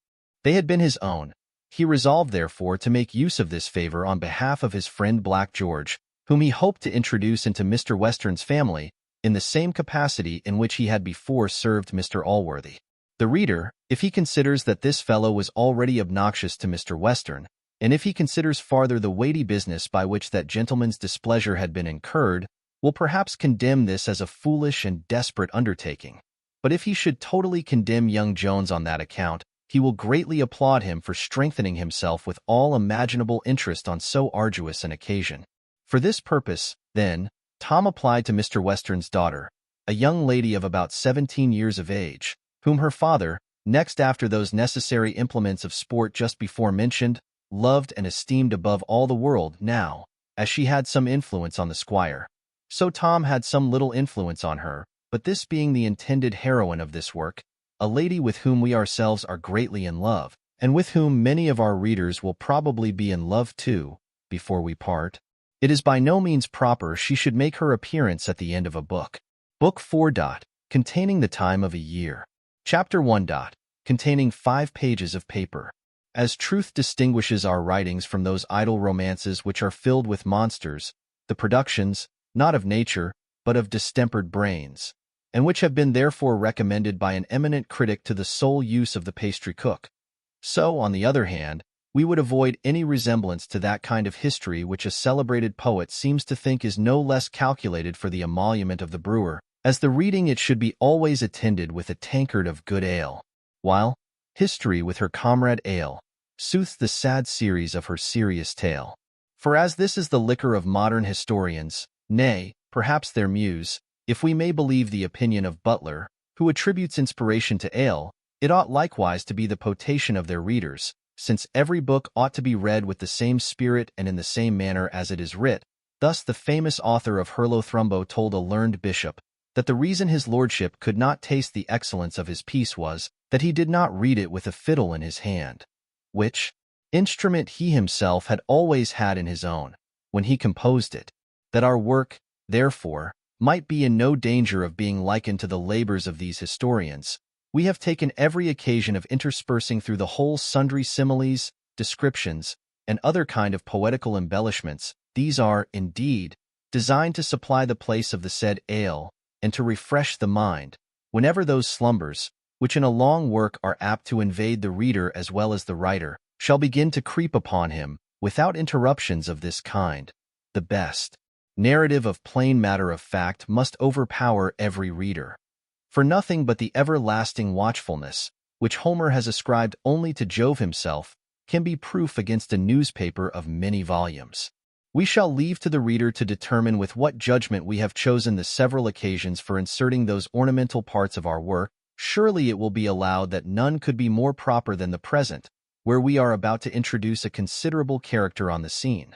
they had been his own. He resolved therefore to make use of this favor on behalf of his friend Black George, whom he hoped to introduce into Mr. Western's family, in the same capacity in which he had before served Mr. Allworthy. The reader, if he considers that this fellow was already obnoxious to Mr. Western, and if he considers farther the weighty business by which that gentleman's displeasure had been incurred, will perhaps condemn this as a foolish and desperate undertaking. But if he should totally condemn young Jones on that account, he will greatly applaud him for strengthening himself with all imaginable interest on so arduous an occasion. For this purpose, then, Tom applied to Mr. Western's daughter, a young lady of about 17 years of age, whom her father, next after those necessary implements of sport just before mentioned, loved and esteemed above all the world now, as she had some influence on the squire. So Tom had some little influence on her, but this being the intended heroine of this work, a lady with whom we ourselves are greatly in love, and with whom many of our readers will probably be in love too, before we part, it is by no means proper she should make her appearance at the end of a book. Book 4. Containing the time of a year. Chapter 1. Containing 5 pages of paper. As truth distinguishes our writings from those idle romances which are filled with monsters, the productions, not of nature, but of distempered brains, and which have been therefore recommended by an eminent critic to the sole use of the pastry cook, so, on the other hand, we would avoid any resemblance to that kind of history which a celebrated poet seems to think is no less calculated for the emolument of the brewer, as the reading it should be always attended with a tankard of good ale, while history with her comrade ale sooths the sad series of her serious tale. For as this is the liquor of modern historians, nay, perhaps their muse, if we may believe the opinion of Butler, who attributes inspiration to ale, it ought likewise to be the potation of their readers, since every book ought to be read with the same spirit and in the same manner as it is writ. Thus the famous author of Hurlo-Thrumbo told a learned bishop that the reason his lordship could not taste the excellence of his piece was that he did not read it with a fiddle in his hand, which instrument he himself had always had in his own, when he composed it, that our work, therefore, might be in no danger of being likened to the labors of these historians. We have taken every occasion of interspersing through the whole sundry similes, descriptions, and other kind of poetical embellishments. These are, indeed, designed to supply the place of the said ale, and to refresh the mind, whenever those slumbers, which in a long work are apt to invade the reader as well as the writer, shall begin to creep upon him, without interruptions of this kind. The best narrative of plain matter of fact must overpower every reader. For nothing but the everlasting watchfulness, which Homer has ascribed only to Jove himself, can be proof against a newspaper of many volumes. We shall leave to the reader to determine with what judgment we have chosen the several occasions for inserting those ornamental parts of our work. Surely it will be allowed that none could be more proper than the present, where we are about to introduce a considerable character on the scene.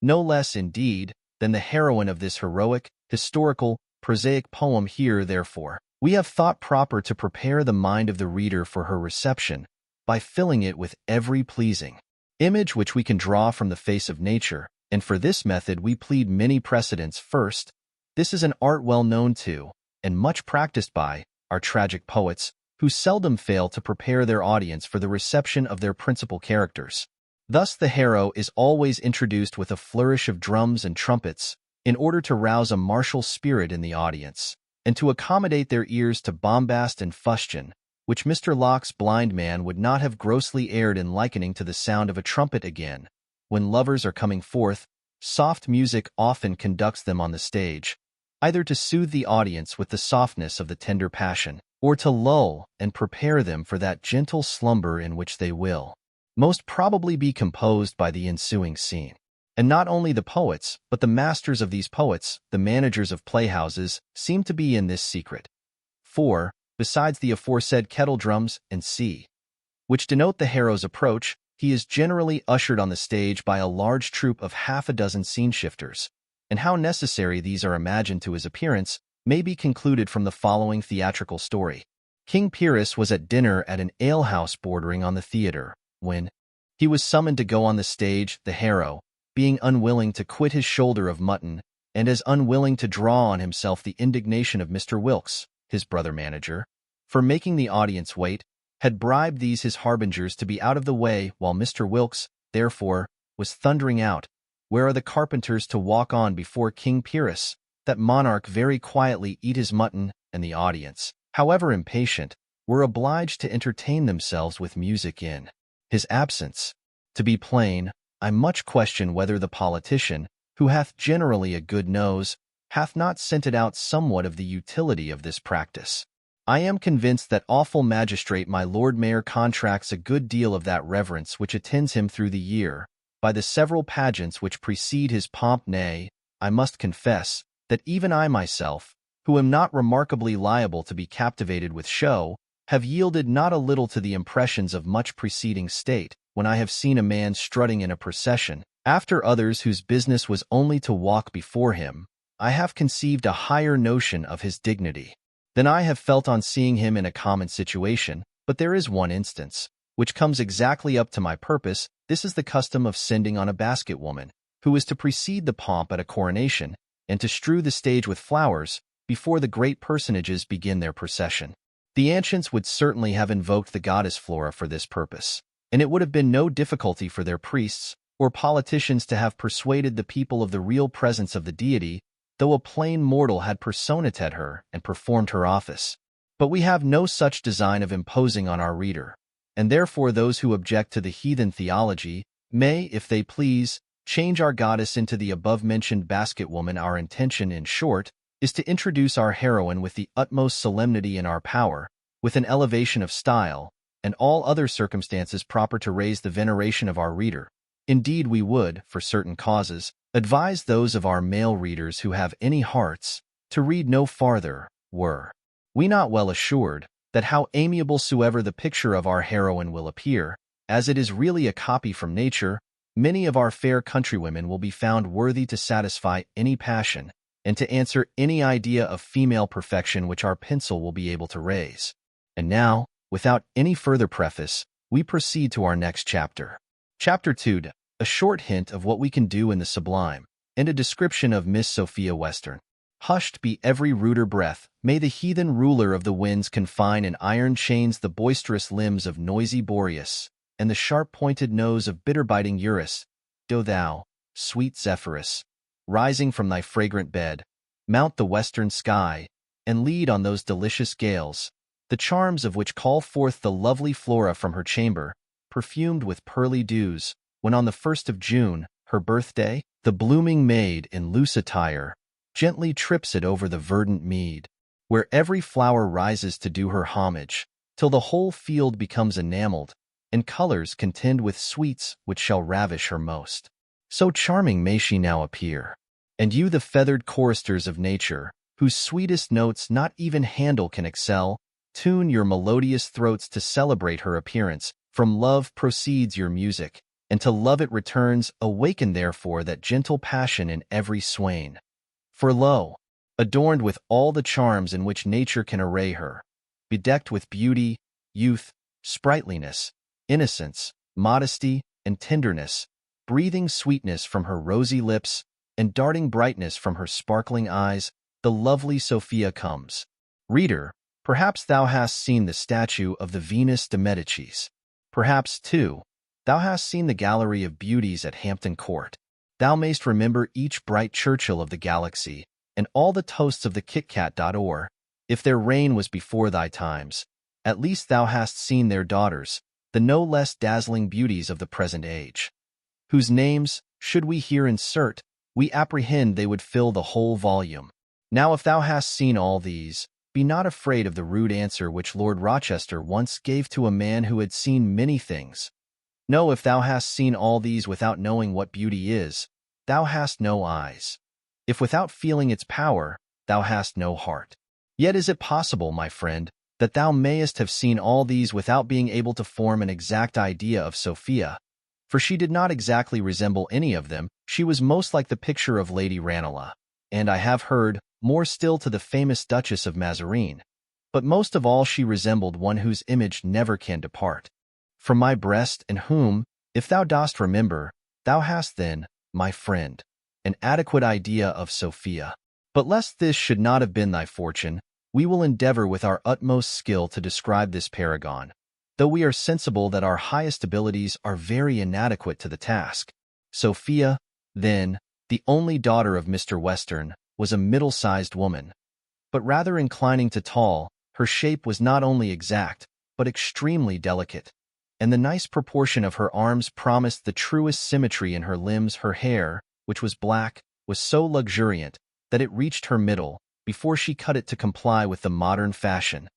No less, indeed, than the heroine of this heroic, historical, prosaic poem. Here, therefore, we have thought proper to prepare the mind of the reader for her reception, by filling it with every pleasing image which we can draw from the face of nature, and for this method we plead many precedents. First, this is an art well known to, and much practiced by, our tragic poets, who seldom fail to prepare their audience for the reception of their principal characters. Thus the hero is always introduced with a flourish of drums and trumpets, in order to rouse a martial spirit in the audience, and to accommodate their ears to bombast and fustian, which Mr. Locke's blind man would not have grossly erred in likening to the sound of a trumpet. Again, when lovers are coming forth, soft music often conducts them on the stage, either to soothe the audience with the softness of the tender passion, or to lull and prepare them for that gentle slumber in which they will most probably be composed by the ensuing scene. And not only the poets, but the masters of these poets, the managers of playhouses, seem to be in this secret. For, besides the aforesaid kettle drums and which denote the hero's approach, he is generally ushered on the stage by a large troop of half a dozen scene-shifters, and how necessary these are imagined to his appearance may be concluded from the following theatrical story. King Pyrrhus was at dinner at an alehouse bordering on the theater, when he was summoned to go on the stage. The hero, being unwilling to quit his shoulder of mutton, and as unwilling to draw on himself the indignation of Mr. Wilkes, his brother manager, for making the audience wait, had bribed these his harbingers to be out of the way while Mr. Wilkes, therefore, was thundering out, "Where are the carpenters to walk on before King Pyrrhus?" That monarch very quietly eat his mutton, and the audience, however impatient, were obliged to entertain themselves with music in his absence. To be plain, I much question whether the politician, who hath generally a good nose, hath not scented out somewhat of the utility of this practice. I am convinced that awful magistrate my Lord Mayor contracts a good deal of that reverence which attends him through the year, by the several pageants which precede his pomp. Nay, I must confess that even I myself, who am not remarkably liable to be captivated with show, have yielded not a little to the impressions of much preceding state, when I have seen a man strutting in a procession, after others whose business was only to walk before him. I have conceived a higher notion of his dignity than I have felt on seeing him in a common situation. But there is one instance, which comes exactly up to my purpose. This is the custom of sending on a basket woman, who is to precede the pomp at a coronation, and to strew the stage with flowers, before the great personages begin their procession. The ancients would certainly have invoked the goddess Flora for this purpose, and it would have been no difficulty for their priests or politicians to have persuaded the people of the real presence of the deity, though a plain mortal had personated her and performed her office. But we have no such design of imposing on our reader, and therefore those who object to the heathen theology may, if they please, change our goddess into the above-mentioned basket woman. Our intention, in short, is to introduce our heroine with the utmost solemnity in our power, with an elevation of style, and all other circumstances proper to raise the veneration of our reader. Indeed, we would, for certain causes, advise those of our male readers who have any hearts to read no farther, were we not well assured that how amiable soever the picture of our heroine will appear, as it is really a copy from nature, many of our fair countrywomen will be found worthy to satisfy any passion, and to answer any idea of female perfection which our pencil will be able to raise. And now, without any further preface, we proceed to our next chapter. Chapter 2, a short hint of what we can do in the sublime, and a description of Miss Sophia Western. Hushed be every ruder breath, may the heathen ruler of the winds confine in iron chains the boisterous limbs of noisy Boreas, and the sharp-pointed nose of bitter-biting Eurus. Do thou, sweet Zephyrus, rising from thy fragrant bed, mount the western sky, and lead on those delicious gales, the charms of which call forth the lovely Flora from her chamber, perfumed with pearly dews, when on the 1st of June, her birthday, the blooming maid in loose attire gently trips it over the verdant mead, where every flower rises to do her homage, till the whole field becomes enameled, and colors contend with sweets which shall ravish her most. So charming may she now appear. And you, the feathered choristers of nature, whose sweetest notes not even Handel can excel, tune your melodious throats to celebrate her appearance. From love proceeds your music, and to love it returns. Awaken therefore that gentle passion in every swain. For lo, adorned with all the charms in which nature can array her, bedecked with beauty, youth, sprightliness, innocence, modesty, and tenderness, breathing sweetness from her rosy lips, and darting brightness from her sparkling eyes, the lovely Sophia comes. Reader, perhaps thou hast seen the statue of the Venus de Medicis. Perhaps, too, thou hast seen the gallery of beauties at Hampton Court. Thou mayst remember each bright Churchill of the galaxy, and all the toasts of the Kit-Kat. Or, if their reign was before thy times, at least thou hast seen their daughters, the no less dazzling beauties of the present age, whose names, should we here insert, we apprehend they would fill the whole volume. Now if thou hast seen all these, be not afraid of the rude answer which Lord Rochester once gave to a man who had seen many things. No, if thou hast seen all these without knowing what beauty is, thou hast no eyes. If without feeling its power, thou hast no heart. Yet is it possible, my friend, that thou mayest have seen all these without being able to form an exact idea of Sophia, for she did not exactly resemble any of them. She was most like the picture of Lady Ranelagh, and I have heard, more still to the famous Duchess of Mazarine. But most of all she resembled one whose image never can depart from my breast, and whom, if thou dost remember, thou hast then, my friend, an adequate idea of Sophia. But lest this should not have been thy fortune, we will endeavor with our utmost skill to describe this paragon, though we are sensible that our highest abilities are very inadequate to the task. Sophia, then, the only daughter of Mr. Western, was a middle-sized woman, but rather inclining to tall. Her shape was not only exact, but extremely delicate, and the nice proportion of her arms promised the truest symmetry in her limbs. Her hair, which was black, was so luxuriant that it reached her middle, before she cut it to comply with the modern fashion,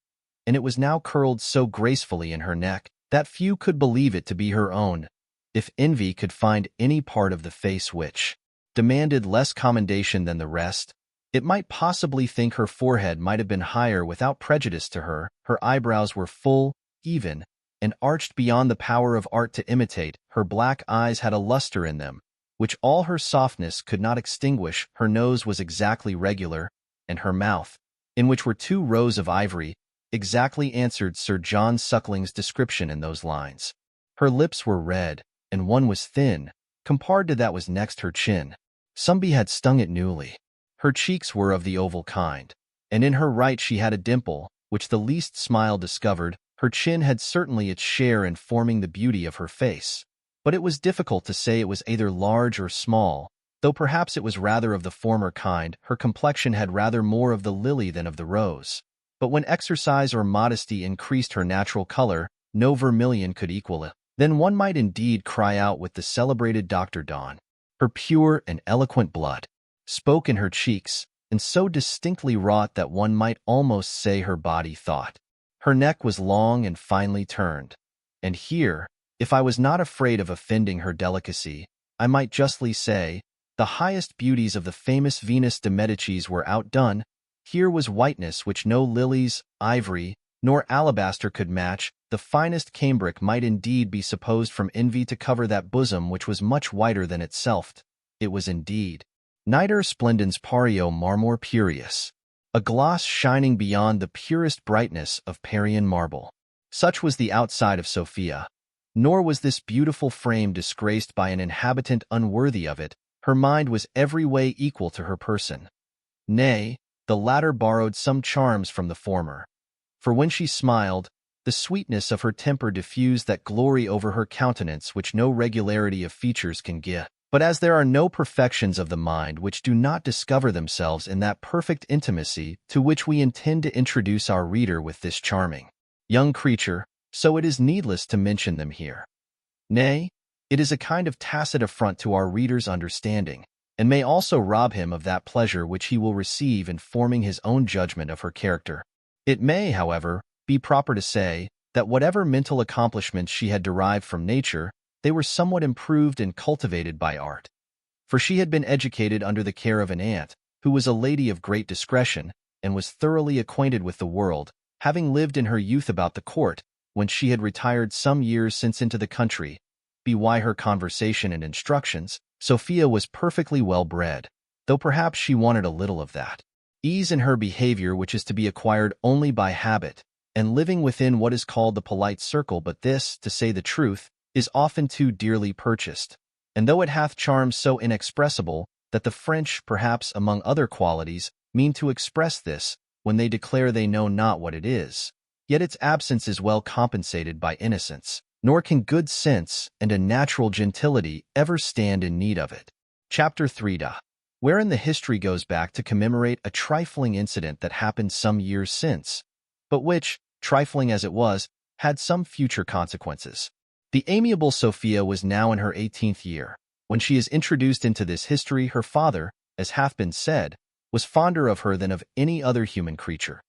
and it was now curled so gracefully in her neck that few could believe it to be her own. If envy could find any part of the face which demanded less commendation than the rest, it might possibly think her forehead might have been higher without prejudice to her. Her eyebrows were full, even, and arched beyond the power of art to imitate. Her black eyes had a luster in them, which all her softness could not extinguish. Her nose was exactly regular, and her mouth, in which were 2 rows of ivory, exactly answered Sir John Suckling's description in those lines. Her lips were red, and one was thin, compared to that was next her chin. Somebody had stung it newly. Her cheeks were of the oval kind, and in her right she had a dimple, which the least smile discovered. Her chin had certainly its share in forming the beauty of her face, but it was difficult to say it was either large or small, though perhaps it was rather of the former kind. Her complexion had rather more of the lily than of the rose, but when exercise or modesty increased her natural color, no vermilion could equal it. Then one might indeed cry out with the celebrated Dr. Donne. Her pure and eloquent blood spoke in her cheeks, and so distinctly wrought that one might almost say her body thought. Her neck was long and finely turned, and here, if I was not afraid of offending her delicacy, I might justly say, the highest beauties of the famous Venus de Medicis were outdone. Here was whiteness which no lilies, ivory, nor alabaster could match. The finest cambric might indeed be supposed from envy to cover that bosom which was much whiter than itself. It was indeed Niter splendens pario marmor purius, a gloss shining beyond the purest brightness of Parian marble. Such was the outside of Sophia, nor was this beautiful frame disgraced by an inhabitant unworthy of it. Her mind was every way equal to her person. Nay, the latter borrowed some charms from the former, for when she smiled, the sweetness of her temper diffused that glory over her countenance which no regularity of features can give. But as there are no perfections of the mind which do not discover themselves in that perfect intimacy to which we intend to introduce our reader with this charming young creature, so it is needless to mention them here. Nay, it is a kind of tacit affront to our reader's understanding, and may also rob him of that pleasure which he will receive in forming his own judgment of her character. It may, however, be proper to say that whatever mental accomplishments she had derived from nature, they were somewhat improved and cultivated by art. For she had been educated under the care of an aunt, who was a lady of great discretion, and was thoroughly acquainted with the world, having lived in her youth about the court, when she had retired some years since into the country. By her conversation and instructions, Sophia was perfectly well bred, though perhaps she wanted a little of that ease in her behavior which is to be acquired only by habit, and living within what is called the polite circle. But this, to say the truth, is often too dearly purchased, and though it hath charms so inexpressible that the French, perhaps among other qualities, mean to express this when they declare they know not what it is, yet its absence is well compensated by innocence, nor can good sense and a natural gentility ever stand in need of it. Chapter 3, wherein the history goes back to commemorate a trifling incident that happened some years since, but which, trifling as it was, had some future consequences. The amiable Sophia was now in her 18th year. When she is introduced into this history, her father, as hath been said, was fonder of her than of any other human creature.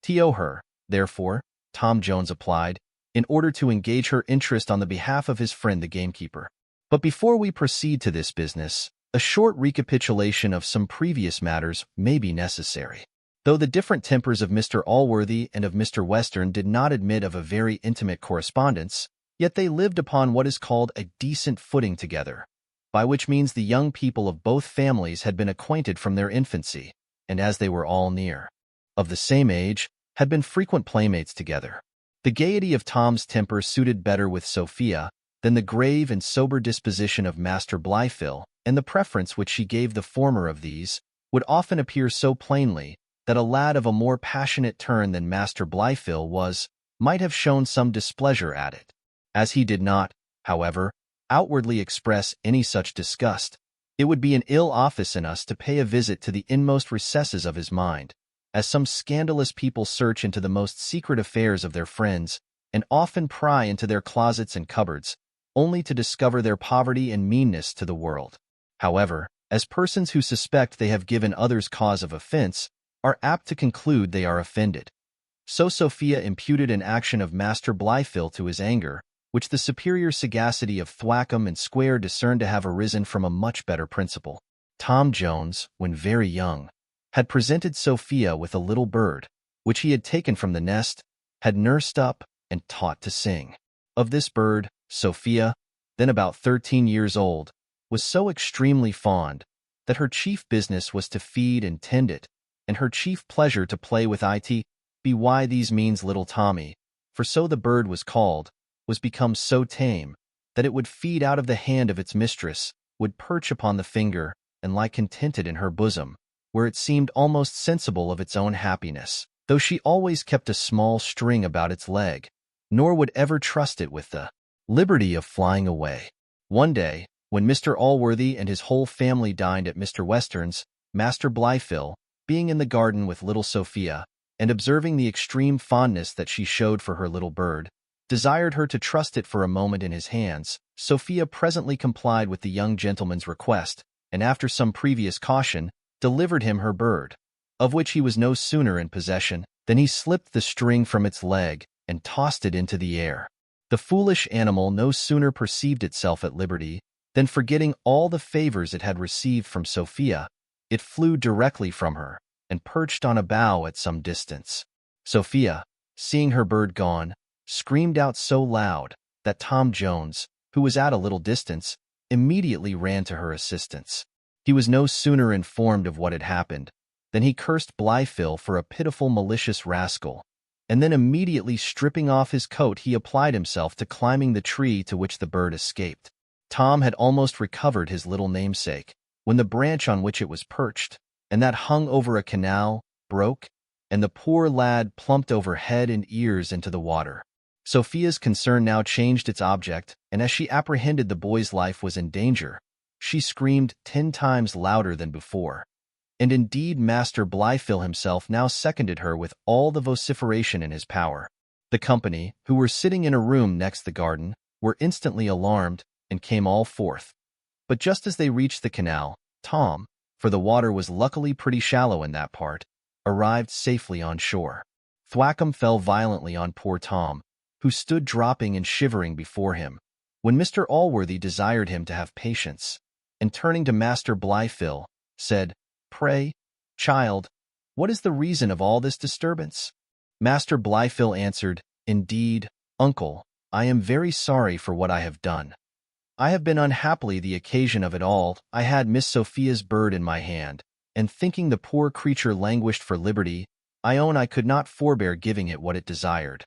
To her, therefore, Tom Jones applied, in order to engage her interest on the behalf of his friend the gamekeeper. But before we proceed to this business, a short recapitulation of some previous matters may be necessary. Though the different tempers of Mr. Allworthy and of Mr. Western did not admit of a very intimate correspondence, yet they lived upon what is called a decent footing together, by which means the young people of both families had been acquainted from their infancy, and as they were all near of the same age, had been frequent playmates together. The gaiety of Tom's temper suited better with Sophia than the grave and sober disposition of Master Blifil, and the preference which she gave the former of these would often appear so plainly that a lad of a more passionate turn than Master Blifil was might have shown some displeasure at it. As he did not, however, outwardly express any such disgust, it would be an ill office in us to pay a visit to the inmost recesses of his mind, as some scandalous people search into the most secret affairs of their friends, and often pry into their closets and cupboards, only to discover their poverty and meanness to the world. However, as persons who suspect they have given others cause of offense are apt to conclude they are offended, So Sophia imputed an action of Master Blifil to his anger, which the superior sagacity of Thwackum and Square discerned to have arisen from a much better principle. Tom Jones, when very young, had presented Sophia with a little bird, which he had taken from the nest, had nursed up, and taught to sing. Of this bird, Sophia, then about 13 years old, was so extremely fond that her chief business was to feed and tend it, and her chief pleasure to play with it. By these means little Tommy, for so the bird was called, was become so tame that it would feed out of the hand of its mistress, would perch upon the finger, and lie contented in her bosom, where it seemed almost sensible of its own happiness, though she always kept a small string about its leg, nor would ever trust it with the liberty of flying away. One day, when Mr. Allworthy and his whole family dined at Mr. Western's, Master Blifil, being in the garden with little Sophia, and observing the extreme fondness that she showed for her little bird, desired her to trust it for a moment in his hands. Sophia presently complied with the young gentleman's request, and after some previous caution, delivered him her bird, of which he was no sooner in possession than he slipped the string from its leg and tossed it into the air. The foolish animal no sooner perceived itself at liberty than, forgetting all the favors it had received from Sophia, it flew directly from her, and perched on a bough at some distance. Sophia, seeing her bird gone, screamed out so loud that Tom Jones, who was at a little distance, immediately ran to her assistance. He was no sooner informed of what had happened than he cursed Blifil for a pitiful malicious rascal, and then immediately stripping off his coat he applied himself to climbing the tree to which the bird escaped. Tom had almost recovered his little namesake, when the branch on which it was perched, and that hung over a canal, broke, and the poor lad plumped over head and ears into the water. Sophia's concern now changed its object, and as she apprehended the boy's life was in danger, she screamed 10 times louder than before. And indeed Master Blifil himself now seconded her with all the vociferation in his power. The company, who were sitting in a room next the garden, were instantly alarmed, and came all forth. But just as they reached the canal, Tom, for the water was luckily pretty shallow in that part, arrived safely on shore. Thwackum fell violently on poor Tom, who stood dropping and shivering before him, when Mr. Allworthy desired him to have patience, and turning to Master Blifil, said, "Pray, child, what is the reason of all this disturbance?" Master Blifil answered, "Indeed, uncle, I am very sorry for what I have done. I have been unhappily the occasion of it all. I had Miss Sophia's bird in my hand, and thinking the poor creature languished for liberty, I own I could not forbear giving it what it desired.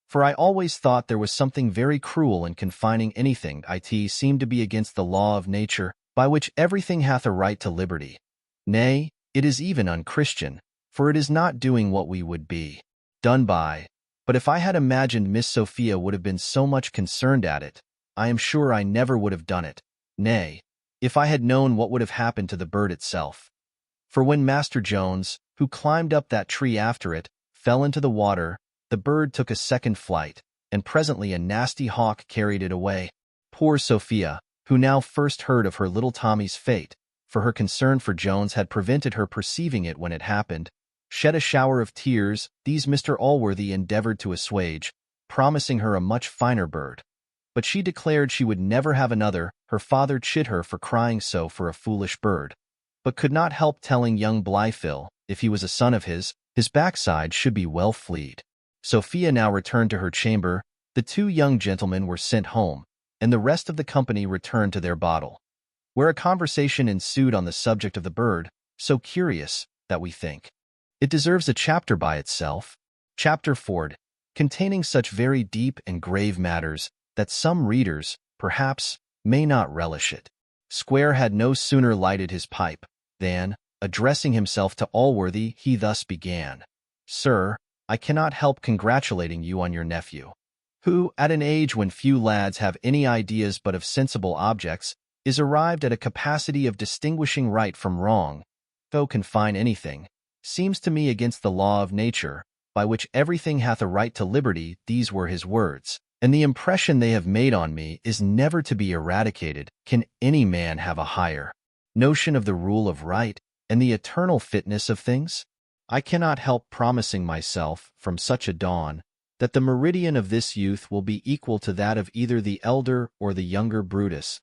For I always thought there was something very cruel in confining anything it seemed to be against the law of nature, by which everything hath a right to liberty. Nay, it is even unchristian, for it is not doing what we would be done by. But if I had imagined Miss Sophia would have been so much concerned at it, I am sure I never would have done it. Nay, if I had known what would have happened to the bird itself. For when Master Jones, who climbed up that tree after it, fell into the water, the bird took a second flight, and presently a nasty hawk carried it away. Poor Sophia, who now first heard of her little Tommy's fate, for her concern for Jones had prevented her perceiving it when it happened, shed a shower of tears. These Mr. Allworthy endeavored to assuage, promising her a much finer bird. But she declared she would never have another. Her father chid her for crying so for a foolish bird, but could not help telling young Blifil, if he was a son of his backside should be well flead. Sophia now returned to her chamber, the 2 young gentlemen were sent home, and the rest of the company returned to their bottle, where a conversation ensued on the subject of the bird, so curious that we think it deserves a chapter by itself. Chapter 4, containing such very deep and grave matters that some readers, perhaps, may not relish it. Square had no sooner lighted his pipe than, addressing himself to Allworthy, he thus began, "Sir, I cannot help congratulating you on your nephew, who, at an age when few lads have any ideas but of sensible objects, is arrived at a capacity of distinguishing right from wrong, though confine anything, seems to me against the law of nature, by which everything hath a right to liberty." These were his words, and the impression they have made on me is never to be eradicated. Can any man have a higher notion of the rule of right and the eternal fitness of things? I cannot help promising myself, from such a dawn, that the meridian of this youth will be equal to that of either the elder or the younger Brutus.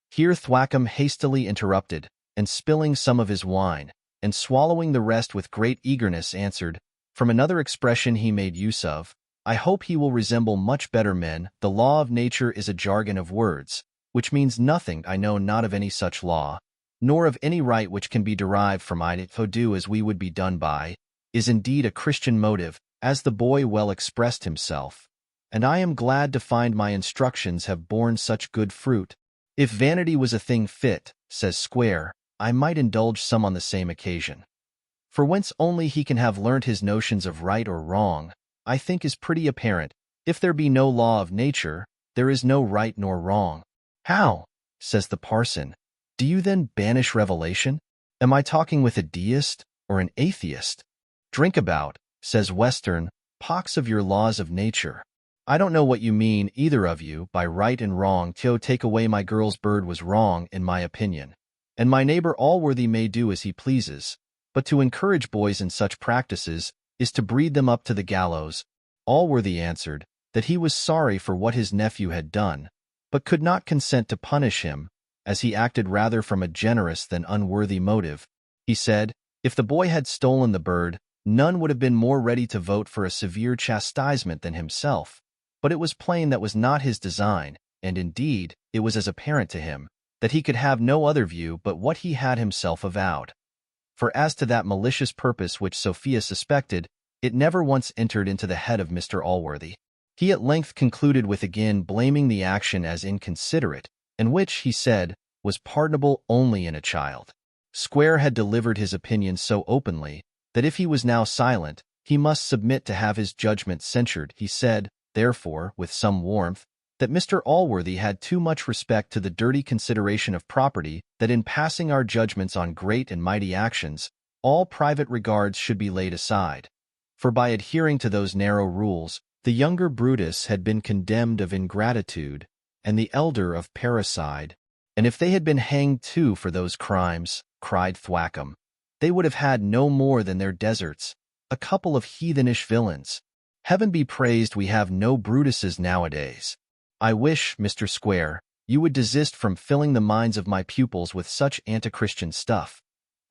Here Thwackum hastily interrupted, and spilling some of his wine, and swallowing the rest with great eagerness, answered, from another expression he made use of, I hope he will resemble much better men. The law of nature is a jargon of words, which means nothing. I know not of any such law, nor of any right which can be derived from it. To do as we would be done by, is indeed a Christian motive, as the boy well expressed himself, and I am glad to find my instructions have borne such good fruit. If vanity was a thing fit, says Square, I might indulge some on the same occasion. For whence only he can have learnt his notions of right or wrong, I think is pretty apparent. If there be no law of nature, there is no right nor wrong. How, says the parson, do you then banish revelation? Am I talking with a deist or an atheist? Drink about, says Western, pox of your laws of nature. I don't know what you mean, either of you, by right and wrong. To take away my girl's bird was wrong, in my opinion, and my neighbor Allworthy may do as he pleases, but to encourage boys in such practices is to breed them up to the gallows. Allworthy answered that he was sorry for what his nephew had done, but could not consent to punish him, as he acted rather from a generous than unworthy motive. He said, if the boy had stolen the bird, none would have been more ready to vote for a severe chastisement than himself. But it was plain that was not his design, and indeed, it was as apparent to him that he could have no other view but what he had himself avowed. For as to that malicious purpose which Sophia suspected, it never once entered into the head of Mr. Allworthy. He at length concluded with again blaming the action as inconsiderate, and which, he said, was pardonable only in a child. Square had delivered his opinion so openly that if he was now silent, he must submit to have his judgment censured. He said, therefore, with some warmth, that Mr. Allworthy had too much respect to the dirty consideration of property, that in passing our judgments on great and mighty actions, all private regards should be laid aside. For by adhering to those narrow rules, the younger Brutus had been condemned of ingratitude, and the elder of parricide. And if they had been hanged too for those crimes, cried Thwackum, they would have had no more than their deserts, a couple of heathenish villains. Heaven be praised we have no Brutuses nowadays. I wish, Mr. Square, you would desist from filling the minds of my pupils with such anti-Christian stuff.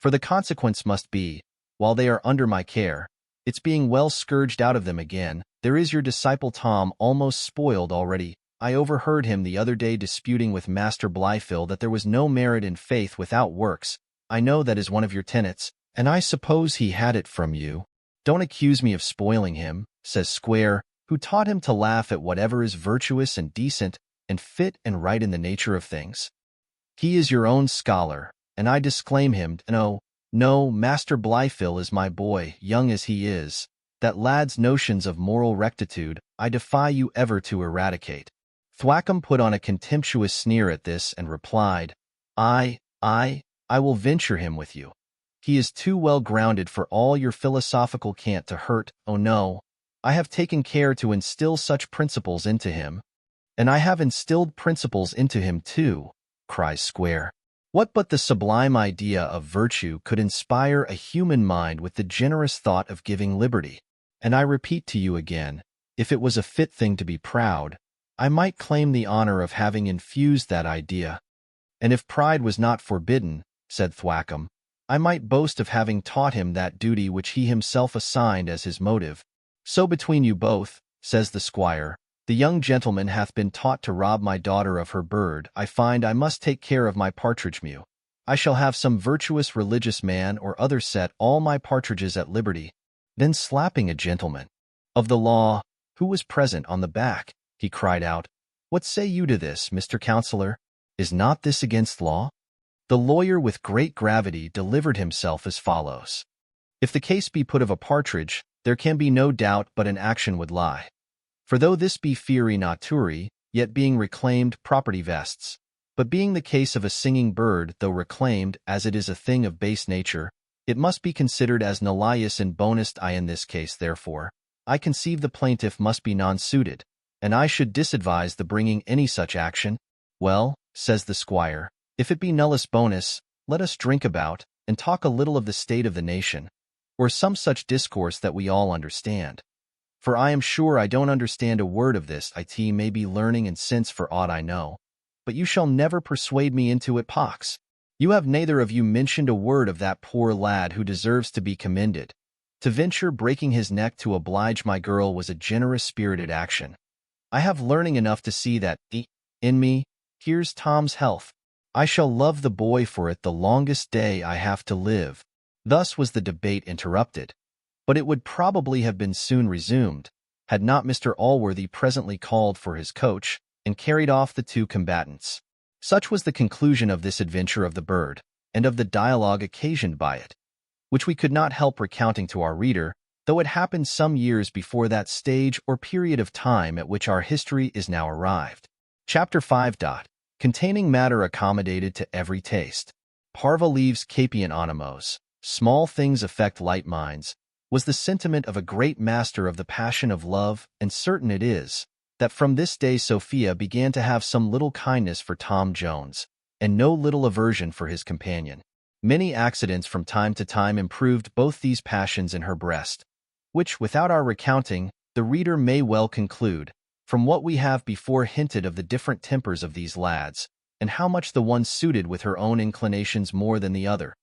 For the consequence must be, while they are under my care, it's being well scourged out of them again. There is your disciple Tom almost spoiled already. I overheard him the other day disputing with Master Blifil that there was no merit in faith without works. I know that is one of your tenets, and I suppose he had it from you. Don't accuse me of spoiling him, says Square, who taught him to laugh at whatever is virtuous and decent and fit and right in the nature of things. He is your own scholar, and I disclaim him. No, Master Blifil is my boy, young as he is. That lad's notions of moral rectitude I defy you ever to eradicate. Thwackum put on a contemptuous sneer at this and replied, I will venture him with you. He is too well grounded for all your philosophical cant to hurt. Oh no, I have taken care to instill such principles into him. And I have instilled principles into him too, cries Square. What but the sublime idea of virtue could inspire a human mind with the generous thought of giving liberty? And I repeat to you again, if it was a fit thing to be proud, I might claim the honor of having infused that idea. And if pride was not forbidden, said Thwackum, I might boast of having taught him that duty which he himself assigned as his motive. So between you both, says the squire, the young gentleman hath been taught to rob my daughter of her bird. I find I must take care of my partridge mew. I shall have some virtuous religious man or other set all my partridges at liberty. Then slapping a gentleman of the law, who was present on the back, he cried out, What say you to this, Mr. Counselor? Is not this against law? The lawyer with great gravity delivered himself as follows. If the case be put of a partridge, there can be no doubt but an action would lie. For though this be fieri naturae, yet being reclaimed property vests. But being the case of a singing bird, though reclaimed, as it is a thing of base nature, it must be considered as nullius in bonus. In this case, therefore, I conceive the plaintiff must be non-suited, and I should disadvise the bringing any such action. Well, says the squire, if it be nullus bonus, let us drink about, and talk a little of the state of the nation. or some such discourse that we all understand. For I am sure I don't understand a word of this it may be learning and sense for aught I know, but you shall never persuade me into it, pox. You have neither of you mentioned a word of that poor lad who deserves to be commended. To venture breaking his neck to oblige my girl was a generous-spirited action. I have learning enough to see that, in me, here's Tom's health. I shall love the boy for it the longest day I have to live. Thus was the debate interrupted, but it would probably have been soon resumed, had not Mr. Allworthy presently called for his coach, and carried off the two combatants. Such was the conclusion of this adventure of the bird, and of the dialogue occasioned by it, which we could not help recounting to our reader, though it happened some years before that stage or period of time at which our history is now arrived. Chapter 5. Containing matter accommodated to every taste. Parva leaves capian animos, small things affect light minds, was the sentiment of a great master of the passion of love, and certain it is, that from this day Sophia began to have some little kindness for Tom Jones, and no little aversion for his companion. Many accidents from time to time improved both these passions in her breast, which, without our recounting, the reader may well conclude, from what we have before hinted of the different tempers of these lads, and how much the one suited with her own inclinations more than the other.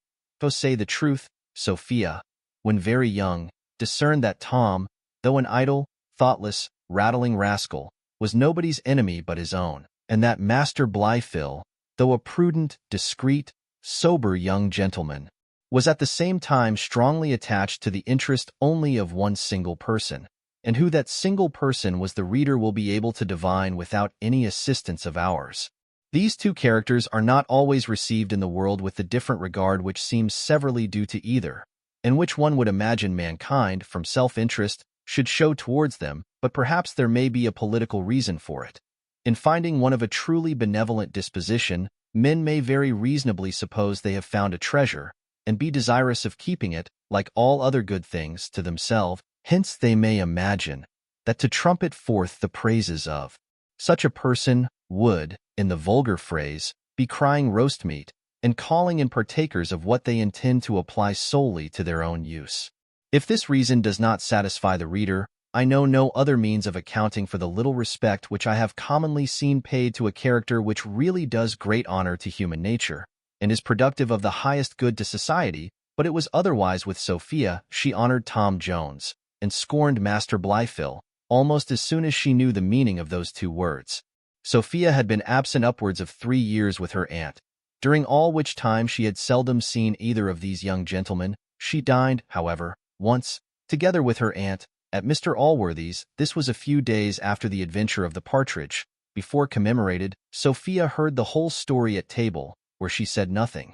To say the truth, Sophia, when very young, discerned that Tom, though an idle, thoughtless, rattling rascal, was nobody's enemy but his own, and that Master Blifil, though a prudent, discreet, sober young gentleman, was at the same time strongly attached to the interest only of one single person, and who that single person was the reader will be able to divine without any assistance of ours. These two characters are not always received in the world with the different regard which seems severally due to either, and which one would imagine mankind, from self-interest, should show towards them, but perhaps there may be a political reason for it. In finding one of a truly benevolent disposition, men may very reasonably suppose they have found a treasure, and be desirous of keeping it, like all other good things, to themselves. Hence they may imagine that to trumpet forth the praises of such a person would, in the vulgar phrase, be crying roast meat, and calling in partakers of what they intend to apply solely to their own use. If this reason does not satisfy the reader, I know no other means of accounting for the little respect which I have commonly seen paid to a character which really does great honor to human nature, and is productive of the highest good to society. But it was otherwise with Sophia. She honored Tom Jones, and scorned Master Blifil, almost as soon as she knew the meaning of those two words. Sophia had been absent upwards of 3 years with her aunt, during all which time she had seldom seen either of these young gentlemen. She dined, however, once, together with her aunt, at Mr. Allworthy's. This was a few days after the adventure of the partridge. Before commemorated, Sophia heard the whole story at table, where she said nothing.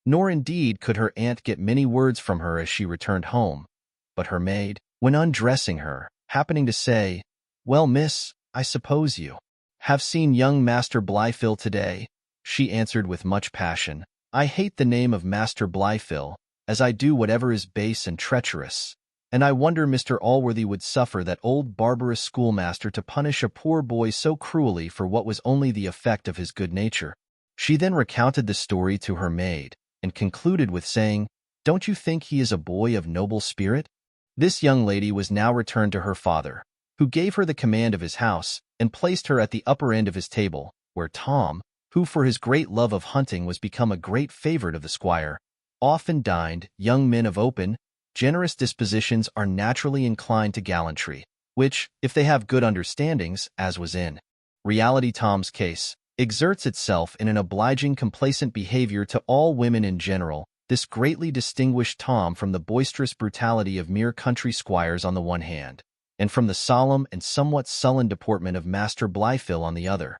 Nor indeed could her aunt get many words from her as she returned home. But her maid, when undressing her, happening to say, "Well, miss, I suppose you have seen young Master Blifil today?" she answered with much passion, "I hate the name of Master Blifil, as I do whatever is base and treacherous, and I wonder Mr. Allworthy would suffer that old barbarous schoolmaster to punish a poor boy so cruelly for what was only the effect of his good nature." She then recounted the story to her maid, and concluded with saying, "Don't you think he is a boy of noble spirit?" This young lady was now returned to her father, who gave her the command of his house, and placed her at the upper end of his table, where Tom, who for his great love of hunting was become a great favorite of the squire, often dined. Young men of open, generous dispositions are naturally inclined to gallantry, which, if they have good understandings, as was in reality Tom's case, exerts itself in an obliging, complacent behavior to all women in general. This greatly distinguished Tom from the boisterous brutality of mere country squires on the one hand, and from the solemn and somewhat sullen deportment of Master Blifil on the other.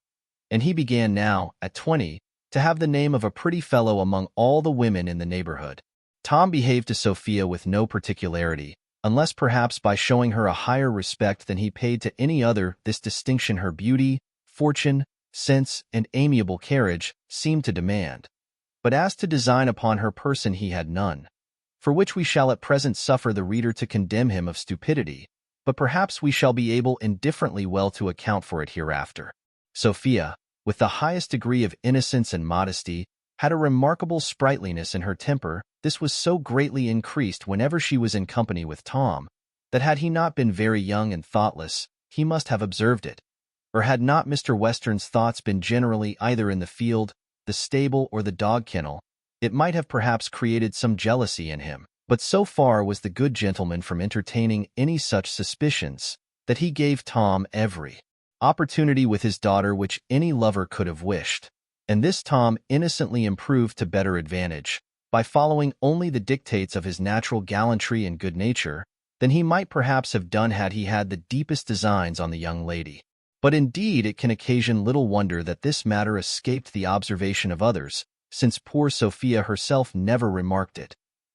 And he began now, at 20, to have the name of a pretty fellow among all the women in the neighborhood. Tom behaved to Sophia with no particularity, unless perhaps by showing her a higher respect than he paid to any other. This distinction her beauty, fortune, sense, and amiable carriage seemed to demand. But as to design upon her person he had none, for which we shall at present suffer the reader to condemn him of stupidity, but perhaps we shall be able indifferently well to account for it hereafter. Sophia, with the highest degree of innocence and modesty, had a remarkable sprightliness in her temper. this was so greatly increased whenever she was in company with Tom, that had he not been very young and thoughtless, he must have observed it. Or had not Mr. Western's thoughts been generally either in the field, the stable, or the dog kennel, it might have perhaps created some jealousy in him. But so far was the good gentleman from entertaining any such suspicions, that he gave Tom every opportunity with his daughter which any lover could have wished. And this Tom innocently improved to better advantage, by following only the dictates of his natural gallantry and good nature, than he might perhaps have done had he had the deepest designs on the young lady. But indeed it can occasion little wonder that this matter escaped the observation of others, since poor Sophia herself never remarked it,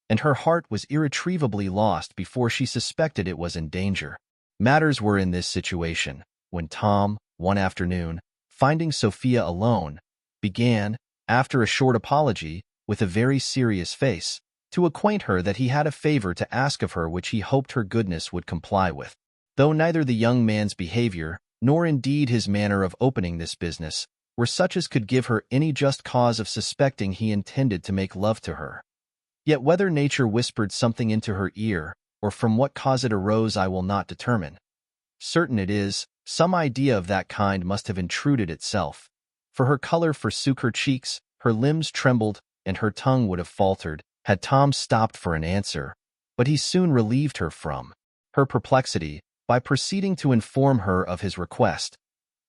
and her heart was irretrievably lost before she suspected it was in danger. Matters were in this situation, when Tom, one afternoon, finding Sophia alone, began, after a short apology, with a very serious face, to acquaint her that he had a favor to ask of her which he hoped her goodness would comply with. Though neither the young man's behavior, nor indeed his manner of opening this business, were such as could give her any just cause of suspecting he intended to make love to her. Yet whether nature whispered something into her ear, or from what cause it arose, I will not determine. Certain it is, some idea of that kind must have intruded itself, for her color forsook her cheeks, her limbs trembled, and her tongue would have faltered, had Tom stopped for an answer, but he soon relieved her from her perplexity, by proceeding to inform her of his request,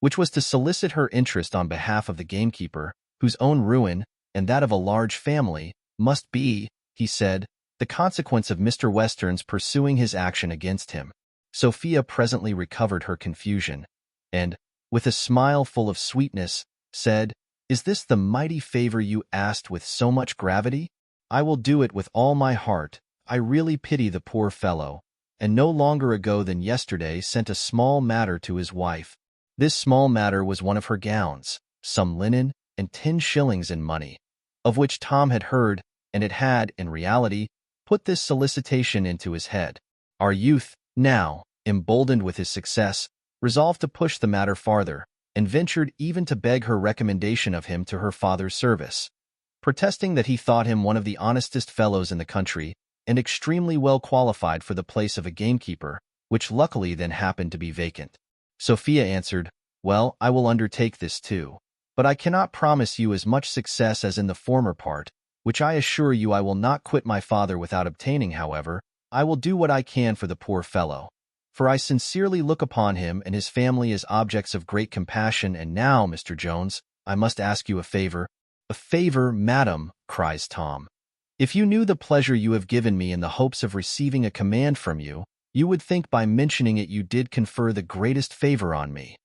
which was to solicit her interest on behalf of the gamekeeper, whose own ruin, and that of a large family, must be, he said, the consequence of Mr. Western's pursuing his action against him. Sophia presently recovered her confusion, and, with a smile full of sweetness, said, "Is this the mighty favor you asked with so much gravity? I will do it with all my heart. I really pity the poor fellow, and no longer ago than yesterday sent a small matter to his wife. This small matter was one of her gowns, some linen, and 10 shillings in money, of which Tom had heard, and it had, in reality, put this solicitation into his head. Our youth, now, emboldened with his success, resolved to push the matter farther, and ventured even to beg her recommendation of him to her father's service, protesting that he thought him one of the honestest fellows in the country, and extremely well qualified for the place of a gamekeeper, which luckily then happened to be vacant. Sophia answered, "Well, I will undertake this too, but I cannot promise you as much success as in the former part, which I assure you I will not quit my father without obtaining. However, I will do what I can for the poor fellow, for I sincerely look upon him and his family as objects of great compassion. And now, Mr. Jones, I must ask you a favor." "A favor, madam," cries Tom. "If you knew the pleasure you have given me in the hopes of receiving a command from you, you would think by mentioning it you did confer the greatest favor on me.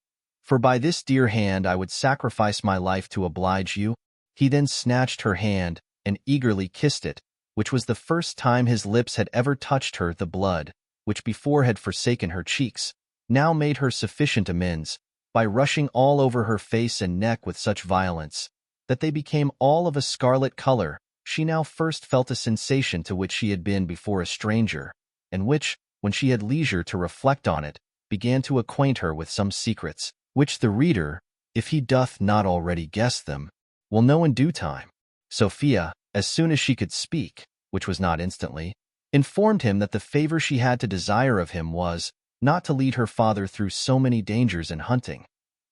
For by this dear hand I would sacrifice my life to oblige you." He then snatched her hand and eagerly kissed it, which was the first time his lips had ever touched her. The blood, which before had forsaken her cheeks, now made her sufficient amends, by rushing all over her face and neck with such violence, that they became all of a scarlet color. She now first felt a sensation to which she had been before a stranger, and which, when she had leisure to reflect on it, began to acquaint her with some secrets, which the reader, if he doth not already guess them, will know in due time. Sophia, as soon as she could speak, which was not instantly, informed him that the favor she had to desire of him was, not to lead her father through so many dangers in hunting,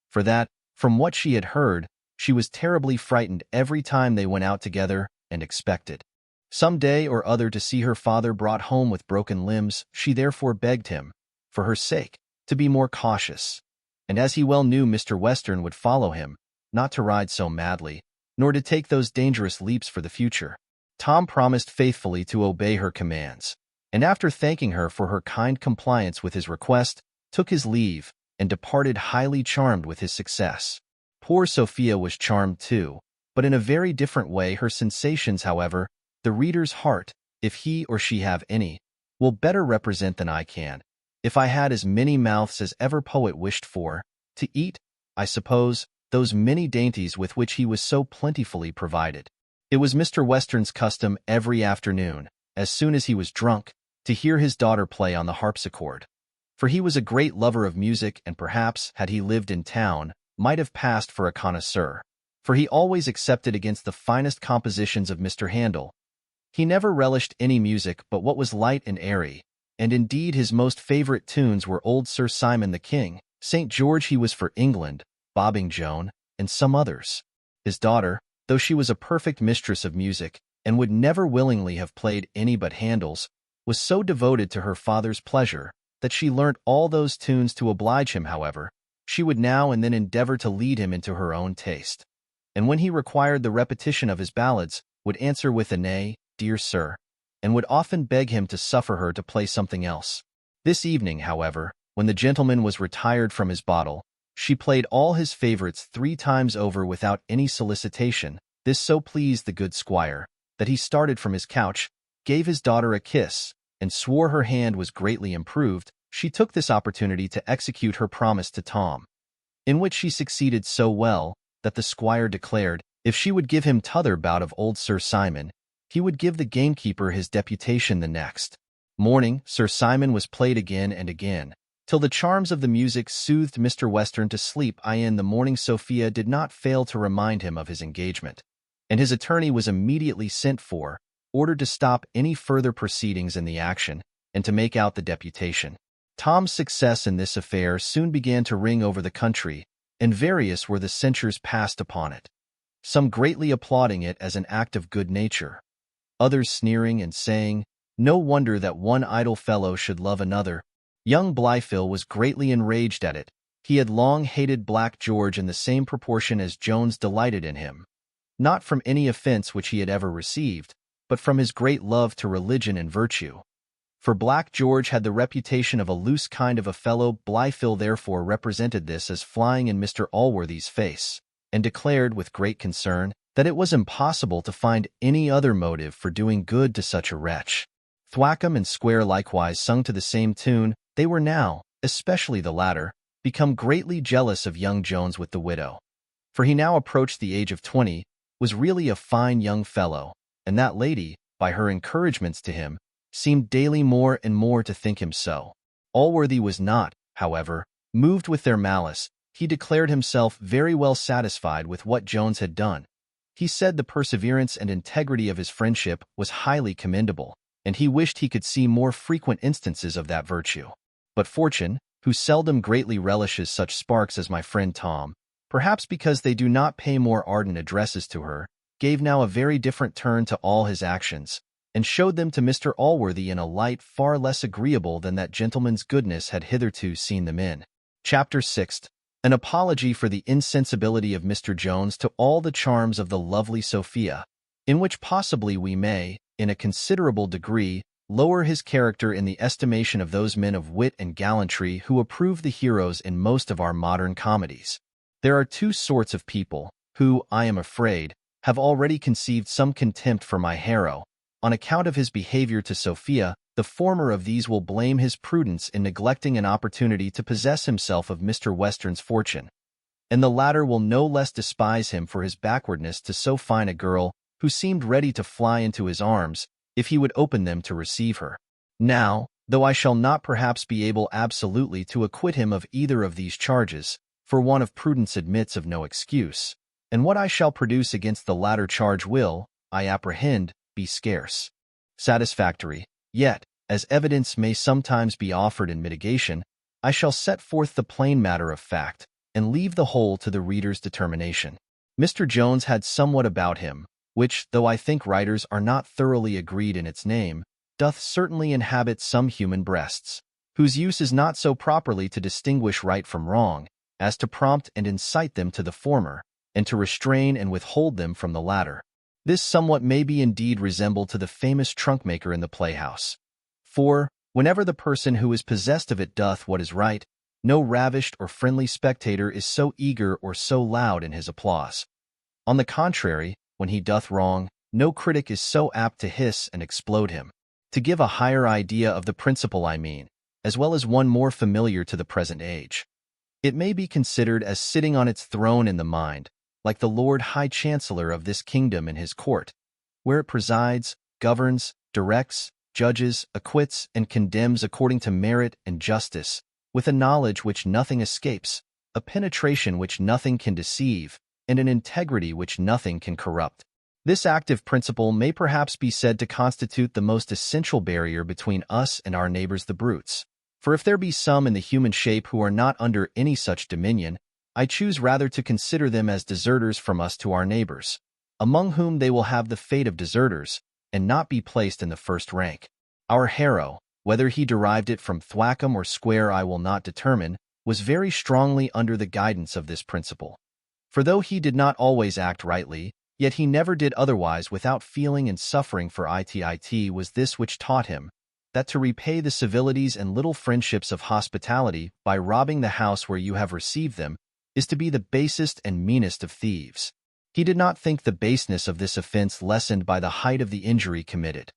for that, from what she had heard, she was terribly frightened every time they went out together, and expected some day or other to see her father brought home with broken limbs. She therefore begged him, for her sake, to be more cautious, and as he well knew Mr. Western would follow him, not to ride so madly, nor to take those dangerous leaps for the future. Tom promised faithfully to obey her commands, and after thanking her for her kind compliance with his request, took his leave, and departed highly charmed with his success. Poor Sophia was charmed too, but in a very different way. Her sensations, however, the reader's heart, if he or she have any, will better represent than I can. If I had as many mouths as ever poet wished for, to eat, I suppose, those many dainties with which he was so plentifully provided. It was Mr. Western's custom every afternoon, as soon as he was drunk, to hear his daughter play on the harpsichord. For he was a great lover of music, and perhaps, had he lived in town, might have passed for a connoisseur, for he always accepted against the finest compositions of Mr. Handel. He never relished any music but what was light and airy, and indeed his most favorite tunes were Old Sir Simon the King, St. George He Was for England, Bobbing Joan, and some others. His daughter, though she was a perfect mistress of music, and would never willingly have played any but Handel's, was so devoted to her father's pleasure that she learnt all those tunes to oblige him. However, she would now and then endeavor to lead him into her own taste, and when he required the repetition of his ballads, would answer with a nay, dear sir, and would often beg him to suffer her to play something else. This evening, however, when the gentleman was retired from his bottle, she played all his favorites 3 times over without any solicitation. This so pleased the good squire that he started from his couch, gave his daughter a kiss, and swore her hand was greatly improved. She took this opportunity to execute her promise to Tom, in which she succeeded so well that the squire declared if she would give him t'other bout of Old Sir Simon, he would give the gamekeeper his deputation the next morning. Sir Simon was played again and again, till the charms of the music soothed Mr. Western to sleep. In the morning Sophia did not fail to remind him of his engagement, and his attorney was immediately sent for, ordered to stop any further proceedings in the action, and to make out the deputation. Tom's success in this affair soon began to ring over the country, and various were the censures passed upon it, some greatly applauding it as an act of good nature, others sneering and saying, no wonder that one idle fellow should love another. Young Blifil was greatly enraged at it. He had long hated Black George in the same proportion as Jones delighted in him, not from any offense which he had ever received, but from his great love to religion and virtue. For Black George had the reputation of a loose kind of a fellow. Blifil therefore represented this as flying in Mr. Allworthy's face, and declared with great concern that it was impossible to find any other motive for doing good to such a wretch. Thwackum and Square likewise sung to the same tune. They were now, especially the latter, become greatly jealous of young Jones with the widow, for he now approached the age of 20, was really a fine young fellow, and that lady, by her encouragements to him, seemed daily more and more to think him so. Allworthy was not, however, moved with their malice. He declared himself very well satisfied with what Jones had done. He said the perseverance and integrity of his friendship was highly commendable, and he wished he could see more frequent instances of that virtue. But fortune, who seldom greatly relishes such sparks as my friend Tom, perhaps because they do not pay more ardent addresses to her, gave now a very different turn to all his actions, and showed them to Mr. Allworthy in a light far less agreeable than that gentleman's goodness had hitherto seen them in. Chapter 6. An apology for the insensibility of Mr. Jones to all the charms of the lovely Sophia, in which possibly we may, in a considerable degree, lower his character in the estimation of those men of wit and gallantry who approve the heroes in most of our modern comedies. There are 2 sorts of people, who, I am afraid, have already conceived some contempt for my hero, on account of his behavior to Sophia. The former of these will blame his prudence in neglecting an opportunity to possess himself of Mr. Western's fortune, and the latter will no less despise him for his backwardness to so fine a girl, who seemed ready to fly into his arms, if he would open them to receive her. Now, though I shall not perhaps be able absolutely to acquit him of either of these charges, for want of prudence admits of no excuse, and what I shall produce against the latter charge will, I apprehend, be scarce satisfactory, yet, as evidence may sometimes be offered in mitigation, I shall set forth the plain matter of fact, and leave the whole to the reader's determination. Mr. Jones had somewhat about him, which, though I think writers are not thoroughly agreed in its name, doth certainly inhabit some human breasts, whose use is not so properly to distinguish right from wrong, as to prompt and incite them to the former, and to restrain and withhold them from the latter. This somewhat may be indeed resembled to the famous trunkmaker in the playhouse. For, whenever the person who is possessed of it doth what is right, no ravished or friendly spectator is so eager or so loud in his applause. On the contrary, when he doth wrong, no critic is so apt to hiss and explode him. To give a higher idea of the principle I mean, as well as one more familiar to the present age, it may be considered as sitting on its throne in the mind, like the Lord High Chancellor of this kingdom in his court, where it presides, governs, directs, judges, acquits, and condemns according to merit and justice, with a knowledge which nothing escapes, a penetration which nothing can deceive, and an integrity which nothing can corrupt. This active principle may perhaps be said to constitute the most essential barrier between us and our neighbors the brutes. For if there be some in the human shape who are not under any such dominion, I choose rather to consider them as deserters from us to our neighbors, among whom they will have the fate of deserters, and not be placed in the first rank. Our hero, whether he derived it from thwackum or square I will not determine, was very strongly under the guidance of this principle. For though he did not always act rightly, yet he never did otherwise without feeling and suffering, for it was this which taught him that to repay the civilities and little friendships of hospitality by robbing the house where you have received them is to be the basest and meanest of thieves. He did not think the baseness of this offense lessened by the height of the injury committed.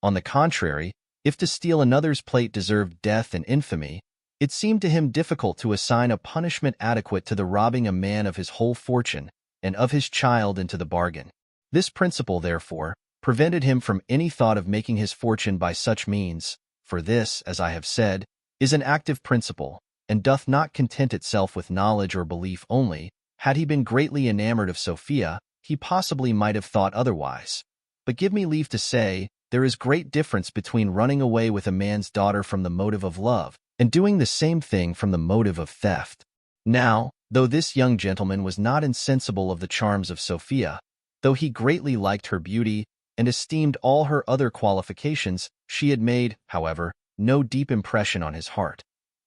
On the contrary, if to steal another's plate deserved death and infamy, it seemed to him difficult to assign a punishment adequate to the robbing a man of his whole fortune, and of his child into the bargain. This principle, therefore, prevented him from any thought of making his fortune by such means, for this, as I have said, is an active principle, and doth not content itself with knowledge or belief only. Had he been greatly enamored of Sophia, he possibly might have thought otherwise. But give me leave to say, there is great difference between running away with a man's daughter from the motive of love, and doing the same thing from the motive of theft. Now, though this young gentleman was not insensible of the charms of Sophia, though he greatly liked her beauty, and esteemed all her other qualifications, she had made, however, no deep impression on his heart,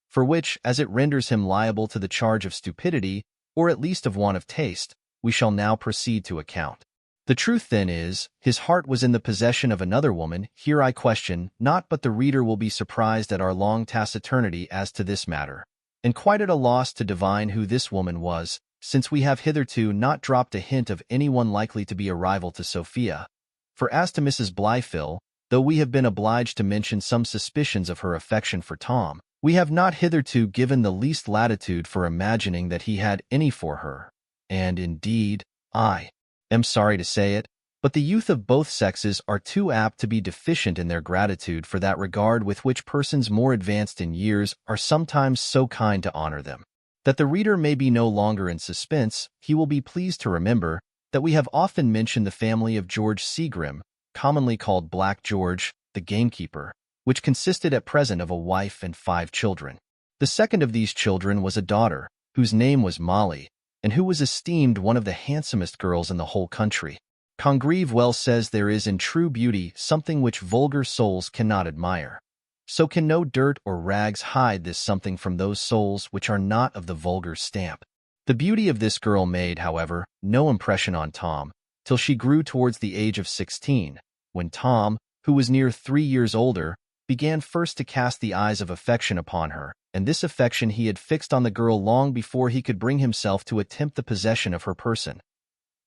for which, as it renders him liable to the charge of stupidity, or at least of want of taste, we shall now proceed to account. The truth then is, his heart was in the possession of another woman. Here I question not, but the reader will be surprised at our long taciturnity as to this matter, and quite at a loss to divine who this woman was, since we have hitherto not dropped a hint of anyone likely to be a rival to Sophia. For as to Mrs. Blifil, though we have been obliged to mention some suspicions of her affection for Tom, we have not hitherto given the least latitude for imagining that he had any for her. And indeed, I am sorry to say it, but the youth of both sexes are too apt to be deficient in their gratitude for that regard with which persons more advanced in years are sometimes so kind to honor them. That the reader may be no longer in suspense, he will be pleased to remember that we have often mentioned the family of George Seagrim, commonly called Black George, the gamekeeper, which consisted at present of a wife and 5 children. The second of these children was a daughter, whose name was Molly, and who was esteemed one of the handsomest girls in the whole country. Congreve well says there is in true beauty something which vulgar souls cannot admire. So can no dirt or rags hide this something from those souls which are not of the vulgar stamp. The beauty of this girl made, however, no impression on Tom, till she grew towards the age of 16, when Tom, who was near 3 years older, began first to cast the eyes of affection upon her, and this affection he had fixed on the girl long before he could bring himself to attempt the possession of her person.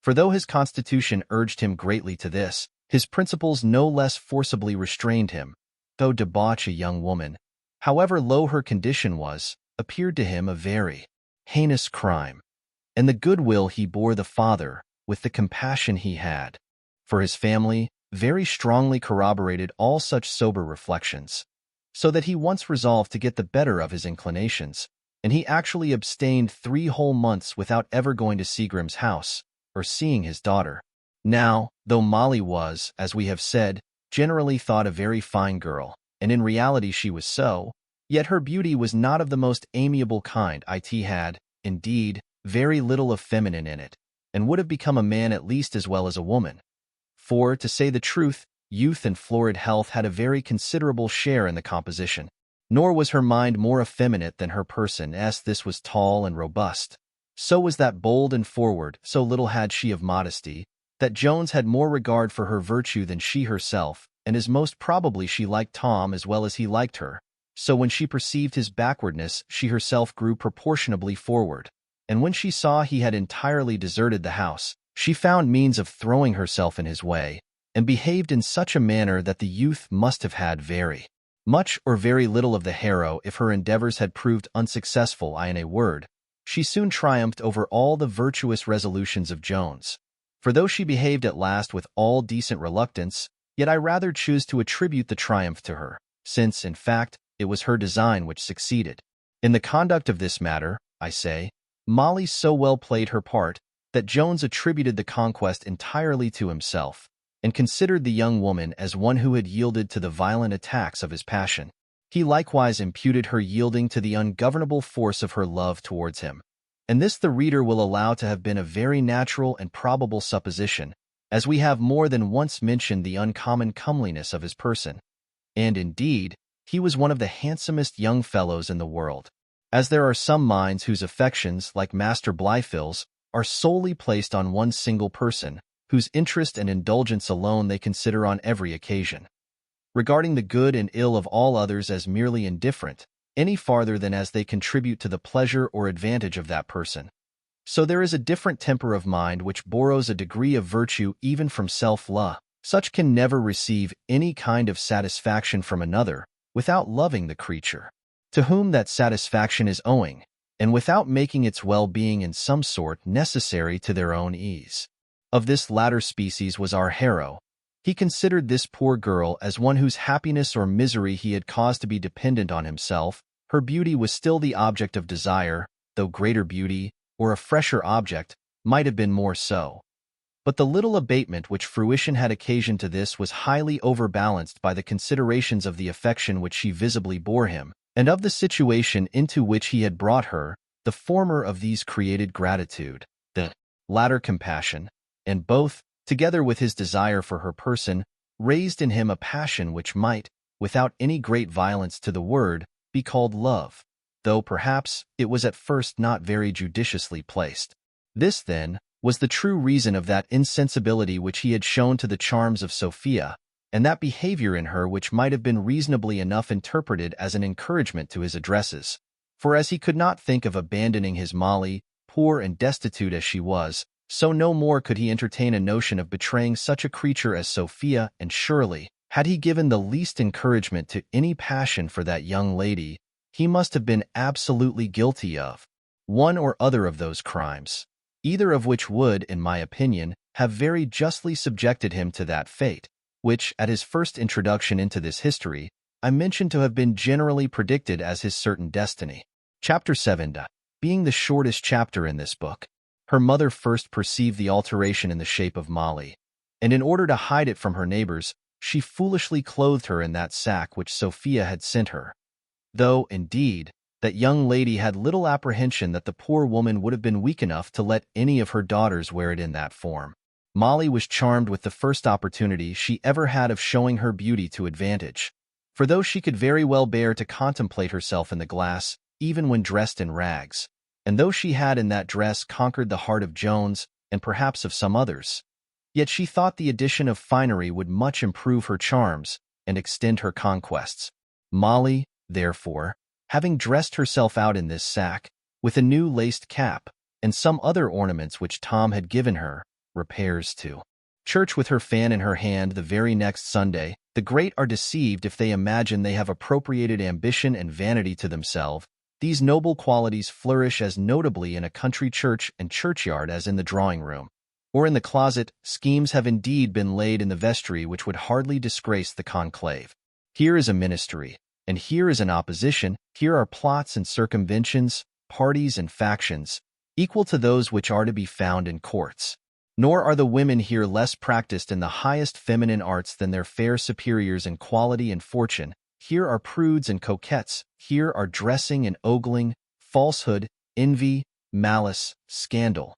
For though his constitution urged him greatly to this, his principles no less forcibly restrained him, though debauch a young woman, however low her condition was, appeared to him a very heinous crime, and the goodwill he bore the father, with the compassion he had for his family, very strongly corroborated all such sober reflections, so that he once resolved to get the better of his inclinations, and he actually abstained 3 whole months without ever going to Seagrim's house, or seeing his daughter. Now, though Molly was, as we have said, generally thought a very fine girl, and in reality she was so, yet her beauty was not of the most amiable kind. It had, indeed, very little of feminine in it, and would have become a man at least as well as a woman. For, to say the truth, youth and florid health had a very considerable share in the composition. Nor was her mind more effeminate than her person, as this was tall and robust. So was that bold and forward, so little had she of modesty, that Jones had more regard for her virtue than she herself, and as most probably she liked Tom as well as he liked her. So when she perceived his backwardness, she herself grew proportionably forward, and when she saw he had entirely deserted the house, she found means of throwing herself in his way, and behaved in such a manner that the youth must have had very much or very little of the hero if her endeavors had proved unsuccessful. In a word, she soon triumphed over all the virtuous resolutions of Jones. For though she behaved at last with all decent reluctance, yet I rather choose to attribute the triumph to her, since, in fact, it was her design which succeeded. In the conduct of this matter, I say, Molly so well played her part, that Jones attributed the conquest entirely to himself, and considered the young woman as one who had yielded to the violent attacks of his passion. He likewise imputed her yielding to the ungovernable force of her love towards him, and this the reader will allow to have been a very natural and probable supposition, as we have more than once mentioned the uncommon comeliness of his person. And indeed, he was one of the handsomest young fellows in the world. As there are some minds whose affections, like Master Blifil's, are solely placed on one single person, whose interest and indulgence alone they consider on every occasion, regarding the good and ill of all others as merely indifferent, any farther than as they contribute to the pleasure or advantage of that person. So there is a different temper of mind which borrows a degree of virtue even from self-love. Such can never receive any kind of satisfaction from another without loving the creature to whom that satisfaction is owing, and without making its well-being in some sort necessary to their own ease. Of this latter species was our hero. He considered this poor girl as one whose happiness or misery he had caused to be dependent on himself. Her beauty was still the object of desire, though greater beauty, or a fresher object, might have been more so. But the little abatement which fruition had occasioned to this was highly overbalanced by the considerations of the affection which she visibly bore him, and of the situation into which he had brought her. The former of these created gratitude, the latter compassion, and both, together with his desire for her person, raised in him a passion which might, without any great violence to the word, be called love, though perhaps it was at first not very judiciously placed. This, then, was the true reason of that insensibility which he had shown to the charms of Sophia, and that behavior in her which might have been reasonably enough interpreted as an encouragement to his addresses. For as he could not think of abandoning his Molly, poor and destitute as she was, so no more could he entertain a notion of betraying such a creature as Sophia, and surely, had he given the least encouragement to any passion for that young lady, he must have been absolutely guilty of one or other of those crimes, either of which would, in my opinion, have very justly subjected him to that fate, which, at his first introduction into this history, I mentioned to have been generally predicted as his certain destiny. Chapter 7. Being the shortest chapter in this book, her mother first perceived the alteration in the shape of Molly, and in order to hide it from her neighbors, she foolishly clothed her in that sack which Sophia had sent her. Though, indeed, that young lady had little apprehension that the poor woman would have been weak enough to let any of her daughters wear it in that form. Molly was charmed with the first opportunity she ever had of showing her beauty to advantage, for though she could very well bear to contemplate herself in the glass, even when dressed in rags, and though she had in that dress conquered the heart of Jones, and perhaps of some others, yet she thought the addition of finery would much improve her charms and extend her conquests. Molly, therefore, having dressed herself out in this sack, with a new laced cap, and some other ornaments which Tom had given her, repairs to church with her fan in her hand the very next Sunday. The great are deceived if they imagine they have appropriated ambition and vanity to themselves. These noble qualities flourish as notably in a country church and churchyard as in the drawing-room, or in the closet. Schemes have indeed been laid in the vestry which would hardly disgrace the conclave. Here is a ministry, and here is an opposition. Here are plots and circumventions, parties and factions, equal to those which are to be found in courts. Nor are the women here less practiced in the highest feminine arts than their fair superiors in quality and fortune. Here are prudes and coquettes. Here are dressing and ogling, falsehood, envy, malice, scandal.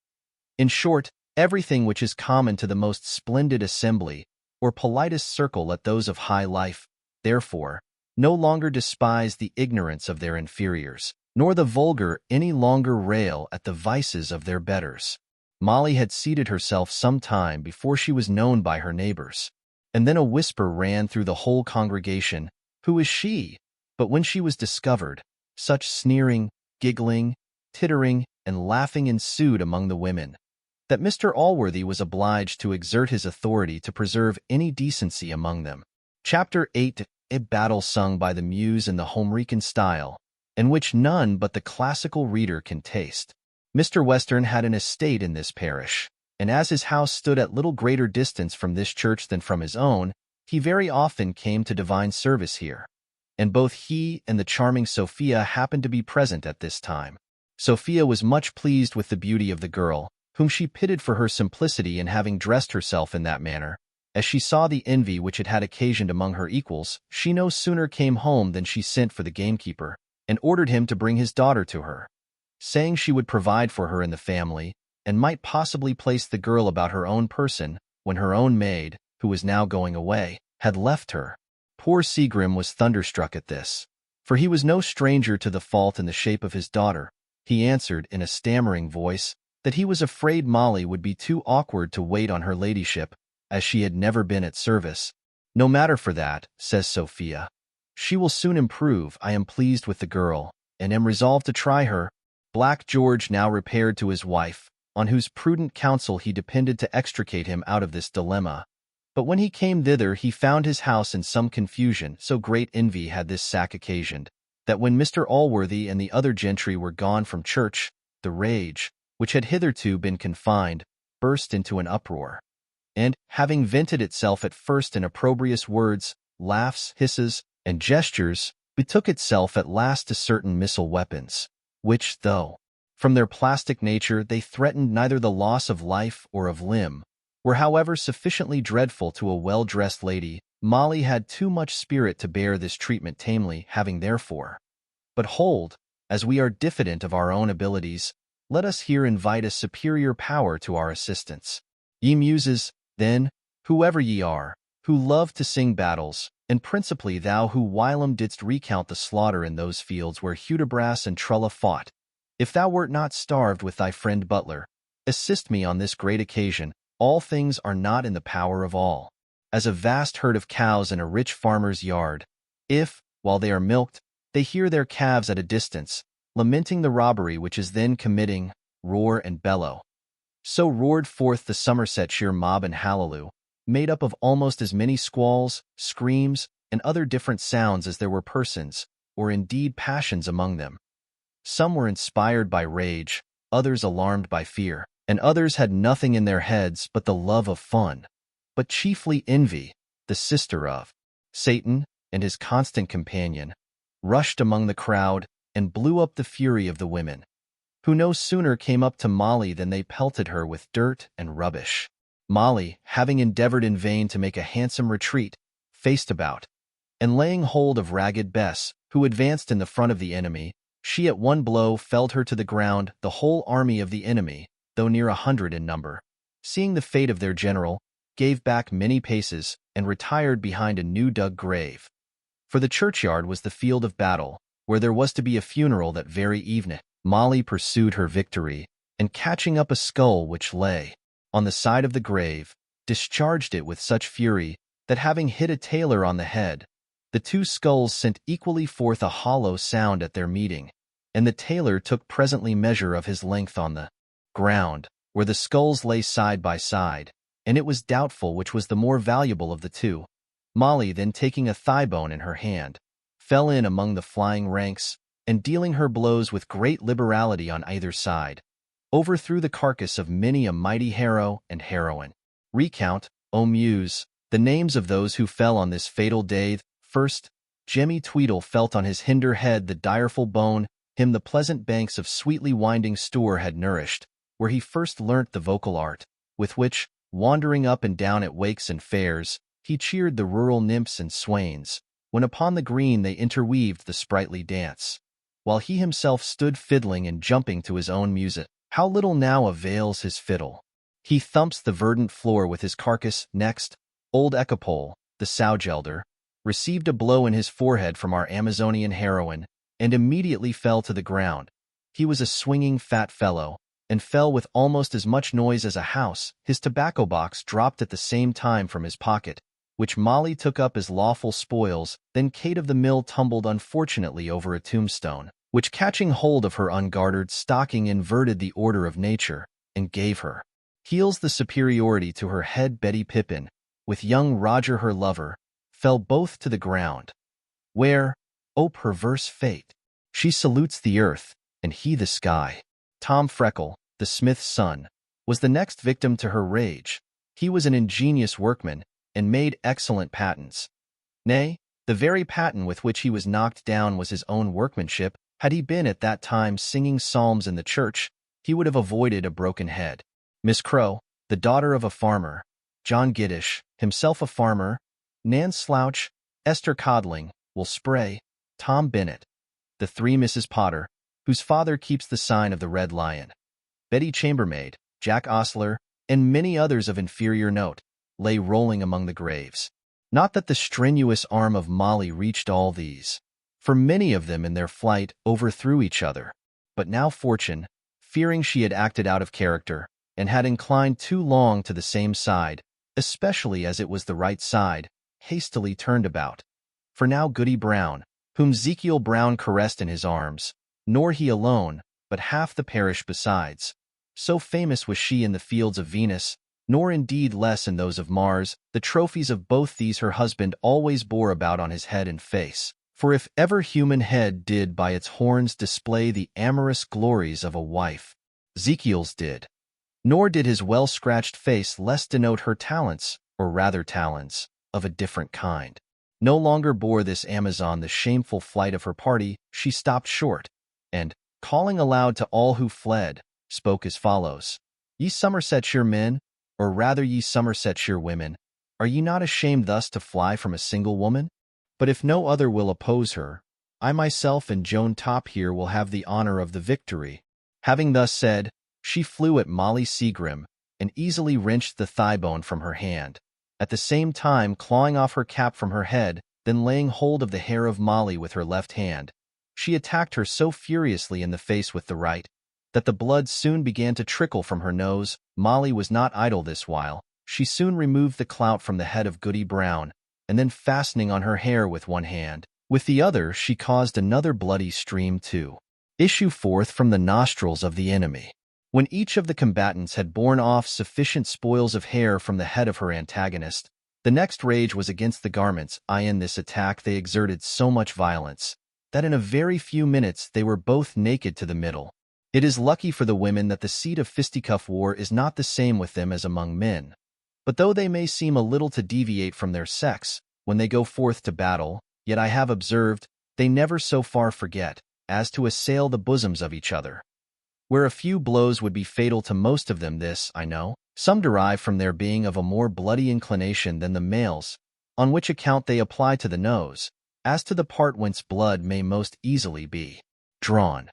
In short, everything which is common to the most splendid assembly, or politest circle. Let those of high life, therefore, no longer despise the ignorance of their inferiors, nor the vulgar any longer rail at the vices of their betters. Molly had seated herself some time before she was known by her neighbors, and then a whisper ran through the whole congregation, "Who is she?" But when she was discovered, such sneering, giggling, tittering, and laughing ensued among the women, that Mr. Allworthy was obliged to exert his authority to preserve any decency among them. Chapter 8. A battle sung by the Muse in the Homerican style, in which none but the classical reader can taste. Mr. Western had an estate in this parish, and as his house stood at little greater distance from this church than from his own, he very often came to divine service here, and both he and the charming Sophia happened to be present at this time. Sophia was much pleased with the beauty of the girl, whom she pitied for her simplicity in having dressed herself in that manner. As she saw the envy which it had occasioned among her equals, she no sooner came home than she sent for the gamekeeper, and ordered him to bring his daughter to her, saying she would provide for her in the family, and might possibly place the girl about her own person, when her own maid, who was now going away, had left her. Poor Seagrim was thunderstruck at this, for he was no stranger to the fault in the shape of his daughter. He answered in a stammering voice that he was afraid Molly would be too awkward to wait on her ladyship, as she had never been at service. No matter for that, says Sophia. She will soon improve. I am pleased with the girl, and am resolved to try her. Black George now repaired to his wife, on whose prudent counsel he depended to extricate him out of this dilemma. But when he came thither he found his house in some confusion, so great envy had this sack occasioned, that when Mr. Allworthy and the other gentry were gone from church, the rage, which had hitherto been confined, burst into an uproar, and, having vented itself at first in opprobrious words, laughs, hisses, and gestures, betook itself at last to certain missile weapons, which, though, from their plastic nature, they threatened neither the loss of life or of limb, were however sufficiently dreadful to a well-dressed lady. Molly had too much spirit to bear this treatment tamely, having therefore. But hold, as we are diffident of our own abilities, let us here invite a superior power to our assistance. Ye muses, then, whoever ye are, who love to sing battles, and principally thou who whilom didst recount the slaughter in those fields where Hudibras and Trulla fought, if thou wert not starved with thy friend Butler, assist me on this great occasion. All things are not in the power of all. As a vast herd of cows in a rich farmer's yard, if, while they are milked, they hear their calves at a distance, lamenting the robbery which is then committing, roar and bellow. So roared forth the Somersetshire mob and hallelujah, made up of almost as many squalls, screams, and other different sounds as there were persons, or indeed passions among them. Some were inspired by rage, others alarmed by fear, and others had nothing in their heads but the love of fun, but chiefly envy, the sister of Satan, and his constant companion, rushed among the crowd and blew up the fury of the women, who no sooner came up to Molly than they pelted her with dirt and rubbish. Molly, having endeavored in vain to make a handsome retreat, faced about, and laying hold of Ragged Bess, who advanced in the front of the enemy, she at one blow felled her to the ground. The whole army of the enemy, though near 100 in number, seeing the fate of their general, gave back many paces and retired behind a new-dug grave. For the churchyard was the field of battle, where there was to be a funeral that very evening. Molly pursued her victory, and catching up a skull which lay on the side of the grave, discharged it with such fury that, having hit a tailor on the head, the two skulls sent equally forth a hollow sound at their meeting, and the tailor took presently measure of his length on the ground, where the skulls lay side by side, and it was doubtful which was the more valuable of the two. Molly, then taking a thigh-bone in her hand, fell in among the flying ranks, and dealing her blows with great liberality on either side, overthrew the carcass of many a mighty hero and heroine. Recount, O Muse, the names of those who fell on this fatal day. First, Jemmy Tweedle felt on his hinder head the direful bone, him the pleasant banks of sweetly winding Stour had nourished, where he first learnt the vocal art, with which, wandering up and down at wakes and fairs, he cheered the rural nymphs and swains, when upon the green they interweaved the sprightly dance, while he himself stood fiddling and jumping to his own music. How little now avails his fiddle! He thumps the verdant floor with his carcass. Next, old Echepole, the sowgelder, received a blow in his forehead from our Amazonian heroine, and immediately fell to the ground. He was a swinging fat fellow, and fell with almost as much noise as a house. His tobacco box dropped at the same time from his pocket, which Molly took up as lawful spoils. Then Kate of the Mill tumbled unfortunately over a tombstone, which, catching hold of her unguarded stocking, inverted the order of nature, and gave her heels the superiority to her head. Betty Pippin, with young Roger her lover, fell both to the ground, where, O perverse fate, she salutes the earth, and he the sky. Tom Freckle, the smith's son, was the next victim to her rage. He was an ingenious workman, and made excellent patents. Nay, the very patent with which he was knocked down was his own workmanship. Had he been at that time singing psalms in the church, he would have avoided a broken head. Miss Crow, the daughter of a farmer, John Giddish, himself a farmer, Nan Slouch, Esther Codling, Will Spray, Tom Bennett, the three Mrs. Potter, whose father keeps the sign of the Red Lion, Betty Chambermaid, Jack Ostler, and many others of inferior note, lay rolling among the graves. Not that the strenuous arm of Molly reached all these, for many of them in their flight overthrew each other. But now Fortune, fearing she had acted out of character, and had inclined too long to the same side, especially as it was the right side, hastily turned about. For now Goody Brown, whom Zekiel Brown caressed in his arms, nor he alone, but half the parish besides, so famous was she in the fields of Venus, nor indeed less in those of Mars, the trophies of both these her husband always bore about on his head and face. For if ever human head did by its horns display the amorous glories of a wife, Zekiel's did. Nor did his well-scratched face less denote her talents, or rather talents, of a different kind. No longer bore this Amazon the shameful flight of her party, she stopped short, and, calling aloud to all who fled, spoke as follows. Ye Somersetshire men, or rather ye Somersetshire women, are ye not ashamed thus to fly from a single woman? But if no other will oppose her, I myself and Joan Top here will have the honor of the victory. Having thus said, she flew at Molly Seagrim, and easily wrenched the thigh-bone from her hand, at the same time clawing off her cap from her head, then laying hold of the hair of Molly with her left hand. She attacked her so furiously in the face with the right, that the blood soon began to trickle from her nose. Molly was not idle this while. She soon removed the clout from the head of Goody Brown, and then fastening on her hair with one hand, with the other she caused another bloody stream to issue forth from the nostrils of the enemy. When each of the combatants had borne off sufficient spoils of hair from the head of her antagonist, the next rage was against the garments. In this attack they exerted so much violence, that in a very few minutes they were both naked to the middle. It is lucky for the women that the seat of fisticuff war is not the same with them as among men. But though they may seem a little to deviate from their sex, when they go forth to battle, yet I have observed, they never so far forget, as to assail the bosoms of each other. Where a few blows would be fatal to most of them, this, I know, some derive from their being of a more bloody inclination than the males, on which account they apply to the nose, as to the part whence blood may most easily be drawn.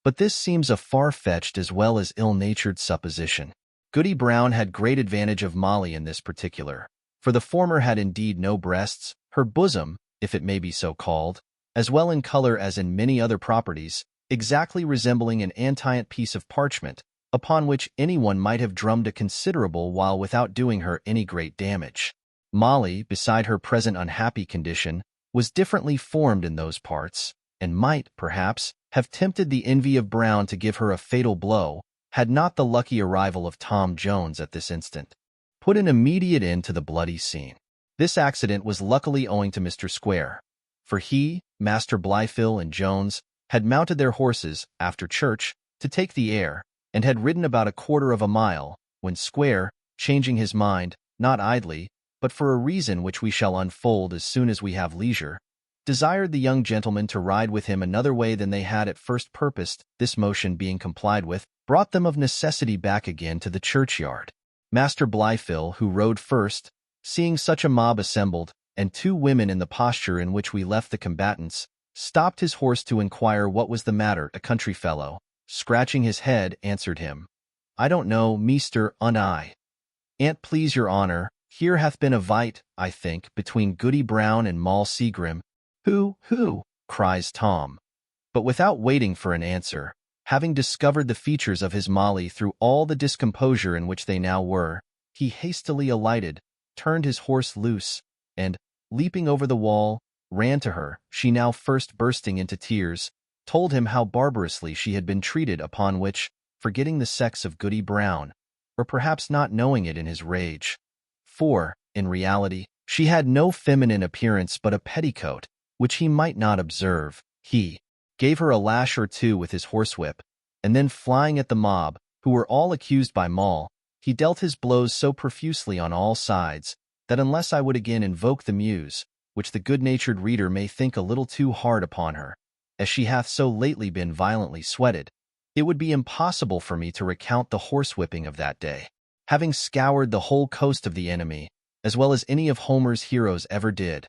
But this seems a far-fetched as well as ill-natured supposition. Goody Brown had great advantage of Molly in this particular, for the former had indeed no breasts, her bosom, if it may be so called, as well in color as in many other properties, exactly resembling an antient piece of parchment, upon which anyone might have drummed a considerable while without doing her any great damage. Molly, beside her present unhappy condition, was differently formed in those parts, and might, perhaps, have tempted the envy of Brown to give her a fatal blow, had not the lucky arrival of Tom Jones at this instant put an immediate end to the bloody scene. This accident was luckily owing to Mr. Square, for he, Master Blifil, and Jones had mounted their horses, after church, to take the air, and had ridden about a quarter of a mile, when Square, changing his mind, not idly, but for a reason which we shall unfold as soon as we have leisure, desired the young gentleman to ride with him another way than they had at first purposed. This motion being complied with, brought them of necessity back again to the churchyard. Master Blifil, who rode first, seeing such a mob assembled, and two women in the posture in which we left the combatants, stopped his horse to inquire what was the matter. A country fellow, scratching his head, answered him, I don't know, meester, An't please your honor, here hath been a fight, I think, between Goody Brown and Moll Seagrim. Who, cries Tom. But without waiting for an answer, having discovered the features of his Molly through all the discomposure in which they now were, he hastily alighted, turned his horse loose, and, leaping over the wall, ran to her. She now first bursting into tears, told him how barbarously she had been treated, upon which, forgetting the sex of Goody Brown, or perhaps not knowing it in his rage, for, in reality, she had no feminine appearance but a petticoat, which he might not observe, he gave her a lash or two with his horsewhip, and then flying at the mob, who were all accused by Moll, he dealt his blows so profusely on all sides, that unless I would again invoke the muse, which the good-natured reader may think a little too hard upon her, as she hath so lately been violently sweated, it would be impossible for me to recount the horsewhipping of that day. having scoured the whole coast of the enemy, as well as any of Homer's heroes ever did,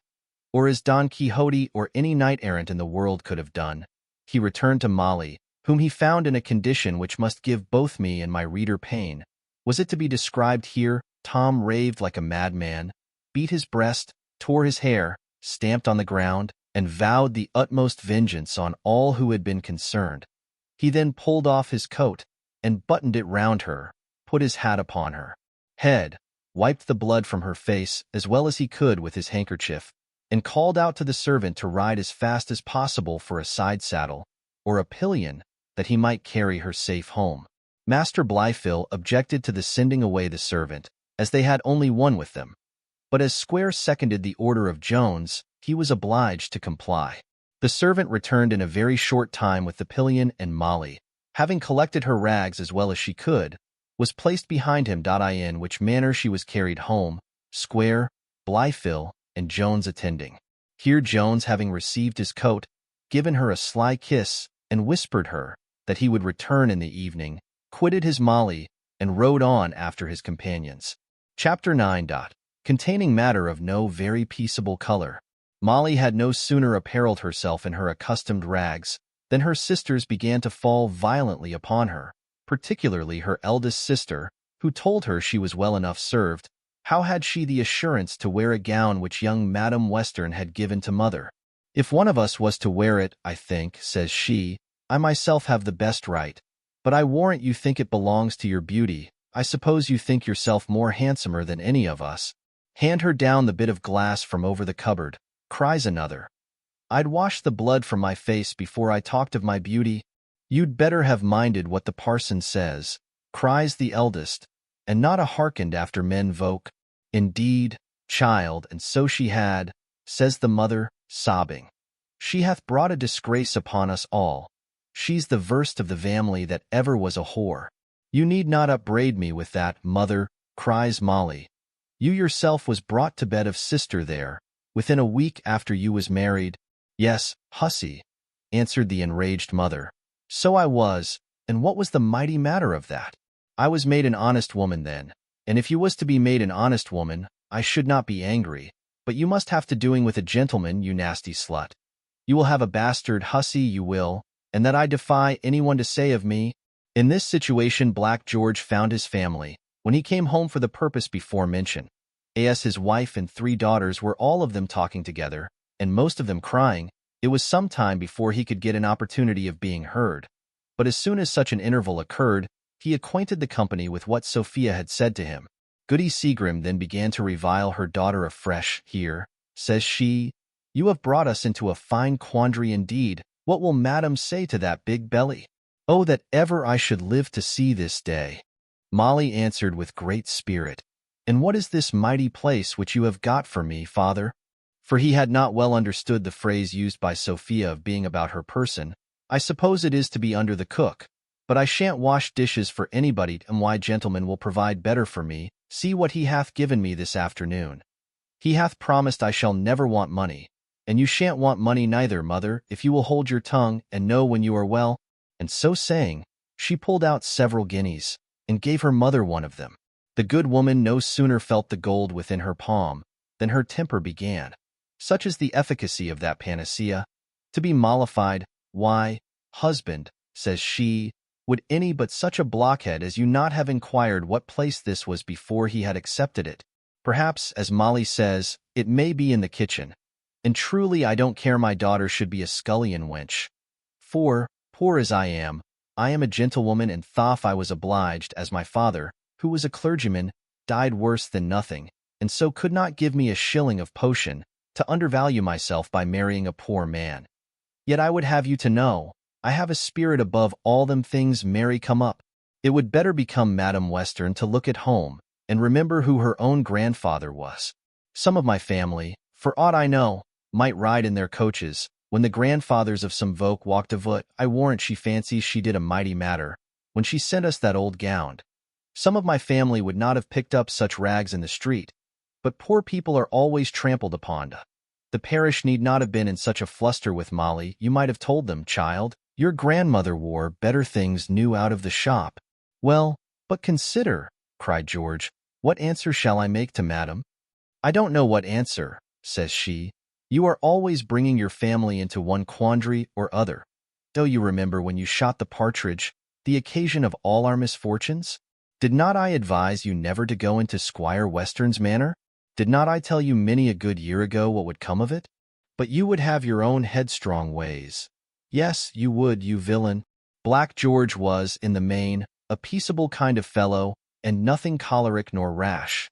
or as Don Quixote or any knight-errant in the world could have done, he returned to Molly, whom he found in a condition which must give both me and my reader pain. Was it to be described here? Tom raved like a madman, beat his breast, tore his hair, stamped on the ground, and vowed the utmost vengeance on all who had been concerned. He then pulled off his coat and buttoned it round her, put his hat upon her head, wiped the blood from her face as well as he could with his handkerchief, and called out to the servant to ride as fast as possible for a side saddle or a pillion that he might carry her safe home. Master Blithedale objected to the sending away the servant, as they had only one with them, but as Square seconded the order of Jones, he was obliged to comply. The servant returned in a very short time with the pillion, and Molly, having collected her rags as well as she could, was placed behind him. In which manner she was carried home, Square, Blithedale, and Jones attending. Here Jones, having received his coat, given her a sly kiss, and whispered her that he would return in the evening, quitted his Molly, and rode on after his companions. Chapter 9. Containing matter of no very peaceable color. Molly had no sooner apparelled herself in her accustomed rags than her sisters began to fall violently upon her, particularly her eldest sister, who told her she was well enough served. How had she the assurance to wear a gown which young Madam Western had given to mother? If one of us was to wear it, I think, says she, I myself have the best right, but I warrant you think it belongs to your beauty. I suppose you think yourself more handsomer than any of us. Hand her down the bit of glass from over the cupboard, cries another. I'd wash the blood from my face before I talked of my beauty. You'd better have minded what the parson says, cries the eldest, and not a hearkened after men voke. Indeed, child, and so she had, says the mother, sobbing. She hath brought a disgrace upon us all. She's the worst of the family that ever was a whore. You need not upbraid me with that, mother, cries Molly. You yourself was brought to bed of sister there, within a week after you was married. Yes, hussy, answered the enraged mother. So I was, and what was the mighty matter of that? I was made an honest woman then, and if you was to be made an honest woman, I should not be angry, but you must have to doing with a gentleman, you nasty slut. You will have a bastard, hussy, you will, and that I defy anyone to say of me. In this situation Black George found his family, when he came home for the purpose before mentioned. As his wife and 3 daughters were all of them talking together, and most of them crying. It was some time before he could get an opportunity of being heard, but as soon as such an interval occurred, he acquainted the company with what Sophia had said to him. Goody Seagrim then began to revile her daughter afresh. Here, says she, you have brought us into a fine quandary indeed. What will madam say to that big belly? Oh, that ever I should live to see this day. Molly answered with great spirit, and what is this mighty place which you have got for me, father? For he had not well understood the phrase used by Sophia of being about her person. I suppose it is to be under the cook, but I shan't wash dishes for anybody, and why gentleman will provide better for me. See what he hath given me this afternoon. He hath promised I shall never want money, and you shan't want money neither, mother, if you will hold your tongue and know when you are well. And so saying, she pulled out several guineas, and gave her mother one of them. The good woman no sooner felt the gold within her palm than her temper began, such is the efficacy of that panacea, to be mollified. Why, husband, says she, would any but such a blockhead as you not have inquired what place this was before he had accepted it? Perhaps, as Molly says, it may be in the kitchen. And truly I don't care my daughter should be a scullion wench. For, poor as I am a gentlewoman, and thof I was obliged, as my father, who was a clergyman, died worse than nothing, and so could not give me a shilling of potion, to undervalue myself by marrying a poor man. Yet I would have you to know, I have a spirit above all them things merry come up. It would better become Madam Western to look at home, and remember who her own grandfather was. Some of my family, for aught I know, might ride in their coaches, when the grandfathers of some folk walked afoot. I warrant she fancies she did a mighty matter, when she sent us that old gown. Some of my family would not have picked up such rags in the street, but poor people are always trampled upon. The parish need not have been in such a fluster with Molly. You might have told them, child, your grandmother wore better things new out of the shop. Well, but consider, cried George. "What answer shall I make to madam?" "I don't know what answer," says she. "You are always bringing your family into one quandary or other. Do you remember when you shot the partridge, the occasion of all our misfortunes? Did not I advise you never to go into Squire Western's manor? Did not I tell you many a good year ago what would come of it? But you would have your own headstrong ways. Yes, you would, you villain." Black George was, in the main, a peaceable kind of fellow, and nothing choleric nor rash.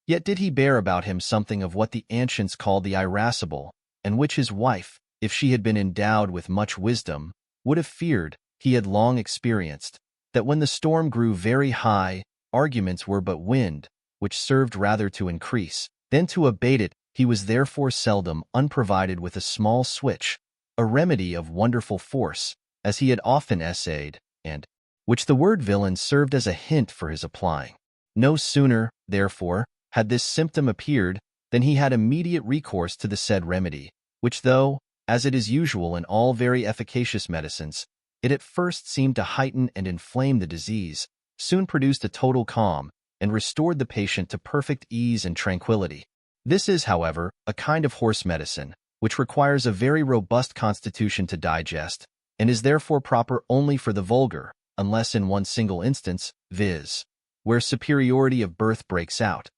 Yet did he bear about him something of what the ancients called the irascible, and which his wife, if she had been endowed with much wisdom, would have feared. He had long experienced that when the storm grew very high, arguments were but wind, which served rather to increase than to abate it. He was therefore seldom unprovided with a small switch, a remedy of wonderful force, as he had often essayed, and which the word villain served as a hint for his applying. No sooner, therefore, had this symptom appeared than he had immediate recourse to the said remedy, which though, as it is usual in all very efficacious medicines, it at first seemed to heighten and inflame the disease, soon produced a total calm, and restored the patient to perfect ease and tranquillity. This is, however, a kind of horse medicine, which requires a very robust constitution to digest, and is therefore proper only for the vulgar, unless in one single instance, viz., where superiority of birth breaks out,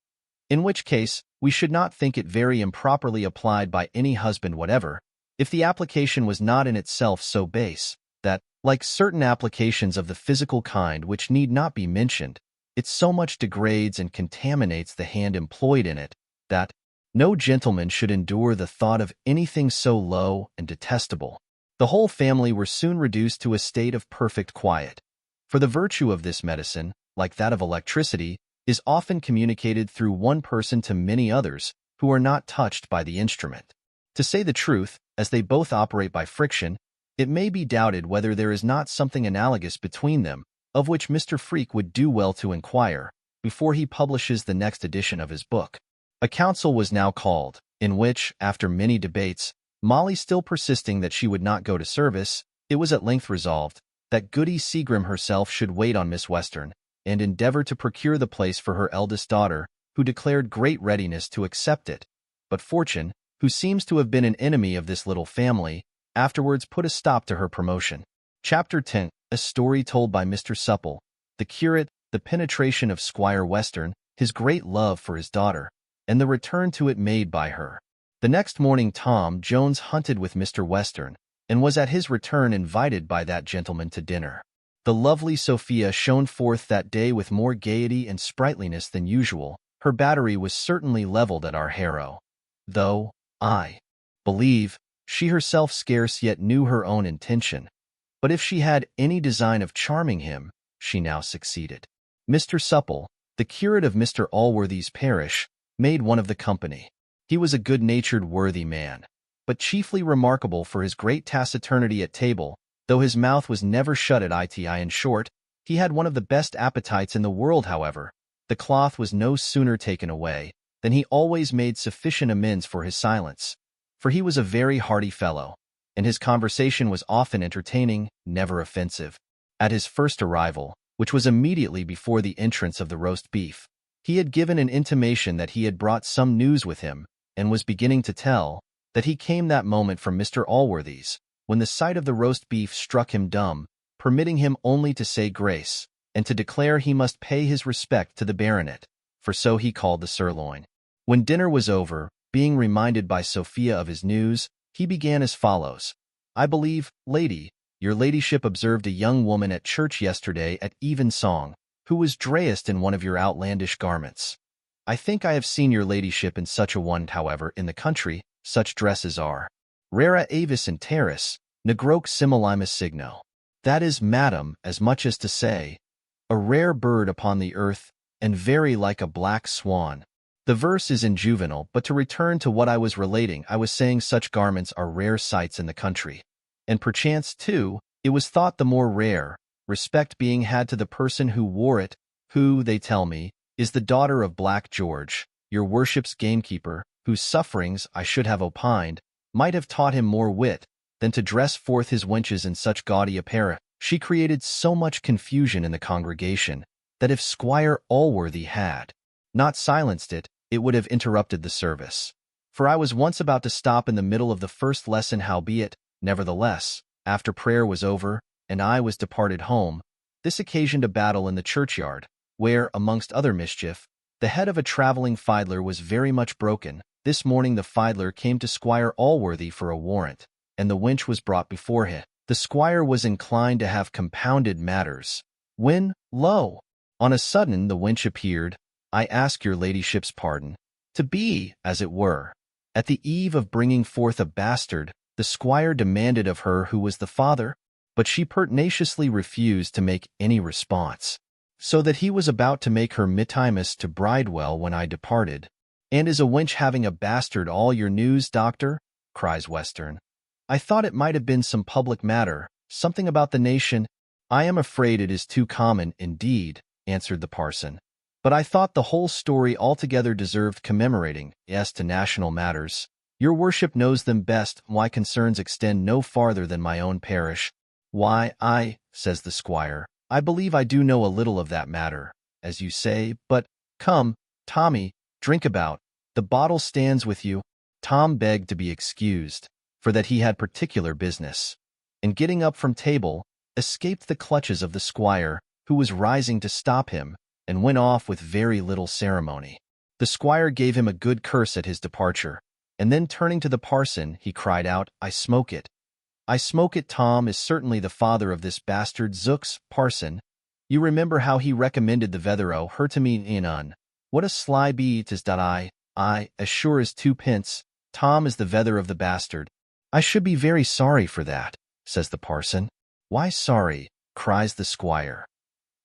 in which case we should not think it very improperly applied by any husband whatever, if the application was not in itself so base, that, like certain applications of the physical kind which need not be mentioned, it so much degrades and contaminates the hand employed in it, that no gentleman should endure the thought of anything so low and detestable. The whole family were soon reduced to a state of perfect quiet, for the virtue of this medicine, like that of electricity, is often communicated through one person to many others who are not touched by the instrument. To say the truth, as they both operate by friction, it may be doubted whether there is not something analogous between them, of which Mr. Freak would do well to inquire before he publishes the next edition of his book. A council was now called, in which, after many debates, Molly still persisting that she would not go to service, it was at length resolved that Goody Seagrim herself should wait on Miss Western, and endeavor to procure the place for her eldest daughter, who declared great readiness to accept it. But Fortune, who seems to have been an enemy of this little family, afterwards put a stop to her promotion. Chapter 10. A story told by Mr. Supple, the curate, the penetration of Squire Western, his great love for his daughter, and the return to it made by her. The next morning Tom Jones hunted with Mr. Western, and was at his return invited by that gentleman to dinner. The lovely Sophia shone forth that day with more gaiety and sprightliness than usual. Her battery was certainly leveled at our hero, though, I believe, she herself scarce yet knew her own intention. But if she had any design of charming him, she now succeeded. Mr. Supple, the curate of Mr. Allworthy's parish, made one of the company. He was a good-natured, worthy man, but chiefly remarkable for his great taciturnity at table, though his mouth was never shut at iti. In short, he had one of the best appetites in the world. However, the cloth was no sooner taken away than he always made sufficient amends for his silence, for he was a very hearty fellow, and his conversation was often entertaining, never offensive. At his first arrival, which was immediately before the entrance of the roast beef, he had given an intimation that he had brought some news with him, and was beginning to tell that he came that moment from Mr. Allworthy's, when the sight of the roast beef struck him dumb, permitting him only to say grace, and to declare he must pay his respect to the baronet, for so he called the sirloin. When dinner was over, being reminded by Sophia of his news, he began as follows. "I believe, lady, your ladyship observed a young woman at church yesterday at evensong, who was dressed in one of your outlandish garments. I think I have seen your ladyship in such a one. However, in the country, such dresses are rara avis in terris, negroque similimus signo. That is, madam, as much as to say, a rare bird upon the earth, and very like a black swan. The verse is in juvenile, but to return to what I was relating, I was saying such garments are rare sights in the country, and perchance, too, it was thought the more rare, respect being had to the person who wore it, who, they tell me, is the daughter of Black George, your worship's gamekeeper, whose sufferings, I should have opined, might have taught him more wit than to dress forth his wenches in such gaudy apparel. She created so much confusion in the congregation that if Squire Allworthy had not silenced it, it would have interrupted the service. For I was once about to stop in the middle of the first lesson, howbeit, nevertheless, after prayer was over, and I was departed home, this occasioned a battle in the churchyard, where, amongst other mischief, the head of a travelling fiddler was very much broken. This morning the fiddler came to Squire Allworthy for a warrant, and the wench was brought before him. The squire was inclined to have compounded matters, when, lo! On a sudden the wench appeared, I ask your ladyship's pardon, to be, as it were, at the eve of bringing forth a bastard. The squire demanded of her who was the father, but she pertinaciously refused to make any response, so that he was about to make her mittimus to Bridewell when I departed. And is a wench having a bastard all your news, doctor? Cries Western. I thought it might have been some public matter, something about the nation. I am afraid it is too common, indeed, answered the parson. But I thought the whole story altogether deserved commemorating. As to national matters, your worship knows them best. My concerns extend no farther than my own parish. Why, says the squire, I believe I do know a little of that matter, as you say, but, come, Tommy, drink about. The bottle stands with you. Tom begged to be excused, for that he had particular business, and getting up from table, escaped the clutches of the squire, who was rising to stop him, and went off with very little ceremony. The squire gave him a good curse at his departure, and then turning to the parson, he cried out, I smoke it. I smoke it. Tom is certainly the father of this bastard. Zooks, parson, you remember how he recommended the Vethero her to me in un. What a sly bee it is that I, as sure as 2 pence, Tom is the vether of the bastard. I should be very sorry for that, says the parson. Why sorry, cries the squire.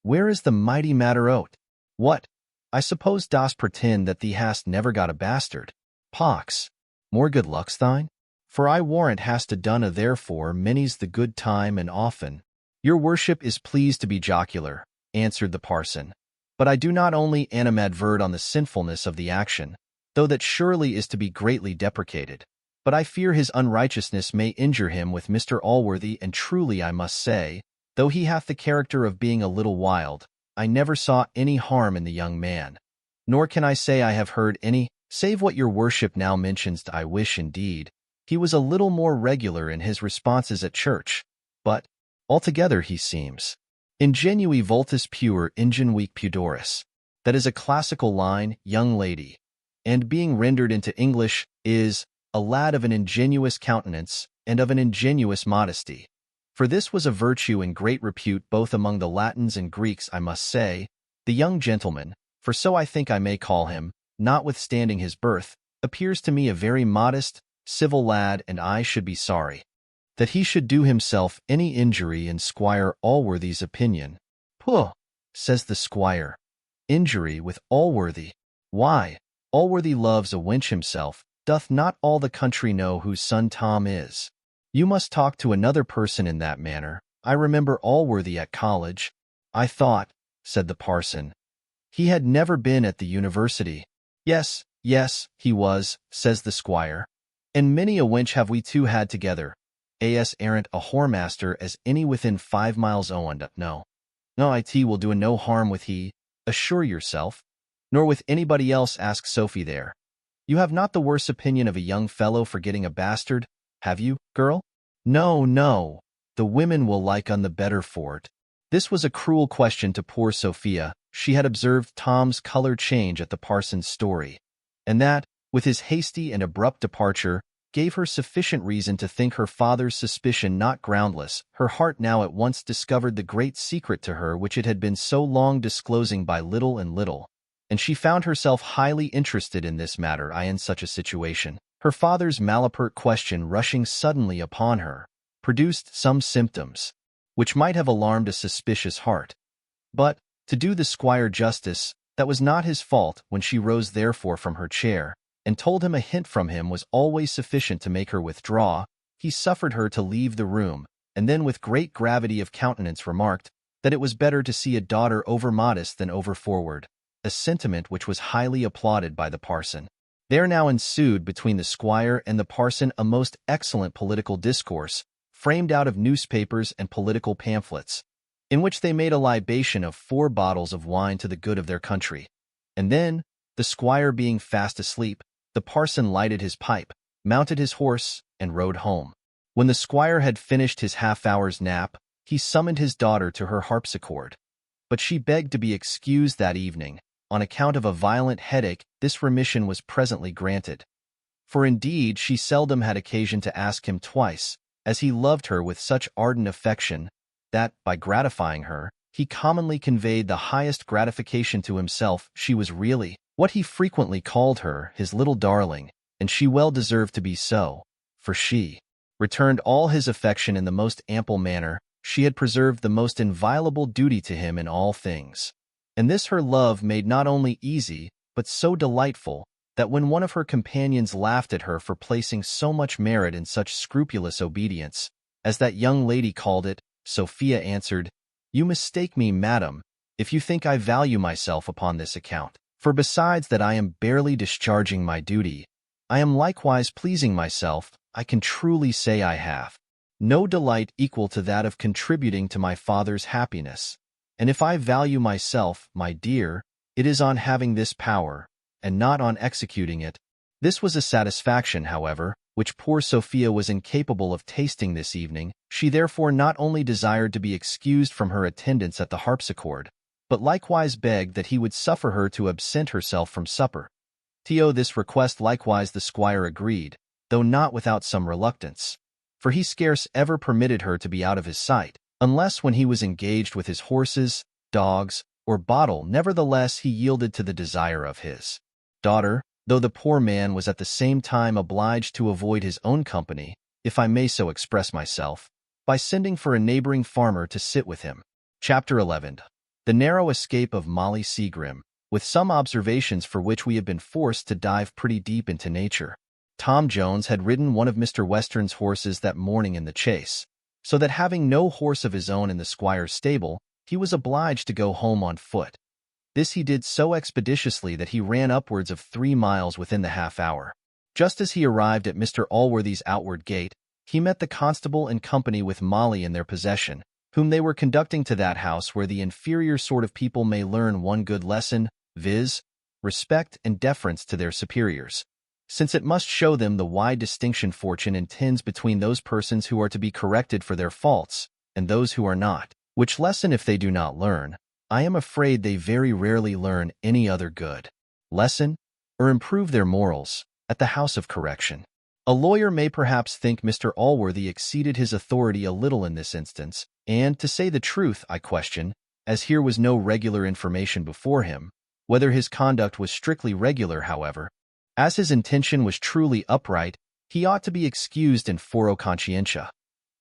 Where is the mighty matter o't? What? I suppose dost pretend that thee hast never got a bastard? Pox, more good luck's thine? For I warrant hast a done a therefore many's the good time and often. Your worship is pleased to be jocular, answered the parson. But I do not only animadvert on the sinfulness of the action, though that surely is to be greatly deprecated, but I fear his unrighteousness may injure him with Mr. Allworthy, and truly I must say, though he hath the character of being a little wild, I never saw any harm in the young man. Nor can I say I have heard any, save what your worship now mentions. I wish, indeed, he was a little more regular in his responses at church, but, altogether he seems ingenui voltus puer ingenuique pudoris. That is a classical line, young lady, and being rendered into English, is, a lad of an ingenuous countenance, and of an ingenuous modesty. For this was a virtue in great repute both among the Latins and Greeks. I must say, the young gentleman, for so I think I may call him, notwithstanding his birth, appears to me a very modest, civil lad, and I should be sorry that he should do himself any injury in Squire Allworthy's opinion. Pooh, says the squire, injury with Allworthy? Why, Allworthy loves a wench himself. Doth not all the country know whose son Tom is? You must talk to another person in that manner. I remember Allworthy at college. I thought, said the parson, he had never been at the university. Yes, he was, says the squire, and many a wench have we two had together. As errant a whoremaster as any within 5 miles owned. No, it will do no harm with he, assure yourself, nor with anybody else. Ask Sophie there. You have not the worse opinion of a young fellow for getting a bastard, have you, girl? No, the women will like un the better for't. This was a cruel question to poor Sophia. She had observed Tom's color change at the parson's story, and that, with his hasty and abrupt departure, gave her sufficient reason to think her father's suspicion not groundless. Her heart now at once discovered the great secret to her which it had been so long disclosing by little and little, and she found herself highly interested in this matter. In such a situation, her father's malapert question rushing suddenly upon her, produced some symptoms, which might have alarmed a suspicious heart. But, to do the squire justice, that was not his fault. When she rose therefore from her chair, and told him a hint from him was always sufficient to make her withdraw, he suffered her to leave the room, and then with great gravity of countenance remarked, that it was better to see a daughter over-modest than over-forward, a sentiment which was highly applauded by the parson. There now ensued between the squire and the parson a most excellent political discourse, framed out of newspapers and political pamphlets. in which they made a libation of 4 bottles of wine to the good of their country. And then, the squire being fast asleep, the parson lighted his pipe, mounted his horse, and rode home. When the squire had finished his half-hour's nap, he summoned his daughter to her harpsichord. But she begged to be excused that evening. On account of a violent headache, this remission was presently granted. For indeed she seldom had occasion to ask him twice, as he loved her with such ardent affection, that, by gratifying her, he commonly conveyed the highest gratification to himself. She was really, what he frequently called her, his little darling, and she well deserved to be so, for she returned all his affection in the most ample manner. She had preserved the most inviolable duty to him in all things. And this her love made not only easy, but so delightful, that when one of her companions laughed at her for placing so much merit in such scrupulous obedience, as that young lady called it, Sophia answered, "You mistake me, madam, if you think I value myself upon this account. For besides that I am barely discharging my duty, I am likewise pleasing myself. I can truly say I have no delight equal to that of contributing to my father's happiness. And if I value myself, my dear, it is on having this power, and not on executing it." This was a satisfaction, however, which poor Sophia was incapable of tasting this evening. She therefore not only desired to be excused from her attendance at the harpsichord, but likewise begged that he would suffer her to absent herself from supper. To this request likewise the squire agreed, though not without some reluctance, for he scarce ever permitted her to be out of his sight, unless when he was engaged with his horses, dogs, or bottle. Nevertheless he yielded to the desire of his daughter, though the poor man was at the same time obliged to avoid his own company, if I may so express myself, by sending for a neighboring farmer to sit with him. Chapter 11. The narrow escape of Molly Seagrim, with some observations for which we have been forced to dive pretty deep into nature. Tom Jones had ridden one of Mr. Western's horses that morning in the chase, so that having no horse of his own in the squire's stable, he was obliged to go home on foot. This he did so expeditiously that he ran upwards of 3 miles within the half-hour. Just as he arrived at Mr. Allworthy's outward gate, he met the constable in company with Molly in their possession, whom they were conducting to that house where the inferior sort of people may learn one good lesson, viz., respect and deference to their superiors, since it must show them the wide distinction fortune intends between those persons who are to be corrected for their faults and those who are not, which lesson if they do not learn, I am afraid they very rarely learn any other good lesson, or improve their morals, at the house of correction. A lawyer may perhaps think Mr. Allworthy exceeded his authority a little in this instance, and, to say the truth, I question, as here was no regular information before him, whether his conduct was strictly regular. However, as his intention was truly upright, he ought to be excused in foro conscientia,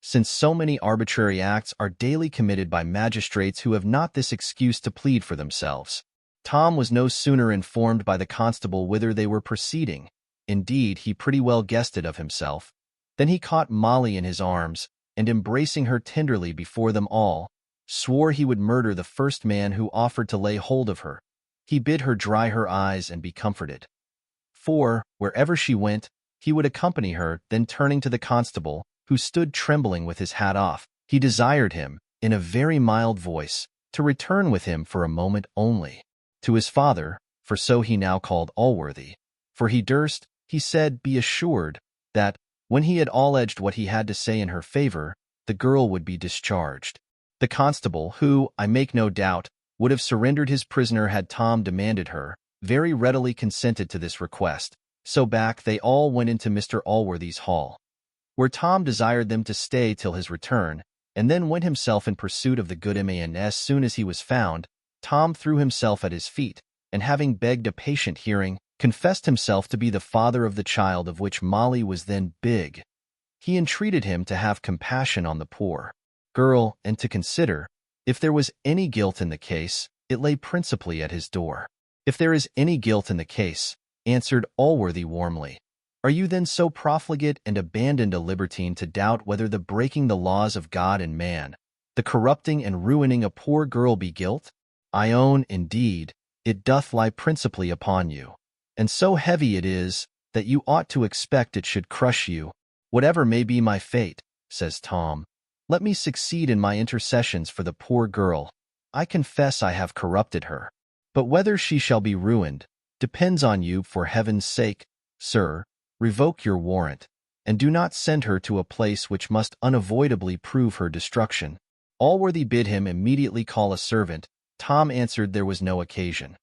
since so many arbitrary acts are daily committed by magistrates who have not this excuse to plead for themselves. Tom was no sooner informed by the constable whither they were proceeding, indeed he pretty well guessed it of himself, than he caught Molly in his arms, and embracing her tenderly before them all, swore he would murder the first man who offered to lay hold of her. He bid her dry her eyes and be comforted, for, wherever she went, he would accompany her. Then turning to the constable, who stood trembling with his hat off, he desired him, in a very mild voice, to return with him for a moment only to his father, for so he now called Allworthy, for he durst, he said, be assured that, when he had alleged what he had to say in her favor, the girl would be discharged. The constable, who, I make no doubt, would have surrendered his prisoner had Tom demanded her, very readily consented to this request, so back they all went into Mr. Allworthy's hall, where Tom desired them to stay till his return, and then went himself in pursuit of the good man. As soon as he was found, Tom threw himself at his feet, and having begged a patient hearing, confessed himself to be the father of the child of which Molly was then big. He entreated him to have compassion on the poor girl, and to consider, if there was any guilt in the case, it lay principally at his door. If there is any guilt in the case, answered Allworthy warmly, are you then so profligate and abandoned a libertine to doubt whether the breaking the laws of God and man, the corrupting and ruining a poor girl be guilt? I own, indeed, it doth lie principally upon you, and so heavy it is, that you ought to expect it should crush you. Whatever may be my fate, says Tom, Let me succeed in my intercessions for the poor girl. I confess I have corrupted her. But whether she shall be ruined depends on you. For heaven's sake, sir, revoke your warrant, and do not send her to a place which must unavoidably prove her destruction." Allworthy bid him immediately call a servant. Tom answered there was no occasion,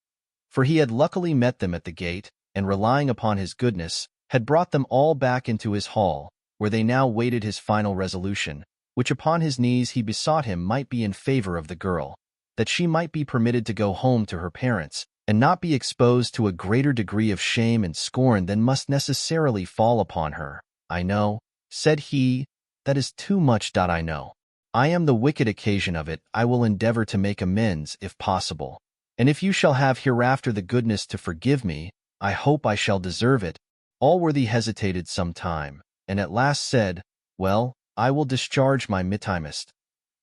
for he had luckily met them at the gate, and relying upon his goodness, had brought them all back into his hall, where they now waited his final resolution, which upon his knees he besought him might be in favor of the girl, that she might be permitted to go home to her parents, and not be exposed to a greater degree of shame and scorn than must necessarily fall upon her. "I know," said he, "that is too much. I know I am the wicked occasion of it. I will endeavor to make amends, if possible. And if you shall have hereafter the goodness to forgive me, I hope I shall deserve it." Allworthy hesitated some time, and at last said, "Well, I will discharge my mittimest.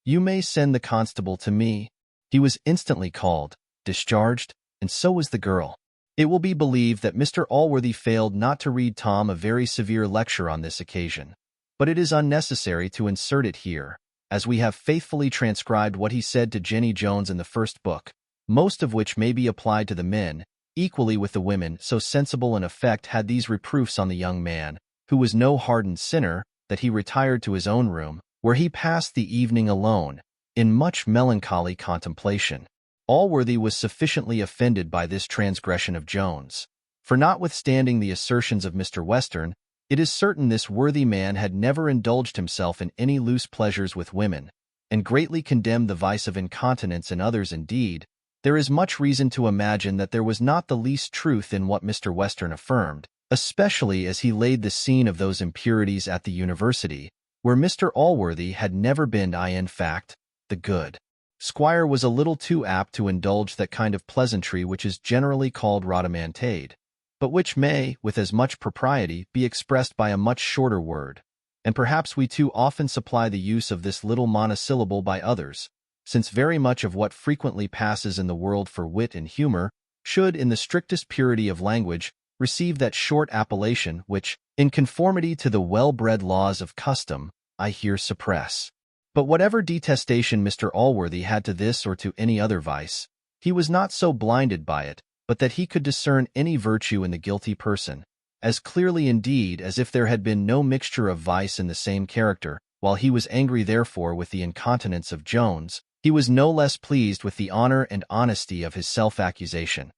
You may send the constable to me." He was instantly called, discharged, and so was the girl. It will be believed that Mr. Allworthy failed not to read Tom a very severe lecture on this occasion, but it is unnecessary to insert it here, as we have faithfully transcribed what he said to Jenny Jones in the first book, most of which may be applied to the men, equally with the women. So sensible an effect had these reproofs on the young man, who was no hardened sinner, that he retired to his own room, where he passed the evening alone, in much melancholy contemplation. Allworthy was sufficiently offended by this transgression of Jones, for notwithstanding the assertions of Mr. Western, it is certain this worthy man had never indulged himself in any loose pleasures with women, and greatly condemned the vice of incontinence in others. Indeed, there is much reason to imagine that there was not the least truth in what Mr. Western affirmed, especially as he laid the scene of those impurities at the university, where Mr. Allworthy had never been. In fact, the good Squire was a little too apt to indulge that kind of pleasantry which is generally called rhodomantade, but which may, with as much propriety, be expressed by a much shorter word, and perhaps we too often supply the use of this little monosyllable by others, since very much of what frequently passes in the world for wit and humor should, in the strictest purity of language, receive that short appellation which, in conformity to the well-bred laws of custom, I here suppress. But whatever detestation Mr. Allworthy had to this or to any other vice, he was not so blinded by it, but that he could discern any virtue in the guilty person, as clearly indeed as if there had been no mixture of vice in the same character. While he was angry therefore with the incontinence of Jones, he was no less pleased with the honor and honesty of his self-accusation.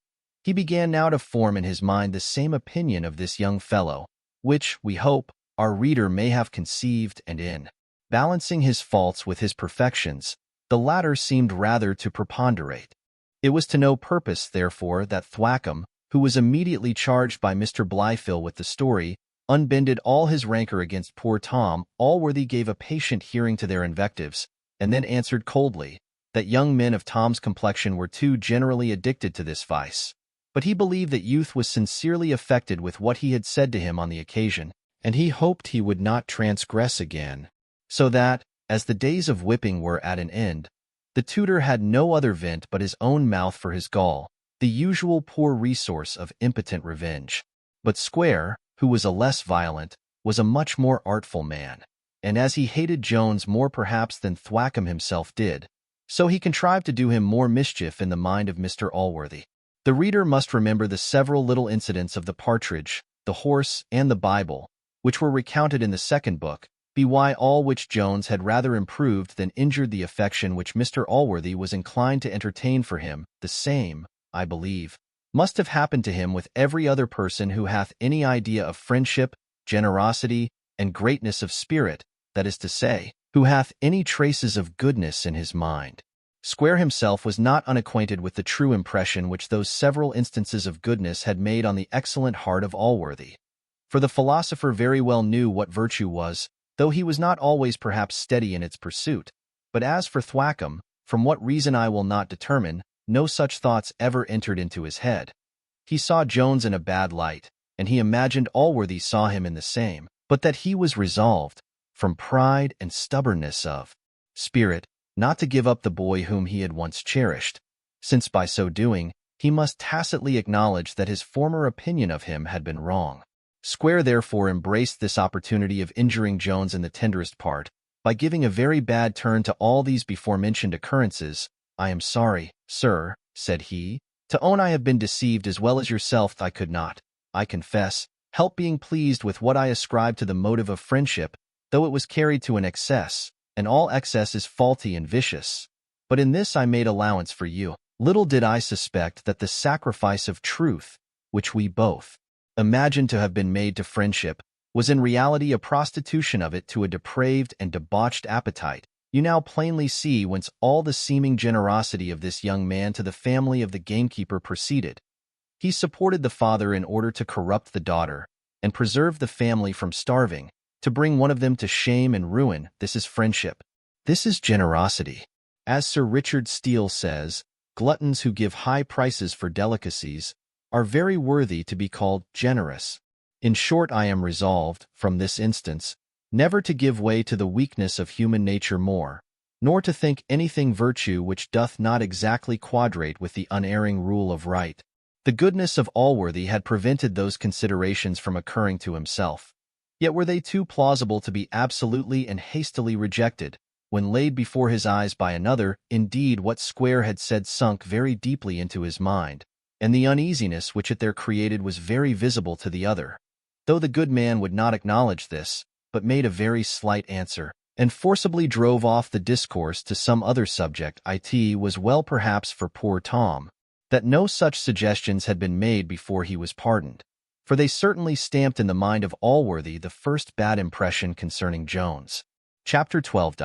He began now to form in his mind the same opinion of this young fellow, which, we hope, our reader may have conceived, and in balancing his faults with his perfections, the latter seemed rather to preponderate. It was to no purpose, therefore, that Thwackum, who was immediately charged by Mr. Blifil with the story, unbended all his rancor against poor Tom. Allworthy gave a patient hearing to their invectives, and then answered coldly, that young men of Tom's complexion were too generally addicted to this vice. But he believed that youth was sincerely affected with what he had said to him on the occasion, and he hoped he would not transgress again. So that, as the days of whipping were at an end, the tutor had no other vent but his own mouth for his gall, the usual poor resource of impotent revenge. But Square, who was a less violent, was a much more artful man, and as he hated Jones more perhaps than Thwackum himself did, so he contrived to do him more mischief in the mind of Mr. Allworthy. The reader must remember the several little incidents of the partridge, the horse, and the Bible, which were recounted in the second book, by all which Jones had rather improved than injured the affection which Mr. Allworthy was inclined to entertain for him. The same, I believe, must have happened to him with every other person who hath any idea of friendship, generosity, and greatness of spirit, that is to say, who hath any traces of goodness in his mind. Square himself was not unacquainted with the true impression which those several instances of goodness had made on the excellent heart of Allworthy. For the philosopher very well knew what virtue was, though he was not always perhaps steady in its pursuit. But as for Thwackum, from what reason I will not determine, no such thoughts ever entered into his head. He saw Jones in a bad light, and he imagined Allworthy saw him in the same, but that he was resolved, from pride and stubbornness of spirit, not to give up the boy whom he had once cherished, since by so doing he must tacitly acknowledge that his former opinion of him had been wrong. Square therefore embraced this opportunity of injuring Jones in the tenderest part, by giving a very bad turn to all these before-mentioned occurrences. I am sorry, sir, said he, to own I have been deceived as well as yourself. I could not, I confess, help being pleased with what I ascribed to the motive of friendship, though it was carried to an excess, and all excess is faulty and vicious. But in this I made allowance for you. Little did I suspect that the sacrifice of truth, which we both imagined to have been made to friendship, was in reality a prostitution of it to a depraved and debauched appetite. You now plainly see whence all the seeming generosity of this young man to the family of the gamekeeper proceeded. He supported the father in order to corrupt the daughter, and preserve the family from starving, to bring one of them to shame and ruin. This is friendship. This is generosity. As Sir Richard Steele says, gluttons who give high prices for delicacies are very worthy to be called generous. In short, I am resolved, from this instance, never to give way to the weakness of human nature more, nor to think anything virtue which doth not exactly quadrate with the unerring rule of right. The goodness of Allworthy had prevented those considerations from occurring to himself, yet were they too plausible to be absolutely and hastily rejected, when laid before his eyes by another. Indeed, what Square had said sunk very deeply into his mind, and the uneasiness which it there created was very visible to the other, though the good man would not acknowledge this, but made a very slight answer, and forcibly drove off the discourse to some other subject. It was well perhaps for poor Tom that no such suggestions had been made before he was pardoned, for they certainly stamped in the mind of Allworthy the first bad impression concerning Jones. Chapter 12.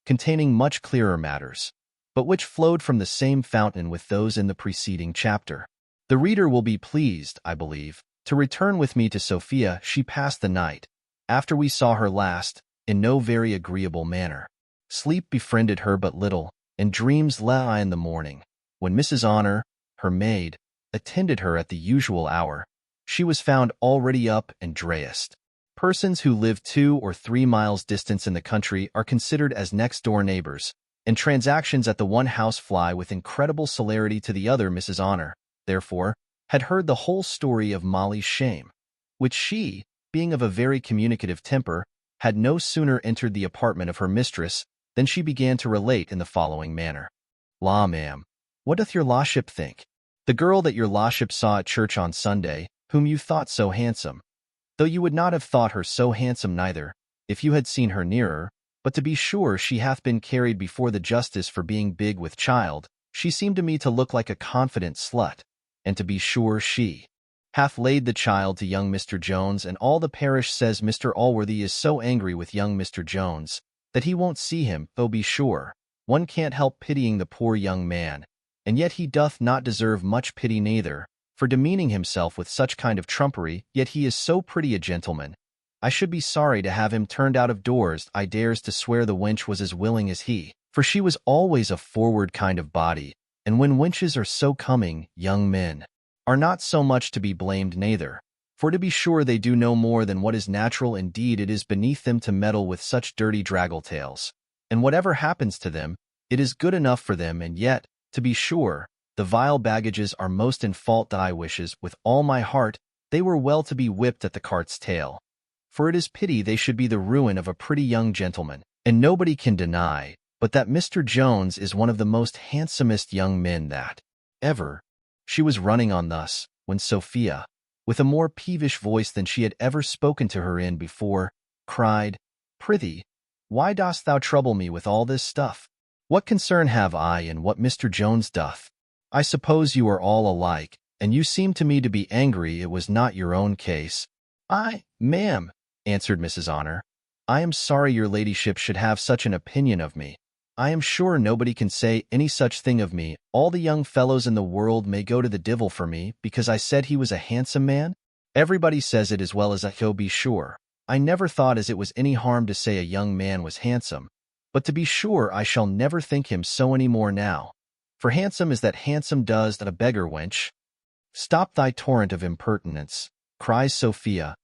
Containing much clearer matters, but which flowed from the same fountain with those in the preceding chapter. The reader will be pleased, I believe, to return with me to Sophia. She passed the night, after we saw her last, in no very agreeable manner. Sleep befriended her but little, and dreams lay in the morning, when Mrs. Honor, her maid, attended her at the usual hour. She was found already up and dressed. Persons who live 2 or 3 miles distance in the country are considered as next-door neighbors, and transactions at the one house fly with incredible celerity to the other. Mrs. Honor, therefore, had heard the whole story of Molly's shame, which she, being of a very communicative temper, had no sooner entered the apartment of her mistress than she began to relate in the following manner. "La, ma'am, what doth your la'ship think? The girl that your la'ship saw at church on Sunday, whom you thought so handsome, though you would not have thought her so handsome neither, if you had seen her nearer, but to be sure she hath been carried before the justice for being big with child. She seemed to me to look like a confident slut, and to be sure she hath laid the child to young Mr. Jones, and all the parish says Mr. Allworthy is so angry with young Mr. Jones, that he won't see him. Though be sure, one can't help pitying the poor young man, and yet he doth not deserve much pity neither, for demeaning himself with such kind of trumpery. Yet he is so pretty a gentleman, I should be sorry to have him turned out of doors. I dares to swear the wench was as willing as he, for she was always a forward kind of body, and when wenches are so coming, young men are not so much to be blamed neither, for to be sure they do no more than what is natural. Indeed, it is beneath them to meddle with such dirty draggle-tails, and whatever happens to them, it is good enough for them. And yet, to be sure, the vile baggages are most in fault. I wishes, with all my heart, they were well to be whipped at the cart's tail, for it is pity they should be the ruin of a pretty young gentleman. And nobody can deny but that Mr. Jones is one of the most handsomest young men that ever." She was running on thus, when Sophia, with a more peevish voice than she had ever spoken to her in before, cried, "Prithee, why dost thou trouble me with all this stuff? What concern have I in what Mr. Jones doth? I suppose you are all alike, and you seem to me to be angry it was not your own case." "Ma'am," answered Mrs. Honor, "I am sorry your ladyship should have such an opinion of me. I am sure nobody can say any such thing of me. All the young fellows in the world may go to the divil for me, because I said he was a handsome man. Everybody says it as well as I can be sure. I never thought as it was any harm to say a young man was handsome, but to be sure I shall never think him so any more now, for handsome is that handsome does that a beggar wench." "Stop thy torrent of impertinence," cries Sophia,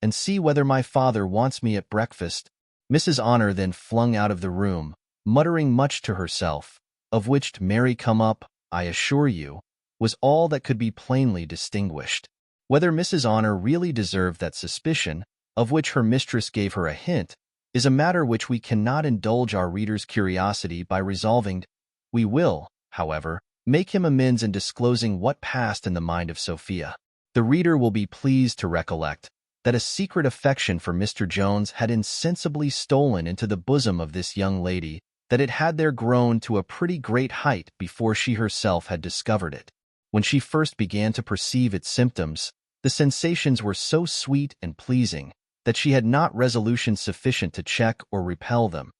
"and see whether my father wants me at breakfast." Mrs. Honor then flung out of the room, muttering much to herself, of which "Mary come up, I assure you," was all that could be plainly distinguished. Whether Mrs. Honor really deserved that suspicion, of which her mistress gave her a hint, is a matter which we cannot indulge our reader's curiosity by resolving. We will, however, make him amends in disclosing what passed in the mind of Sophia. The reader will be pleased to recollect that a secret affection for Mr. Jones had insensibly stolen into the bosom of this young lady, that it had there grown to a pretty great height before she herself had discovered it. When she first began to perceive its symptoms, the sensations were so sweet and pleasing that she had not resolution sufficient to check or repel them,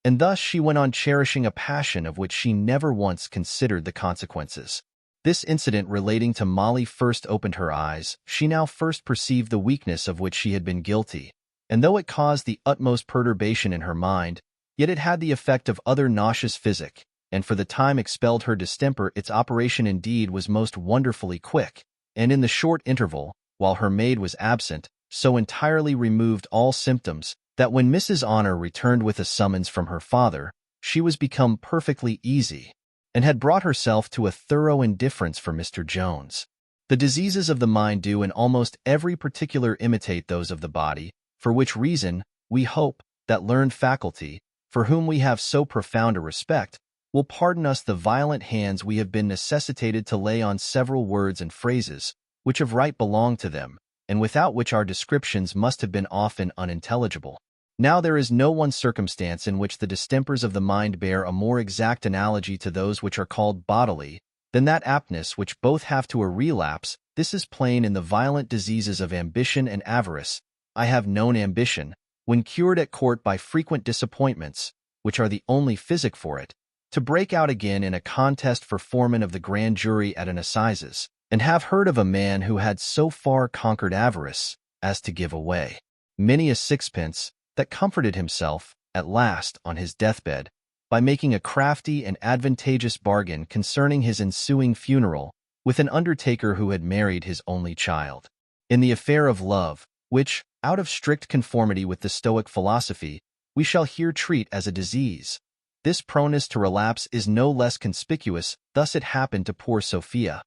and thus she went on cherishing a passion of which she never once considered the consequences. This incident relating to Molly first opened her eyes. She now first perceived the weakness of which she had been guilty, and though it caused the utmost perturbation in her mind, yet it had the effect of other nauseous physic, and for the time expelled her distemper. Its operation indeed was most wonderfully quick, and in the short interval, while her maid was absent, so entirely removed all symptoms, that when Mrs. Honor returned with a summons from her father, she was become perfectly easy, and had brought herself to a thorough indifference for Mr. Jones. The diseases of the mind do in almost every particular imitate those of the body, for which reason, we hope, that learned faculty, for whom we have so profound a respect, will pardon us the violent hands we have been necessitated to lay on several words and phrases, which of right belong to them, and without which our descriptions must have been often unintelligible. Now there is no one circumstance in which the distempers of the mind bear a more exact analogy to those which are called bodily, than that aptness which both have to a relapse. This is plain in the violent diseases of ambition and avarice. I have known ambition, when cured at court by frequent disappointments, which are the only physic for it, to break out again in a contest for foreman of the grand jury at an assizes, and have heard of a man who had so far conquered avarice as to give away many a sixpence, that comforted himself, at last, on his deathbed, by making a crafty and advantageous bargain concerning his ensuing funeral with an undertaker who had married his only child. In the affair of love, which, out of strict conformity with the Stoic philosophy, we shall here treat as a disease, this proneness to relapse is no less conspicuous. Thus it happened to poor Sophia,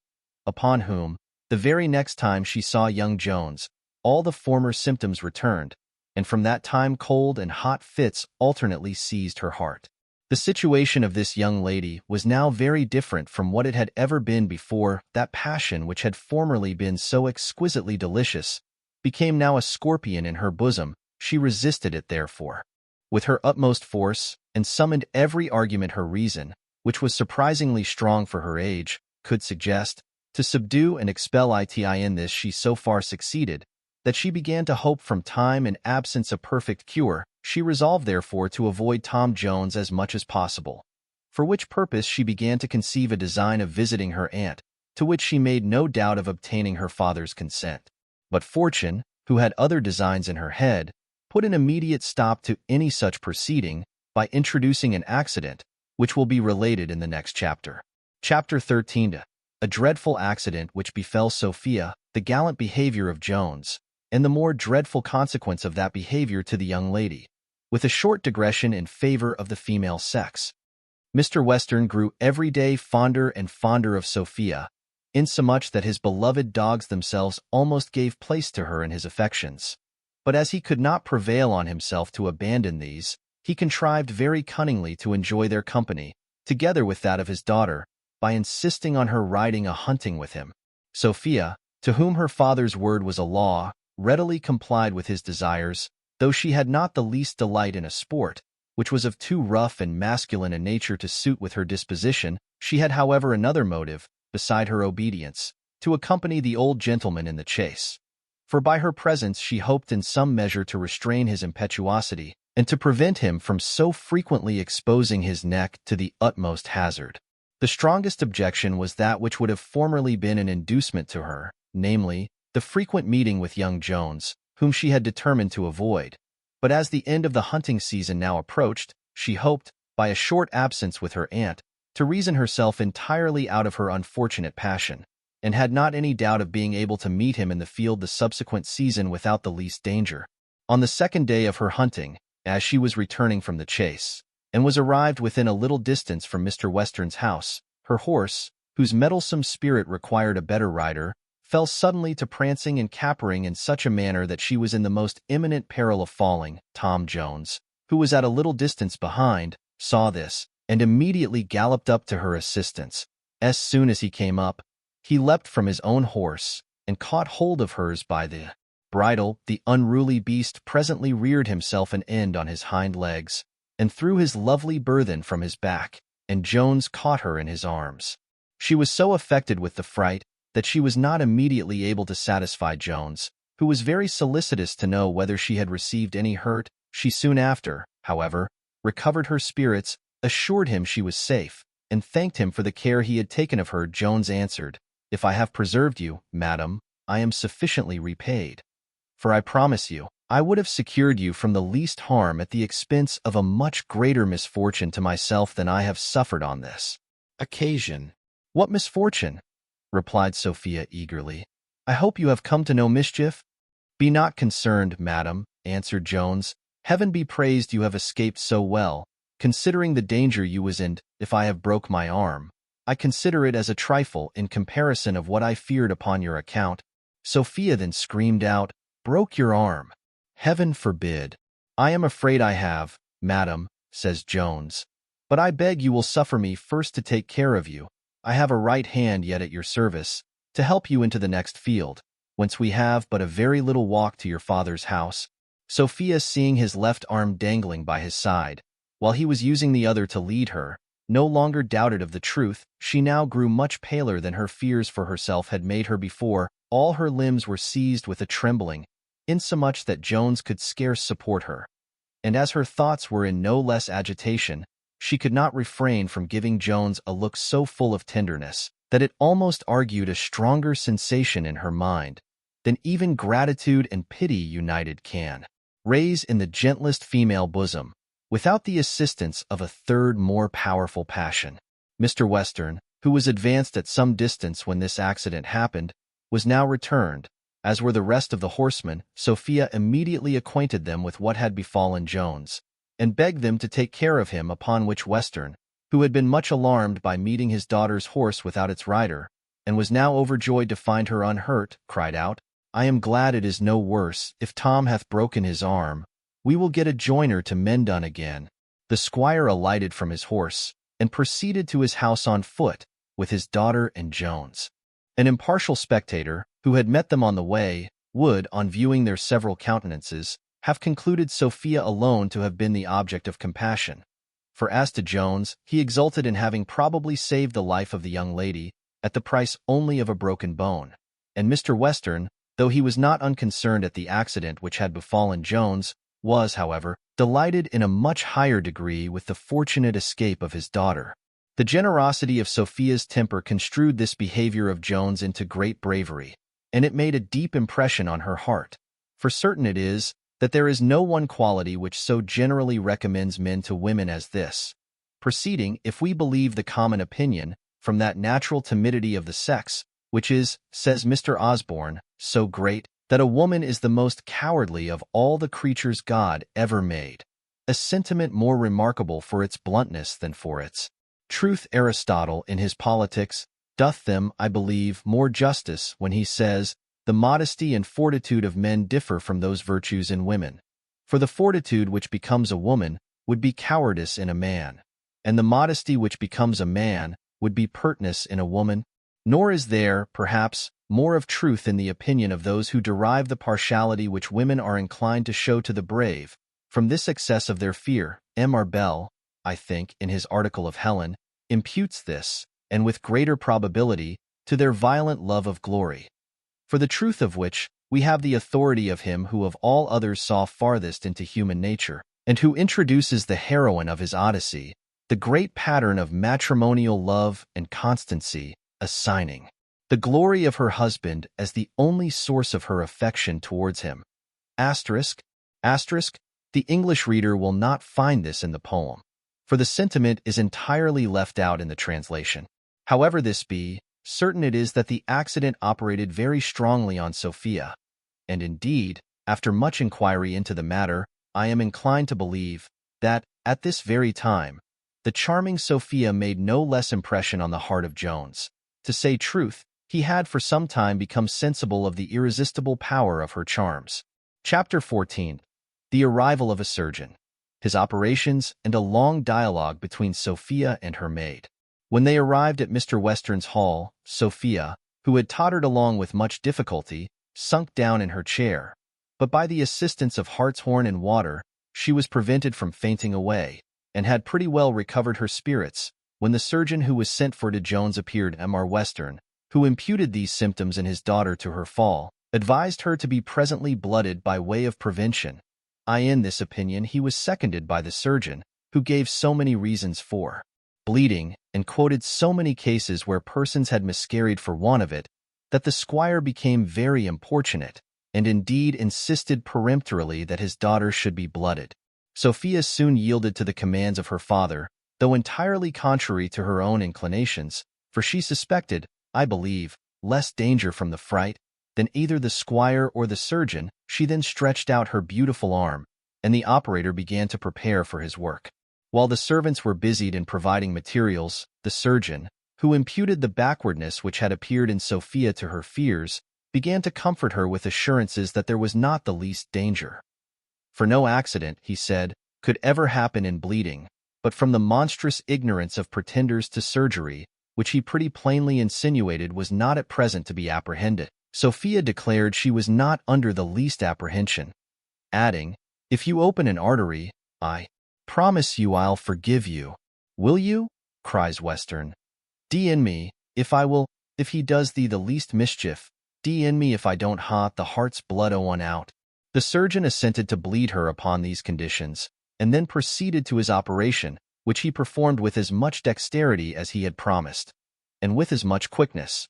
upon whom, the very next time she saw young Jones, all the former symptoms returned, and from that time cold and hot fits alternately seized her heart. The situation of this young lady was now very different from what it had ever been before. That passion which had formerly been so exquisitely delicious became now a scorpion in her bosom. She resisted it, therefore, with her utmost force, and summoned every argument her reason, which was surprisingly strong for her age, could suggest, to subdue and expel it. In this she so far succeeded, that she began to hope from time and absence a perfect cure. She resolved therefore to avoid Tom Jones as much as possible, for which purpose she began to conceive a design of visiting her aunt, to which she made no doubt of obtaining her father's consent. But fortune, who had other designs in her head, put an immediate stop to any such proceeding by introducing an accident, which will be related in the next chapter. Chapter 13. A dreadful accident which befell Sophia, the gallant behavior of Jones, and the more dreadful consequence of that behavior to the young lady, with a short digression in favor of the female sex. Mr. Western grew every day fonder and fonder of Sophia, insomuch that his beloved dogs themselves almost gave place to her in his affections. But as he could not prevail on himself to abandon these, he contrived very cunningly to enjoy their company, together with that of his daughter, by insisting on her riding a hunting with him. Sophia, to whom her father's word was a law, readily complied with his desires, though she had not the least delight in a sport, which was of too rough and masculine a nature to suit with her disposition. She had, however, another motive, beside her obedience, to accompany the old gentleman in the chase, for by her presence she hoped in some measure to restrain his impetuosity, and to prevent him from so frequently exposing his neck to the utmost hazard. The strongest objection was that which would have formerly been an inducement to her, namely, the frequent meeting with young Jones, whom she had determined to avoid. But as the end of the hunting season now approached, she hoped, by a short absence with her aunt, to reason herself entirely out of her unfortunate passion, and had not any doubt of being able to meet him in the field the subsequent season without the least danger. On the second day of her hunting, as she was returning from the chase, and was arrived within a little distance from Mr. Western's house, her horse, whose mettlesome spirit required a better rider, fell suddenly to prancing and capering in such a manner that she was in the most imminent peril of falling. Tom Jones, who was at a little distance behind, saw this, and immediately galloped up to her assistance. As soon as he came up, he leapt from his own horse and caught hold of hers by the bridle. The unruly beast presently reared himself an end on his hind legs and threw his lovely burthen from his back, and Jones caught her in his arms. She was so affected with the fright that she was not immediately able to satisfy Jones, who was very solicitous to know whether she had received any hurt. She soon after, however, recovered her spirits, assured him she was safe, and thanked him for the care he had taken of her. Jones answered, "If I have preserved you, madam, I am sufficiently repaid. For I promise you, I would have secured you from the least harm at the expense of a much greater misfortune to myself than I have suffered on this occasion." "What misfortune?" replied Sophia eagerly. "I hope you have come to no mischief." "Be not concerned, madam," answered Jones. "Heaven be praised you have escaped so well, considering the danger you was in. If I have broke my arm, I consider it as a trifle in comparison of what I feared upon your account." Sophia then screamed out, "Broke your arm? Heaven forbid!" "I am afraid I have, madam," says Jones. "But I beg you will suffer me first to take care of you. I have a right hand yet at your service, to help you into the next field, whence we have but a very little walk to your father's house." Sophia, seeing his left arm dangling by his side, while he was using the other to lead her, no longer doubted of the truth. She now grew much paler than her fears for herself had made her before. All her limbs were seized with a trembling, insomuch that Jones could scarce support her. And as her thoughts were in no less agitation, she could not refrain from giving Jones a look so full of tenderness that it almost argued a stronger sensation in her mind than even gratitude and pity united can raise in the gentlest female bosom, without the assistance of a third more powerful passion. Mr. Western, who was advanced at some distance when this accident happened, was now returned, as were the rest of the horsemen. Sophia immediately acquainted them with what had befallen Jones, and begged them to take care of him, upon which Western, who had been much alarmed by meeting his daughter's horse without its rider, and was now overjoyed to find her unhurt, cried out, "I am glad it is no worse. If Tom hath broken his arm, we will get a joiner to mend on again." The squire alighted from his horse, and proceeded to his house on foot, with his daughter and Jones. An impartial spectator, who had met them on the way, would, on viewing their several countenances, have concluded Sophia alone to have been the object of compassion. For as to Jones, he exulted in having probably saved the life of the young lady, at the price only of a broken bone. And Mr. Western, though he was not unconcerned at the accident which had befallen Jones, was, however, delighted in a much higher degree with the fortunate escape of his daughter. The generosity of Sophia's temper construed this behavior of Jones into great bravery, and it made a deep impression on her heart. For certain it is that there is no one quality which so generally recommends men to women as this, proceeding, if we believe the common opinion, from that natural timidity of the sex, which is, says Mr. Osborne, so great, that a woman is the most cowardly of all the creatures God ever made, a sentiment more remarkable for its bluntness than for its truth. Aristotle, in his Politics, doth them, I believe, more justice when he says, "The modesty and fortitude of men differ from those virtues in women. For the fortitude which becomes a woman would be cowardice in a man, and the modesty which becomes a man would be pertness in a woman. Nor is there, perhaps, more of truth in the opinion of those who derive the partiality which women are inclined to show to the brave from this excess of their fear." M. R. Bell, I think, in his article of Helen, imputes this, and with greater probability, to their violent love of glory. For the truth of which, we have the authority of him who of all others saw farthest into human nature, and who introduces the heroine of his Odyssey, the great pattern of matrimonial love and constancy, assigning the glory of her husband as the only source of her affection towards him. Asterisk, asterisk, the English reader will not find this in the poem, for the sentiment is entirely left out in the translation. However this be, certain it is that the accident operated very strongly on Sophia, and indeed, after much inquiry into the matter, I am inclined to believe that, at this very time, the charming Sophia made no less impression on the heart of Jones. To say truth, he had for some time become sensible of the irresistible power of her charms. Chapter 14. The Arrival of a Surgeon. his operations, and a long dialogue between Sophia and her maid. When they arrived at Mr. Western's hall, Sophia, who had tottered along with much difficulty, sunk down in her chair, but by the assistance of hartshorn and water, she was prevented from fainting away, and had pretty well recovered her spirits, when the surgeon who was sent for to Jones appeared. Mr. Western, who imputed these symptoms in his daughter to her fall, advised her to be presently blooded by way of prevention. In this opinion he was seconded by the surgeon, who gave so many reasons for bleeding, and quoted so many cases where persons had miscarried for want of it, that the squire became very importunate, and indeed insisted peremptorily that his daughter should be blooded. Sophia soon yielded to the commands of her father, though entirely contrary to her own inclinations, for she suspected, I believe, less danger from the fright than either the squire or the surgeon. She then stretched out her beautiful arm, and the operator began to prepare for his work. While the servants were busied in providing materials, the surgeon, who imputed the backwardness which had appeared in Sophia to her fears, began to comfort her with assurances that there was not the least danger. For no accident, he said, could ever happen in bleeding, but from the monstrous ignorance of pretenders to surgery, which he pretty plainly insinuated was not at present to be apprehended. Sophia declared she was not under the least apprehension, adding, "If you open an artery, I promise you I'll forgive you." "Will you?" cries Western. "D-n me, if I will, if he does thee the least mischief, D-n me if I don't hot the heart's blood o' one out." The surgeon assented to bleed her upon these conditions, and then proceeded to his operation, which he performed with as much dexterity as he had promised, and with as much quickness.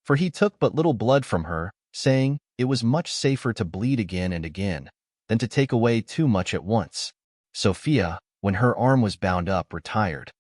For he took but little blood from her, saying, it was much safer to bleed again and again, than to take away too much at once. Sophia, when her arm was bound up, retired,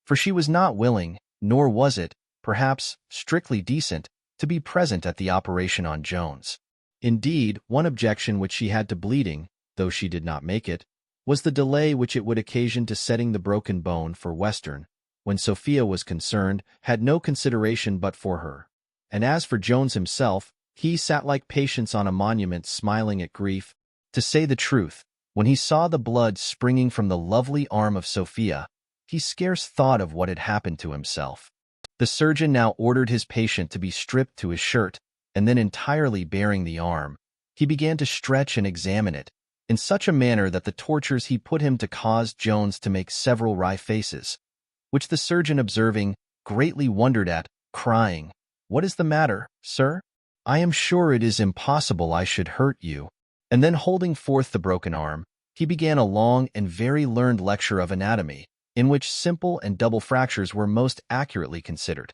for she was not willing, nor was it, perhaps, strictly decent, to be present at the operation on Jones. Indeed, one objection which she had to bleeding, though she did not make it, was the delay which it would occasion to setting the broken bone. For Western, when Sophia was concerned, had no consideration but for her. And as for Jones himself, he sat like Patience on a monument smiling at grief. To say the truth, when he saw the blood springing from the lovely arm of Sophia, he scarce thought of what had happened to himself. The surgeon now ordered his patient to be stripped to his shirt, and then entirely baring the arm, he began to stretch and examine it, in such a manner that the tortures he put him to caused Jones to make several wry faces, which the surgeon observing, greatly wondered at, crying, "What is the matter, sir? I am sure it is impossible I should hurt you." And then holding forth the broken arm, he began a long and very learned lecture of anatomy, in which simple and double fractures were most accurately considered,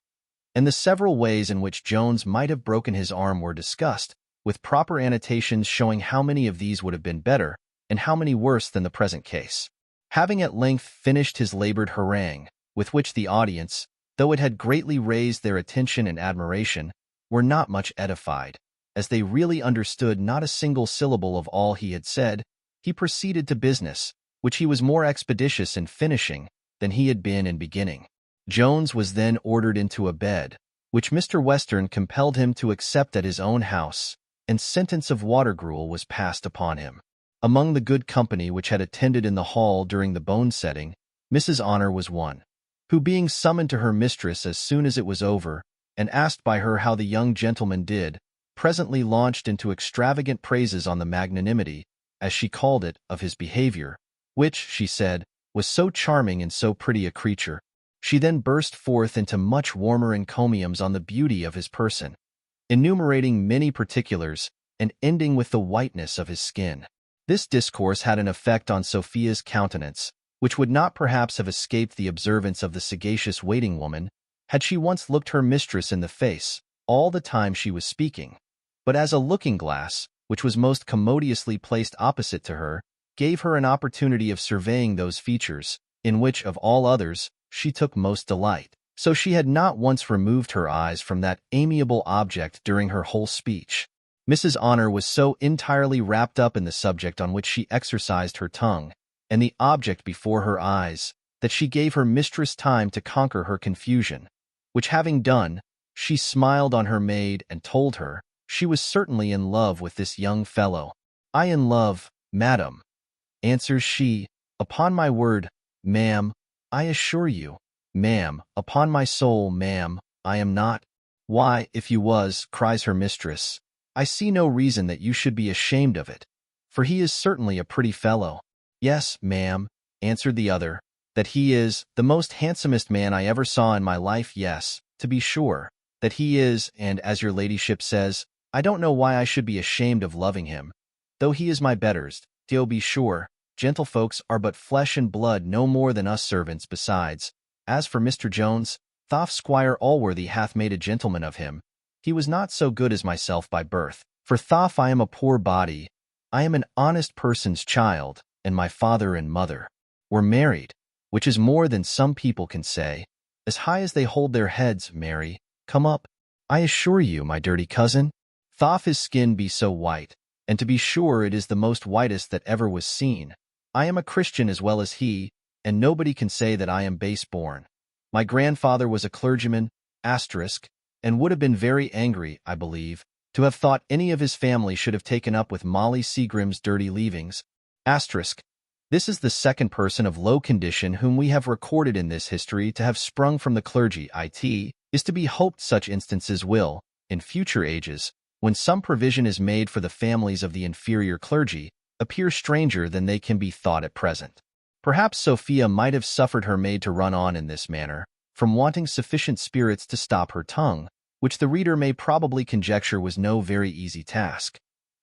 and the several ways in which Jones might have broken his arm were discussed, with proper annotations showing how many of these would have been better, and how many worse than the present case. Having at length finished his labored harangue, with which the audience, though it had greatly raised their attention and admiration, were not much edified, as they really understood not a single syllable of all he had said, he proceeded to business, which he was more expeditious in finishing than he had been in beginning. Jones was then ordered into a bed, which Mr. Western compelled him to accept at his own house, and sentence of water gruel was passed upon him. Among the good company which had attended in the hall during the bone-setting, Mrs. Honor was one, who being summoned to her mistress as soon as it was over, and asked by her how the young gentleman did, presently launched into extravagant praises on the magnanimity, as she called it, of his behavior, which, she said, was so charming in so pretty a creature. She then burst forth into much warmer encomiums on the beauty of his person, enumerating many particulars, and ending with the whiteness of his skin. This discourse had an effect on Sophia's countenance, which would not perhaps have escaped the observance of the sagacious waiting-woman, had she once looked her mistress in the face, all the time she was speaking, but as a looking-glass, which was most commodiously placed opposite to her, gave her an opportunity of surveying those features, in which, of all others, she took most delight. So she had not once removed her eyes from that amiable object during her whole speech. Mrs. Honor was so entirely wrapped up in the subject on which she exercised her tongue, and the object before her eyes, that she gave her mistress time to conquer her confusion, which having done, she smiled on her maid and told her she was certainly in love with this young fellow. "I in love, madam," answers she, Upon my word, ma'am, I assure you, ma'am, upon my soul, ma'am, I am not. Why, if you was, cries her mistress, I see no reason that you should be ashamed of it, for he is certainly a pretty fellow. Yes, ma'am, answered the other, that he is the most handsomest man I ever saw in my life. Yes, to be sure, that he is, and as your ladyship says, I don't know why I should be ashamed of loving him, though he is my betters. Do be sure, gentlefolks are but flesh and blood no more than us servants. Besides, as for Mr. Jones, thof Squire Allworthy hath made a gentleman of him, he was not so good as myself by birth, for thof I am a poor body, I am an honest person's child, and my father and mother were married, which is more than some people can say. As high as they hold their heads, Mary, come up. I assure you, my dirty cousin, thof his skin be so white, and to be sure it is the most whitest that ever was seen. I am a Christian as well as he, and nobody can say that I am base-born. My grandfather was a clergyman, and would have been very angry, I believe, to have thought any of his family should have taken up with Molly Seagrim's dirty leavings. This is the second person of low condition whom we have recorded in this history to have sprung from the clergy. It is to be hoped such instances will, in future ages, when some provision is made for the families of the inferior clergy, appear stranger than they can be thought at present. Perhaps Sophia might have suffered her maid to run on in this manner, from wanting sufficient spirits to stop her tongue, which the reader may probably conjecture was no very easy task.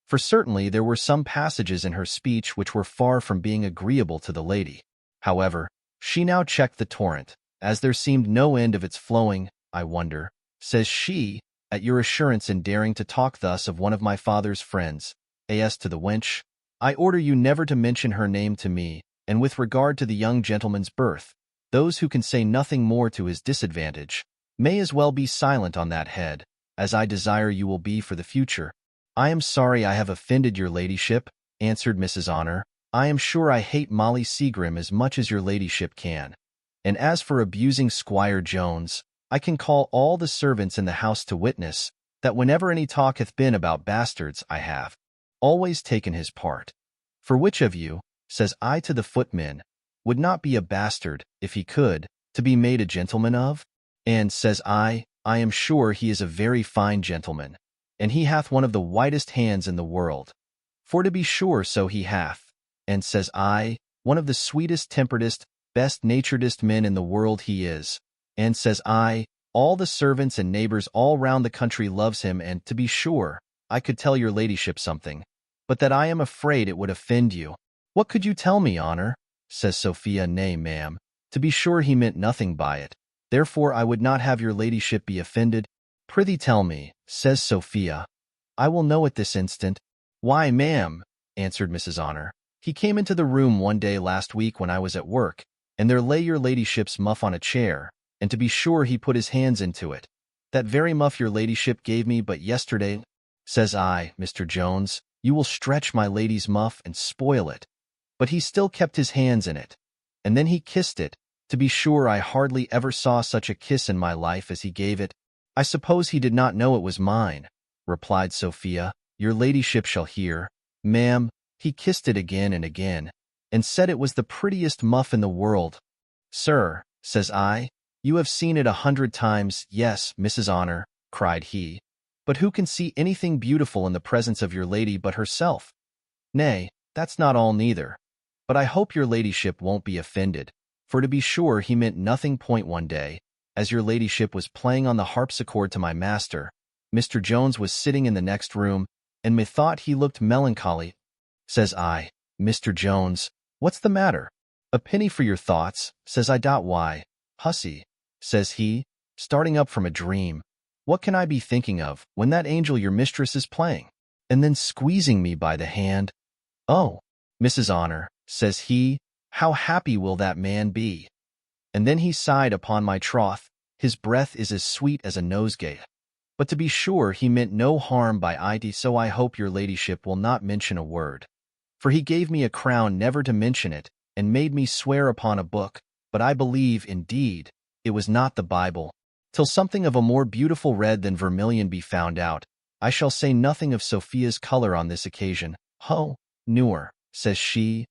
For certainly there were some passages in her speech which were far from being agreeable to the lady. However, she now checked the torrent, as there seemed no end of its flowing. I wonder, says she, at your assurance in daring to talk thus of one of my father's friends. As to the wench, I order you never to mention her name to me, and with regard to the young gentleman's birth, those who can say nothing more to his disadvantage may as well be silent on that head, as I desire you will be for the future. I am sorry I have offended your ladyship, answered Mrs. Honor. I am sure I hate Molly Seagrim as much as your ladyship can. And as for abusing Squire Jones, I can call all the servants in the house to witness, that whenever any talk hath been about bastards, I have always taken his part. For which of you, says I to the footmen, would not be a bastard, if he could, to be made a gentleman of? And, says I am sure he is a very fine gentleman, and he hath one of the whitest hands in the world. For to be sure so he hath, and, says I, one of the sweetest temperedest, best-naturedest men in the world he is, and, says I, all the servants and neighbors all round the country loves him, and, to be sure, I could tell your ladyship something, but that I am afraid it would offend you. What could you tell me, Honor? Says Sophia. Nay, ma'am, to be sure he meant nothing by it, therefore I would not have your ladyship be offended. Prithee tell me, says Sophia. I will know at this instant. Why, ma'am, answered Mrs. Honor, he came into the room one day last week when I was at work, and there lay your ladyship's muff on a chair, and to be sure he put his hands into it. That very muff your ladyship gave me but yesterday. Says I, Mr. Jones, you will stretch my lady's muff and spoil it. But he still kept his hands in it, and then he kissed it. To be sure I hardly ever saw such a kiss in my life as he gave it. I suppose he did not know it was mine, replied Sophia. Your ladyship shall hear. Ma'am, he kissed it again and again, and said it was the prettiest muff in the world. Sir, says I, you have seen it 100 times. Yes, Mrs. Honor, cried he, but who can see anything beautiful in the presence of your lady but herself? Nay, that's not all neither. But I hope your ladyship won't be offended, for to be sure he meant nothing. Point one day, as your ladyship was playing on the harpsichord to my master, Mr. Jones was sitting in the next room, and methought he looked melancholy. Says I, Mr. Jones, what's the matter? A penny for your thoughts, says I. Why, hussy, says he, starting up from a dream, what can I be thinking of when that angel your mistress is playing? And then squeezing me by the hand. Oh, Mrs. Honor, says he, how happy will that man be? And then he sighed. Upon my troth, his breath is as sweet as a nosegay. But to be sure he meant no harm by it, so I hope your ladyship will not mention a word. For he gave me a crown never to mention it, and made me swear upon a book, but I believe, indeed, it was not the Bible, till something of a more beautiful red than vermilion be found out. I shall say nothing of Sophia's color on this occasion. Ho, Newer, says she.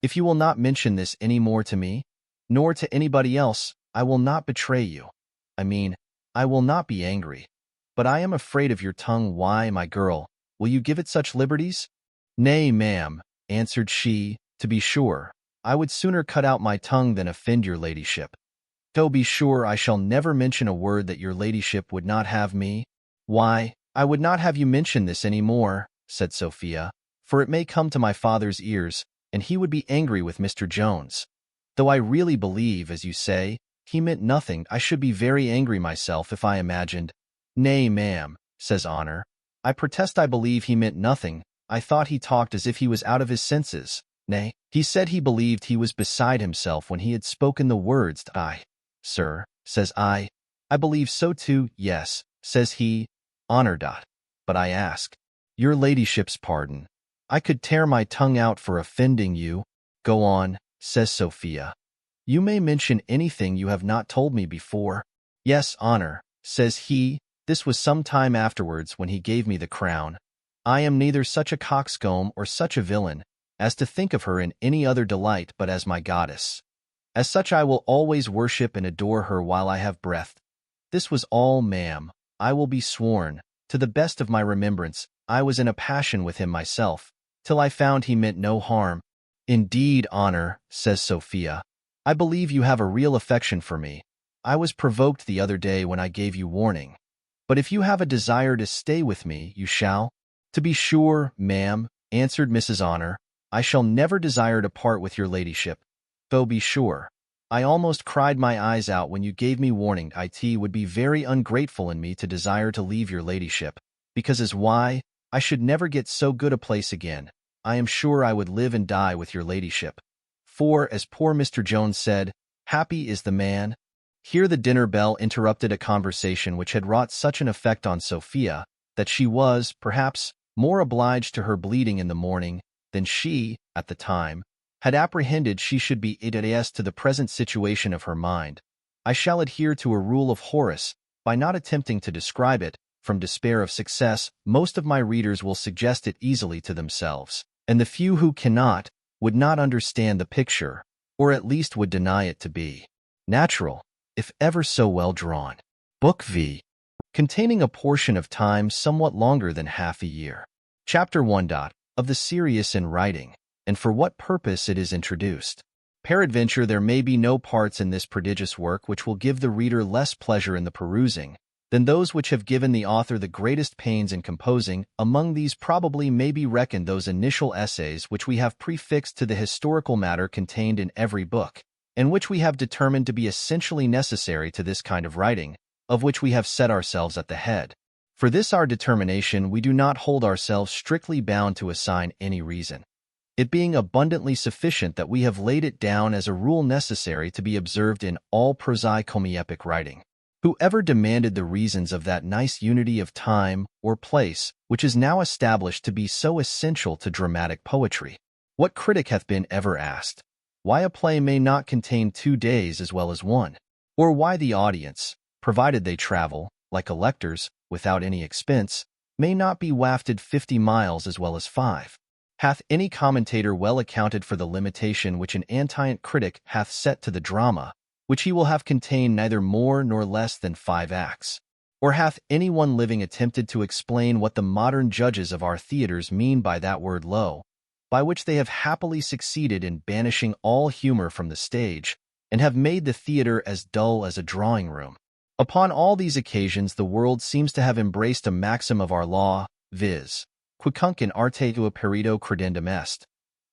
If you will not mention this any more to me, nor to anybody else, I will not betray you. I will not be angry. But I am afraid of your tongue. Why, my girl, will you give it such liberties? Nay, ma'am, answered she, to be sure, I would sooner cut out my tongue than offend your ladyship. Though be sure I shall never mention a word that your ladyship would not have me. Why, I would not have you mention this any more, said Sophia, for it may come to my father's ears, and he would be angry with Mr. Jones. Though I really believe, as you say, he meant nothing, I should be very angry myself if I imagined. Nay, ma'am, says Honor, I protest I believe he meant nothing. I thought he talked as if he was out of his senses. Nay, he said he believed he was beside himself when he had spoken the words. Sir, says I believe so too. Yes, says he, Honor. But I ask your ladyship's pardon. I could tear my tongue out for offending you. Go on, says Sophia. You may mention anything you have not told me before. Yes, Honor, says he. This was some time afterwards when he gave me the crown. I am neither such a coxcomb or such a villain as to think of her in any other delight but as my goddess. As such I will always worship and adore her while I have breath. This was all, ma'am. I will be sworn, to the best of my remembrance, I was in a passion with him myself, till I found he meant no harm. Indeed, Honor, says Sophia, I believe you have a real affection for me. I was provoked the other day when I gave you warning. But if you have a desire to stay with me, you shall. To be sure, ma'am, answered Mrs. Honor, I shall never desire to part with your ladyship. Though be sure, I almost cried my eyes out when you gave me warning. It would be very ungrateful in me to desire to leave your ladyship, because as why, I should never get so good a place again. I am sure I would live and die with your ladyship. For, as poor Mr. Jones said, happy is the man. Here the dinner bell interrupted a conversation which had wrought such an effect on Sophia that she was, perhaps, more obliged to her bleeding in the morning than she, at the time, had apprehended she should be as to the present situation of her mind. I shall adhere to a rule of Horace, by not attempting to describe it, from despair of success. Most of my readers will suggest it easily to themselves, and the few who cannot, would not understand the picture, or at least would deny it to be natural, if ever so well drawn. Book V, containing a portion of time somewhat longer than half a year. Chapter 1. Of the serious in writing, and for what purpose it is introduced. Peradventure there may be no parts in this prodigious work which will give the reader less pleasure in the perusing than those which have given the author the greatest pains in composing. Among these probably may be reckoned those initial essays which we have prefixed to the historical matter contained in every book, and which we have determined to be essentially necessary to this kind of writing, of which we have set ourselves at the head. For this our determination we do not hold ourselves strictly bound to assign any reason, it being abundantly sufficient that we have laid it down as a rule necessary to be observed in all prosaic homoepic writing. Whoever demanded the reasons of that nice unity of time or place which is now established to be so essential to dramatic poetry? What critic hath been ever asked why a play may not contain 2 days as well as one? Or why the audience, provided they travel, like electors, without any expense, may not be wafted 50 miles as well as 5? Hath any commentator well accounted for the limitation which an antient critic hath set to the drama, which he will have contain neither more nor less than 5 acts? Or hath any one living attempted to explain what the modern judges of our theatres mean by that word low, by which they have happily succeeded in banishing all humor from the stage, and have made the theatre as dull as a drawing-room? Upon all these occasions the world seems to have embraced a maxim of our law, viz., quicunque in arte tua perito credendum est.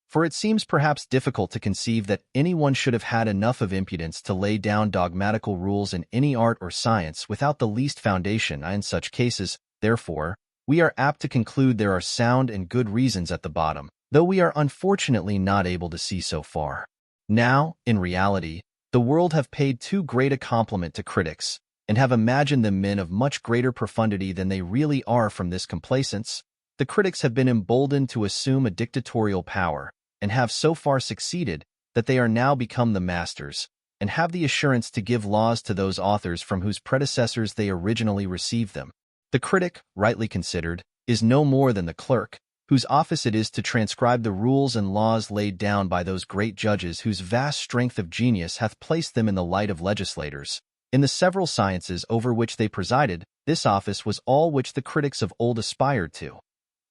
For it seems perhaps difficult to conceive that anyone should have had enough of impudence to lay down dogmatical rules in any art or science without the least foundation. In such cases, therefore, we are apt to conclude there are sound and good reasons at the bottom, though we are unfortunately not able to see so far. Now, in reality, the world have paid too great a compliment to critics, and have imagined them men of much greater profundity than they really are. From this complacence, the critics have been emboldened to assume a dictatorial power, and have so far succeeded that they are now become the masters, and have the assurance to give laws to those authors from whose predecessors they originally received them. The critic, rightly considered, is no more than the clerk, whose office it is to transcribe the rules and laws laid down by those great judges whose vast strength of genius hath placed them in the light of legislators. In the several sciences over which they presided, this office was all which the critics of old aspired to.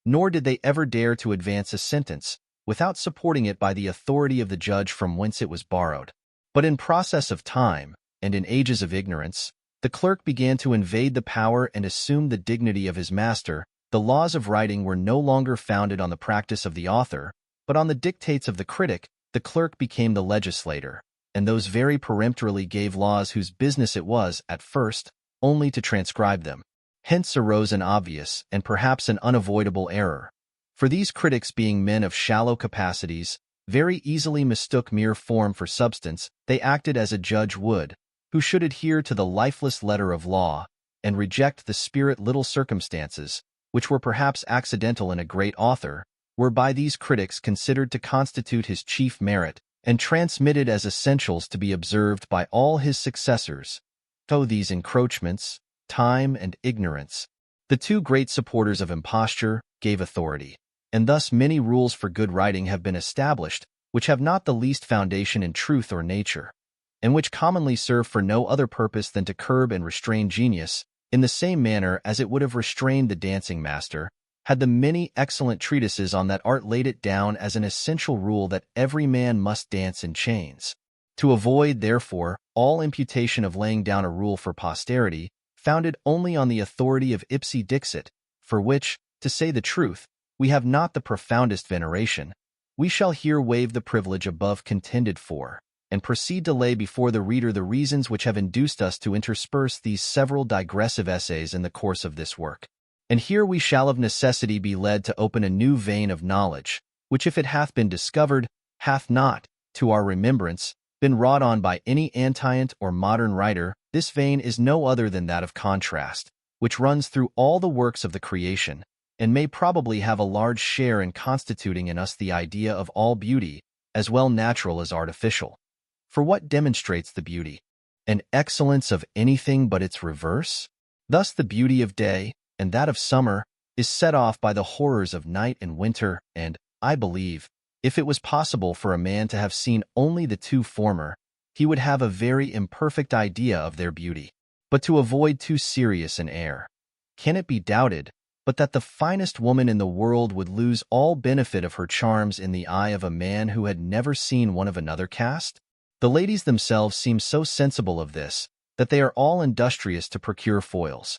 Nor did they ever dare to advance a sentence, without supporting it by the authority of the judge from whence it was borrowed. But in process of time, and in ages of ignorance, the clerk began to invade the power and assume the dignity of his master. The laws of writing were no longer founded on the practice of the author, but on the dictates of the critic. The clerk became the legislator, and those very peremptorily gave laws whose business it was, at first, only to transcribe them. Hence arose an obvious, and perhaps an unavoidable error. For these critics, being men of shallow capacities, very easily mistook mere form for substance. They acted as a judge would, who should adhere to the lifeless letter of law, and reject the spirit. Little circumstances, which were perhaps accidental in a great author, were by these critics considered to constitute his chief merit, and transmitted as essentials to be observed by all his successors. Though these encroachments, time and ignorance, the two great supporters of imposture, gave authority, and thus many rules for good writing have been established, which have not the least foundation in truth or nature, and which commonly serve for no other purpose than to curb and restrain genius, in the same manner as it would have restrained the dancing master, had the many excellent treatises on that art laid it down as an essential rule that every man must dance in chains. To avoid, therefore, all imputation of laying down a rule for posterity, founded only on the authority of ipse dixit, for which, to say the truth, we have not the profoundest veneration, we shall here waive the privilege above contended for, and proceed to lay before the reader the reasons which have induced us to intersperse these several digressive essays in the course of this work. And here we shall of necessity be led to open a new vein of knowledge, which if it hath been discovered, hath not, to our remembrance, been wrought on by any antient or modern writer. This vein is no other than that of contrast, which runs through all the works of the creation, and may probably have a large share in constituting in us the idea of all beauty, as well natural as artificial. For what demonstrates the beauty and excellence of anything but its reverse? Thus the beauty of day, and that of summer, is set off by the horrors of night and winter, and, I believe, if it was possible for a man to have seen only the two former, he would have a very imperfect idea of their beauty. But to avoid too serious an air, can it be doubted but that the finest woman in the world would lose all benefit of her charms in the eye of a man who had never seen one of another cast? The ladies themselves seem so sensible of this, that they are all industrious to procure foils.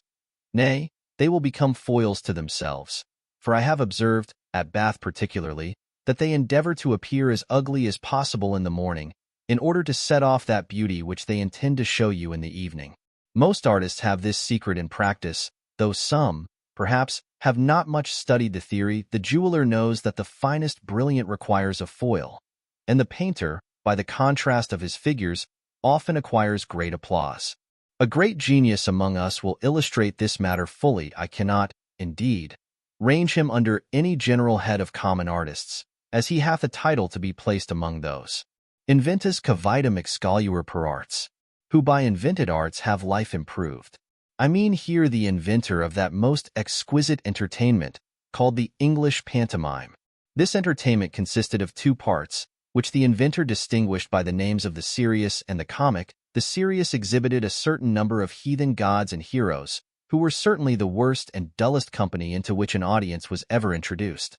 Nay, they will become foils to themselves, for I have observed, at Bath particularly, that they endeavor to appear as ugly as possible in the morning, in order to set off that beauty which they intend to show you in the evening. Most artists have this secret in practice, though some, perhaps, have not much studied the theory. The jeweler knows that the finest brilliant requires a foil, and the painter, by the contrast of his figures, often acquires great applause. A great genius among us will illustrate this matter fully. I cannot, indeed, range him under any general head of common artists, as he hath a title to be placed among those inventus cavitum excoluer per arts, who by invented arts have life improved. I mean here the inventor of that most exquisite entertainment, called the English pantomime. This entertainment consisted of two parts, which the inventor distinguished by the names of the serious and the comic. The serious exhibited a certain number of heathen gods and heroes, who were certainly the worst and dullest company into which an audience was ever introduced,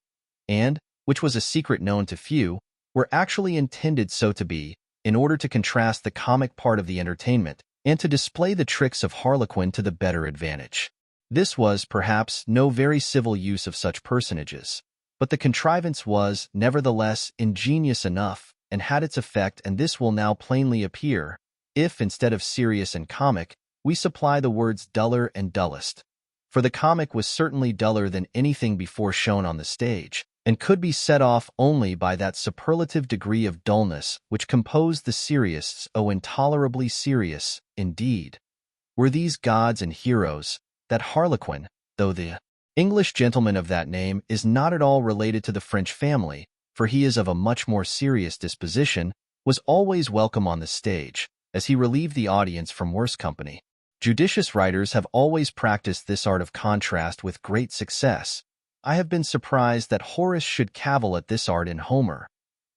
and, which was a secret known to few, were actually intended so to be, in order to contrast the comic part of the entertainment, and to display the tricks of Harlequin to the better advantage. This was, perhaps, no very civil use of such personages, but the contrivance was, nevertheless, ingenious enough, and had its effect, and this will now plainly appear, if, instead of serious and comic, we supply the words duller and dullest. For the comic was certainly duller than anything before shown on the stage, and could be set off only by that superlative degree of dullness which composed the serious. Oh, intolerably serious, indeed, were these gods and heroes, that Harlequin, though the English gentleman of that name is not at all related to the French family, for he is of a much more serious disposition, was always welcome on the stage, as he relieved the audience from worse company. Judicious writers have always practiced this art of contrast with great success, I have been surprised that Horace should cavil at this art in Homer,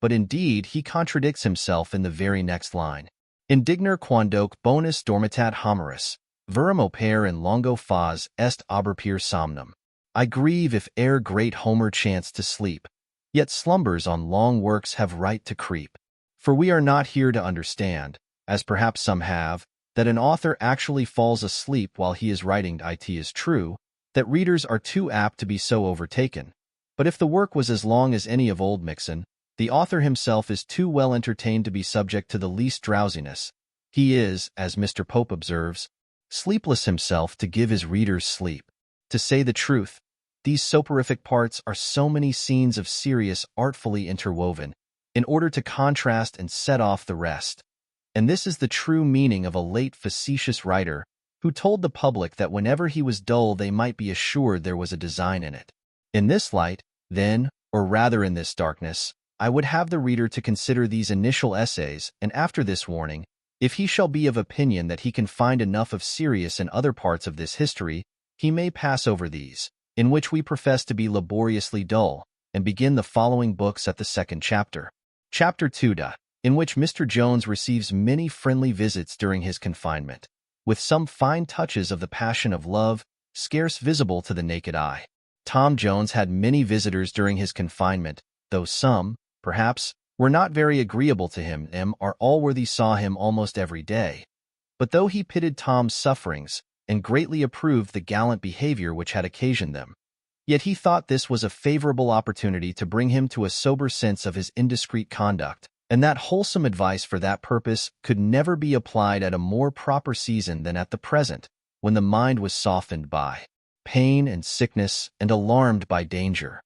but indeed he contradicts himself in the very next line. Indignor quandoque bonus dormitat Homerus, verum opere in longo fas est oberpere somnum. I grieve if e'er great Homer chance to sleep, yet slumbers on long works have right to creep. For we are not here to understand, as perhaps some have, that an author actually falls asleep while he is writing. It is true that readers are too apt to be so overtaken, but if the work was as long as any of Old Mixon, the author himself is too well entertained to be subject to the least drowsiness. He is, as Mr. Pope observes, sleepless himself to give his readers sleep. To say the truth, these soporific parts are so many scenes of serious artfully interwoven, in order to contrast and set off the rest. And this is the true meaning of a late facetious writer, who told the public that whenever he was dull they might be assured there was a design in it. In this light, then, or rather in this darkness, I would have the reader to consider these initial essays, and after this warning, if he shall be of opinion that he can find enough of serious in other parts of this history, he may pass over these, in which we profess to be laboriously dull, and begin the following books at the second chapter. Chapter 2, in which Mr. Jones receives many friendly visits during his confinement, with some fine touches of the passion of love, scarce visible to the naked eye. Tom Jones had many visitors during his confinement, though some, perhaps, were not very agreeable to him. Or Allworthy saw him almost every day. But though he pitied Tom's sufferings, and greatly approved the gallant behavior which had occasioned them, yet he thought this was a favorable opportunity to bring him to a sober sense of his indiscreet conduct, and that wholesome advice for that purpose could never be applied at a more proper season than at the present, when the mind was softened by pain and sickness and alarmed by danger,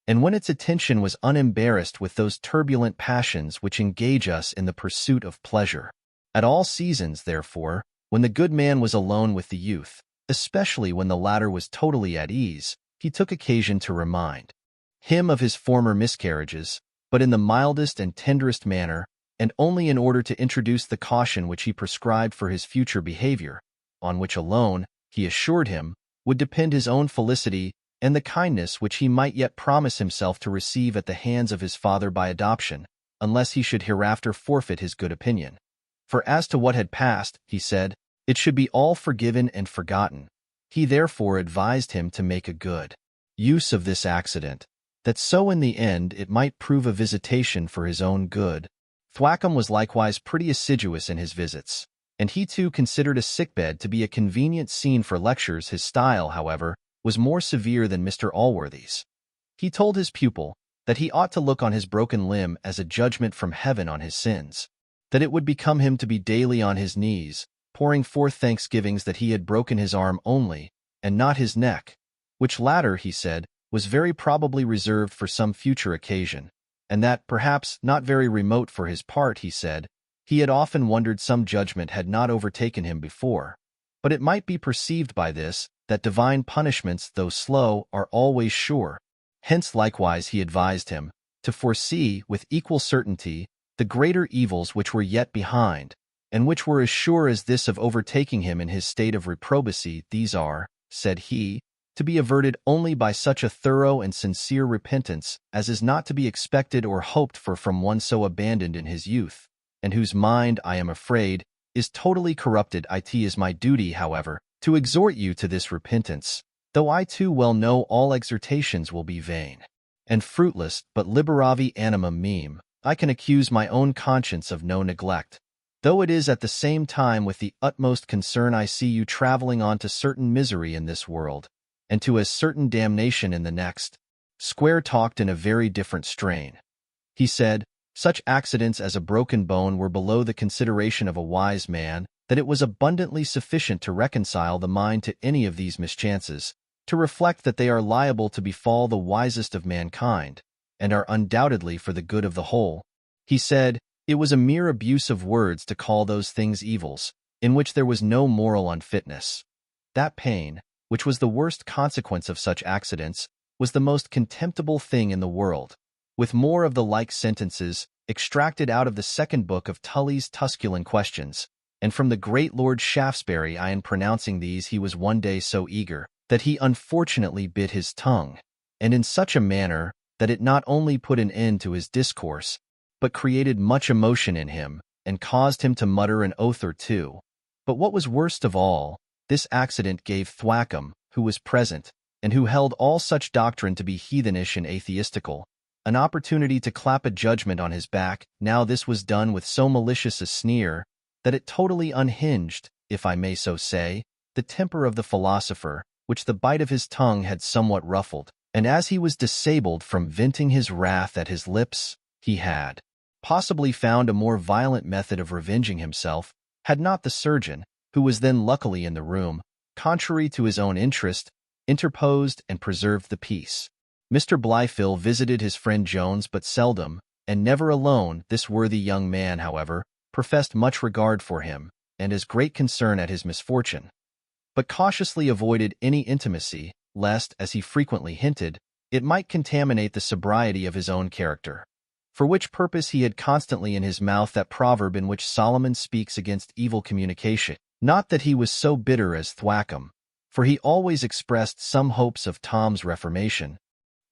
and when its attention was unembarrassed with those turbulent passions which engage us in the pursuit of pleasure. At all seasons, therefore, when the good man was alone with the youth, especially when the latter was totally at ease, he took occasion to remind him of his former miscarriages, but in the mildest and tenderest manner, and only in order to introduce the caution which he prescribed for his future behavior, on which alone, he assured him, would depend his own felicity and the kindness which he might yet promise himself to receive at the hands of his father by adoption, unless he should hereafter forfeit his good opinion. For as to what had passed, he said, it should be all forgiven and forgotten. He therefore advised him to make a good use of this accident, that so in the end it might prove a visitation for his own good. Thwackum was likewise pretty assiduous in his visits, and he too considered a sickbed to be a convenient scene for lectures. His style, however, was more severe than Mr. Allworthy's. He told his pupil that he ought to look on his broken limb as a judgment from heaven on his sins, that it would become him to be daily on his knees, pouring forth thanksgivings that he had broken his arm only, and not his neck, which latter, he said, was very probably reserved for some future occasion, and that, perhaps not very remote for his part, he said, he had often wondered some judgment had not overtaken him before, but it might be perceived by this, that divine punishments, though slow, are always sure. Hence likewise he advised him to foresee, with equal certainty, the greater evils which were yet behind, and which were as sure as this of overtaking him in his state of reprobacy. These are, said he, to be averted only by such a thorough and sincere repentance as is not to be expected or hoped for from one so abandoned in his youth, and whose mind, I am afraid, is totally corrupted. It is my duty, however, to exhort you to this repentance, though I too well know all exhortations will be vain and fruitless, but liberavi animum meum, I can accuse my own conscience of no neglect, though it is at the same time with the utmost concern I see you traveling on to certain misery in this world, and to as certain damnation in the next. Square talked in a very different strain. He said, such accidents as a broken bone were below the consideration of a wise man, that it was abundantly sufficient to reconcile the mind to any of these mischances, to reflect that they are liable to befall the wisest of mankind, and are undoubtedly for the good of the whole. He said, it was a mere abuse of words to call those things evils, in which there was no moral unfitness. That pain, which was the worst consequence of such accidents, was the most contemptible thing in the world. With more of the like sentences, extracted out of the second book of Tully's Tusculan Questions, and from the great Lord Shaftesbury, in pronouncing these he was one day so eager, that he unfortunately bit his tongue, and in such a manner that it not only put an end to his discourse, but created much emotion in him, and caused him to mutter an oath or two. But what was worst of all, this accident gave Thwackum, who was present, and who held all such doctrine to be heathenish and atheistical, an opportunity to clap a judgment on his back. Now this was done with so malicious a sneer, that it totally unhinged, if I may so say, the temper of the philosopher, which the bite of his tongue had somewhat ruffled, and as he was disabled from venting his wrath at his lips, he had possibly found a more violent method of revenging himself, had not the surgeon, who was then luckily in the room, contrary to his own interest, interposed and preserved the peace. Mr. Blyfill visited his friend Jones but seldom, and never alone. This worthy young man, however, professed much regard for him, and as great concern at his misfortune, but cautiously avoided any intimacy, lest, as he frequently hinted, it might contaminate the sobriety of his own character. For which purpose he had constantly in his mouth that proverb in which Solomon speaks against evil communication. Not that he was so bitter as Thwackum, for he always expressed some hopes of Tom's reformation,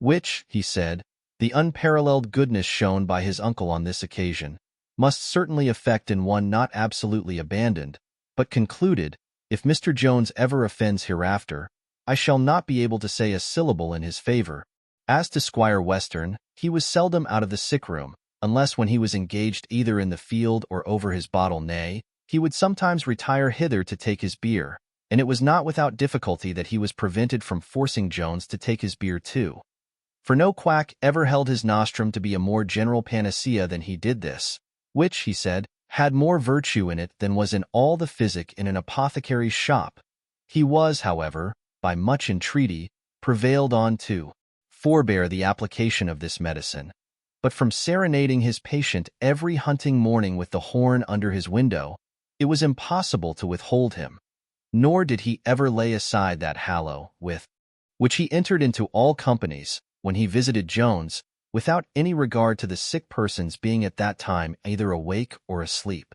which, he said, the unparalleled goodness shown by his uncle on this occasion must certainly effect in one not absolutely abandoned, but concluded, if Mr. Jones ever offends hereafter, I shall not be able to say a syllable in his favor. As to Squire Western, he was seldom out of the sick-room, unless when he was engaged either in the field or over his bottle. Nay, he would sometimes retire hither to take his beer, and it was not without difficulty that he was prevented from forcing Jones to take his beer too. For no quack ever held his nostrum to be a more general panacea than he did this, which, he said, had more virtue in it than was in all the physic in an apothecary's shop. He was, however, by much entreaty, prevailed on to forbear the application of this medicine, but from serenading his patient every hunting morning with the horn under his window, it was impossible to withhold him, nor did he ever lay aside that hallow, with which he entered into all companies, when he visited Jones, without any regard to the sick persons being at that time either awake or asleep.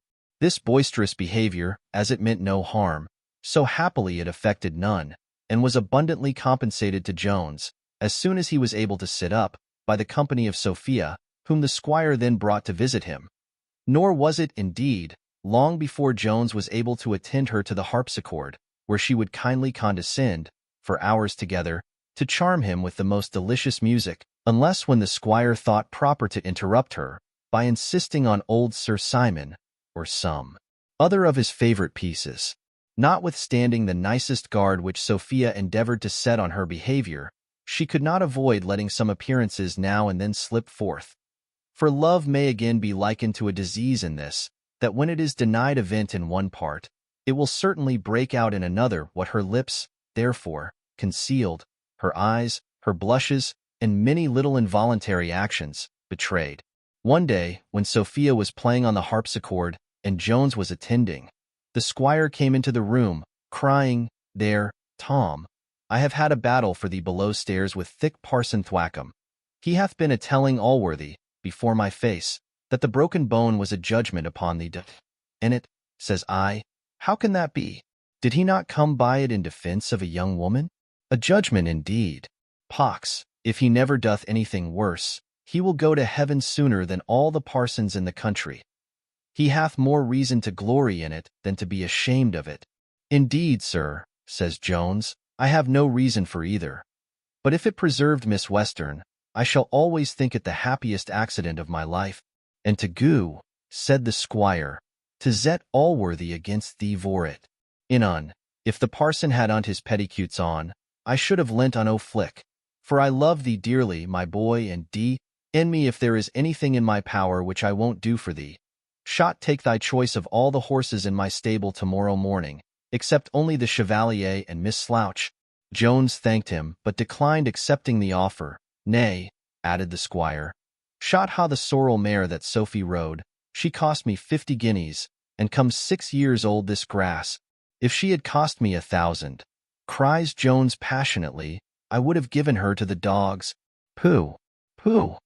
This boisterous behavior, as it meant no harm, so happily it affected none, and was abundantly compensated to Jones, as soon as he was able to sit up, by the company of Sophia, whom the squire then brought to visit him. Nor was it, indeed, long before Jones was able to attend her to the harpsichord, where she would kindly condescend, for hours together, to charm him with the most delicious music, unless when the squire thought proper to interrupt her, by insisting on old Sir Simon, or some other of his favorite pieces. Notwithstanding the nicest guard which Sophia endeavored to set on her behavior, she could not avoid letting some appearances now and then slip forth. For love may again be likened to a disease in this, that when it is denied a vent in one part, it will certainly break out in another. What her lips, therefore, concealed, her eyes, her blushes, and many little involuntary actions, betrayed. One day, when Sophia was playing on the harpsichord, and Jones was attending, the squire came into the room, crying, "There, Tom, I have had a battle for thee below stairs with thick Parson Thwackum. He hath been a-telling Allworthy, before my face, that the broken bone was a judgment upon thee. In it, says I, how can that be? Did he not come by it in defense of a young woman? A judgment indeed. Pox, if he never doth anything worse, he will go to heaven sooner than all the parsons in the country. He hath more reason to glory in it than to be ashamed of it. Indeed, sir, says Jones, I have no reason for either. But if it preserved Miss Western, I shall always think it the happiest accident of my life. And to goo, said the squire, to zet Allworthy against thee vor it. If the parson had unt his petticoats on, I should have lent on Flick, for I love thee dearly, my boy, and in me if there is anything in my power which I won't do for thee. Shot take thy choice of all the horses in my stable tomorrow morning, except only the Chevalier and Miss Slouch. Jones thanked him, but declined accepting the offer. Nay, added the squire, shot how the sorrel mare that Sophy rode, she cost me 50 guineas, and comes 6 years old this grass. If she had cost me 1,000, cries Jones passionately, I would have given her to the dogs. Pooh, pooh,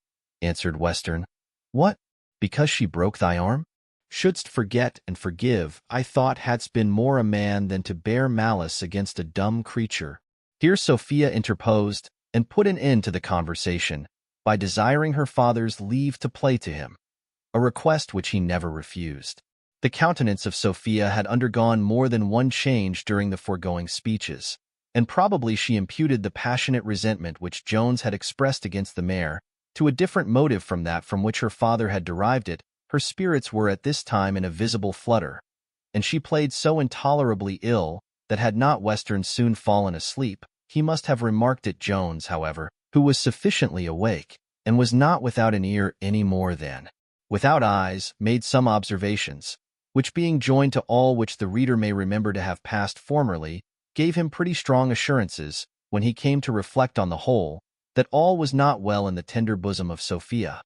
answered Western. What, because she broke thy arm? Shouldst forget and forgive, I thought hadst been more a man than to bear malice against a dumb creature. Here Sophia interposed, and put an end to the conversation by desiring her father's leave to play to him, a request which he never refused. The countenance of Sophia had undergone more than one change during the foregoing speeches, and probably she imputed the passionate resentment which Jones had expressed against the mayor to a different motive from that from which her father had derived it. Her spirits were at this time in a visible flutter, and she played so intolerably ill that had not Western soon fallen asleep, he must have remarked it. Jones, however, who was sufficiently awake, and was not without an ear any more than without eyes, made some observations, which being joined to all which the reader may remember to have passed formerly, gave him pretty strong assurances, when he came to reflect on the whole, that all was not well in the tender bosom of Sophia,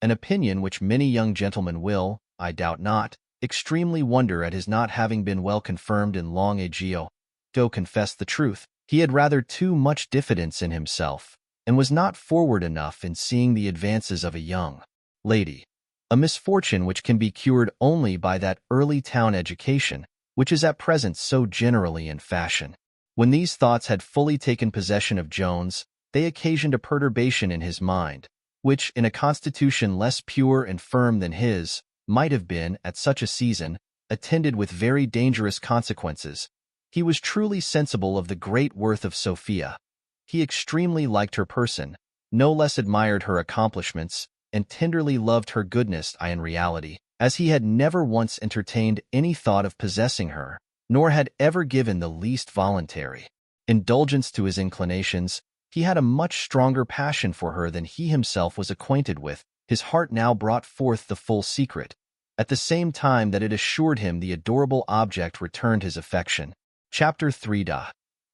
an opinion which many young gentlemen will, I doubt not, extremely wonder at his not having been well confirmed in long ago. To confess the truth, he had rather too much diffidence in himself, and was not forward enough in seeing the advances of a young lady, a misfortune which can be cured only by that early town education which is at present so generally in fashion. When these thoughts had fully taken possession of Jones, they occasioned a perturbation in his mind, which, in a constitution less pure and firm than his, might have been, at such a season, attended with very dangerous consequences. He was truly sensible of the great worth of Sophia. He extremely liked her person, no less admired her accomplishments, and tenderly loved her goodness. In reality, as he had never once entertained any thought of possessing her, nor had ever given the least voluntary indulgence to his inclinations, he had a much stronger passion for her than he himself was acquainted with. His heart now brought forth the full secret, at the same time that it assured him the adorable object returned his affection. Chapter 3.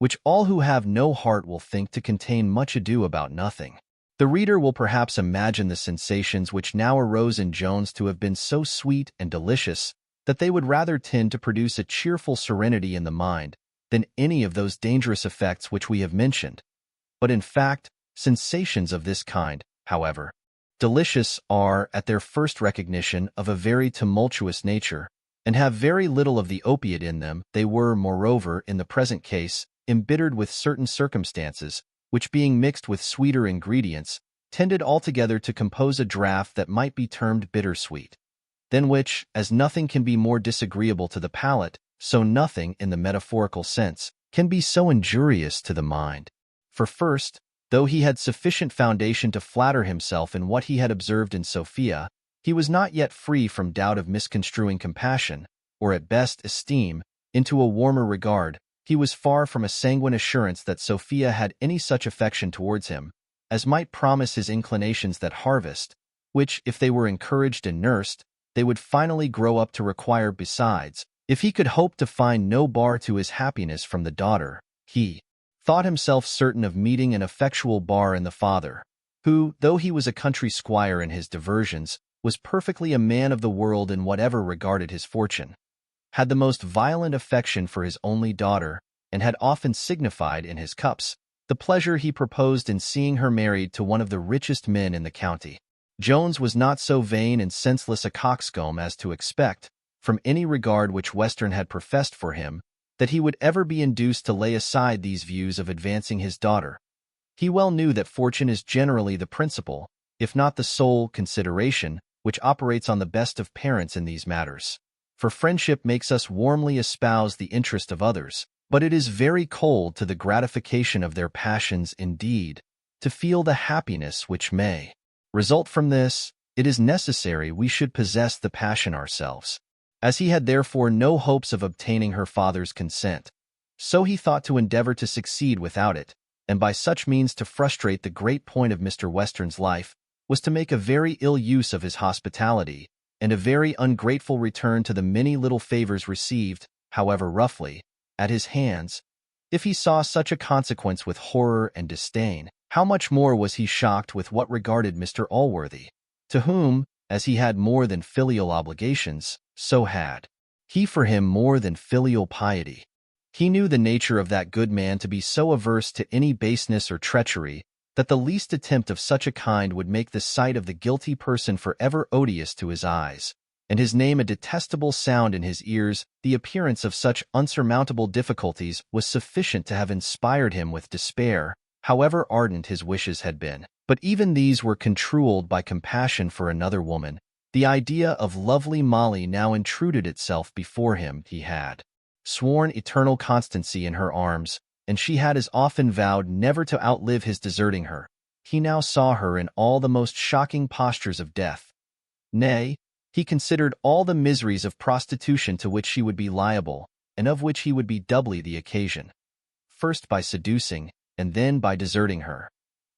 Which all who have no heart will think to contain much ado about nothing. The reader will perhaps imagine the sensations which now arose in Jones to have been so sweet and delicious that they would rather tend to produce a cheerful serenity in the mind than any of those dangerous effects which we have mentioned. But in fact, sensations of this kind, however delicious, are, at their first recognition, of a very tumultuous nature, and have very little of the opiate in them. They were, moreover, in the present case, embittered with certain circumstances, which, being mixed with sweeter ingredients, tended altogether to compose a draught that might be termed bittersweet, than which, as nothing can be more disagreeable to the palate, so nothing, in the metaphorical sense, can be so injurious to the mind. For first, though he had sufficient foundation to flatter himself in what he had observed in Sophia, he was not yet free from doubt of misconstruing compassion, or at best esteem, into a warmer regard. He was far from a sanguine assurance that Sophia had any such affection towards him as might promise his inclinations that harvest, which, if they were encouraged and nursed, they would finally grow up to require. Besides, if he could hope to find no bar to his happiness from the daughter, he thought himself certain of meeting an effectual bar in the father, who, though he was a country squire in his diversions, was perfectly a man of the world in whatever regarded his fortune, had the most violent affection for his only daughter, and had often signified in his cups the pleasure he proposed in seeing her married to one of the richest men in the county. Jones was not so vain and senseless a coxcomb as to expect, from any regard which Western had professed for him, that he would ever be induced to lay aside these views of advancing his daughter. He well knew that fortune is generally the principal, if not the sole, consideration which operates on the best of parents in these matters. For friendship makes us warmly espouse the interest of others, but it is very cold to the gratification of their passions. Indeed, to feel the happiness which may result from this, it is necessary we should possess the passion ourselves. As he had therefore no hopes of obtaining her father's consent, so he thought to endeavor to succeed without it, and by such means to frustrate the great point of Mr. Western's life was to make a very ill use of his hospitality, and a very ungrateful return to the many little favors received, however roughly, at his hands. If he saw such a consequence with horror and disdain, how much more was he shocked with what regarded Mr. Allworthy, to whom, as he had more than filial obligations, so had he for him more than filial piety. He knew the nature of that good man to be so averse to any baseness or treachery that the least attempt of such a kind would make the sight of the guilty person forever odious to his eyes, and his name a detestable sound in his ears. The appearance of such unsurmountable difficulties was sufficient to have inspired him with despair, however ardent his wishes had been. But even these were controlled by compassion for another woman. The idea of lovely Molly now intruded itself before him. He had sworn eternal constancy in her arms, and she had as often vowed never to outlive his deserting her. He now saw her in all the most shocking postures of death. Nay, he considered all the miseries of prostitution to which she would be liable, and of which he would be doubly the occasion, first by seducing, and then by deserting her.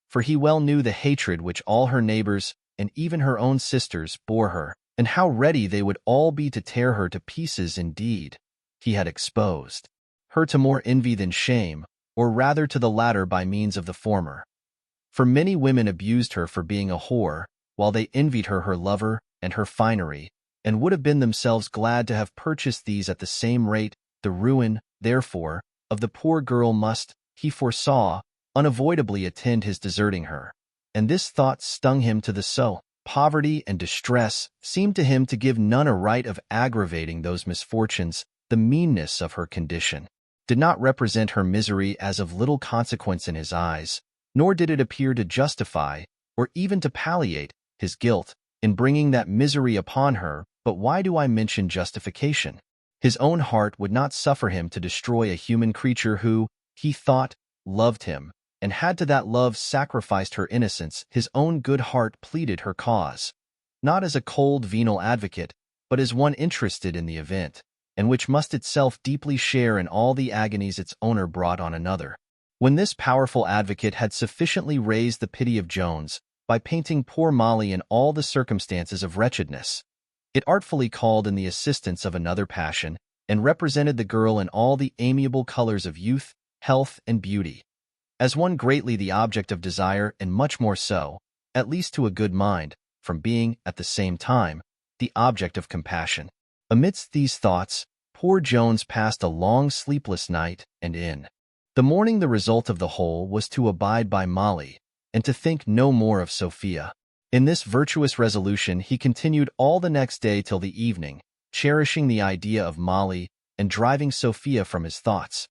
For he well knew the hatred which all her neighbors, and even her own sisters, bore her, and how ready they would all be to tear her to pieces. Indeed, he had exposed her to more envy than shame, or rather to the latter by means of the former. For many women abused her for being a whore, while they envied her lover and her finery, and would have been themselves glad to have purchased these at the same rate. The ruin, therefore, of the poor girl must, he foresaw, unavoidably attend his deserting her. And this thought stung him to the soul. Poverty and distress seemed to him to give none a right of aggravating those misfortunes. The meanness of her condition did not represent her misery as of little consequence in his eyes, nor did it appear to justify, or even to palliate, his guilt in bringing that misery upon her. But why do I mention justification? His own heart would not suffer him to destroy a human creature who, he thought, loved him, and had to that love sacrificed her innocence. His own good heart pleaded her cause, not as a cold venal advocate, but as one interested in the event, and which must itself deeply share in all the agonies its owner brought on another. When this powerful advocate had sufficiently raised the pity of Jones, by painting poor Molly in all the circumstances of wretchedness, it artfully called in the assistance of another passion, and represented the girl in all the amiable colors of youth, health, and beauty, as one greatly the object of desire, and much more so, at least to a good mind, from being, at the same time, the object of compassion. Amidst these thoughts, poor Jones passed a long sleepless night, and in the morning the result of the whole was to abide by Molly, and to think no more of Sophia. In this virtuous resolution he continued all the next day till the evening, cherishing the idea of Molly, and driving Sophia from his thoughts.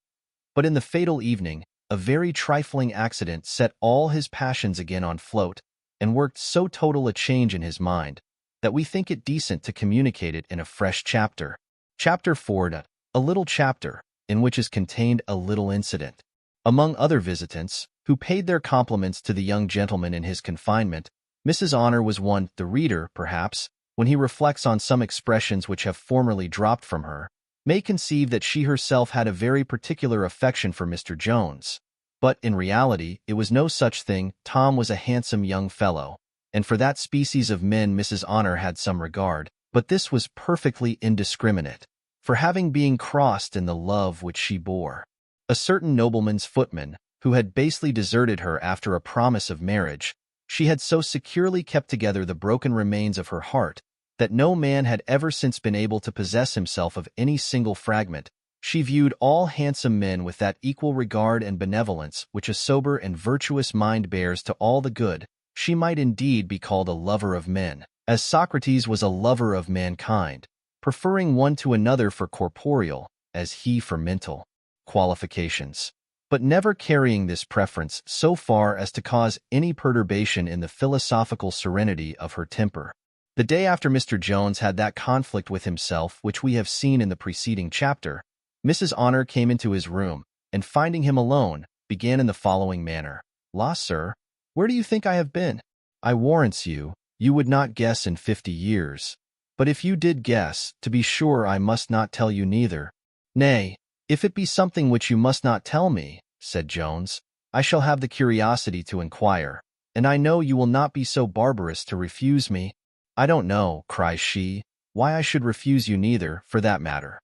But in the fatal evening, a very trifling accident set all his passions again on float, and worked so total a change in his mind, that we think it decent to communicate it in a fresh chapter. Chapter 4. A little chapter, in which is contained a little incident. Among other visitants, who paid their compliments to the young gentleman in his confinement, Mrs. Honor was one. The reader, perhaps, when he reflects on some expressions which have formerly dropped from her, may conceive that she herself had a very particular affection for Mr. Jones. But, in reality, it was no such thing. Tom was a handsome young fellow, and for that species of men Mrs. Honor had some regard, but this was perfectly indiscriminate, for having been crossed in the love which she bore. A certain nobleman's footman, who had basely deserted her after a promise of marriage, she had so securely kept together the broken remains of her heart, that no man had ever since been able to possess himself of any single fragment. She viewed all handsome men with that equal regard and benevolence which a sober and virtuous mind bears to all the good. She might indeed be called a lover of men, as Socrates was a lover of mankind, preferring one to another for corporeal, as he for mental, qualifications, but never carrying this preference so far as to cause any perturbation in the philosophical serenity of her temper. The day after Mr. Jones had that conflict with himself which we have seen in the preceding chapter, Mrs. Honor came into his room, and finding him alone, began in the following manner. "La, sir, where do you think I have been? I warrants you, you would not guess in 50 years. But if you did guess, to be sure I must not tell you neither." "Nay, if it be something which you must not tell me," said Jones, "I shall have the curiosity to inquire, and I know you will not be so barbarous to refuse me." "I don't know," cries she, "why I should refuse you neither, for that matter.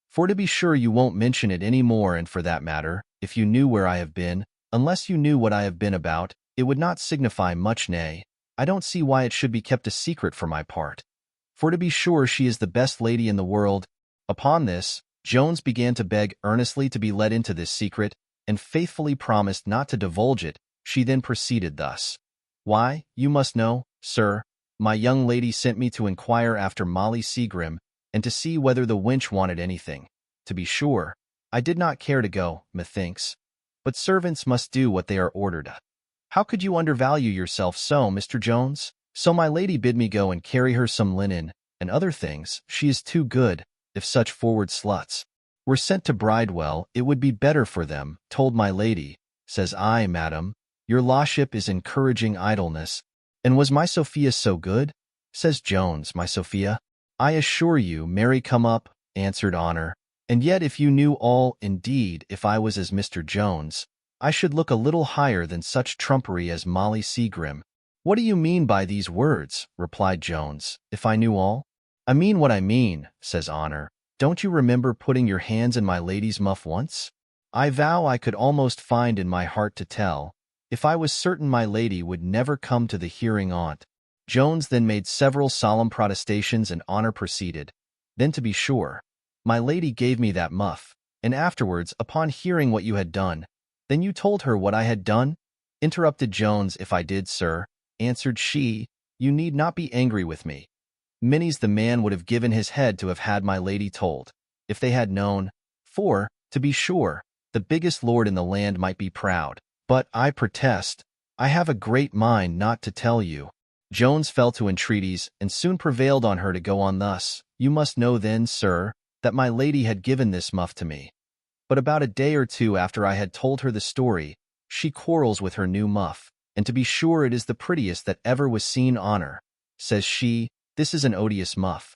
For to be sure you won't mention it any more, and for that matter, if you knew where I have been, unless you knew what I have been about, it would not signify much. Nay, I don't see why it should be kept a secret for my part. For to be sure she is the best lady in the world." Upon this, Jones began to beg earnestly to be let into this secret, and faithfully promised not to divulge it. She then proceeded thus. "Why, you must know, sir, my young lady sent me to inquire after Molly Seagrim, and to see whether the wench wanted anything. To be sure, I did not care to go, methinks, but servants must do what they are ordered. How could you undervalue yourself so, Mr. Jones? So my lady bid me go and carry her some linen and other things. She is too good. If such forward sluts were sent to Bridewell, it would be better for them, told my lady. Says I, Madam, your lordship is encouraging idleness. And was my Sophia so good? Says Jones, my Sophia. I assure you, Mary come up, answered Honor. And yet if you knew all, indeed, if I was as Mr. Jones, I should look a little higher than such trumpery as Molly Seagrim. What do you mean by these words? Replied Jones. If I knew all? I mean what I mean, says Honor. Don't you remember putting your hands in my lady's muff once? I vow I could almost find in my heart to tell, if I was certain my lady would never come to the hearing on't. Jones then made several solemn protestations, and Honor proceeded. Then, to be sure, my lady gave me that muff, and afterwards, upon hearing what you had done, then you told her what I had done? Interrupted Jones. If I did, sir, answered she, you need not be angry with me. Many's the man would have given his head to have had my lady told, if they had known, for, to be sure, the biggest lord in the land might be proud, but, I protest, I have a great mind not to tell you. Jones fell to entreaties, and soon prevailed on her to go on thus. You must know then, sir, that my lady had given this muff to me. But about a day or two after I had told her the story, she quarrels with her new muff, and to be sure it is the prettiest that ever was seen. Honor, says she, this is an odious muff.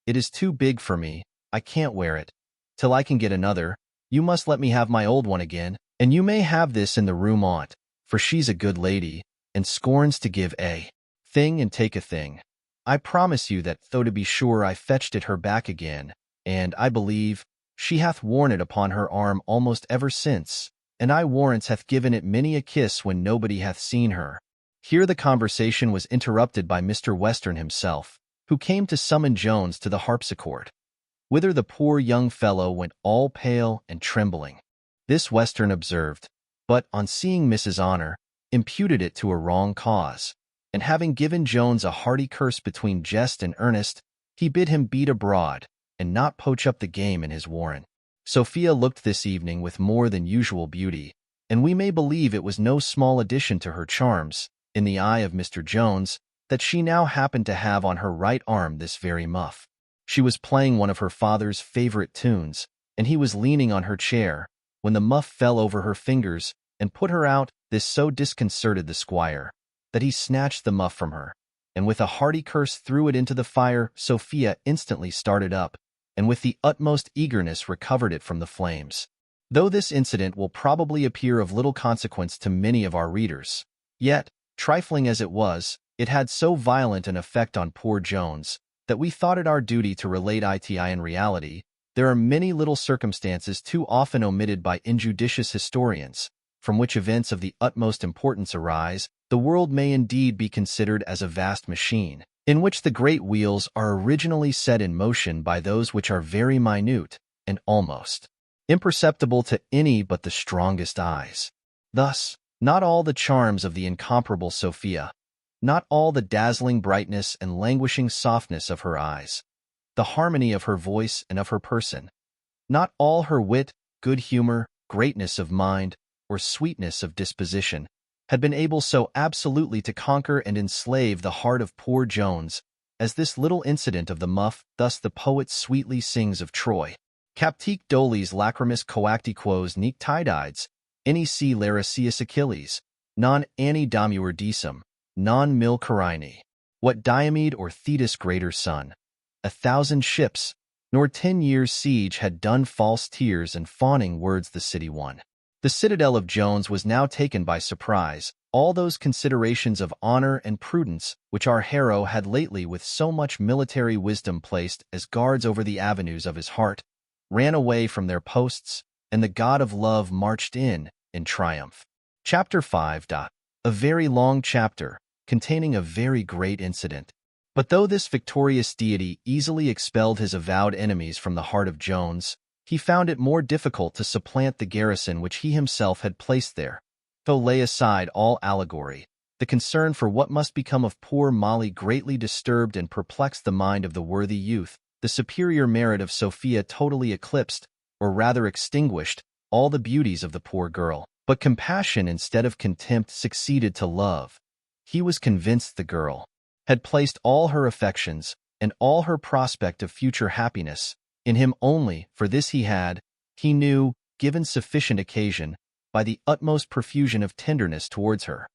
It is too big for me, I can't wear it. Till I can get another, you must let me have my old one again, and you may have this in the room on't, for she's a good lady, and scorns to give a thing and take a thing. I promise you that, though to be sure I fetched it her back again, and, I believe, she hath worn it upon her arm almost ever since, and I warrants hath given it many a kiss when nobody hath seen her. Here the conversation was interrupted by Mr. Western himself, who came to summon Jones to the harpsichord, whither the poor young fellow went all pale and trembling. This Western observed, but, on seeing Mrs. Honor, imputed it to a wrong cause, and having given Jones a hearty curse between jest and earnest, he bid him beat abroad, and not poach up the game in his warren. Sophia looked this evening with more than usual beauty, and we may believe it was no small addition to her charms, in the eye of Mr. Jones, that she now happened to have on her right arm this very muff. She was playing one of her father's favorite tunes, and he was leaning on her chair, when the muff fell over her fingers, and put her out. This so disconcerted the squire, that he snatched the muff from her, and with a hearty curse threw it into the fire. Sophia instantly started up, and with the utmost eagerness recovered it from the flames. Though this incident will probably appear of little consequence to many of our readers, yet, trifling as it was, it had so violent an effect on poor Jones, that we thought it our duty to relate it. In reality, there are many little circumstances too often omitted by injudicious historians, from which events of the utmost importance arise. The world may indeed be considered as a vast machine, in which the great wheels are originally set in motion by those which are very minute, and almost imperceptible to any but the strongest eyes. Thus, not all the charms of the incomparable Sophia, not all the dazzling brightness and languishing softness of her eyes, the harmony of her voice and of her person, not all her wit, good humor, greatness of mind, or sweetness of disposition, had been able so absolutely to conquer and enslave the heart of poor Jones as this little incident of the muff. Thus the poet sweetly sings of Troy. Captique dolis lacrimis coacti quos nec tidides, nec lariceus Achilles, non anni damur decem, non mil carine. What Diomede or Thetis greater son? 1,000 ships, nor 10 years' siege had done false tears and fawning words the city won. The citadel of Jones was now taken by surprise. All those considerations of honor and prudence which our hero had lately with so much military wisdom placed as guards over the avenues of his heart, ran away from their posts, and the god of love marched in triumph. Chapter 5. A very long chapter, containing a very great incident. But though this victorious deity easily expelled his avowed enemies from the heart of Jones, he found it more difficult to supplant the garrison which he himself had placed there. Though lay aside all allegory, the concern for what must become of poor Molly greatly disturbed and perplexed the mind of the worthy youth. The superior merit of Sophia totally eclipsed, or rather extinguished, all the beauties of the poor girl. But compassion instead of contempt succeeded to love. He was convinced the girl had placed all her affections and all her prospect of future happiness in him only. For this he had, he knew, given sufficient occasion by the utmost profusion of tenderness towards her.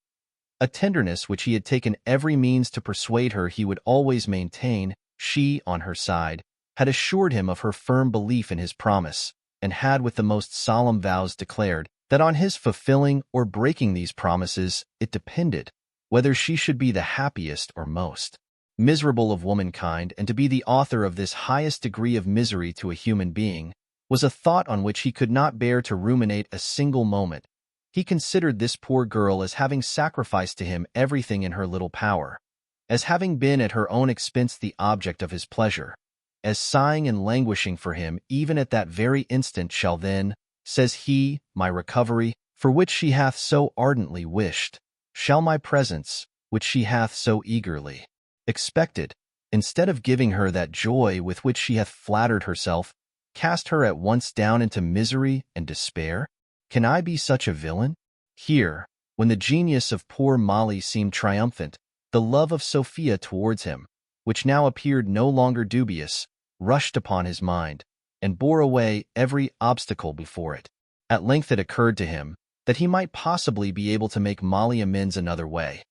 A tenderness which he had taken every means to persuade her he would always maintain. She, on her side, had assured him of her firm belief in his promise, and had with the most solemn vows declared that on his fulfilling or breaking these promises it depended whether she should be the happiest or most miserable of womankind. And to be the author of this highest degree of misery to a human being was a thought on which he could not bear to ruminate a single moment. He considered this poor girl as having sacrificed to him everything in her little power, as having been at her own expense the object of his pleasure, as sighing and languishing for him even at that very instant shall then, says he, my recovery, for which she hath so ardently wished, shall my presence, which she hath so eagerly expected, instead of giving her that joy with which she hath flattered herself, cast her at once down into misery and despair? Can I be such a villain? Here, when the genius of poor Molly seemed triumphant, the love of Sophia towards him, which now appeared no longer dubious, rushed upon his mind, and bore away every obstacle before it. At length it occurred to him that he might possibly be able to make Molly amends another way,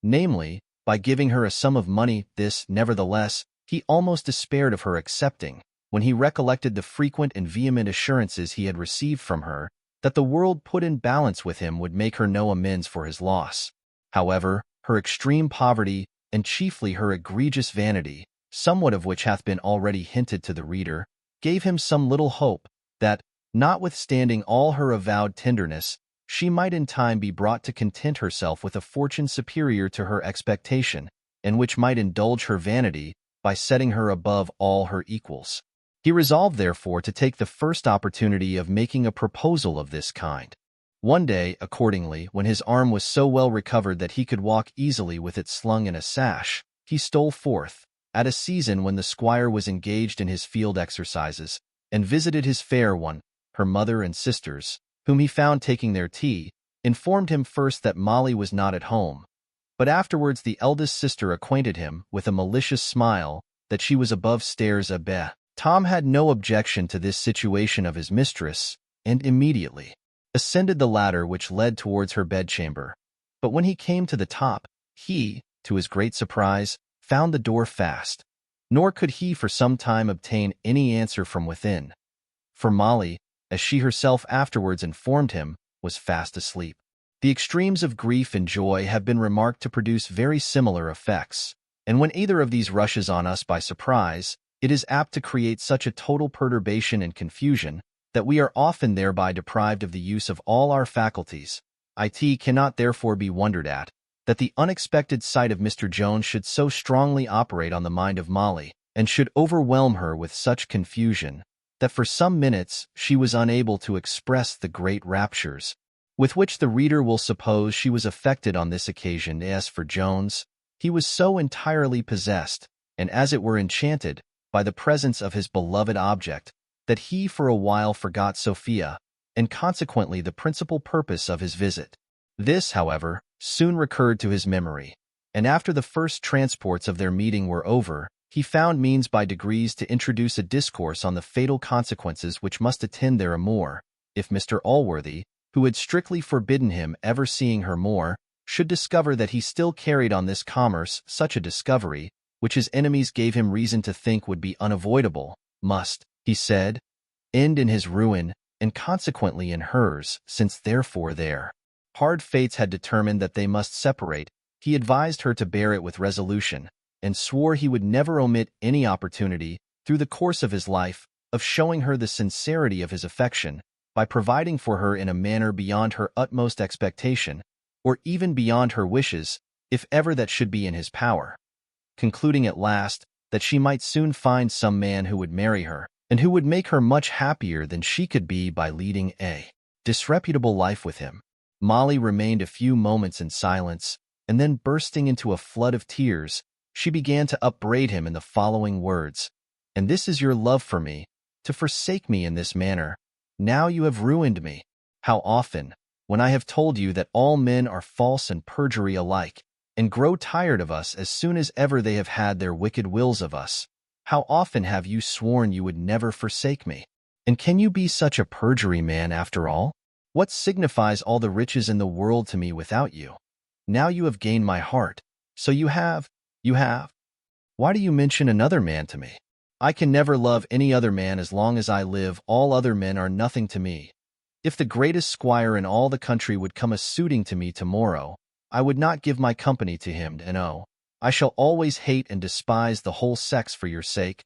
namely, by giving her a sum of money. This, nevertheless, he almost despaired of her accepting, when he recollected the frequent and vehement assurances he had received from her that the world put in balance with him would make her no amends for his loss. However, her extreme poverty, and chiefly her egregious vanity, somewhat of which hath been already hinted to the reader, gave him some little hope that, notwithstanding all her avowed tenderness, she might in time be brought to content herself with a fortune superior to her expectation, and which might indulge her vanity by setting her above all her equals. He resolved, therefore, to take the first opportunity of making a proposal of this kind. One day, accordingly, when his arm was so well recovered that he could walk easily with it slung in a sash, he stole forth, at a season when the squire was engaged in his field exercises, and visited his fair one, her mother and sisters, whom he found taking their tea, informed him first that Molly was not at home, but afterwards the eldest sister acquainted him, with a malicious smile, that she was above stairs a bed. Tom had no objection to this situation of his mistress, and immediately ascended the ladder which led towards her bedchamber. But when he came to the top, he, to his great surprise, found the door fast, nor could he for some time obtain any answer from within. For Molly, as she herself afterwards informed him, was fast asleep. The extremes of grief and joy have been remarked to produce very similar effects, and when either of these rushes on us by surprise, it is apt to create such a total perturbation and confusion that we are often thereby deprived of the use of all our faculties. It cannot therefore be wondered at that the unexpected sight of Mr. Jones should so strongly operate on the mind of Molly, and should overwhelm her with such confusion, that for some minutes she was unable to express the great raptures with which the reader will suppose she was affected on this occasion. As for Jones, he was so entirely possessed, and as it were enchanted, by the presence of his beloved object, that he for a while forgot Sophia, and consequently the principal purpose of his visit. This, however, soon recurred to his memory, and after the first transports of their meeting were over, he found means by degrees to introduce a discourse on the fatal consequences which must attend their amour, if Mr. Allworthy, who had strictly forbidden him ever seeing her more, should discover that he still carried on this commerce. Such a discovery, which his enemies gave him reason to think would be unavoidable, must, he said, end in his ruin, and consequently in hers, since therefore their hard fates had determined that they must separate. He advised her to bear it with resolution, and swore he would never omit any opportunity, through the course of his life, of showing her the sincerity of his affection, by providing for her in a manner beyond her utmost expectation, or even beyond her wishes, if ever that should be in his power, concluding at last that she might soon find some man who would marry her, and who would make her much happier than she could be by leading a disreputable life with him. Molly remained a few moments in silence, and then bursting into a flood of tears, she began to upbraid him in the following words: "And this is your love for me, to forsake me in this manner? Now you have ruined me. How often, when I have told you that all men are false and perjury alike, and grow tired of us as soon as ever they have had their wicked wills of us? How often have you sworn you would never forsake me? And can you be such a perjury man after all? What signifies all the riches in the world to me without you? Now you have gained my heart. So you have. Why do you mention another man to me? I can never love any other man as long as I live. All other men are nothing to me. If the greatest squire in all the country would come a-suiting to me tomorrow, I would not give my company to him, and oh, I shall always hate and despise the whole sex for your sake.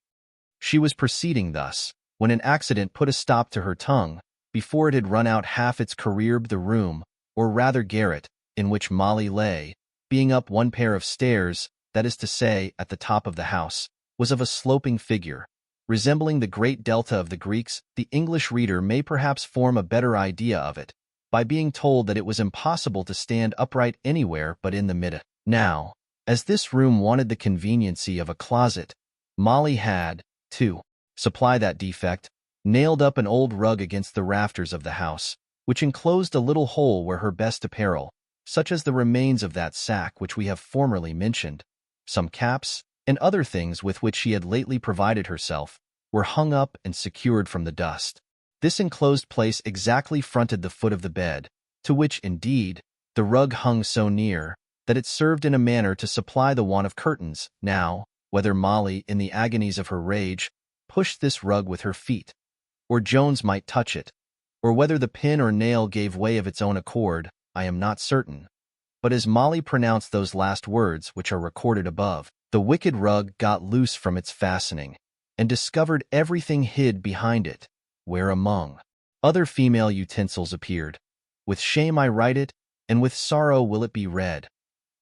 She was proceeding thus, when an accident put a stop to her tongue, before it had run out half its career. The room, or rather garret, in which Molly lay, being up one pair of stairs, that is to say, at the top of the house, was of a sloping figure, resembling the great delta of the Greeks. The English reader may perhaps form a better idea of it, by being told that it was impossible to stand upright anywhere but in the midst. Now, as this room wanted the conveniency of a closet, Molly had, to supply that defect, nailed up an old rug against the rafters of the house, which enclosed a little hole where her best apparel, such as the remains of that sack which we have formerly mentioned, some caps, and other things with which she had lately provided herself, were hung up and secured from the dust. This enclosed place exactly fronted the foot of the bed, to which, indeed, the rug hung so near, that it served in a manner to supply the want of curtains. Now, whether Molly, in the agonies of her rage, pushed this rug with her feet, or Jones might touch it, or whether the pin or nail gave way of its own accord, I am not certain. But as Molly pronounced those last words which are recorded above, the wicked rug got loose from its fastening, and discovered everything hid behind it, where among other female utensils appeared, with shame I write it, and with sorrow will it be read,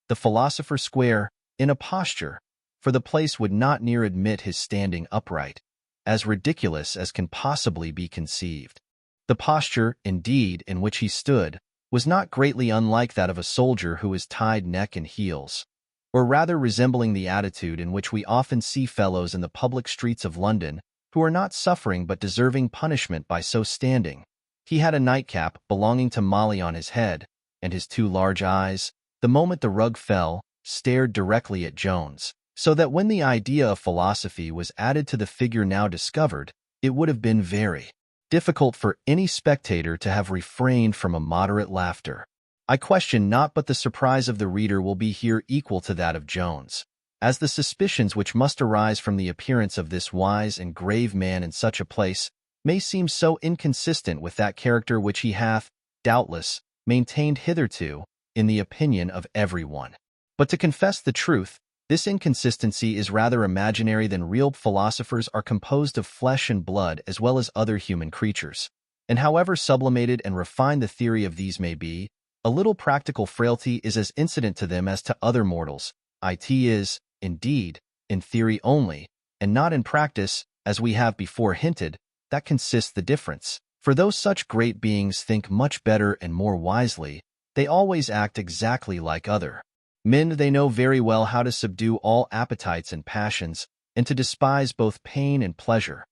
the philosopher Square, in a posture, for the place would not near admit his standing upright, as ridiculous as can possibly be conceived. The posture, indeed, in which he stood, was not greatly unlike that of a soldier who is tied neck and heels, or rather resembling the attitude in which we often see fellows in the public streets of London, who are not suffering but deserving punishment by so standing. He had a nightcap belonging to Molly on his head, and his two large eyes, the moment the rug fell, stared directly at Jones, so that when the idea of philosophy was added to the figure now discovered, it would have been very difficult for any spectator to have refrained from a moderate laughter. I question not but the surprise of the reader will be here equal to that of Jones, as the suspicions which must arise from the appearance of this wise and grave man in such a place may seem so inconsistent with that character which he hath, doubtless, maintained hitherto, in the opinion of every one. But to confess the truth, this inconsistency is rather imaginary than real. Philosophers are composed of flesh and blood as well as other human creatures, and however sublimated and refined the theory of these may be, a little practical frailty is as incident to them as to other mortals. It is, indeed, in theory only, and not in practice, as we have before hinted, that consists the difference. For though such great beings think much better and more wisely, they always act exactly like other men. They know very well how to subdue all appetites and passions, and to despise both pain and pleasure.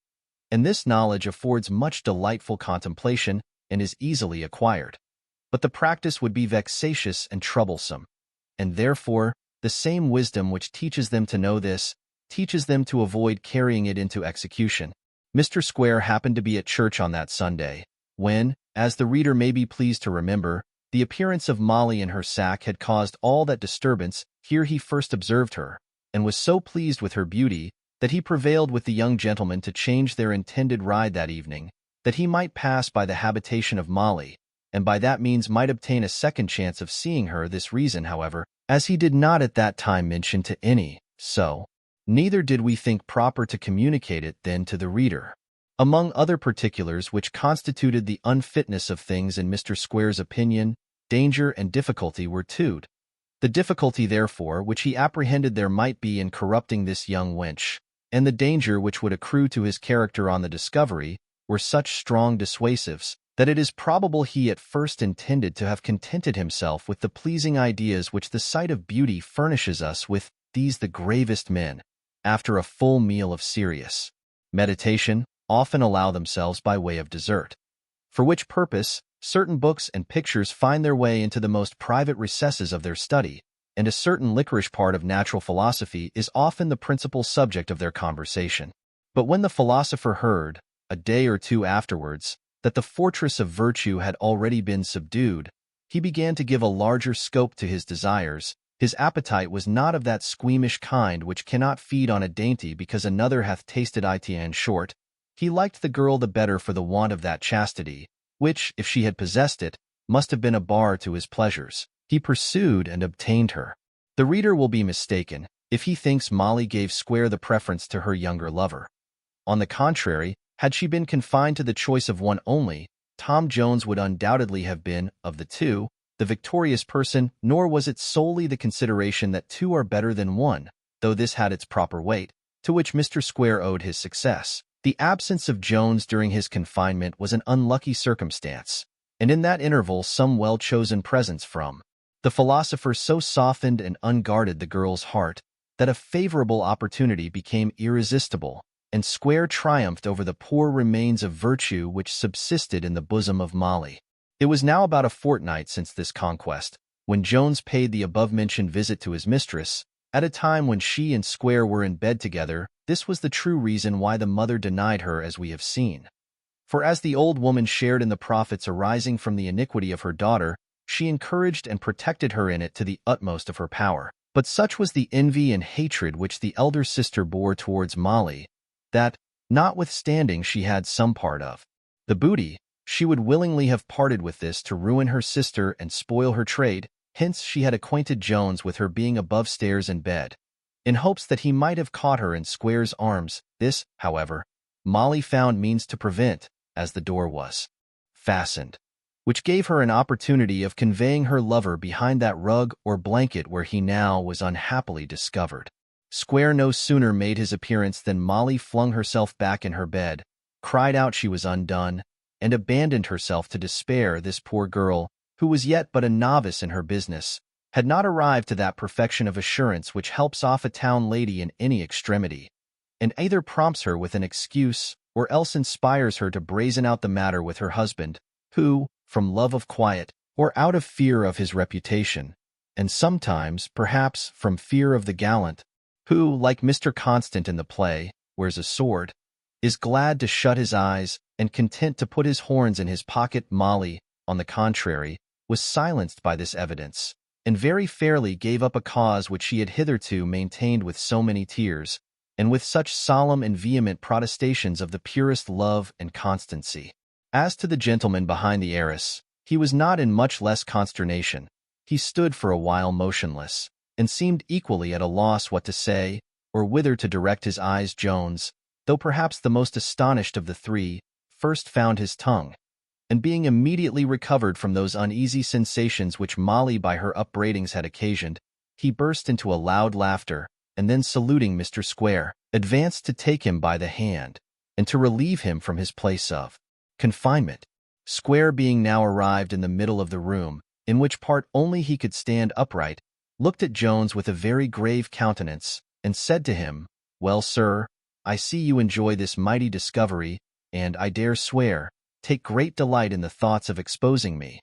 And this knowledge affords much delightful contemplation, and is easily acquired. But the practice would be vexatious and troublesome, and therefore the same wisdom which teaches them to know this, teaches them to avoid carrying it into execution. Mr. Square happened to be at church on that Sunday, when, as the reader may be pleased to remember, the appearance of Molly in her sack had caused all that disturbance. Here he first observed her, and was so pleased with her beauty, that he prevailed with the young gentleman to change their intended ride that evening, that he might pass by the habitation of Molly, and by that means might obtain a second chance of seeing her. This reason, however, as he did not at that time mention to any, so neither did we think proper to communicate it then to the reader. Among other particulars which constituted the unfitness of things in Mr. Square's opinion, danger and difficulty were two. The difficulty, therefore, which he apprehended there might be in corrupting this young wench, and the danger which would accrue to his character on the discovery, were such strong dissuasives, that it is probable he at first intended to have contented himself with the pleasing ideas which the sight of beauty furnishes us with. These the gravest men, after a full meal of serious meditation, often allow themselves by way of dessert, for which purpose Certain books and pictures find their way into the most private recesses of their study, and a certain licorice part of natural philosophy is often the principal subject of their conversation. But when the philosopher heard, a day or two afterwards, that the fortress of virtue had already been subdued, he began to give a larger scope to his desires. His appetite was not of that squeamish kind which cannot feed on a dainty because another hath tasted it. In short, he liked the girl the better for the want of that chastity, which, if she had possessed it, must have been a bar to his pleasures. He pursued and obtained her. The reader will be mistaken if he thinks Molly gave Square the preference to her younger lover. On the contrary, had she been confined to the choice of one only, Tom Jones would undoubtedly have been, of the two, the victorious person, nor was it solely the consideration that two are better than one, though this had its proper weight, to which Mr. Square owed his success. The absence of Jones during his confinement was an unlucky circumstance, and in that interval some well-chosen presents from the philosopher so softened and unguarded the girl's heart that a favorable opportunity became irresistible, and Square triumphed over the poor remains of virtue which subsisted in the bosom of Molly. It was now about a fortnight since this conquest, when Jones paid the above-mentioned visit to his mistress, at a time when she and Square were in bed together. This was the true reason why the mother denied her, as we have seen. For as the old woman shared in the profits arising from the iniquity of her daughter, she encouraged and protected her in it to the utmost of her power. But such was the envy and hatred which the elder sister bore towards Molly, that, notwithstanding she had some part of the booty, she would willingly have parted with this to ruin her sister and spoil her trade. Hence she had acquainted Jones with her being above stairs in bed, in hopes that he might have caught her in Square's arms. This, however, Molly found means to prevent, as the door was fastened, which gave her an opportunity of conveying her lover behind that rug or blanket where he now was unhappily discovered. Square no sooner made his appearance than Molly flung herself back in her bed, cried out she was undone, and abandoned herself to despair. This poor girl, who was yet but a novice in her business, had not arrived to that perfection of assurance which helps off a town lady in any extremity, and either prompts her with an excuse or else inspires her to brazen out the matter with her husband, who, from love of quiet, or out of fear of his reputation, and sometimes, perhaps, from fear of the gallant, who, like Mr. Constant in the play, wears a sword, is glad to shut his eyes and content to put his horns in his pocket. Molly, on the contrary, was silenced by this evidence, and very fairly gave up a cause which she had hitherto maintained with so many tears, and with such solemn and vehement protestations of the purest love and constancy. As to the gentleman behind the arras, he was not in much less consternation. He stood for a while motionless, and seemed equally at a loss what to say, or whither to direct his eyes. Jones, though perhaps the most astonished of the three, first found his tongue, and being immediately recovered from those uneasy sensations which Molly by her upbraidings had occasioned, he burst into a loud laughter, and then saluting Mr. Square, advanced to take him by the hand, and to relieve him from his place of confinement. Square, being now arrived in the middle of the room, in which part only he could stand upright, looked at Jones with a very grave countenance, and said to him, "Well, sir, I see you enjoy this mighty discovery, and, I dare swear, take great delight in the thoughts of exposing me.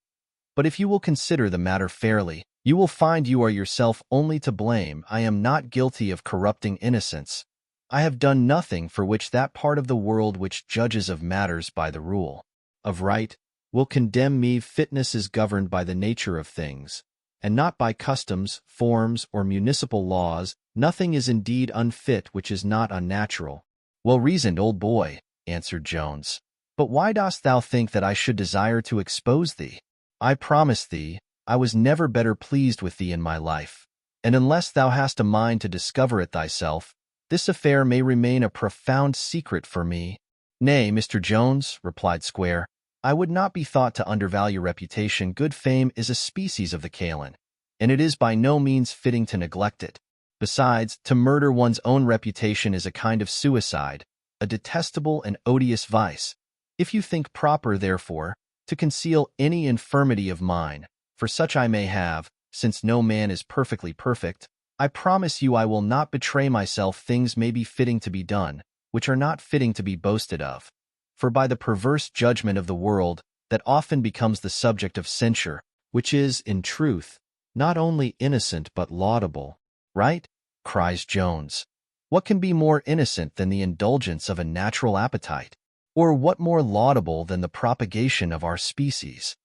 But if you will consider the matter fairly, you will find you are yourself only to blame. I am not guilty of corrupting innocence. I have done nothing for which that part of the world which judges of matters by the rule of right will condemn me. Fitness is governed by the nature of things, and not by customs, forms, or municipal laws. Nothing is indeed unfit which is not unnatural." "Well reasoned, old boy," answered Jones. "But why dost thou think that I should desire to expose thee? I promise thee, I was never better pleased with thee in my life, and unless thou hast a mind to discover it thyself, this affair may remain a profound secret for me." "Nay, Mr. Jones," replied Square, "I would not be thought to undervalue reputation. Good fame is a species of the Callan, and it is by no means fitting to neglect it. Besides, to murder one's own reputation is a kind of suicide, a detestable and odious vice. If you think proper, therefore, to conceal any infirmity of mine, for such I may have, since no man is perfectly perfect, I promise you I will not betray myself. Things may be fitting to be done, which are not fitting to be boasted of. For by the perverse judgment of the world, that often becomes the subject of censure, which is, in truth, not only innocent but laudable. Right? Cries Jones. What can be more innocent than the indulgence of a natural appetite? Or what more laudable than the propagation of our species?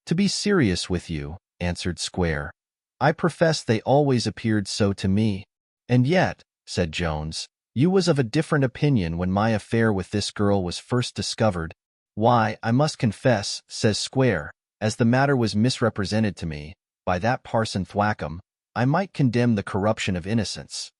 To be serious with you, answered Square, I profess they always appeared so to me. And yet, said Jones, you was of a different opinion when my affair with this girl was first discovered. Why, I must confess, says Square, as the matter was misrepresented to me, by that Parson Thwackum, I might condemn the corruption of innocence.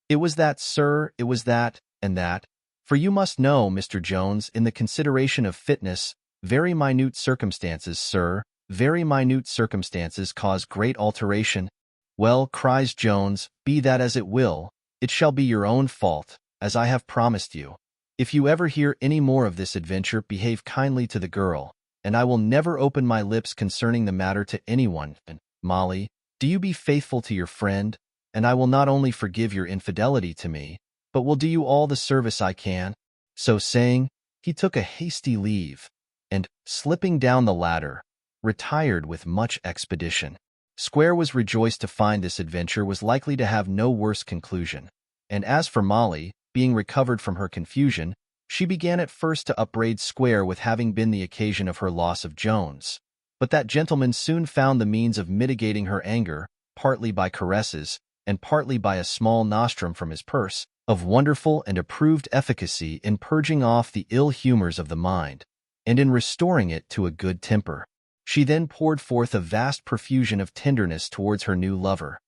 It was that, sir, it was that, and that, for you must know, Mr. Jones, in the consideration of fitness, very minute circumstances, sir, very minute circumstances cause great alteration. Well, cries Jones, be that as it will, it shall be your own fault, as I have promised you. If you ever hear any more of this adventure, behave kindly to the girl, and I will never open my lips concerning the matter to anyone. And, Molly, do you be faithful to your friend, and I will not only forgive your infidelity to me, but will do you all the service I can. So saying, he took a hasty leave, and, slipping down the ladder, retired with much expedition. Square was rejoiced to find this adventure was likely to have no worse conclusion, and as for Molly, being recovered from her confusion, she began at first to upbraid Square with having been the occasion of her loss of Jones. But that gentleman soon found the means of mitigating her anger, partly by caresses, and partly by a small nostrum from his purse, of wonderful and approved efficacy in purging off the ill humors of the mind, and in restoring it to a good temper. She then poured forth a vast profusion of tenderness towards her new lover,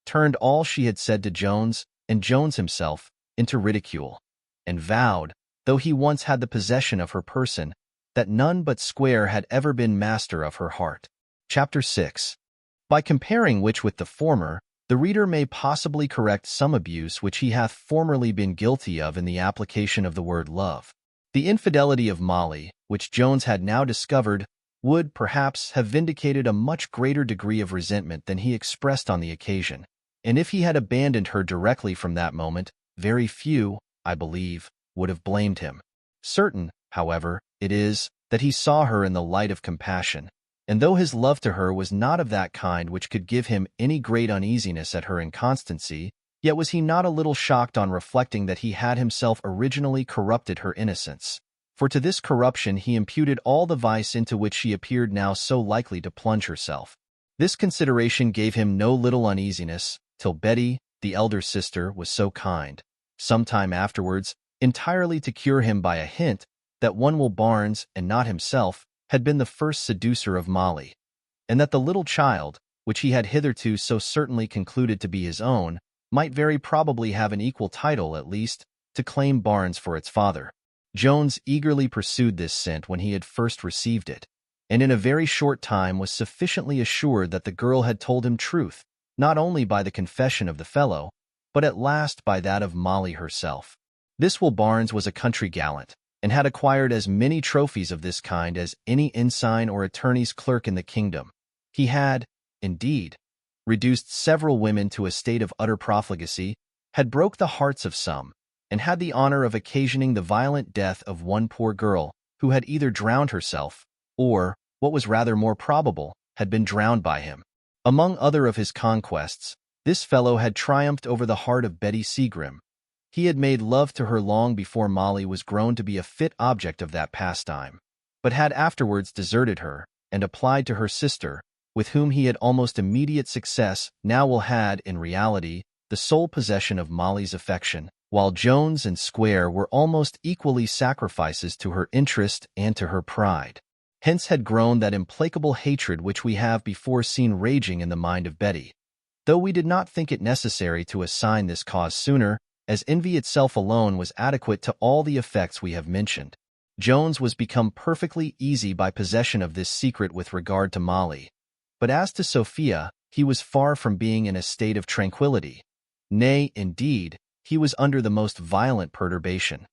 turned all she had said to Jones, and Jones himself, into ridicule, and vowed, though he once had the possession of her person, that none but Square had ever been master of her heart. Chapter 6. By comparing which with the former, the reader may possibly correct some abuse which he hath formerly been guilty of in the application of the word love. The infidelity of Molly, which Jones had now discovered, would, perhaps, have vindicated a much greater degree of resentment than he expressed on the occasion, and if he had abandoned her directly from that moment, very few, I believe, would have blamed him. Certain, however, it is, that he saw her in the light of compassion, and though his love to her was not of that kind which could give him any great uneasiness at her inconstancy, yet was he not a little shocked on reflecting that he had himself originally corrupted her innocence. For to this corruption he imputed all the vice into which she appeared now so likely to plunge herself. This consideration gave him no little uneasiness, till Betty, the elder sister, was so kind, some time afterwards, entirely to cure him by a hint, that one Will Barnes, and not himself, had been the first seducer of Molly, and that the little child, which he had hitherto so certainly concluded to be his own, might very probably have an equal title, at least, to claim Barnes for its father. Jones eagerly pursued this scent when he had first received it, and in a very short time was sufficiently assured that the girl had told him truth, not only by the confession of the fellow, but at last by that of Molly herself. This Will Barnes was a country gallant, and had acquired as many trophies of this kind as any ensign or attorney's clerk in the kingdom. He had, indeed, reduced several women to a state of utter profligacy, had broke the hearts of some, and had the honor of occasioning the violent death of one poor girl, who had either drowned herself, or, what was rather more probable, had been drowned by him. Among other of his conquests, this fellow had triumphed over the heart of Betty Seagrim. He had made love to her long before Molly was grown to be a fit object of that pastime, but had afterwards deserted her, and applied to her sister, with whom he had almost immediate success. Now Will had, in reality, the sole possession of Molly's affection, while Jones and Square were almost equally sacrifices to her interest and to her pride. Hence had grown that implacable hatred which we have before seen raging in the mind of Betty, though we did not think it necessary to assign this cause sooner, as envy itself alone was adequate to all the effects we have mentioned. Jones was become perfectly easy by possession of this secret with regard to Molly, but as to Sophia, he was far from being in a state of tranquillity. Nay, indeed, he was under the most violent perturbation.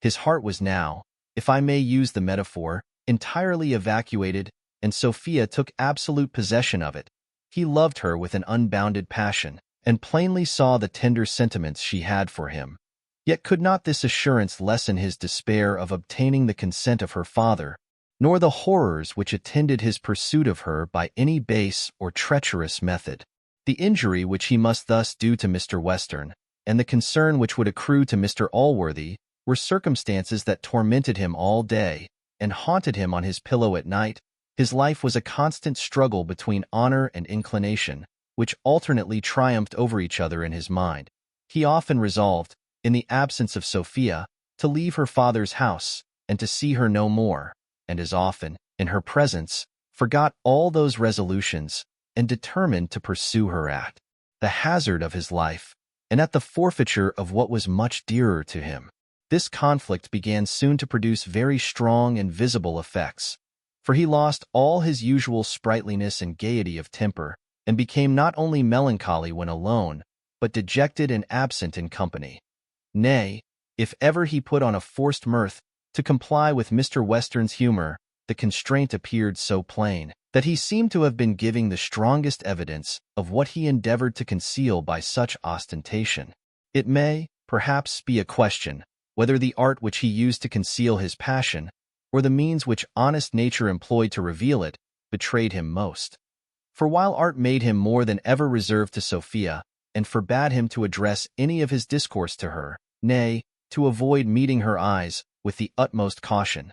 His heart was now, if I may use the metaphor, entirely evacuated, and Sophia took absolute possession of it. He loved her with an unbounded passion, and plainly saw the tender sentiments she had for him. Yet could not this assurance lessen his despair of obtaining the consent of her father, nor the horrors which attended his pursuit of her by any base or treacherous method. The injury which he must thus do to Mr. Western, and the concern which would accrue to Mr. Allworthy, were circumstances that tormented him all day, and haunted him on his pillow at night. His life was a constant struggle between honor and inclination, which alternately triumphed over each other in his mind. He often resolved, in the absence of Sophia, to leave her father's house, and to see her no more, and as often, in her presence, forgot all those resolutions, and determined to pursue her at the hazard of his life, and at the forfeiture of what was much dearer to him. This conflict began soon to produce very strong and visible effects, for he lost all his usual sprightliness and gaiety of temper, and became not only melancholy when alone, but dejected and absent in company. Nay, if ever he put on a forced mirth to comply with Mr. Western's humor, the constraint appeared so plain that he seemed to have been giving the strongest evidence of what he endeavored to conceal by such ostentation. It may, perhaps, be a question whether the art which he used to conceal his passion, or the means which honest nature employed to reveal it, betrayed him most. For while art made him more than ever reserved to Sophia, and forbade him to address any of his discourse to her, nay, to avoid meeting her eyes with the utmost caution,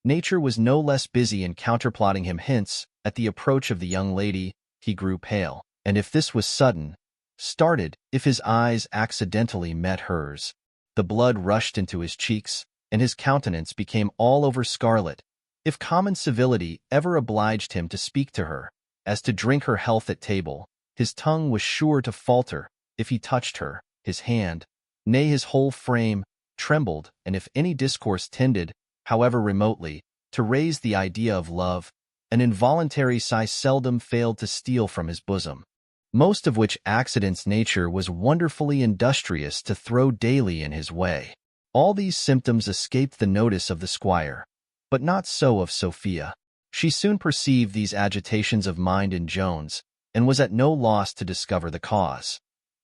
nature was no less busy in counterplotting him hints. At the approach of the young lady, he grew pale, and if this was sudden, started if his eyes accidentally met hers. The blood rushed into his cheeks, and his countenance became all over scarlet. If common civility ever obliged him to speak to her, as to drink her health at table, his tongue was sure to falter. If he touched her, his hand, nay, his whole frame, trembled, and if any discourse tended, however remotely, to raise the idea of love, an involuntary sigh seldom failed to steal from his bosom, most of which accidents nature was wonderfully industrious to throw daily in his way. All these symptoms escaped the notice of the squire, but not so of Sophia. She soon perceived these agitations of mind in Jones, and was at no loss to discover the cause.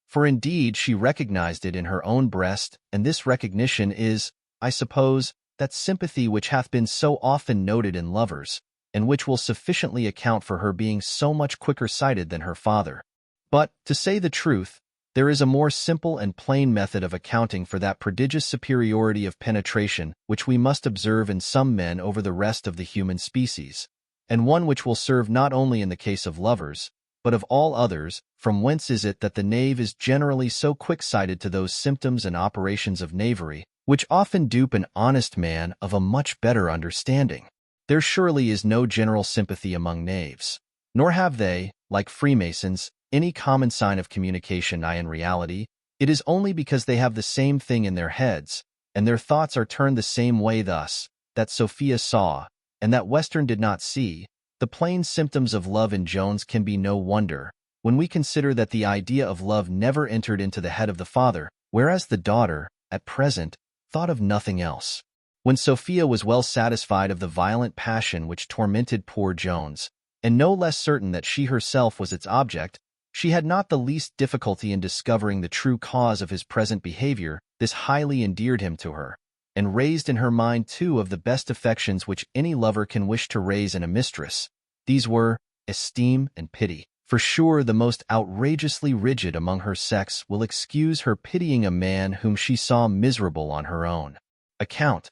For indeed she recognized it in her own breast, and this recognition is, I suppose, that sympathy which hath been so often noted in lovers, and which will sufficiently account for her being so much quicker sighted than her father. But, to say the truth, there is a more simple and plain method of accounting for that prodigious superiority of penetration which we must observe in some men over the rest of the human species, and one which will serve not only in the case of lovers, but of all others. From whence is it that the knave is generally so quick-sighted to those symptoms and operations of knavery, which often dupe an honest man of a much better understanding? There surely is no general sympathy among knaves, nor have they, like Freemasons, any common sign of communication. In reality, it is only because they have the same thing in their heads, and their thoughts are turned the same way thus, that Sophia saw, and that Western did not see, the plain symptoms of love in Jones. Can be no wonder, when we consider that the idea of love never entered into the head of the father, whereas the daughter, at present, thought of nothing else. When Sophia was well satisfied of the violent passion which tormented poor Jones, and no less certain that she herself was its object, she had not the least difficulty in discovering the true cause of his present behavior. This highly endeared him to her, and raised in her mind two of the best affections which any lover can wish to raise in a mistress. These were esteem and pity. For sure the most outrageously rigid among her sex will excuse her pitying a man whom she saw miserable on her own account,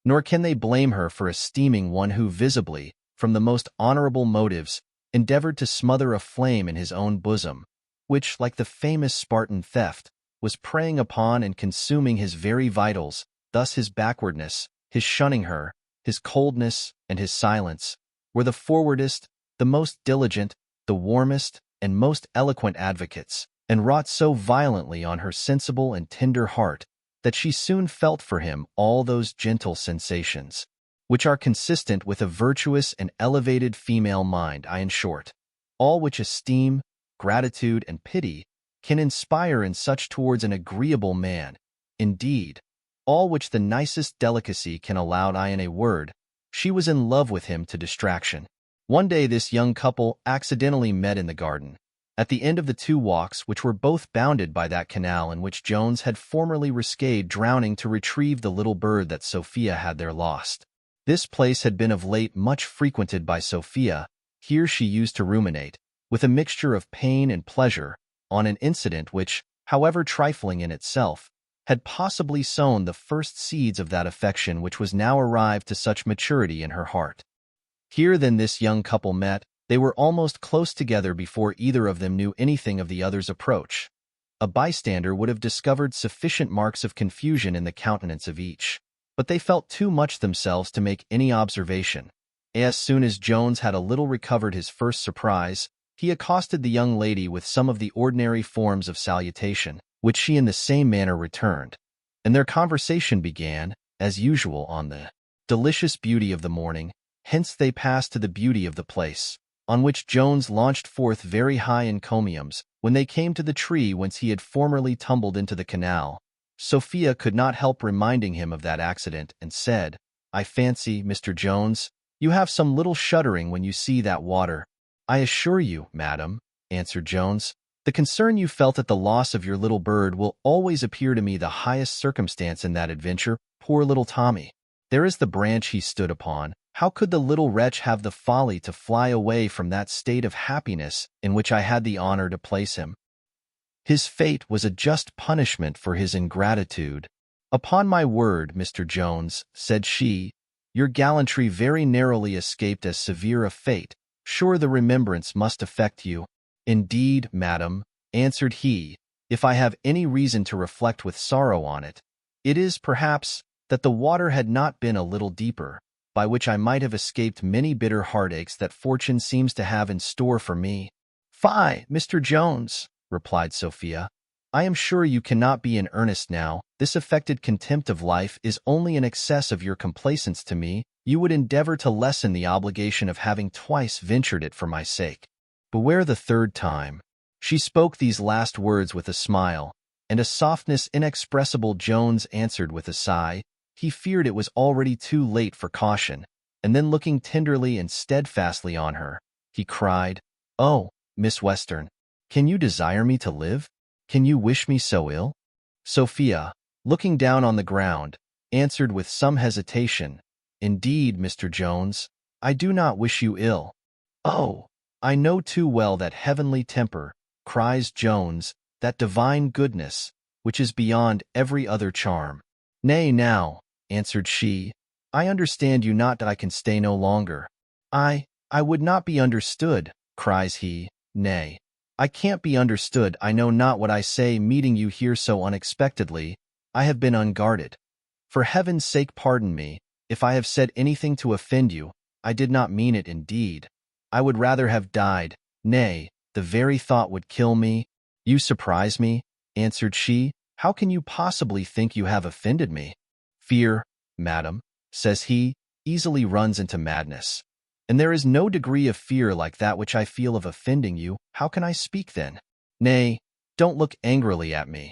nor can they blame her for esteeming one who visibly, from the most honorable motives, endeavored to smother a flame in his own bosom, which, like the famous Spartan theft, was preying upon and consuming his very vitals. Thus his backwardness, his shunning her, his coldness, and his silence, were the forwardest, the most diligent, the warmest, and most eloquent advocates, and wrought so violently on her sensible and tender heart, that she soon felt for him all those gentle sensations, which are consistent with a virtuous and elevated female mind. In short, all which esteem, gratitude, and pity can inspire in such towards an agreeable man. Indeed, all which the nicest delicacy can allow. In a word, she was in love with him to distraction. One day this young couple accidentally met in the garden, at the end of the two walks which were both bounded by that canal in which Jones had formerly risked drowning to retrieve the little bird that Sophia had there lost. This place had been of late much frequented by Sophia. Here she used to ruminate, with a mixture of pain and pleasure, on an incident which, however trifling in itself, had possibly sown the first seeds of that affection which was now arrived to such maturity in her heart. Here then this young couple met. They were almost close together before either of them knew anything of the other's approach. A bystander would have discovered sufficient marks of confusion in the countenance of each, but they felt too much themselves to make any observation. As soon as Jones had a little recovered his first surprise, he accosted the young lady with some of the ordinary forms of salutation, which she in the same manner returned, and their conversation began, as usual, on the delicious beauty of the morning. Hence they passed to the beauty of the place, on which Jones launched forth very high encomiums. When they came to the tree whence he had formerly tumbled into the canal, Sophia could not help reminding him of that accident, and said, "I fancy, Mr. Jones, you have some little shuddering when you see that water." "I assure you, madam," answered Jones, "the concern you felt at the loss of your little bird will always appear to me the highest circumstance in that adventure. Poor little Tommy! There is the branch he stood upon. How could the little wretch have the folly to fly away from that state of happiness in which I had the honor to place him? His fate was a just punishment for his ingratitude." "Upon my word, Mr. Jones," said she, "your gallantry very narrowly escaped as severe a fate. Sure the remembrance must affect you." "Indeed, madam," answered he, "if I have any reason to reflect with sorrow on it, it is, perhaps, that the water had not been a little deeper, by which I might have escaped many bitter heartaches that fortune seems to have in store for me." "Fie, Mr. Jones," replied Sophia, "I am sure you cannot be in earnest now. This affected contempt of life is only an excess of your complaisance to me. You would endeavor to lessen the obligation of having twice ventured it for my sake. Beware the third time." She spoke these last words with a smile, and a softness inexpressible. Jones answered with a sigh. He feared it was already too late for caution, and then looking tenderly and steadfastly on her, he cried, "Oh, Miss Western, can you desire me to live? Can you wish me so ill?" Sophia, looking down on the ground, answered with some hesitation, "Indeed, Mr. Jones, I do not wish you ill." "Oh, I know too well that heavenly temper," cries Jones, "that divine goodness, which is beyond every other charm." "Nay, now," answered she, "I understand you not that I can stay no longer." I would not be understood," cries he, "nay, I can't be understood. I know not what I say, meeting you here so unexpectedly. I have been unguarded. For heaven's sake pardon me, if I have said anything to offend you. I did not mean it indeed. I would rather have died. Nay, the very thought would kill me." "You surprise me," answered she. "How can you possibly think you have offended me?" "Fear, madam," says he, "easily runs into madness. And there is no degree of fear like that which I feel of offending you. How can I speak then? Nay, don't look angrily at me.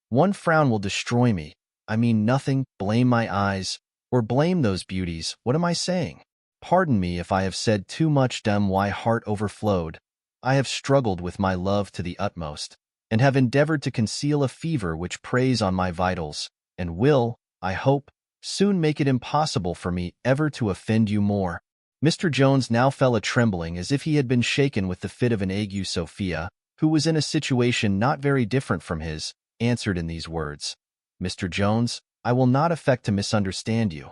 One frown will destroy me. I mean nothing. Blame my eyes, or blame those beauties. What am I saying? Pardon me if I have said too much. My heart overflowed. I have struggled with my love to the utmost, and have endeavored to conceal a fever which preys on my vitals, and will, I hope, soon make it impossible for me ever to offend you more." Mr. Jones now fell a-trembling as if he had been shaken with the fit of an ague. Sophia, who was in a situation not very different from his, answered in these words, "Mr. Jones, I will not affect to misunderstand you.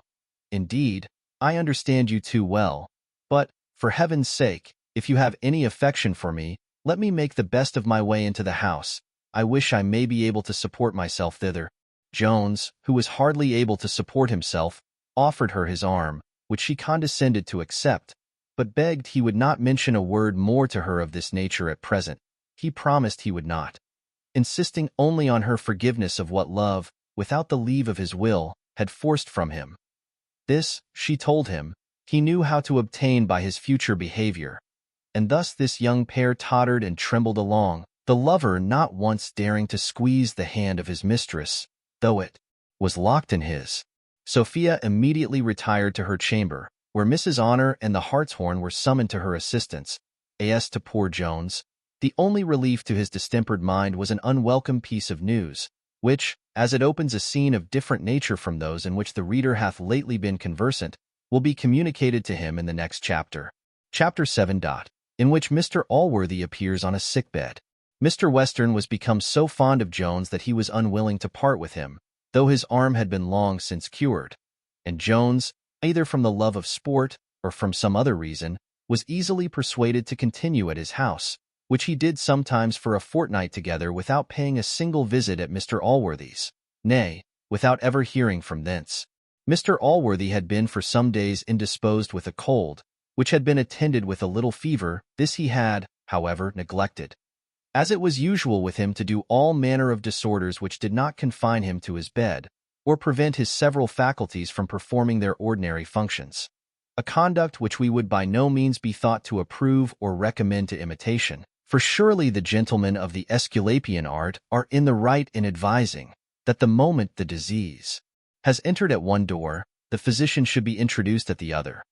Indeed, I understand you too well. But, for heaven's sake, if you have any affection for me, let me make the best of my way into the house. I wish I may be able to support myself thither." Jones, who was hardly able to support himself, offered her his arm, which she condescended to accept, but begged he would not mention a word more to her of this nature at present. He promised he would not, insisting only on her forgiveness of what love, without the leave of his will, had forced from him. This, she told him, he knew how to obtain by his future behavior. And thus this young pair tottered and trembled along, the lover not once daring to squeeze the hand of his mistress, though it was locked in his. Sophia immediately retired to her chamber, where Mrs. Honor and the hartshorn were summoned to her assistance. As to poor Jones, the only relief to his distempered mind was an unwelcome piece of news, which, as it opens a scene of different nature from those in which the reader hath lately been conversant, will be communicated to him in the next chapter. Chapter 7. In which Mr. Allworthy appears on a sickbed. Mr. Western was become so fond of Jones that he was unwilling to part with him, though his arm had been long since cured, and Jones, either from the love of sport or from some other reason, was easily persuaded to continue at his house, which he did sometimes for a fortnight together without paying a single visit at Mr. Allworthy's, nay, without ever hearing from thence. Mr. Allworthy had been for some days indisposed with a cold, which had been attended with a little fever. This he had, however, neglected, as it was usual with him to do all manner of disorders which did not confine him to his bed, or prevent his several faculties from performing their ordinary functions, a conduct which we would by no means be thought to approve or recommend to imitation, for surely the gentlemen of the Aesculapian art are in the right in advising that the moment the disease has entered at one door, the physician should be introduced at the other.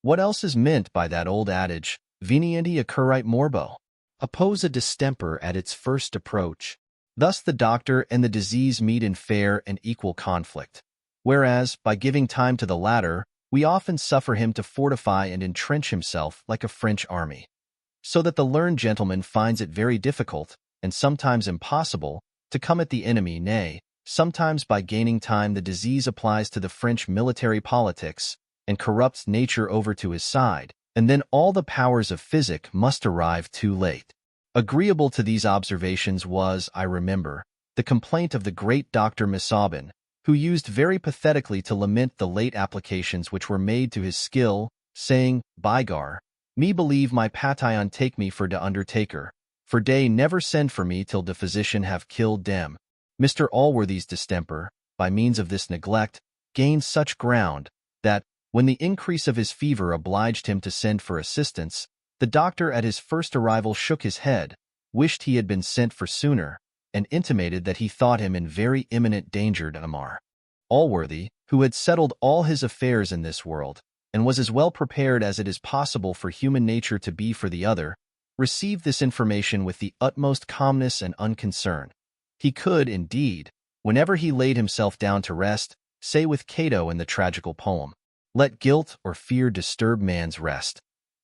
What else is meant by that old adage, venienti occurrite morbo? Oppose a distemper at its first approach. Thus the doctor and the disease meet in fair and equal conflict, whereas, by giving time to the latter, we often suffer him to fortify and entrench himself like a French army, so that the learned gentleman finds it very difficult, and sometimes impossible, to come at the enemy. Nay, sometimes by gaining time the disease applies to the French military politics, and corrupts nature over to his side, and then all the powers of physic must arrive too late. Agreeable to these observations was, I remember, the complaint of the great Dr. Misaubin, who used very pathetically to lament the late applications which were made to his skill, saying, Bygar, me believe my patyon take me for de undertaker, for dey never send for me till de physician have killed dem. Mr. Allworthy's distemper, by means of this neglect, gained such ground, that, when the increase of his fever obliged him to send for assistance, the doctor at his first arrival shook his head, wished he had been sent for sooner, and intimated that he thought him in very imminent danger. Allworthy, who had settled all his affairs in this world, and was as well prepared as it is possible for human nature to be for the other, received this information with the utmost calmness and unconcern. He could, indeed, whenever he laid himself down to rest, say with Cato in the tragical poem, let guilt or fear disturb man's rest.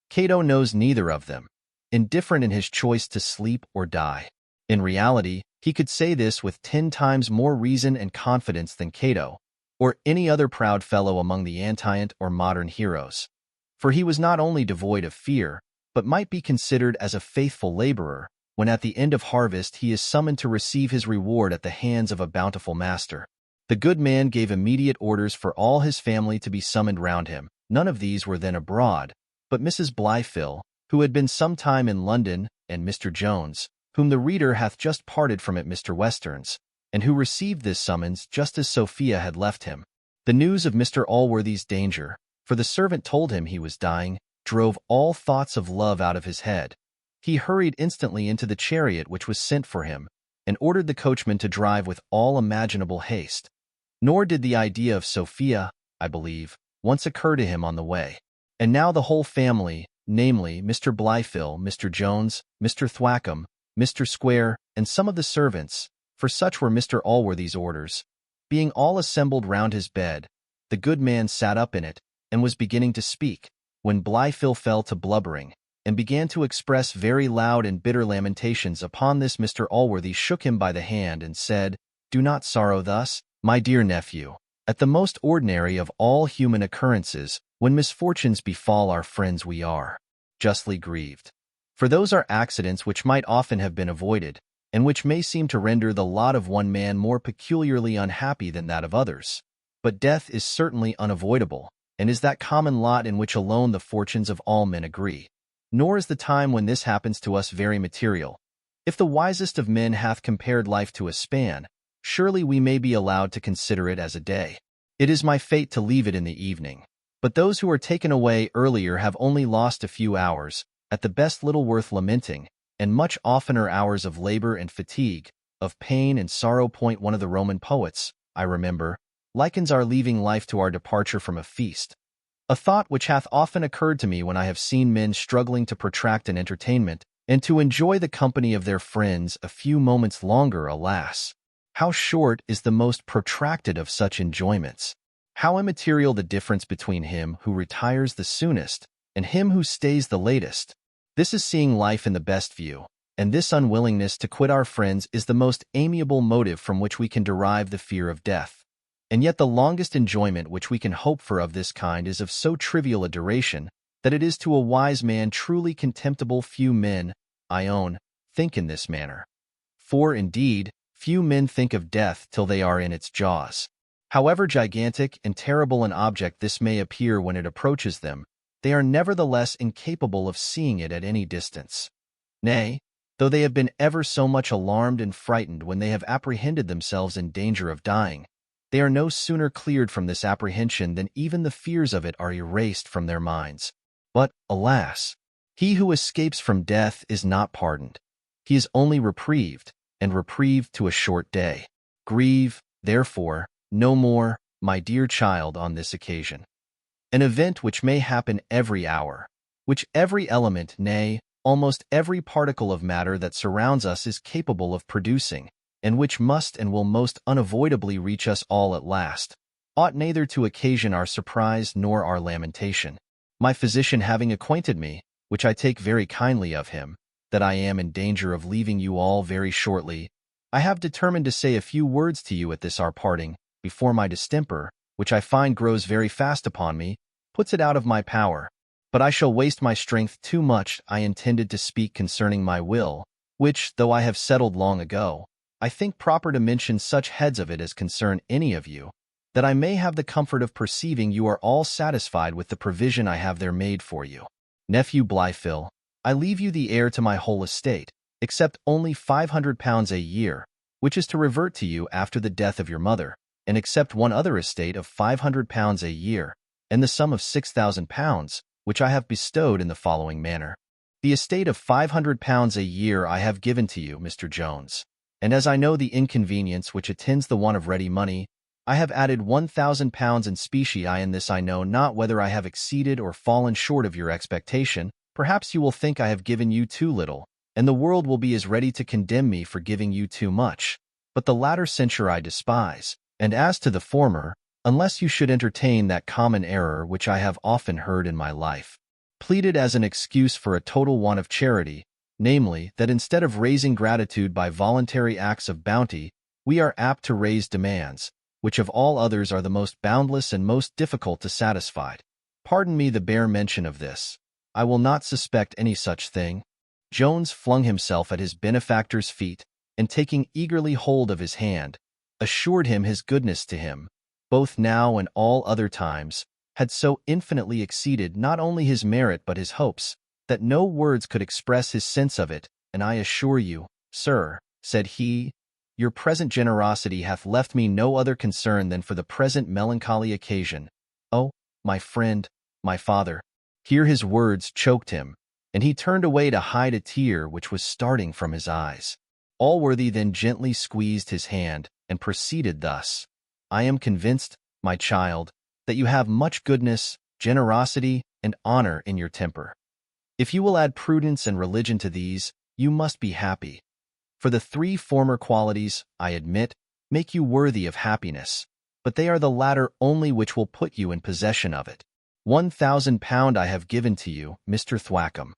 Cato knows neither of them, indifferent in his choice to sleep or die. In reality, he could say this with 10 times more reason and confidence than Cato, or any other proud fellow among the antient or modern heroes. For he was not only devoid of fear, but might be considered as a faithful laborer, when at the end of harvest he is summoned to receive his reward at the hands of a bountiful master. The good man gave immediate orders for all his family to be summoned round him. None of these were then abroad, but Mrs. Blyfill, who had been some time in London, and Mr. Jones, whom the reader hath just parted from at Mr. Western's, and who received this summons just as Sophia had left him. The news of Mr. Allworthy's danger, for the servant told him he was dying, drove all thoughts of love out of his head. He hurried instantly into the chariot which was sent for him, and ordered the coachman to drive with all imaginable haste. Nor did the idea of Sophia, I believe, once occur to him on the way. And now the whole family, namely Mr. Blyfill, Mr. Jones, Mr. Thwackum, Mr. Square, and some of the servants, for such were Mr. Allworthy's orders, being all assembled round his bed, the good man sat up in it, and was beginning to speak, when Blyfill fell to blubbering, and began to express very loud and bitter lamentations. Upon this Mr. Allworthy shook him by the hand, and said, Do not sorrow thus, my dear nephew. At the most ordinary of all human occurrences, when misfortunes befall our friends, we are justly grieved. For those are accidents which might often have been avoided, and which may seem to render the lot of one man more peculiarly unhappy than that of others. But death is certainly unavoidable, and is that common lot in which alone the fortunes of all men agree. Nor is the time when this happens to us very material. If the wisest of men hath compared life to a span, surely we may be allowed to consider it as a day. It is my fate to leave it in the evening. But those who are taken away earlier have only lost a few hours, at the best little worth lamenting, and much oftener hours of labor and fatigue, of pain and sorrow. One of the Roman poets, I remember, likens our leaving life to our departure from a feast. A thought which hath often occurred to me when I have seen men struggling to protract an entertainment, and to enjoy the company of their friends a few moments longer. Alas! How short is the most protracted of such enjoyments! How immaterial the difference between him who retires the soonest and him who stays the latest. This is seeing life in the best view, and this unwillingness to quit our friends is the most amiable motive from which we can derive the fear of death. And yet the longest enjoyment which we can hope for of this kind is of so trivial a duration that it is to a wise man truly contemptible. Few men, I own, think in this manner. For, indeed, few men think of death till they are in its jaws. However gigantic and terrible an object this may appear when it approaches them, they are nevertheless incapable of seeing it at any distance. Nay, though they have been ever so much alarmed and frightened when they have apprehended themselves in danger of dying, they are no sooner cleared from this apprehension than even the fears of it are erased from their minds. But, alas, he who escapes from death is not pardoned. He is only reprieved, and reprieved to a short day. Grieve, therefore, no more, my dear child, on this occasion. An event which may happen every hour, which every element, nay, almost every particle of matter that surrounds us is capable of producing, and which must and will most unavoidably reach us all at last, ought neither to occasion our surprise nor our lamentation. My physician having acquainted me, which I take very kindly of him, that I am in danger of leaving you all very shortly, I have determined to say a few words to you at this our parting, before my distemper, which I find grows very fast upon me, puts it out of my power. But I shall waste my strength too much. I intended to speak concerning my will, which, though I have settled long ago, I think proper to mention such heads of it as concern any of you, that I may have the comfort of perceiving you are all satisfied with the provision I have there made for you. Nephew Blifil, I leave you the heir to my whole estate, except only £500 a year, which is to revert to you after the death of your mother, and except one other estate of £500 a year, and the sum of £6,000, which I have bestowed in the following manner. The estate of £500 a year I have given to you, Mr. Jones, and as I know the inconvenience which attends the want of ready money, I have added £1,000 in specie. In this I know not whether I have exceeded or fallen short of your expectation. Perhaps you will think I have given you too little, and the world will be as ready to condemn me for giving you too much. But the latter censure I despise, and as to the former, unless you should entertain that common error which I have often heard in my life, pleaded as an excuse for a total want of charity, namely, that instead of raising gratitude by voluntary acts of bounty, we are apt to raise demands, which of all others are the most boundless and most difficult to satisfy. Pardon me the bare mention of this. I will not suspect any such thing. Jones flung himself at his benefactor's feet, and taking eagerly hold of his hand, assured him his goodness to him, both now and all other times, had so infinitely exceeded not only his merit but his hopes, that no words could express his sense of it. And I assure you, sir, said he, your present generosity hath left me no other concern than for the present melancholy occasion. Oh, my friend, my father. Here his words choked him, and he turned away to hide a tear which was starting from his eyes. Allworthy then gently squeezed his hand, and proceeded thus. I am convinced, my child, that you have much goodness, generosity, and honor in your temper. If you will add prudence and religion to these, you must be happy. For the three former qualities, I admit, make you worthy of happiness, but they are the latter only which will put you in possession of it. £1,000 I have given to you, Mr. Thwackum,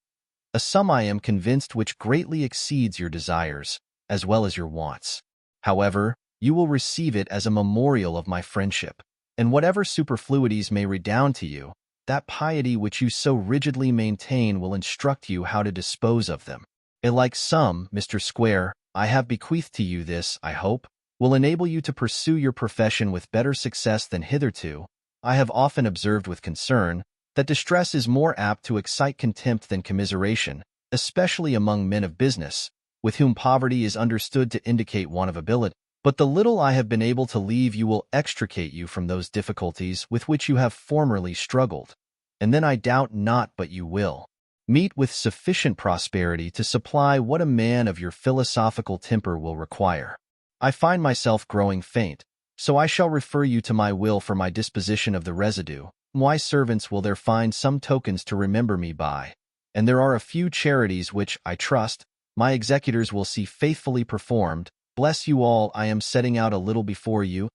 a sum I am convinced which greatly exceeds your desires, as well as your wants. However, you will receive it as a memorial of my friendship, and whatever superfluities may redound to you, that piety which you so rigidly maintain will instruct you how to dispose of them. A like sum, Mr. Square, I have bequeathed to you. This, I hope, will enable you to pursue your profession with better success than hitherto. I have often observed with concern that distress is more apt to excite contempt than commiseration, especially among men of business, with whom poverty is understood to indicate want of ability. But the little I have been able to leave you will extricate you from those difficulties with which you have formerly struggled, and then I doubt not but you will meet with sufficient prosperity to supply what a man of your philosophical temper will require. I find myself growing faint, so I shall refer you to my will for my disposition of the residue. My servants will there find some tokens to remember me by, and there are a few charities which, I trust, my executors will see faithfully performed. Bless you all. I am setting out a little before you.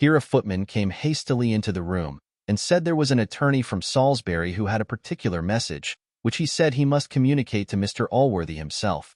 Here a footman came hastily into the room and said there was an attorney from Salisbury who had a particular message, which he said he must communicate to Mr. Allworthy himself,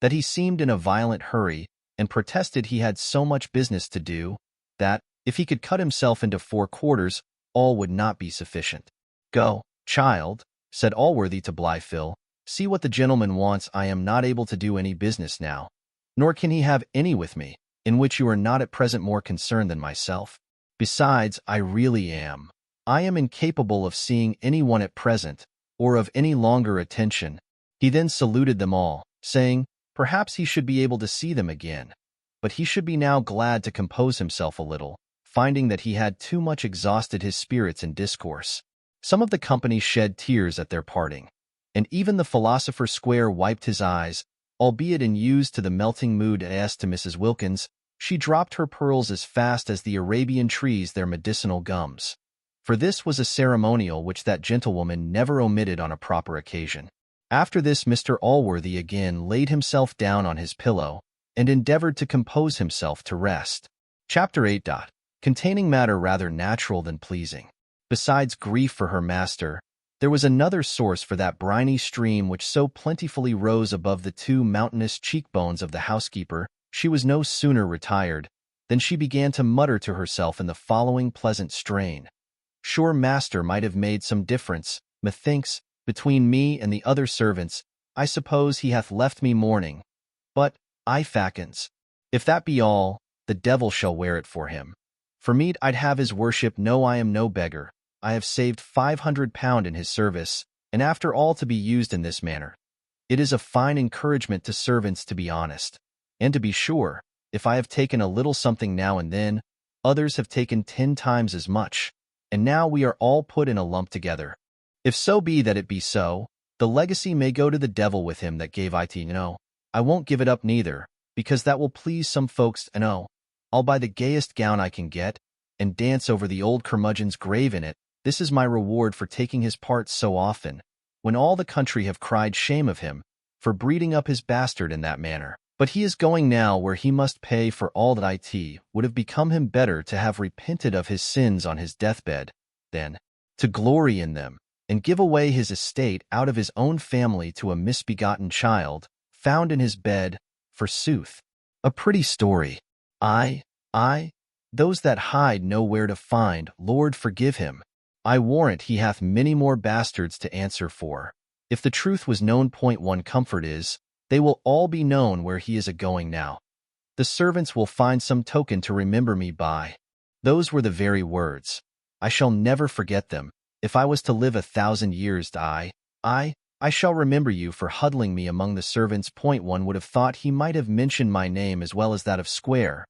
that he seemed in a violent hurry and protested he had so much business to do that, if he could cut himself into 4 quarters, all would not be sufficient. "Go, child," said Allworthy to Blifil, "see what the gentleman wants. I am not able to do any business now, nor can he have any with me, in which you are not at present more concerned than myself. Besides, I really am. I am incapable of seeing any one at present, or of any longer attention." He then saluted them all, saying, perhaps he should be able to see them again, but he should be now glad to compose himself a little, finding that he had too much exhausted his spirits in discourse. Some of the company shed tears at their parting, and even the philosopher Square wiped his eyes, albeit in used to the melting mood as to Mrs. Wilkins, she dropped her pearls as fast as the Arabian trees their medicinal gums. For this was a ceremonial which that gentlewoman never omitted on a proper occasion. After this Mr. Allworthy again laid himself down on his pillow, and endeavored to compose himself to rest. Chapter 8. Containing matter rather natural than pleasing. Besides grief for her master, there was another source for that briny stream which so plentifully rose above the 2 mountainous cheekbones of the housekeeper. She was no sooner retired than she began to mutter to herself in the following pleasant strain: "Sure master might have made some difference, methinks, between me and the other servants. I suppose he hath left me mourning. But, I fackins, if that be all, the devil shall wear it for him. For me, I'd have his worship know I am no beggar. I have saved £500 in his service, and after all to be used in this manner. It is a fine encouragement to servants to be honest. And to be sure, if I have taken a little something now and then, others have taken 10 times as much, and now we are all put in a lump together. If so be that it be so, the legacy may go to the devil with him that gave it. No, I won't give it up neither, because that will please some folks. No, I'll buy the gayest gown I can get, and dance over the old curmudgeon's grave in it. This is my reward for taking his part so often, when all the country have cried shame of him, for breeding up his bastard in that manner. But he is going now where he must pay for all that it would have become him better to have repented of his sins on his deathbed, than to glory in them, and give away his estate out of his own family to a misbegotten child, found in his bed, forsooth. A pretty story. Ay, those that hide know where to find. Lord forgive him. I warrant he hath many more bastards to answer for. If the truth was known, one comfort is, they will all be known where he is a-going now. The servants will find some token to remember me by. Those were the very words. I shall never forget them. If I was to live 1,000 years, I shall remember you for huddling me among the servants. One would have thought he might have mentioned my name as well as that of Square.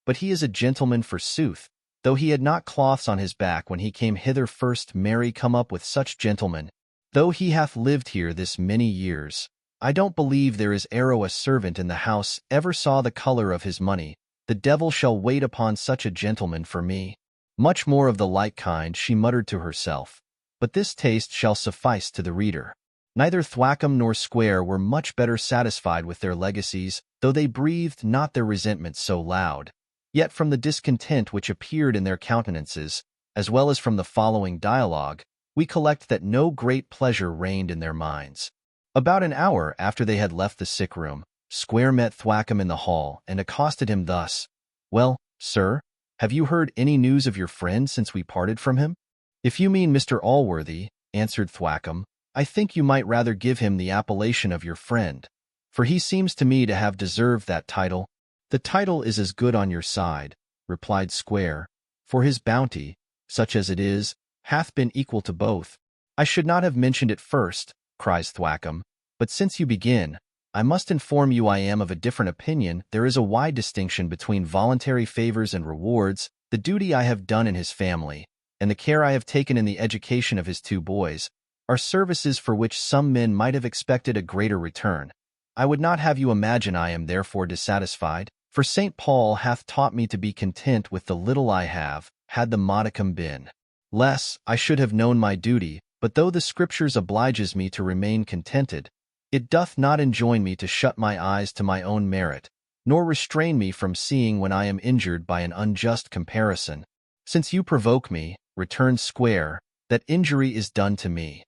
But he is a gentleman forsooth, though he had not cloths on his back when he came hither first. Marry, come up with such gentlemen, though he hath lived here this many years. I don't believe there is a servant in the house ever saw the color of his money. The devil shall wait upon such a gentleman for me. Much more of the like kind she muttered to herself, but this taste shall suffice to the reader. Neither Thwackum nor Square were much better satisfied with their legacies, though they breathed not their resentment so loud. Yet from the discontent which appeared in their countenances, as well as from the following dialogue, we collect that no great pleasure reigned in their minds. About an hour after they had left the sick room, Square met Thwackum in the hall and accosted him thus: "Well, sir, have you heard any news of your friend since we parted from him?" "If you mean Mr. Allworthy," answered Thwackum, "I think you might rather give him the appellation of your friend, for he seems to me to have deserved that title." "The title is as good on your side," replied Square, "for his bounty, such as it is, hath been equal to both." "I should not have mentioned it first," cries Thwackum, "but since you begin, I must inform you I am of a different opinion. There is a wide distinction between voluntary favors and rewards. The duty I have done in his family, and the care I have taken in the education of his 2 boys, are services for which some men might have expected a greater return. I would not have you imagine I am therefore dissatisfied, for St. Paul hath taught me to be content with the little I have. Had the modicum been less, I should have known my duty, but though the Scriptures obliges me to remain contented, it doth not enjoin me to shut my eyes to my own merit, nor restrain me from seeing when I am injured by an unjust comparison. "Since you provoke me," returned Square, "that injury is done to me.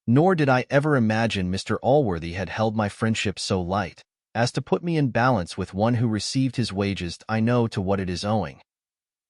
Nor did I ever imagine Mr. Allworthy had held my friendship so light, as to put me in balance with one who received his wages I know to what it is owing.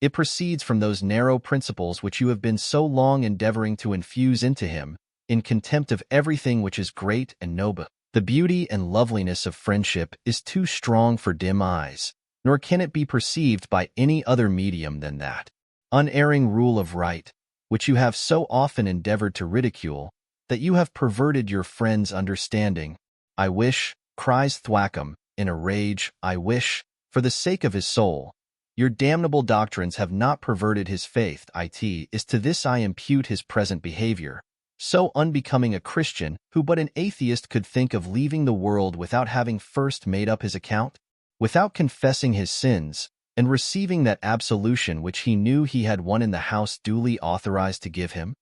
It proceeds from those narrow principles which you have been so long endeavoring to infuse into him, in contempt of everything which is great and noble. The beauty and loveliness of friendship is too strong for dim eyes, nor can it be perceived by any other medium than that unerring rule of right, which you have so often endeavored to ridicule, that you have perverted your friend's understanding. I wish," cries Thwackum, in a rage, "I wish, for the sake of his soul, your damnable doctrines have not perverted his faith. It is to this I impute his present behavior, so unbecoming a Christian, who but an atheist could think of leaving the world without having first made up his account, without confessing his sins, and receiving that absolution which he knew he had one in the house duly authorized to give him.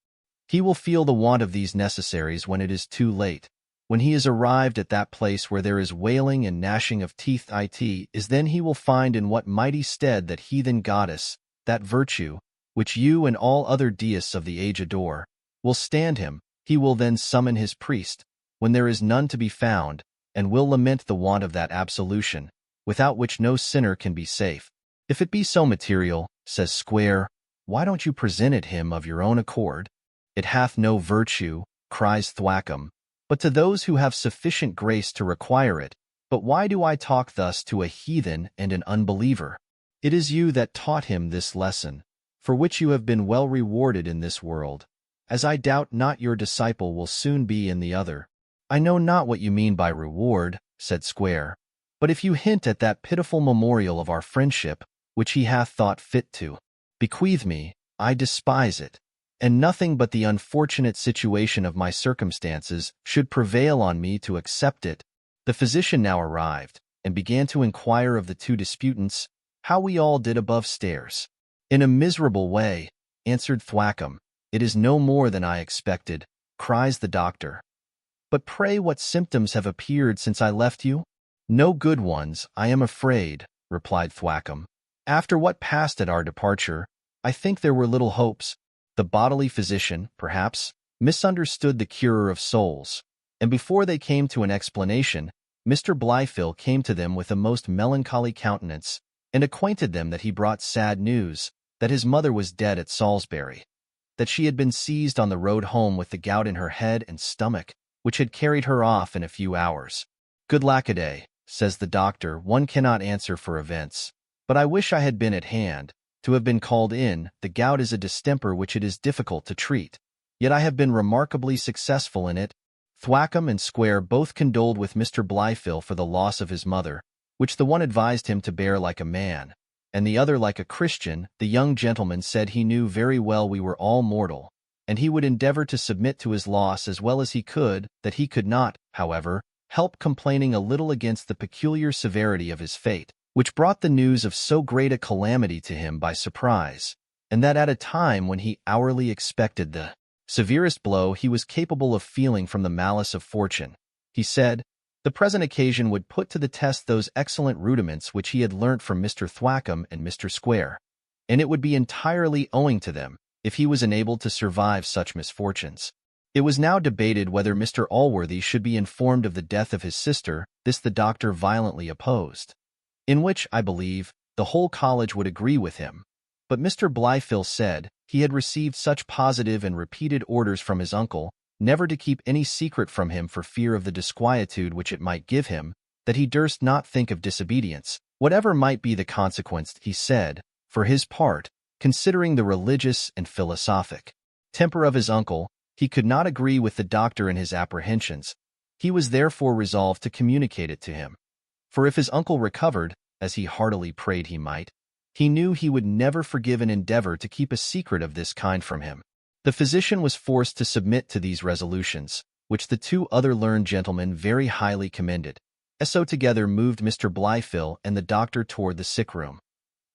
He will feel the want of these necessaries when it is too late. When he is arrived at that place where there is wailing and gnashing of teeth, it is then he will find in what mighty stead that heathen goddess, that virtue, which you and all other deists of the age adore, will stand him. He will then summon his priest, when there is none to be found, and will lament the want of that absolution, without which no sinner can be safe. If it be so material," says Square, "why don't you present it him of your own accord?" "It hath no virtue," cries Thwackum, "but to those who have sufficient grace to require it. But why do I talk thus to a heathen and an unbeliever? It is you that taught him this lesson, for which you have been well rewarded in this world, as I doubt not your disciple will soon be in the other." "I know not what you mean by reward," said Square, "but if you hint at that pitiful memorial of our friendship, which he hath thought fit to bequeath me, I despise it, and nothing but the unfortunate situation of my circumstances should prevail on me to accept it." The physician now arrived, and began to inquire of the two disputants how we all did above stairs. "In a miserable way," answered Thwackum. "It is no more than I expected," cries the doctor. "But pray what symptoms have appeared since I left you?" "No good ones, I am afraid," replied Thwackum. "After what passed at our departure, I think there were little hopes. The bodily physician, perhaps, misunderstood the curer of souls, and before they came to an explanation, Mr. Blyfill came to them with a most melancholy countenance, and acquainted them that he brought sad news, that his mother was dead at Salisbury, that she had been seized on the road home with the gout in her head and stomach, which had carried her off in a few hours. Good lackaday, says the doctor, one cannot answer for events, but I wish I had been at hand, to have been called in. The gout is a distemper which it is difficult to treat, yet I have been remarkably successful in it. Thwackum and Square both condoled with Mr. Blyfill for the loss of his mother, which the one advised him to bear like a man, and the other like a Christian. The young gentleman said he knew very well we were all mortal, and he would endeavor to submit to his loss as well as he could, that he could not, however, help complaining a little against the peculiar severity of his fate, which brought the news of so great a calamity to him by surprise, and that at a time when he hourly expected the severest blow he was capable of feeling from the malice of fortune. He said, the present occasion would put to the test those excellent rudiments which he had learnt from Mr. Thwackum and Mr. Square, and it would be entirely owing to them if he was enabled to survive such misfortunes. It was now debated whether Mr. Allworthy should be informed of the death of his sister. This the doctor violently opposed, in which, I believe, the whole college would agree with him. But Mr. Blyfill said he had received such positive and repeated orders from his uncle never to keep any secret from him for fear of the disquietude which it might give him, that he durst not think of disobedience, whatever might be the consequence. He said, for his part, considering the religious and philosophic temper of his uncle, he could not agree with the doctor in his apprehensions. He was therefore resolved to communicate it to him. For if his uncle recovered, as he heartily prayed he might, he knew he would never forgive an endeavor to keep a secret of this kind from him. The physician was forced to submit to these resolutions, which the two other learned gentlemen very highly commended. So together moved Mr. Blyfill and the doctor toward the sick-room,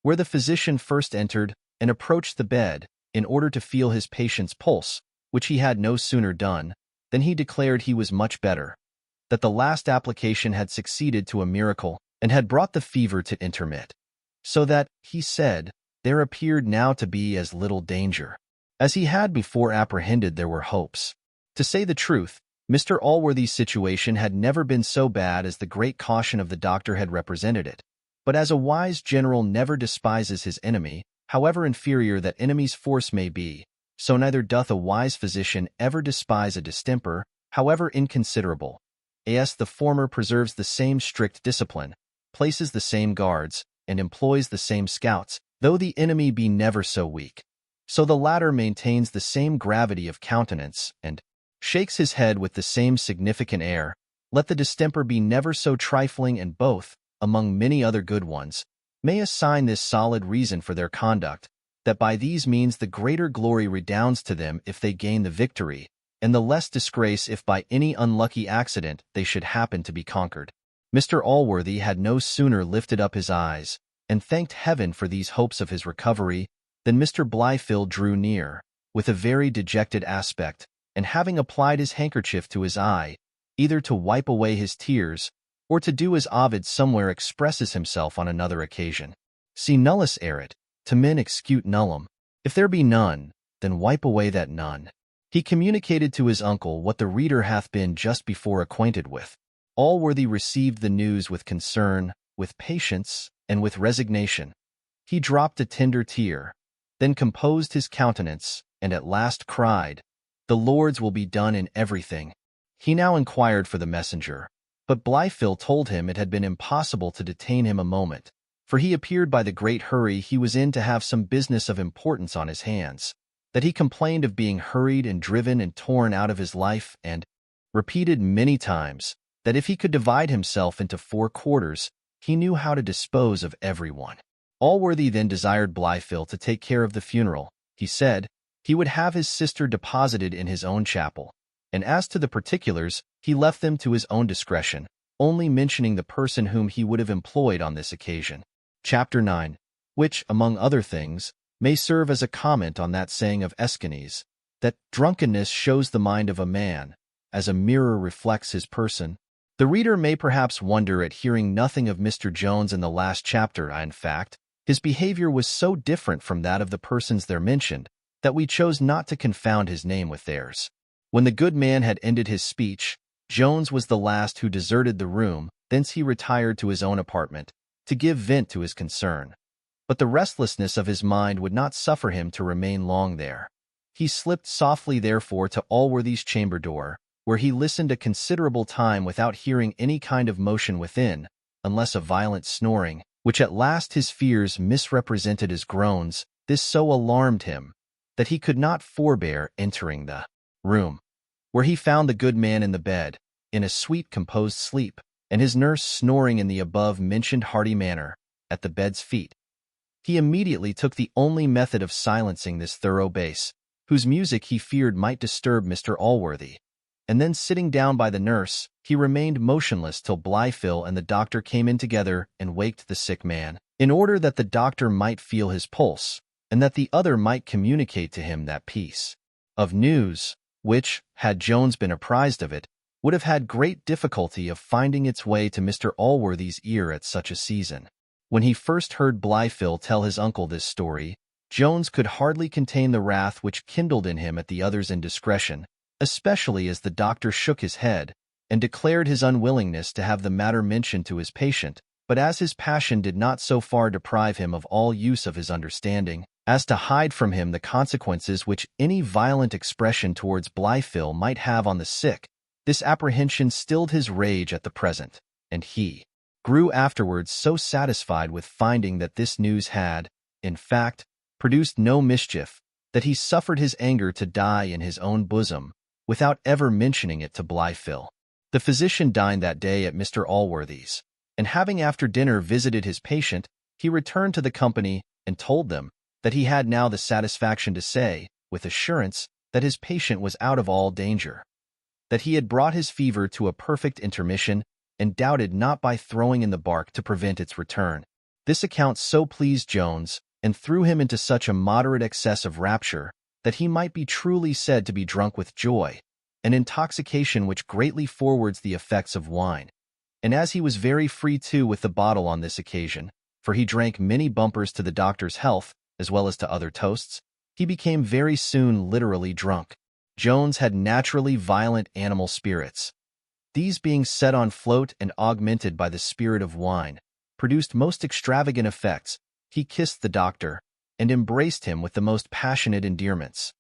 where the physician first entered and approached the bed, in order to feel his patient's pulse, which he had no sooner done than he declared he was much better, that the last application had succeeded to a miracle, and had brought the fever to intermit, so that, he said, there appeared now to be as little danger as he had before apprehended. There were hopes. To say the truth, Mr. Allworthy's situation had never been so bad as the great caution of the doctor had represented it. But as a wise general never despises his enemy, however inferior that enemy's force may be, so neither doth a wise physician ever despise a distemper, however inconsiderable. As the former preserves the same strict discipline, places the same guards, and employs the same scouts, though the enemy be never so weak. So the latter maintains the same gravity of countenance, and shakes his head with the same significant air. Let the distemper be never so trifling, and both, among many other good ones, may assign this solid reason for their conduct, that by these means the greater glory redounds to them if they gain the victory, and the less disgrace if by any unlucky accident they should happen to be conquered. Mr. Allworthy had no sooner lifted up his eyes, and thanked heaven for these hopes of his recovery, than Mr. Blyfield drew near, with a very dejected aspect, and having applied his handkerchief to his eye, either to wipe away his tears, or to do as Ovid somewhere expresses himself on another occasion, Si nullus erit, tamen execute nullum. If there be none, then wipe away that none. He communicated to his uncle what the reader hath been just before acquainted with. Allworthy received the news with concern, with patience, and with resignation. He dropped a tender tear, then composed his countenance, and at last cried, "The Lord's will be done in everything." He now inquired for the messenger, but Blyfield told him it had been impossible to detain him a moment, for he appeared by the great hurry he was in to have some business of importance on his hands, that he complained of being hurried and driven and torn out of his life, and repeated many times that if he could divide himself into 4 quarters, he knew how to dispose of everyone. Allworthy then desired Blyfield to take care of the funeral. He said he would have his sister deposited in his own chapel, and as to the particulars, he left them to his own discretion, only mentioning the person whom he would have employed on this occasion. Chapter 9, which, among other things, may serve as a comment on that saying of Aeschines, that drunkenness shows the mind of a man, as a mirror reflects his person. The reader may perhaps wonder at hearing nothing of Mr. Jones in the last chapter. In fact, his behavior was so different from that of the persons there mentioned, that we chose not to confound his name with theirs. When the good man had ended his speech, Jones was the last who deserted the room. Thence he retired to his own apartment, to give vent to his concern. But the restlessness of his mind would not suffer him to remain long there. He slipped softly therefore to Allworthy's chamber door, where he listened a considerable time without hearing any kind of motion within, unless a violent snoring, which at last his fears misrepresented as groans. This so alarmed him that he could not forbear entering the room, where he found the good man in the bed, in a sweet composed sleep, and his nurse snoring in the above-mentioned hearty manner, at the bed's feet. He immediately took the only method of silencing this thorough bass, whose music he feared might disturb Mr. Allworthy, and then sitting down by the nurse, he remained motionless till Blyfield and the doctor came in together and waked the sick man, in order that the doctor might feel his pulse, and that the other might communicate to him that piece of news, which, had Jones been apprised of it, would have had great difficulty of finding its way to Mr. Allworthy's ear at such a season. When he first heard Blyfield tell his uncle this story, Jones could hardly contain the wrath which kindled in him at the other's indiscretion, especially as the doctor shook his head, and declared his unwillingness to have the matter mentioned to his patient, but as his passion did not so far deprive him of all use of his understanding, as to hide from him the consequences which any violent expression towards Blyfield might have on the sick, this apprehension stilled his rage at the present, and he grew afterwards so satisfied with finding that this news had, in fact, produced no mischief, that he suffered his anger to die in his own bosom, without ever mentioning it to Blyfield. The physician dined that day at Mr. Allworthy's, and having after dinner visited his patient, he returned to the company and told them that he had now the satisfaction to say, with assurance, that his patient was out of all danger, that he had brought his fever to a perfect intermission, and doubted not by throwing in the bark to prevent its return. This account so pleased Jones, and threw him into such a moderate excess of rapture, that he might be truly said to be drunk with joy, an intoxication which greatly forwards the effects of wine. And as he was very free too with the bottle on this occasion, for he drank many bumpers to the doctor's health, as well as to other toasts, he became very soon literally drunk. Jones had naturally violent animal spirits. These being set on float and augmented by the spirit of wine, produced most extravagant effects. He kissed the doctor, and embraced him with the most passionate endearments,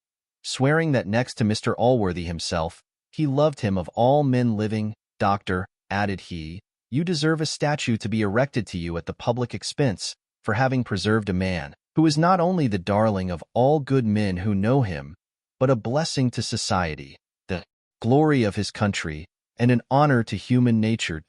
swearing that next to Mr. Allworthy himself, he loved him of all men living. Doctor, added he, you deserve a statue to be erected to you at the public expense for having preserved a man who is not only the darling of all good men who know him, but a blessing to society, the glory of his country, and an honor to human nature.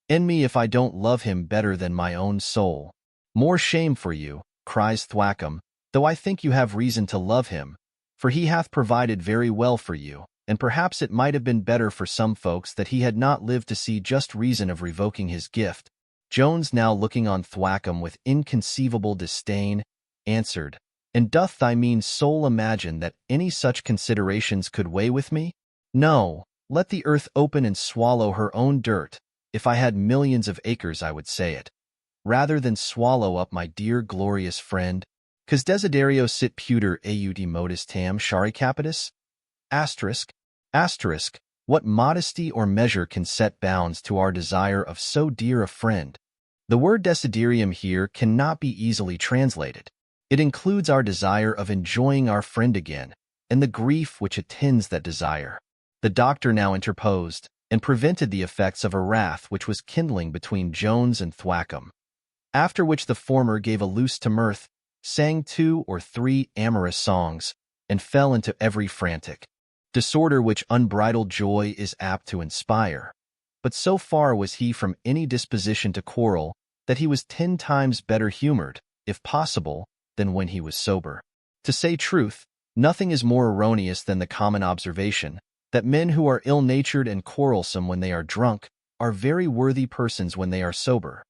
End me if I don't love him better than my own soul. More shame for you, cries Thwackum, though I think you have reason to love him, for he hath provided very well for you, and perhaps it might have been better for some folks that he had not lived to see just reason of revoking his gift. Jones, now looking on Thwackum with inconceivable disdain, answered, And doth thy mean soul imagine that any such considerations could weigh with me? No, let the earth open and swallow her own dirt. If I had millions of acres I would say it, rather than swallow up my dear glorious friend. Cos desiderio sit puter aut modus tam shari capitis? Asterisk, what modesty or measure can set bounds to our desire of so dear a friend? The word desiderium here cannot be easily translated. It includes our desire of enjoying our friend again, and the grief which attends that desire. The doctor now interposed, and prevented the effects of a wrath which was kindling between Jones and Thwackum, after which the former gave a loose to mirth, sang 2 or 3 amorous songs, and fell into every frantic disorder which unbridled joy is apt to inspire. But so far was he from any disposition to quarrel that he was 10 times better humored, if possible, than when he was sober. To say truth, nothing is more erroneous than the common observation that men who are ill-natured and quarrelsome when they are drunk are very worthy persons when they are sober.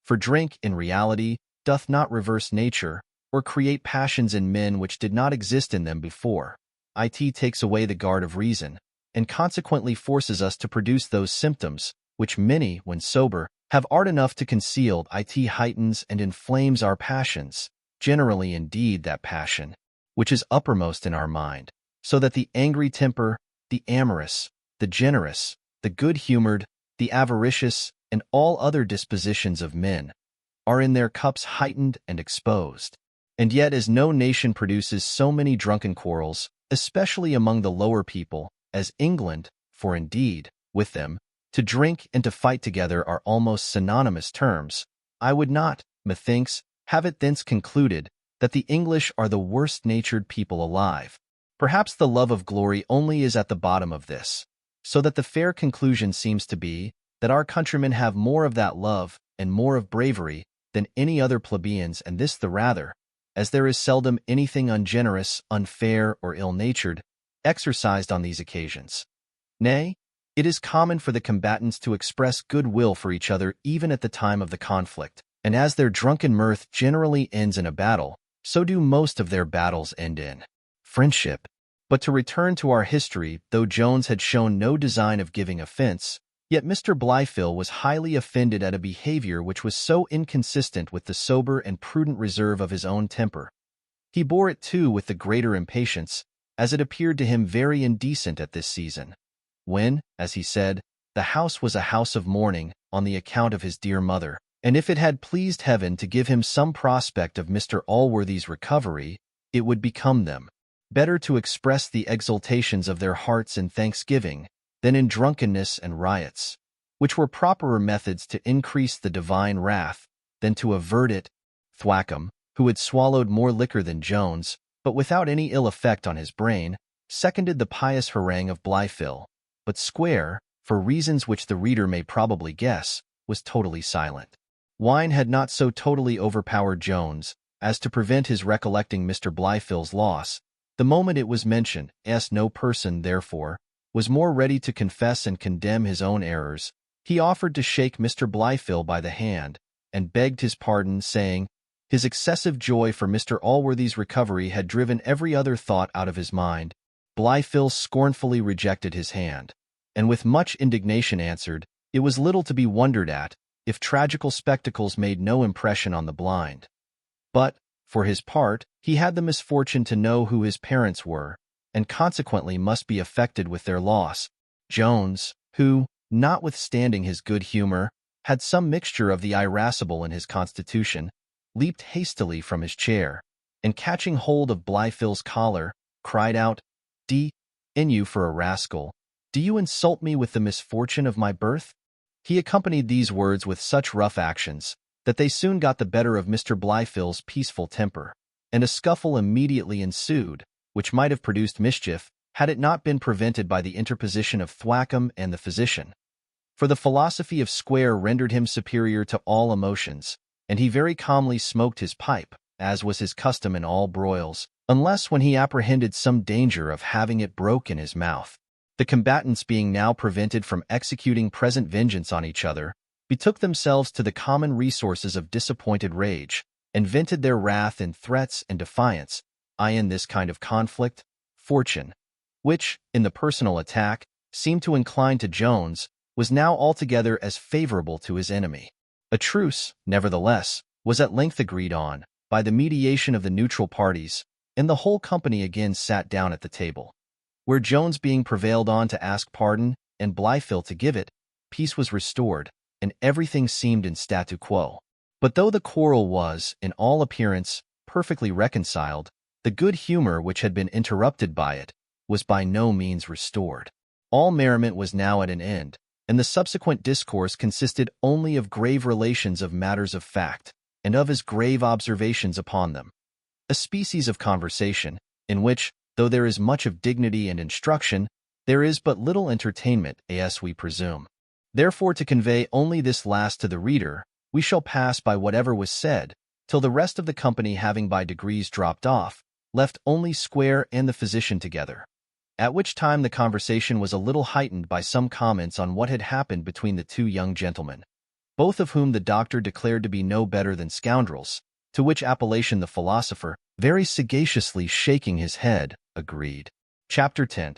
For drink, in reality, doth not reverse nature, or create passions in men which did not exist in them before. It takes away the guard of reason, and consequently forces us to produce those symptoms, which many, when sober, have art enough to conceal. It heightens and inflames our passions, generally indeed that passion, which is uppermost in our mind, so that the angry temper, the amorous, the generous, the good-humored, the avaricious, and all other dispositions of men, are in their cups heightened and exposed. And yet as no nation produces so many drunken quarrels, especially among the lower people, as England, for indeed, with them, to drink and to fight together are almost synonymous terms, I would not, methinks, have it thence concluded that the English are the worst-natured people alive. Perhaps the love of glory only is at the bottom of this, so that the fair conclusion seems to be that our countrymen have more of that love and more of bravery than any other plebeians, and this the rather, as there is seldom anything ungenerous, unfair, or ill-natured exercised on these occasions. Nay, it is common for the combatants to express good-will for each other even at the time of the conflict, and as their drunken mirth generally ends in a battle, so do most of their battles end in friendship. But to return to our history, though Jones had shown no design of giving offense, yet Mr. Blifil was highly offended at a behavior which was so inconsistent with the sober and prudent reserve of his own temper. He bore it too with the greater impatience, as it appeared to him very indecent at this season, when, as he said, the house was a house of mourning on the account of his dear mother, and if it had pleased heaven to give him some prospect of Mr. Allworthy's recovery, it would become them better to express the exultations of their hearts in thanksgiving than in drunkenness and riots, which were properer methods to increase the divine wrath than to avert it. Thwackum, who had swallowed more liquor than Jones, but without any ill effect on his brain, seconded the pious harangue of Blifil, but Square, for reasons which the reader may probably guess, was totally silent. Wine had not so totally overpowered Jones as to prevent his recollecting Mr. Blifil's loss. The moment it was mentioned, no person, therefore, was more ready to confess and condemn his own errors. He offered to shake Mr. Blifil by the hand, and begged his pardon, saying, his excessive joy for Mr. Allworthy's recovery had driven every other thought out of his mind. Blifil scornfully rejected his hand, and with much indignation answered, it was little to be wondered at, if tragical spectacles made no impression on the blind. But, For his part, he had the misfortune to know who his parents were, and consequently must be affected with their loss. Jones, who, notwithstanding his good humor, had some mixture of the irascible in his constitution, leaped hastily from his chair, and catching hold of Blifil's collar, cried out, "D—n you for a rascal! Do you insult me with the misfortune of my birth?" He accompanied these words with such rough actions that they soon got the better of Mr. Blifil's peaceful temper, and a scuffle immediately ensued, which might have produced mischief had it not been prevented by the interposition of Thwackum and the physician. For the philosophy of Square rendered him superior to all emotions, and he very calmly smoked his pipe, as was his custom in all broils, unless when he apprehended some danger of having it broke in his mouth. The combatants being now prevented from executing present vengeance on each other, betook themselves to the common resources of disappointed rage, and vented their wrath in threats and defiance. In this kind of conflict, fortune, which, in the personal attack, seemed to incline to Jones, was now altogether as favorable to his enemy. A truce, nevertheless, was at length agreed on, by the mediation of the neutral parties, and the whole company again sat down at the table. Where Jones being prevailed on to ask pardon, and Blifil to give it, peace was restored, and everything seemed in statu quo. But though the quarrel was, in all appearance, perfectly reconciled, the good humor which had been interrupted by it was by no means restored. All merriment was now at an end, and the subsequent discourse consisted only of grave relations of matters of fact, and of as grave observations upon them. A species of conversation, in which, though there is much of dignity and instruction, there is but little entertainment, as we presume. Therefore, to convey only this last to the reader, we shall pass by whatever was said, till the rest of the company having by degrees dropped off, left only Square and the physician together, at which time the conversation was a little heightened by some comments on what had happened between the two young gentlemen, both of whom the doctor declared to be no better than scoundrels, to which appellation the philosopher, very sagaciously shaking his head, agreed. Chapter 10.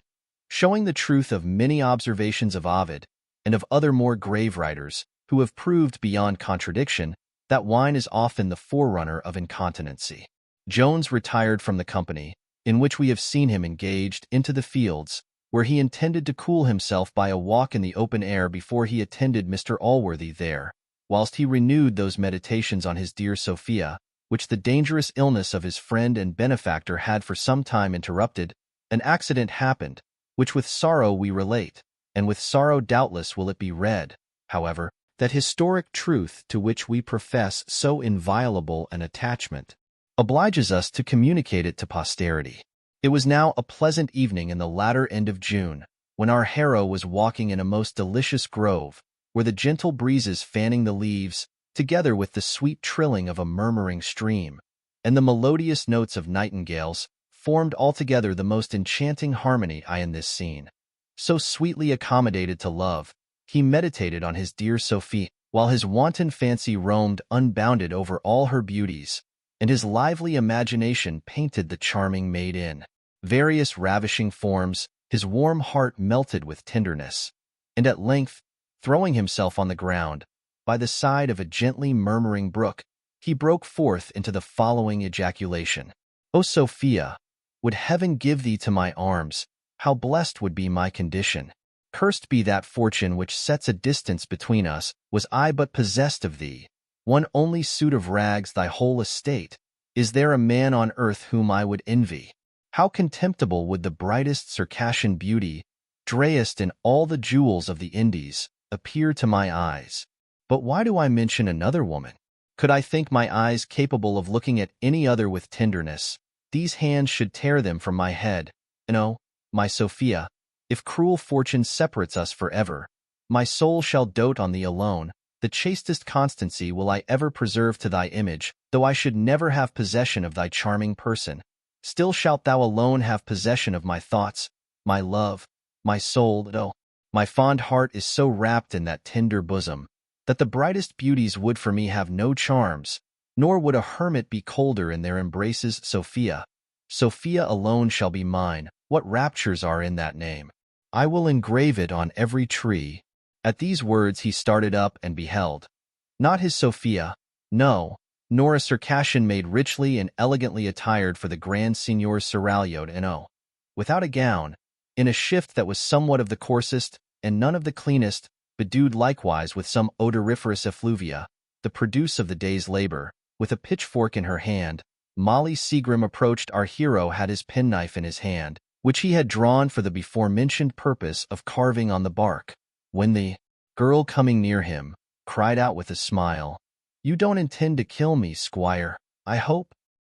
Showing the truth of many observations of Ovid, and of other more grave writers, who have proved beyond contradiction that wine is often the forerunner of incontinency. Jones retired from the company, in which we have seen him engaged, into the fields, where he intended to cool himself by a walk in the open air before he attended Mr. Allworthy there, whilst he renewed those meditations on his dear Sophia, which the dangerous illness of his friend and benefactor had for some time interrupted. An accident happened, which with sorrow we relate, and with sorrow doubtless will it be read, however, that historic truth to which we profess so inviolable an attachment obliges us to communicate it to posterity. It was now a pleasant evening in the latter end of June, when our hero was walking in a most delicious grove, where the gentle breezes fanning the leaves, together with the sweet trilling of a murmuring stream, and the melodious notes of nightingales, formed altogether the most enchanting harmony. In this scene, so sweetly accommodated to love, he meditated on his dear Sophie, while his wanton fancy roamed unbounded over all her beauties, and his lively imagination painted the charming maid in various ravishing forms. His warm heart melted with tenderness, and at length, throwing himself on the ground, by the side of a gently murmuring brook, he broke forth into the following ejaculation: "O Sophia, would heaven give thee to my arms, how blessed would be my condition! Cursed be that fortune which sets a distance between us. Was I but possessed of thee, one only suit of rags, thy whole estate, is there a man on earth whom I would envy? How contemptible would the brightest Circassian beauty, drayest in all the jewels of the Indies, appear to my eyes! But why do I mention another woman? Could I think my eyes capable of looking at any other with tenderness, these hands should tear them from my head. And oh, my Sophia, if cruel fortune separates us forever, my soul shall dote on thee alone. The chastest constancy will I ever preserve to thy image. Though I should never have possession of thy charming person, still shalt thou alone have possession of my thoughts, my love, my soul. And oh, my fond heart is so wrapped in that tender bosom, that the brightest beauties would for me have no charms, nor would a hermit be colder in their embraces. Sophia, Sophia alone shall be mine. What raptures are in that name! I will engrave it on every tree." At these words he started up and beheld, not his Sophia, no, nor a Circassian maid richly and elegantly attired for the Grand Signior's seraglio no. Without a gown, in a shift that was somewhat of the coarsest and none of the cleanest, bedewed likewise with some odoriferous effluvia, the produce of the day's labor, with a pitchfork in her hand, Molly Seagrim approached our hero had his penknife in his hand, which he had drawn for the before-mentioned purpose of carving on the bark, when the girl coming near him, cried out with a smile, "You don't intend to kill me, squire, I hope?"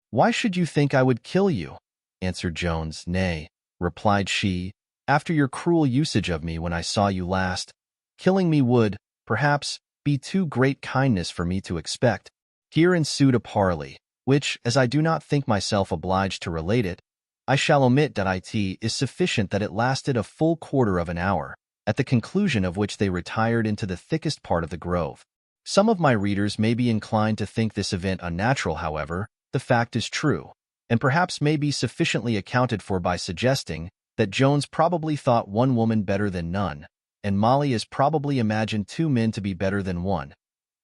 "Why should you think I would kill you?" answered Jones. "Nay," replied she, "after your cruel usage of me when I saw you last, killing me would, perhaps, be too great kindness for me to expect." Here ensued a parley, which, as I do not think myself obliged to relate it, I shall omit. It is sufficient that it lasted a full quarter of an hour, at the conclusion of which they retired into the thickest part of the grove. Some of my readers may be inclined to think this event unnatural. However, the fact is true, and perhaps may be sufficiently accounted for by suggesting that Jones probably thought one woman better than none, and Molly has probably imagined two men to be better than one.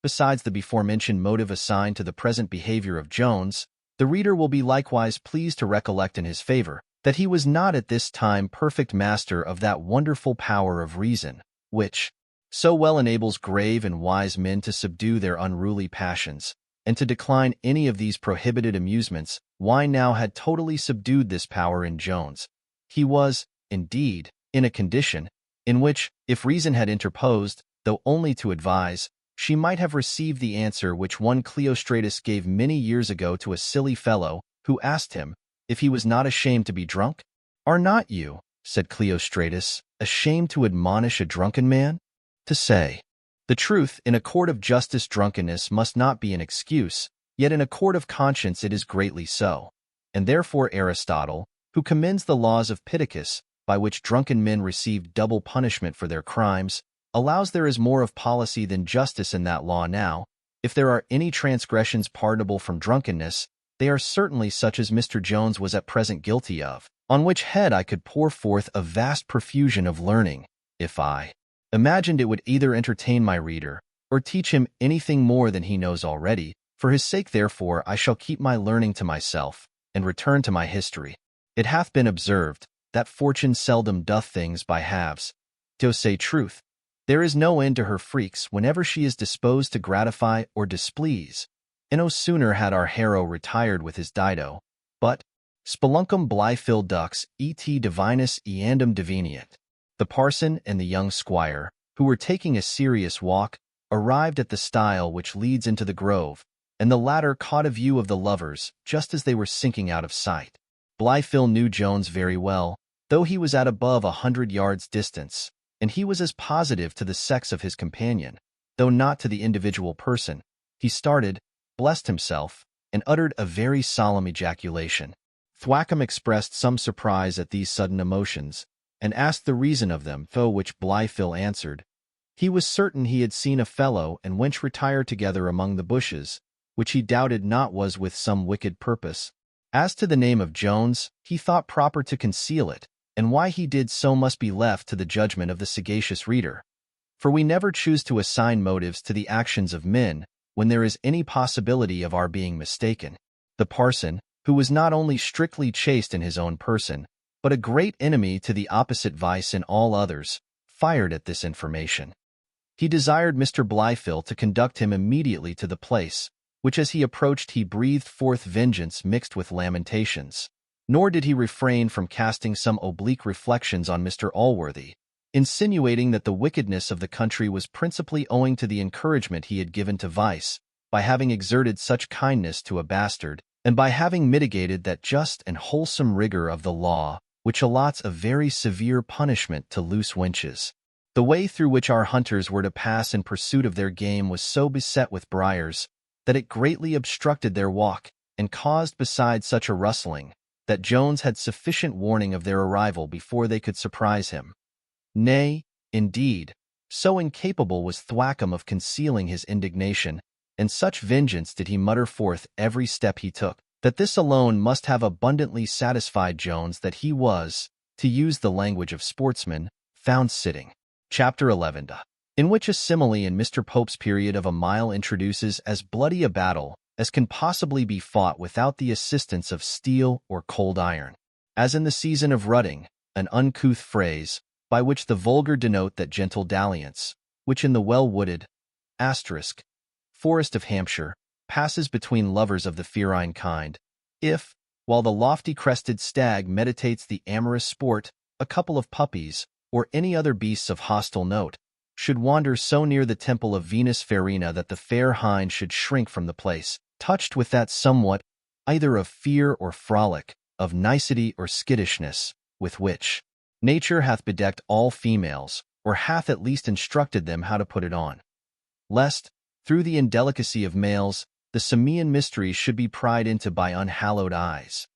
Besides the before-mentioned motive assigned to the present behavior of Jones, the reader will be likewise pleased to recollect in his favor that he was not at this time perfect master of that wonderful power of reason, which so well enables grave and wise men to subdue their unruly passions, and to decline any of these prohibited amusements. Wine now had totally subdued this power in Jones. He was, indeed, in a condition in which, if reason had interposed, though only to advise, she might have received the answer which one Cleostratus gave many years ago to a silly fellow who asked him if he was not ashamed to be drunk. "Are not you," said Cleostratus, "ashamed to admonish a drunken man?" To say the truth, in a court of justice drunkenness must not be an excuse, yet in a court of conscience it is greatly so. And therefore Aristotle, who commends the laws of Pittacus, by which drunken men received double punishment for their crimes, allows there is more of policy than justice in that law. Now, if there are any transgressions pardonable from drunkenness, they are certainly such as Mr. Jones was at present guilty of, on which head I could pour forth a vast profusion of learning, if I imagined it would either entertain my reader, or teach him anything more than he knows already. For his sake, therefore, I shall keep my learning to myself, and return to my history. It hath been observed, that fortune seldom doth things by halves. To say truth, there is no end to her freaks whenever she is disposed to gratify or displease, and no sooner had our hero retired with his Dido, but speluncum Blyfield dux et divinus eandum diveniat. The parson and the young squire, who were taking a serious walk, arrived at the stile which leads into the grove, and the latter caught a view of the lovers just as they were sinking out of sight. Blyfield knew Jones very well, though he was at above 100 yards distance, and he was as positive to the sex of his companion, though not to the individual person. He started, blessed himself, and uttered a very solemn ejaculation. Thwackum expressed some surprise at these sudden emotions, and asked the reason of them, to which Blyfield answered, he was certain he had seen a fellow and wench retire together among the bushes, which he doubted not was with some wicked purpose. As to the name of Jones, he thought proper to conceal it, and why he did so must be left to the judgment of the sagacious reader. For we never choose to assign motives to the actions of men when there is any possibility of our being mistaken. The parson, who was not only strictly chaste in his own person, but a great enemy to the opposite vice in all others, fired at this information. He desired Mr. Blyfield to conduct him immediately to the place, which as he approached he breathed forth vengeance mixed with lamentations. Nor did he refrain from casting some oblique reflections on Mr. Allworthy, insinuating that the wickedness of the country was principally owing to the encouragement he had given to vice, by having exerted such kindness to a bastard, and by having mitigated that just and wholesome rigor of the law, which allots a very severe punishment to loose wenches. The way through which our hunters were to pass in pursuit of their game was so beset with briars, that it greatly obstructed their walk, and caused besides such a rustling, that Jones had sufficient warning of their arrival before they could surprise him. Nay, indeed, so incapable was Thwackum of concealing his indignation, and such vengeance did he mutter forth every step he took, that this alone must have abundantly satisfied Jones that he was, to use the language of sportsmen, found sitting. Chapter 11, in which a simile in Mr. Pope's period of a mile introduces as bloody a battle as can possibly be fought without the assistance of steel or cold iron. As in the season of rutting, an uncouth phrase, by which the vulgar denote that gentle dalliance, which in the well-wooded forest of Hampshire passes between lovers of the ferine kind, if, while the lofty-crested stag meditates the amorous sport, a couple of puppies, or any other beasts of hostile note, should wander so near the temple of Venus Farina that the fair hind should shrink from the place, touched with that somewhat, either of fear or frolic, of nicety or skittishness, with which nature hath bedecked all females, or hath at least instructed them how to put it on, lest, through the indelicacy of males, the Samian mysteries should be pried into by unhallowed eyes.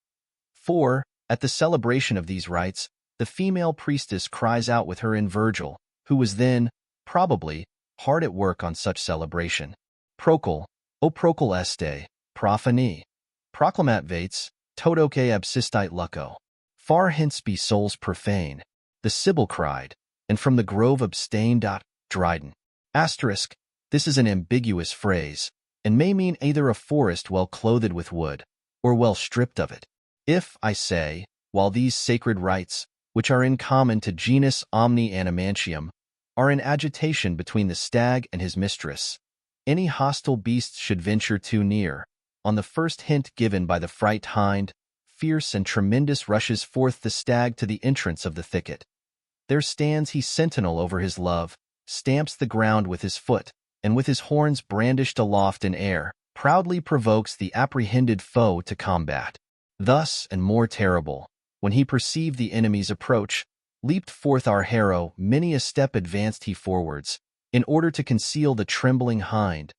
For, at the celebration of these rites, the female priestess cries out with her in Virgil, who was then, probably, hard at work on such celebration. Procul, o procul este, prophani, proclamat vates, todoque absistite lucco. Far hence be souls profane, the Sibyl cried, and from the grove abstain. Dryden. This is an ambiguous phrase, and may mean either a forest well clothed with wood, or well stripped of it. If, I say, while these sacred rites, which are in common to genus omni animantium, are in agitation between the stag and his mistress, any hostile beasts should venture too near, on the first hint given by the fright hind, fierce and tremendous rushes forth the stag to the entrance of the thicket. There stands he sentinel over his love, stamps the ground with his foot, and with his horns brandished aloft in air, proudly provokes the apprehended foe to combat. Thus, and more terrible, when he perceived the enemy's approach, leaped forth our hero, many a step advanced he forwards, in order to conceal the trembling hind,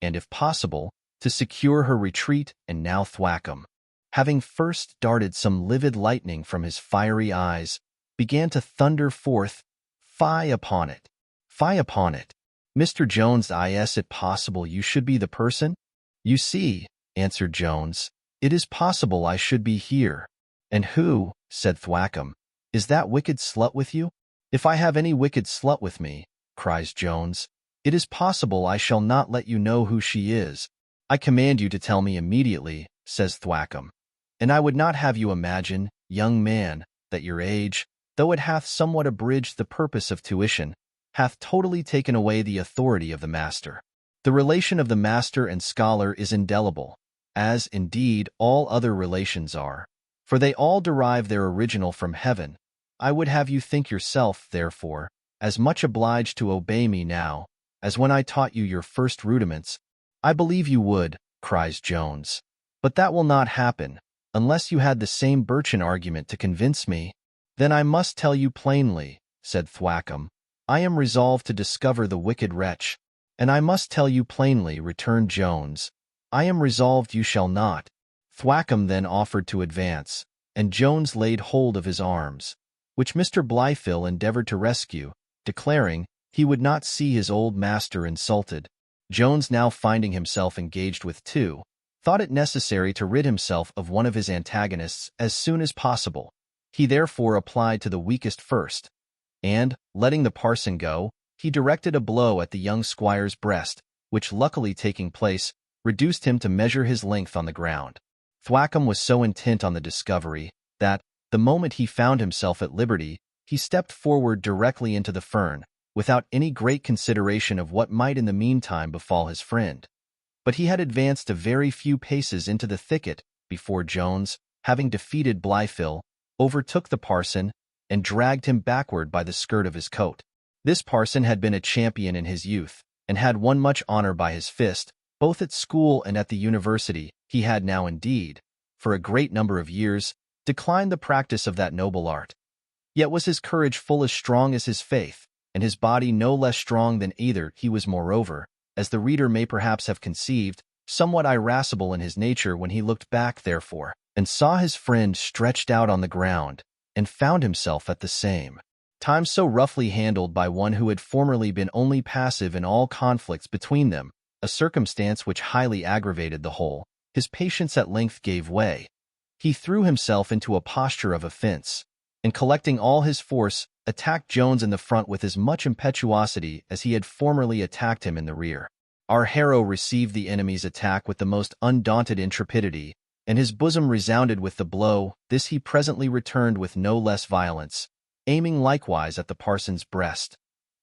and, if possible, to secure her retreat. And now Thwackum, having first darted some livid lightning from his fiery eyes, began to thunder forth, "Fie upon it! Fie upon it! Mr. Jones, is it possible you should be the person?" "You see," answered Jones, "it is possible I should be here." "And who," said Thwackum, "is that wicked slut with you?" "If I have any wicked slut with me," cries Jones, "it is possible I shall not let you know who she is." "I command you to tell me immediately," says Thwackum, "and I would not have you imagine, young man, that your age, though it hath somewhat abridged the purpose of tuition, hath totally taken away the authority of the master. The relation of the master and scholar is indelible, as, indeed, all other relations are, for they all derive their original from heaven. I would have you think yourself, therefore, as much obliged to obey me now, as when I taught you your first rudiments." "I believe you would," cries Jones, "but that will not happen, unless you had the same birchen argument to convince me." "Then I must tell you plainly," said Thwackum, "I am resolved to discover the wicked wretch." "And I must tell you plainly," returned Jones, "I am resolved you shall not." Thwackum then offered to advance, and Jones laid hold of his arms, which Mr. Blifil endeavored to rescue, declaring he would not see his old master insulted. Jones, now finding himself engaged with two, thought it necessary to rid himself of one of his antagonists as soon as possible. He therefore applied to the weakest first, and, letting the parson go, he directed a blow at the young squire's breast, which, luckily taking place, reduced him to measure his length on the ground. Thwackum was so intent on the discovery that, the moment he found himself at liberty, he stepped forward directly into the fern, without any great consideration of what might in the meantime befall his friend. But he had advanced a very few paces into the thicket before Jones, having defeated Blifil, overtook the parson, and dragged him backward by the skirt of his coat. This parson had been a champion in his youth, and had won much honor by his fist, both at school and at the university. He had now, indeed, for a great number of years, declined the practice of that noble art. Yet was his courage full as strong as his faith, and his body no less strong than either. He was, moreover, as the reader may perhaps have conceived, somewhat irascible in his nature when he looked back, therefore, and saw his friend stretched out on the ground, and found himself at the same time so roughly handled by one who had formerly been only passive in all conflicts between them, a circumstance which highly aggravated the whole. His patience at length gave way. He threw himself into a posture of offense, and collecting all his force, attacked Jones in the front with as much impetuosity as he had formerly attacked him in the rear. Our hero received the enemy's attack with the most undaunted intrepidity, and his bosom resounded with the blow. This he presently returned with no less violence, aiming likewise at the parson's breast.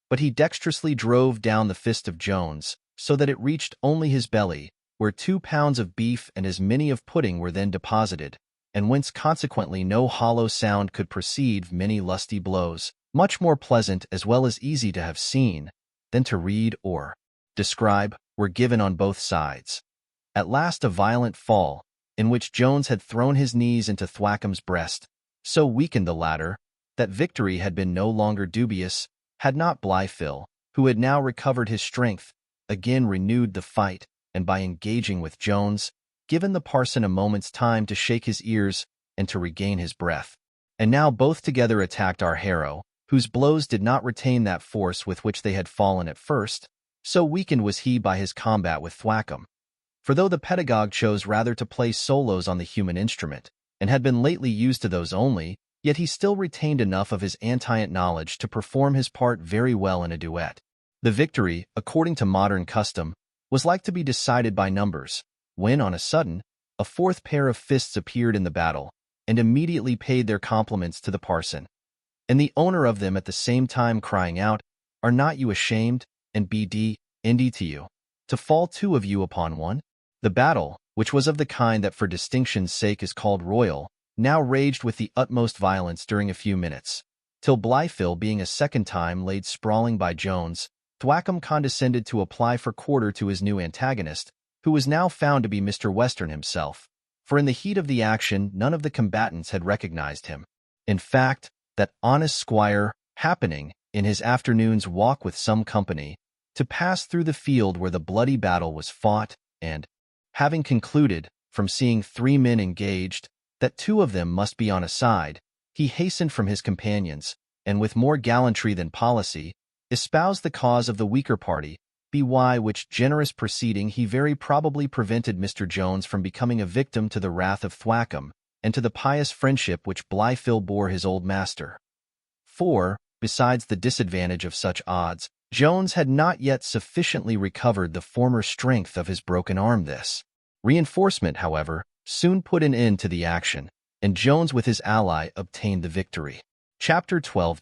But he dexterously drove down the fist of Jones, so that it reached only his belly, where 2 pounds of beef and as many of pudding were then deposited, and whence consequently no hollow sound could proceed. Many lusty blows, much more pleasant as well as easy to have seen, than to read or describe, were given on both sides. At last a violent fall, in which Jones had thrown his knees into Thwackum's breast, so weakened the latter, that victory had been no longer dubious, had not Blifil, who had now recovered his strength, again renewed the fight, and by engaging with Jones, given the parson a moment's time to shake his ears and to regain his breath. And now both together attacked our hero, whose blows did not retain that force with which they had fallen at first, so weakened was he by his combat with Thwackum. For though the pedagogue chose rather to play solos on the human instrument, and had been lately used to those only, yet he still retained enough of his antient knowledge to perform his part very well in a duet. The victory, according to modern custom, was like to be decided by numbers, when, on a sudden, a fourth pair of fists appeared in the battle, and immediately paid their compliments to the parson, and the owner of them at the same time crying out, "Are not you ashamed, and indeed to you, to fall 2 of you upon one?" The battle, which was of the kind that for distinction's sake is called royal, now raged with the utmost violence during a few minutes, till Blifil being a second time laid sprawling by Jones, Thwackum condescended to apply for quarter to his new antagonist, who was now found to be Mr. Western himself, for in the heat of the action none of the combatants had recognized him. In fact, that honest squire, happening, in his afternoon's walk with some company, to pass through the field where the bloody battle was fought, and, having concluded, from seeing 3 men engaged, that 2 of them must be on a side, he hastened from his companions, and with more gallantry than policy, espoused the cause of the weaker party, by which generous proceeding he very probably prevented Mr. Jones from becoming a victim to the wrath of Thwackum, and to the pious friendship which Blifil bore his old master. For, besides the disadvantage of such odds, Jones had not yet sufficiently recovered the former strength of his broken arm. This reinforcement, however, soon put an end to the action, and Jones with his ally obtained the victory. Chapter 12.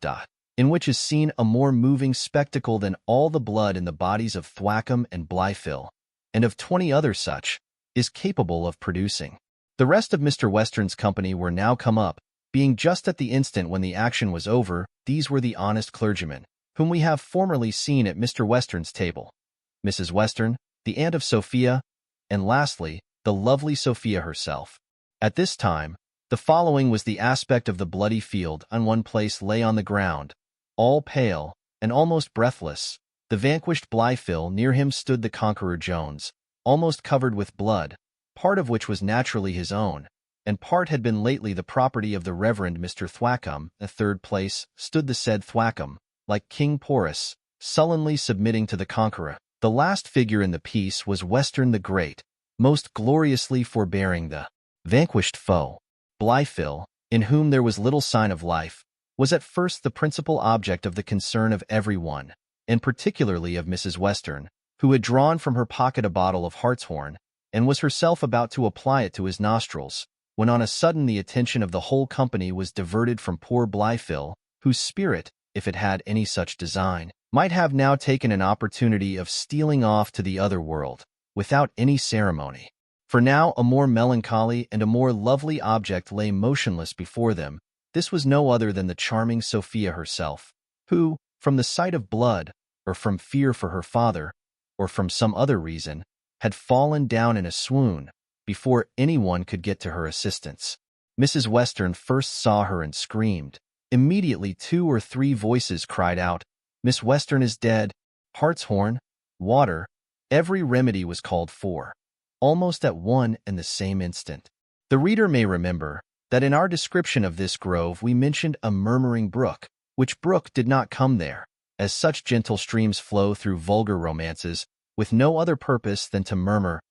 In which is seen a more moving spectacle than all the blood in the bodies of Thwackum and Blifil, and of 20 other such, is capable of producing. The rest of Mr. Western's company were now come up, being just at the instant when the action was over. These were the honest clergymen, whom we have formerly seen at Mr. Western's table, Mrs. Western, the aunt of Sophia, and lastly, the lovely Sophia herself. At this time, the following was the aspect of the bloody field. On one place lay on the ground, all pale, and almost breathless, the vanquished Blifil. Near him stood the conqueror Jones, almost covered with blood, part of which was naturally his own, and part had been lately the property of the Reverend Mr. Thwackum. A third place stood the said Thwackum, like King Porus, sullenly submitting to the conqueror. The last figure in the piece was Western the Great, most gloriously forbearing the vanquished foe. Blifil, in whom there was little sign of life, was at first the principal object of the concern of every one, and particularly of Mrs. Western, who had drawn from her pocket a bottle of hartshorn, and was herself about to apply it to his nostrils, when on a sudden the attention of the whole company was diverted from poor Blifil, whose spirit, if it had any such design, might have now taken an opportunity of stealing off to the other world, without any ceremony. For now a more melancholy and a more lovely object lay motionless before them. This was no other than the charming Sophia herself, who, from the sight of blood, or from fear for her father, or from some other reason, had fallen down in a swoon, before anyone could get to her assistance. Mrs. Western first saw her and screamed. Immediately 2 or 3 voices cried out, "Miss Western is dead! Hartshorn, water!" Every remedy was called for, almost at one and the same instant. The reader may remember that in our description of this grove we mentioned a murmuring brook, which brook did not come there, as such gentle streams flow through vulgar romances, with no other purpose than to murmur.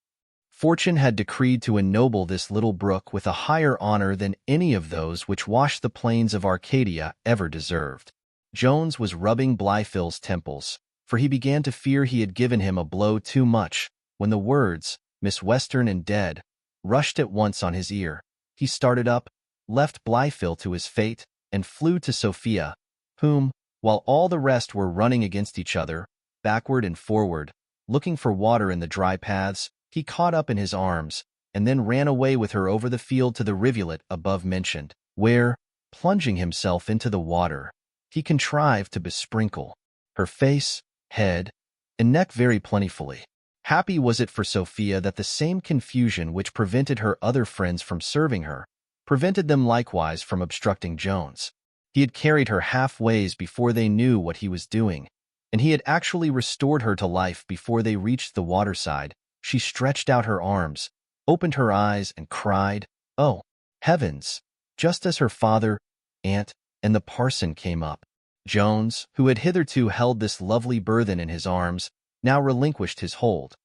Fortune had decreed to ennoble this little brook with a higher honor than any of those which wash the plains of Arcadia ever deserved. Jones was rubbing Blifil's temples, for he began to fear he had given him a blow too much, when the words, "Miss Western and dead," rushed at once on his ear. He started up, left Blifil to his fate, and flew to Sophia, whom, while all the rest were running against each other, backward and forward, looking for water in the dry paths, he caught up in his arms, and then ran away with her over the field to the rivulet above mentioned, where, plunging himself into the water, he contrived to besprinkle her face, head, and neck very plentifully. Happy was it for Sophia that the same confusion which prevented her other friends from serving her, prevented them likewise from obstructing Jones. He had carried her half-ways before they knew what he was doing, and he had actually restored her to life before they reached the waterside. She stretched out her arms, opened her eyes, and cried, "Oh, heavens!" just as her father, aunt, and the parson came up. Jones, who had hitherto held this lovely burthen in his arms, now relinquished his hold,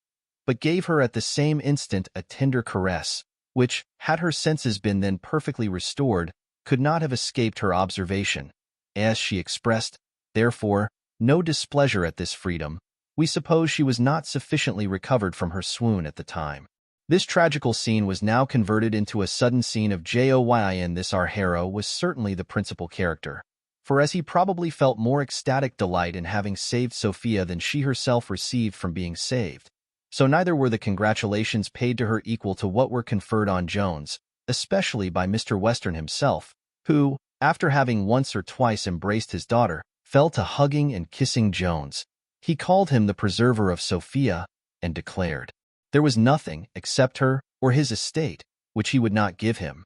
but gave her at the same instant a tender caress, which, had her senses been then perfectly restored, could not have escaped her observation. As she expressed, therefore, no displeasure at this freedom, we suppose she was not sufficiently recovered from her swoon at the time. This tragical scene was now converted into a sudden scene of joy. In this our hero was certainly the principal character, for as he probably felt more ecstatic delight in having saved Sophia than she herself received from being saved, so neither were the congratulations paid to her equal to what were conferred on Jones, especially by Mr. Western himself, who, after having once or twice embraced his daughter, fell to hugging and kissing Jones. He called him the preserver of Sophia, and declared there was nothing, except her, or his estate, which he would not give him.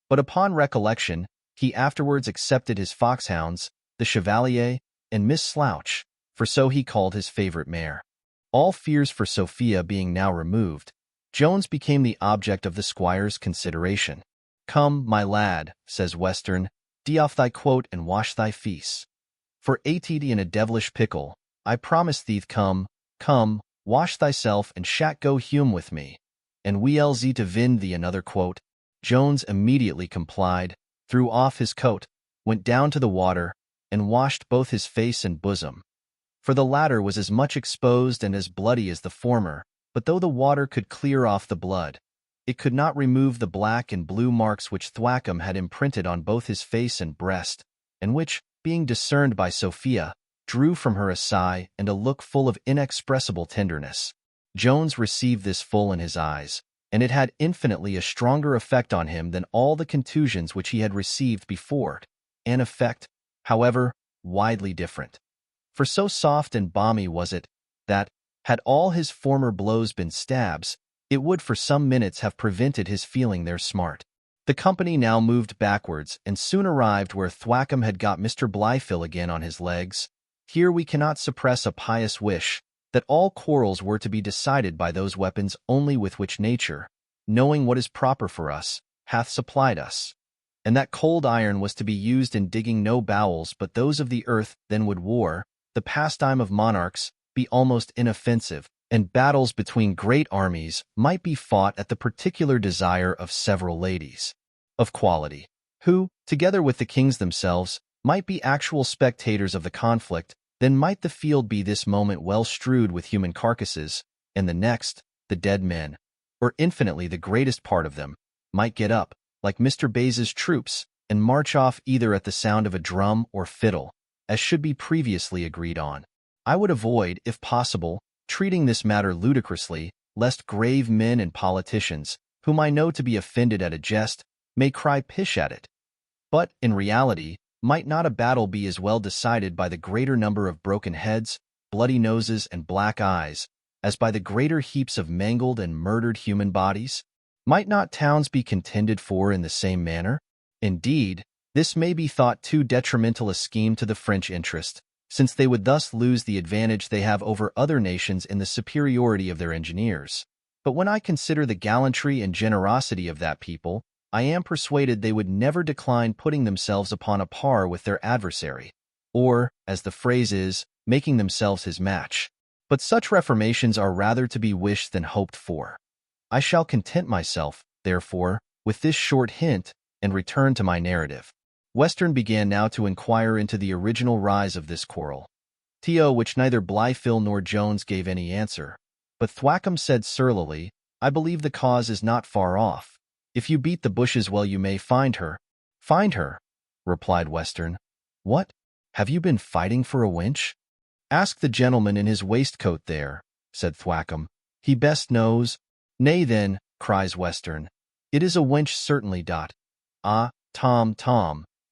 But upon recollection, he afterwards accepted his foxhounds, the Chevalier, and Miss Slouch, for so he called his favorite mare. All fears for Sophia being now removed, Jones became the object of the squire's consideration. "Come, my lad," says Western, "dee off thy coat and wash thy feace. For 80 and a devilish pickle, I promise thee come, wash thyself and shat go hume with me, and we'll zee to vind thee another quote." Jones immediately complied, threw off his coat, went down to the water, and washed both his face and bosom. For the latter was as much exposed and as bloody as the former, but though the water could clear off the blood, it could not remove the black and blue marks which Thwackum had imprinted on both his face and breast, and which, being discerned by Sophia, drew from her a sigh and a look full of inexpressible tenderness. Jones received this full in his eyes, and it had infinitely a stronger effect on him than all the contusions which he had received before, an effect, however, widely different. For so soft and balmy was it, that, had all his former blows been stabs, it would for some minutes have prevented his feeling their smart. The company now moved backwards, and soon arrived where Thwackum had got Mr. Blifil again on his legs. Here we cannot suppress a pious wish that all quarrels were to be decided by those weapons only with which nature, knowing what is proper for us, hath supplied us, and that cold iron was to be used in digging no bowels but those of the earth. Then would war, the pastime of monarchs, be almost inoffensive, and battles between great armies might be fought at the particular desire of several ladies of quality, who, together with the kings themselves, might be actual spectators of the conflict. Then might the field be this moment well strewed with human carcasses, and the next, the dead men, or infinitely the greatest part of them, might get up, like Mr. Bays's troops, and march off either at the sound of a drum or fiddle, as should be previously agreed on. I would avoid, if possible, treating this matter ludicrously, lest grave men and politicians, whom I know to be offended at a jest, may cry pish at it. But, in reality, might not a battle be as well decided by the greater number of broken heads, bloody noses, and black eyes, as by the greater heaps of mangled and murdered human bodies? Might not towns be contended for in the same manner? Indeed, this may be thought too detrimental a scheme to the French interest, since they would thus lose the advantage they have over other nations in the superiority of their engineers. But when I consider the gallantry and generosity of that people, I am persuaded they would never decline putting themselves upon a par with their adversary, or, as the phrase is, making themselves his match. But such reformations are rather to be wished than hoped for. I shall content myself, therefore, with this short hint, and return to my narrative. Western began now to inquire into the original rise of this quarrel. To which neither Blifil nor Jones gave any answer. But Thwackum said surlily, I believe the cause is not far off. If you beat the bushes well you may find her. Find her, replied Western. What? Have you been fighting for a wench? Ask the gentleman in his waistcoat there, said Thwackum. He best knows. Nay then, cries Western. It is a wench certainly. Ah, Tom,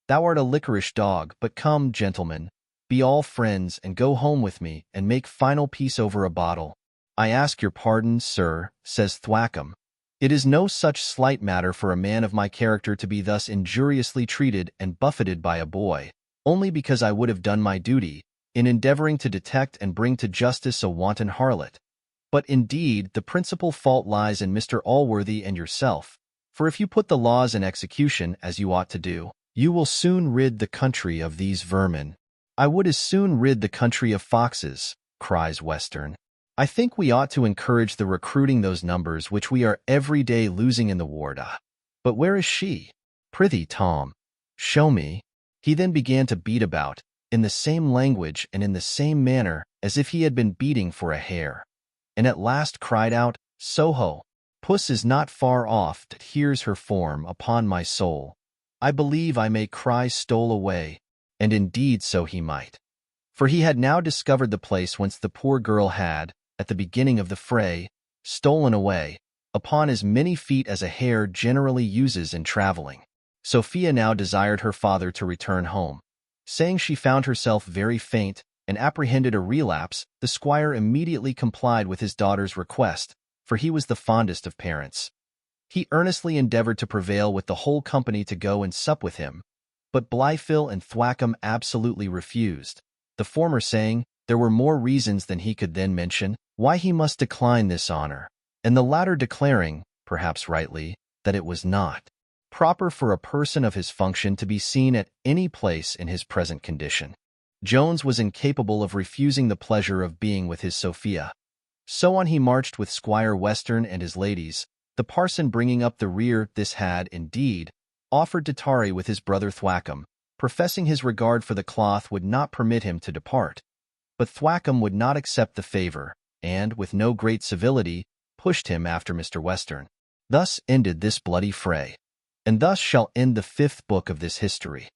thou art a liquorish dog, but come, gentlemen, be all friends, and go home with me, and make final peace over a bottle. I ask your pardon, sir, says Thwackum. It is no such slight matter for a man of my character to be thus injuriously treated and buffeted by a boy, only because I would have done my duty, in endeavoring to detect and bring to justice a wanton harlot. But indeed, the principal fault lies in Mr. Allworthy and yourself, for if you put the laws in execution as you ought to do, you will soon rid the country of these vermin. I would as soon rid the country of foxes, cries Western. I think we ought to encourage the recruiting those numbers which we are every day losing in the ward. But where is she? Prithee, Tom, show me. He then began to beat about, in the same language and in the same manner as if he had been beating for a hare, and at last cried out, Soho! Puss is not far off that hears her form, upon my soul. I believe I may cry stole away, and indeed so he might. For he had now discovered the place whence the poor girl had, at the beginning of the fray, stolen away, upon as many feet as a hare generally uses in traveling. Sophia now desired her father to return home. Saying she found herself very faint, and apprehended a relapse, the squire immediately complied with his daughter's request, for he was the fondest of parents. He earnestly endeavored to prevail with the whole company to go and sup with him, but Blifil and Thwackum absolutely refused, the former saying there were more reasons than he could then mention why he must decline this honor, and the latter declaring, perhaps rightly, that it was not proper for a person of his function to be seen at any place in his present condition. Jones was incapable of refusing the pleasure of being with his Sophia. So on he marched with Squire Western and his ladies, the parson bringing up the rear. This had, indeed, offered to tarry with his brother Thwackum, professing his regard for the cloth would not permit him to depart. But Thwackum would not accept the favor, and, with no great civility, pushed him after Mr. Western. Thus ended this bloody fray. And thus shall end the 5th book of this history.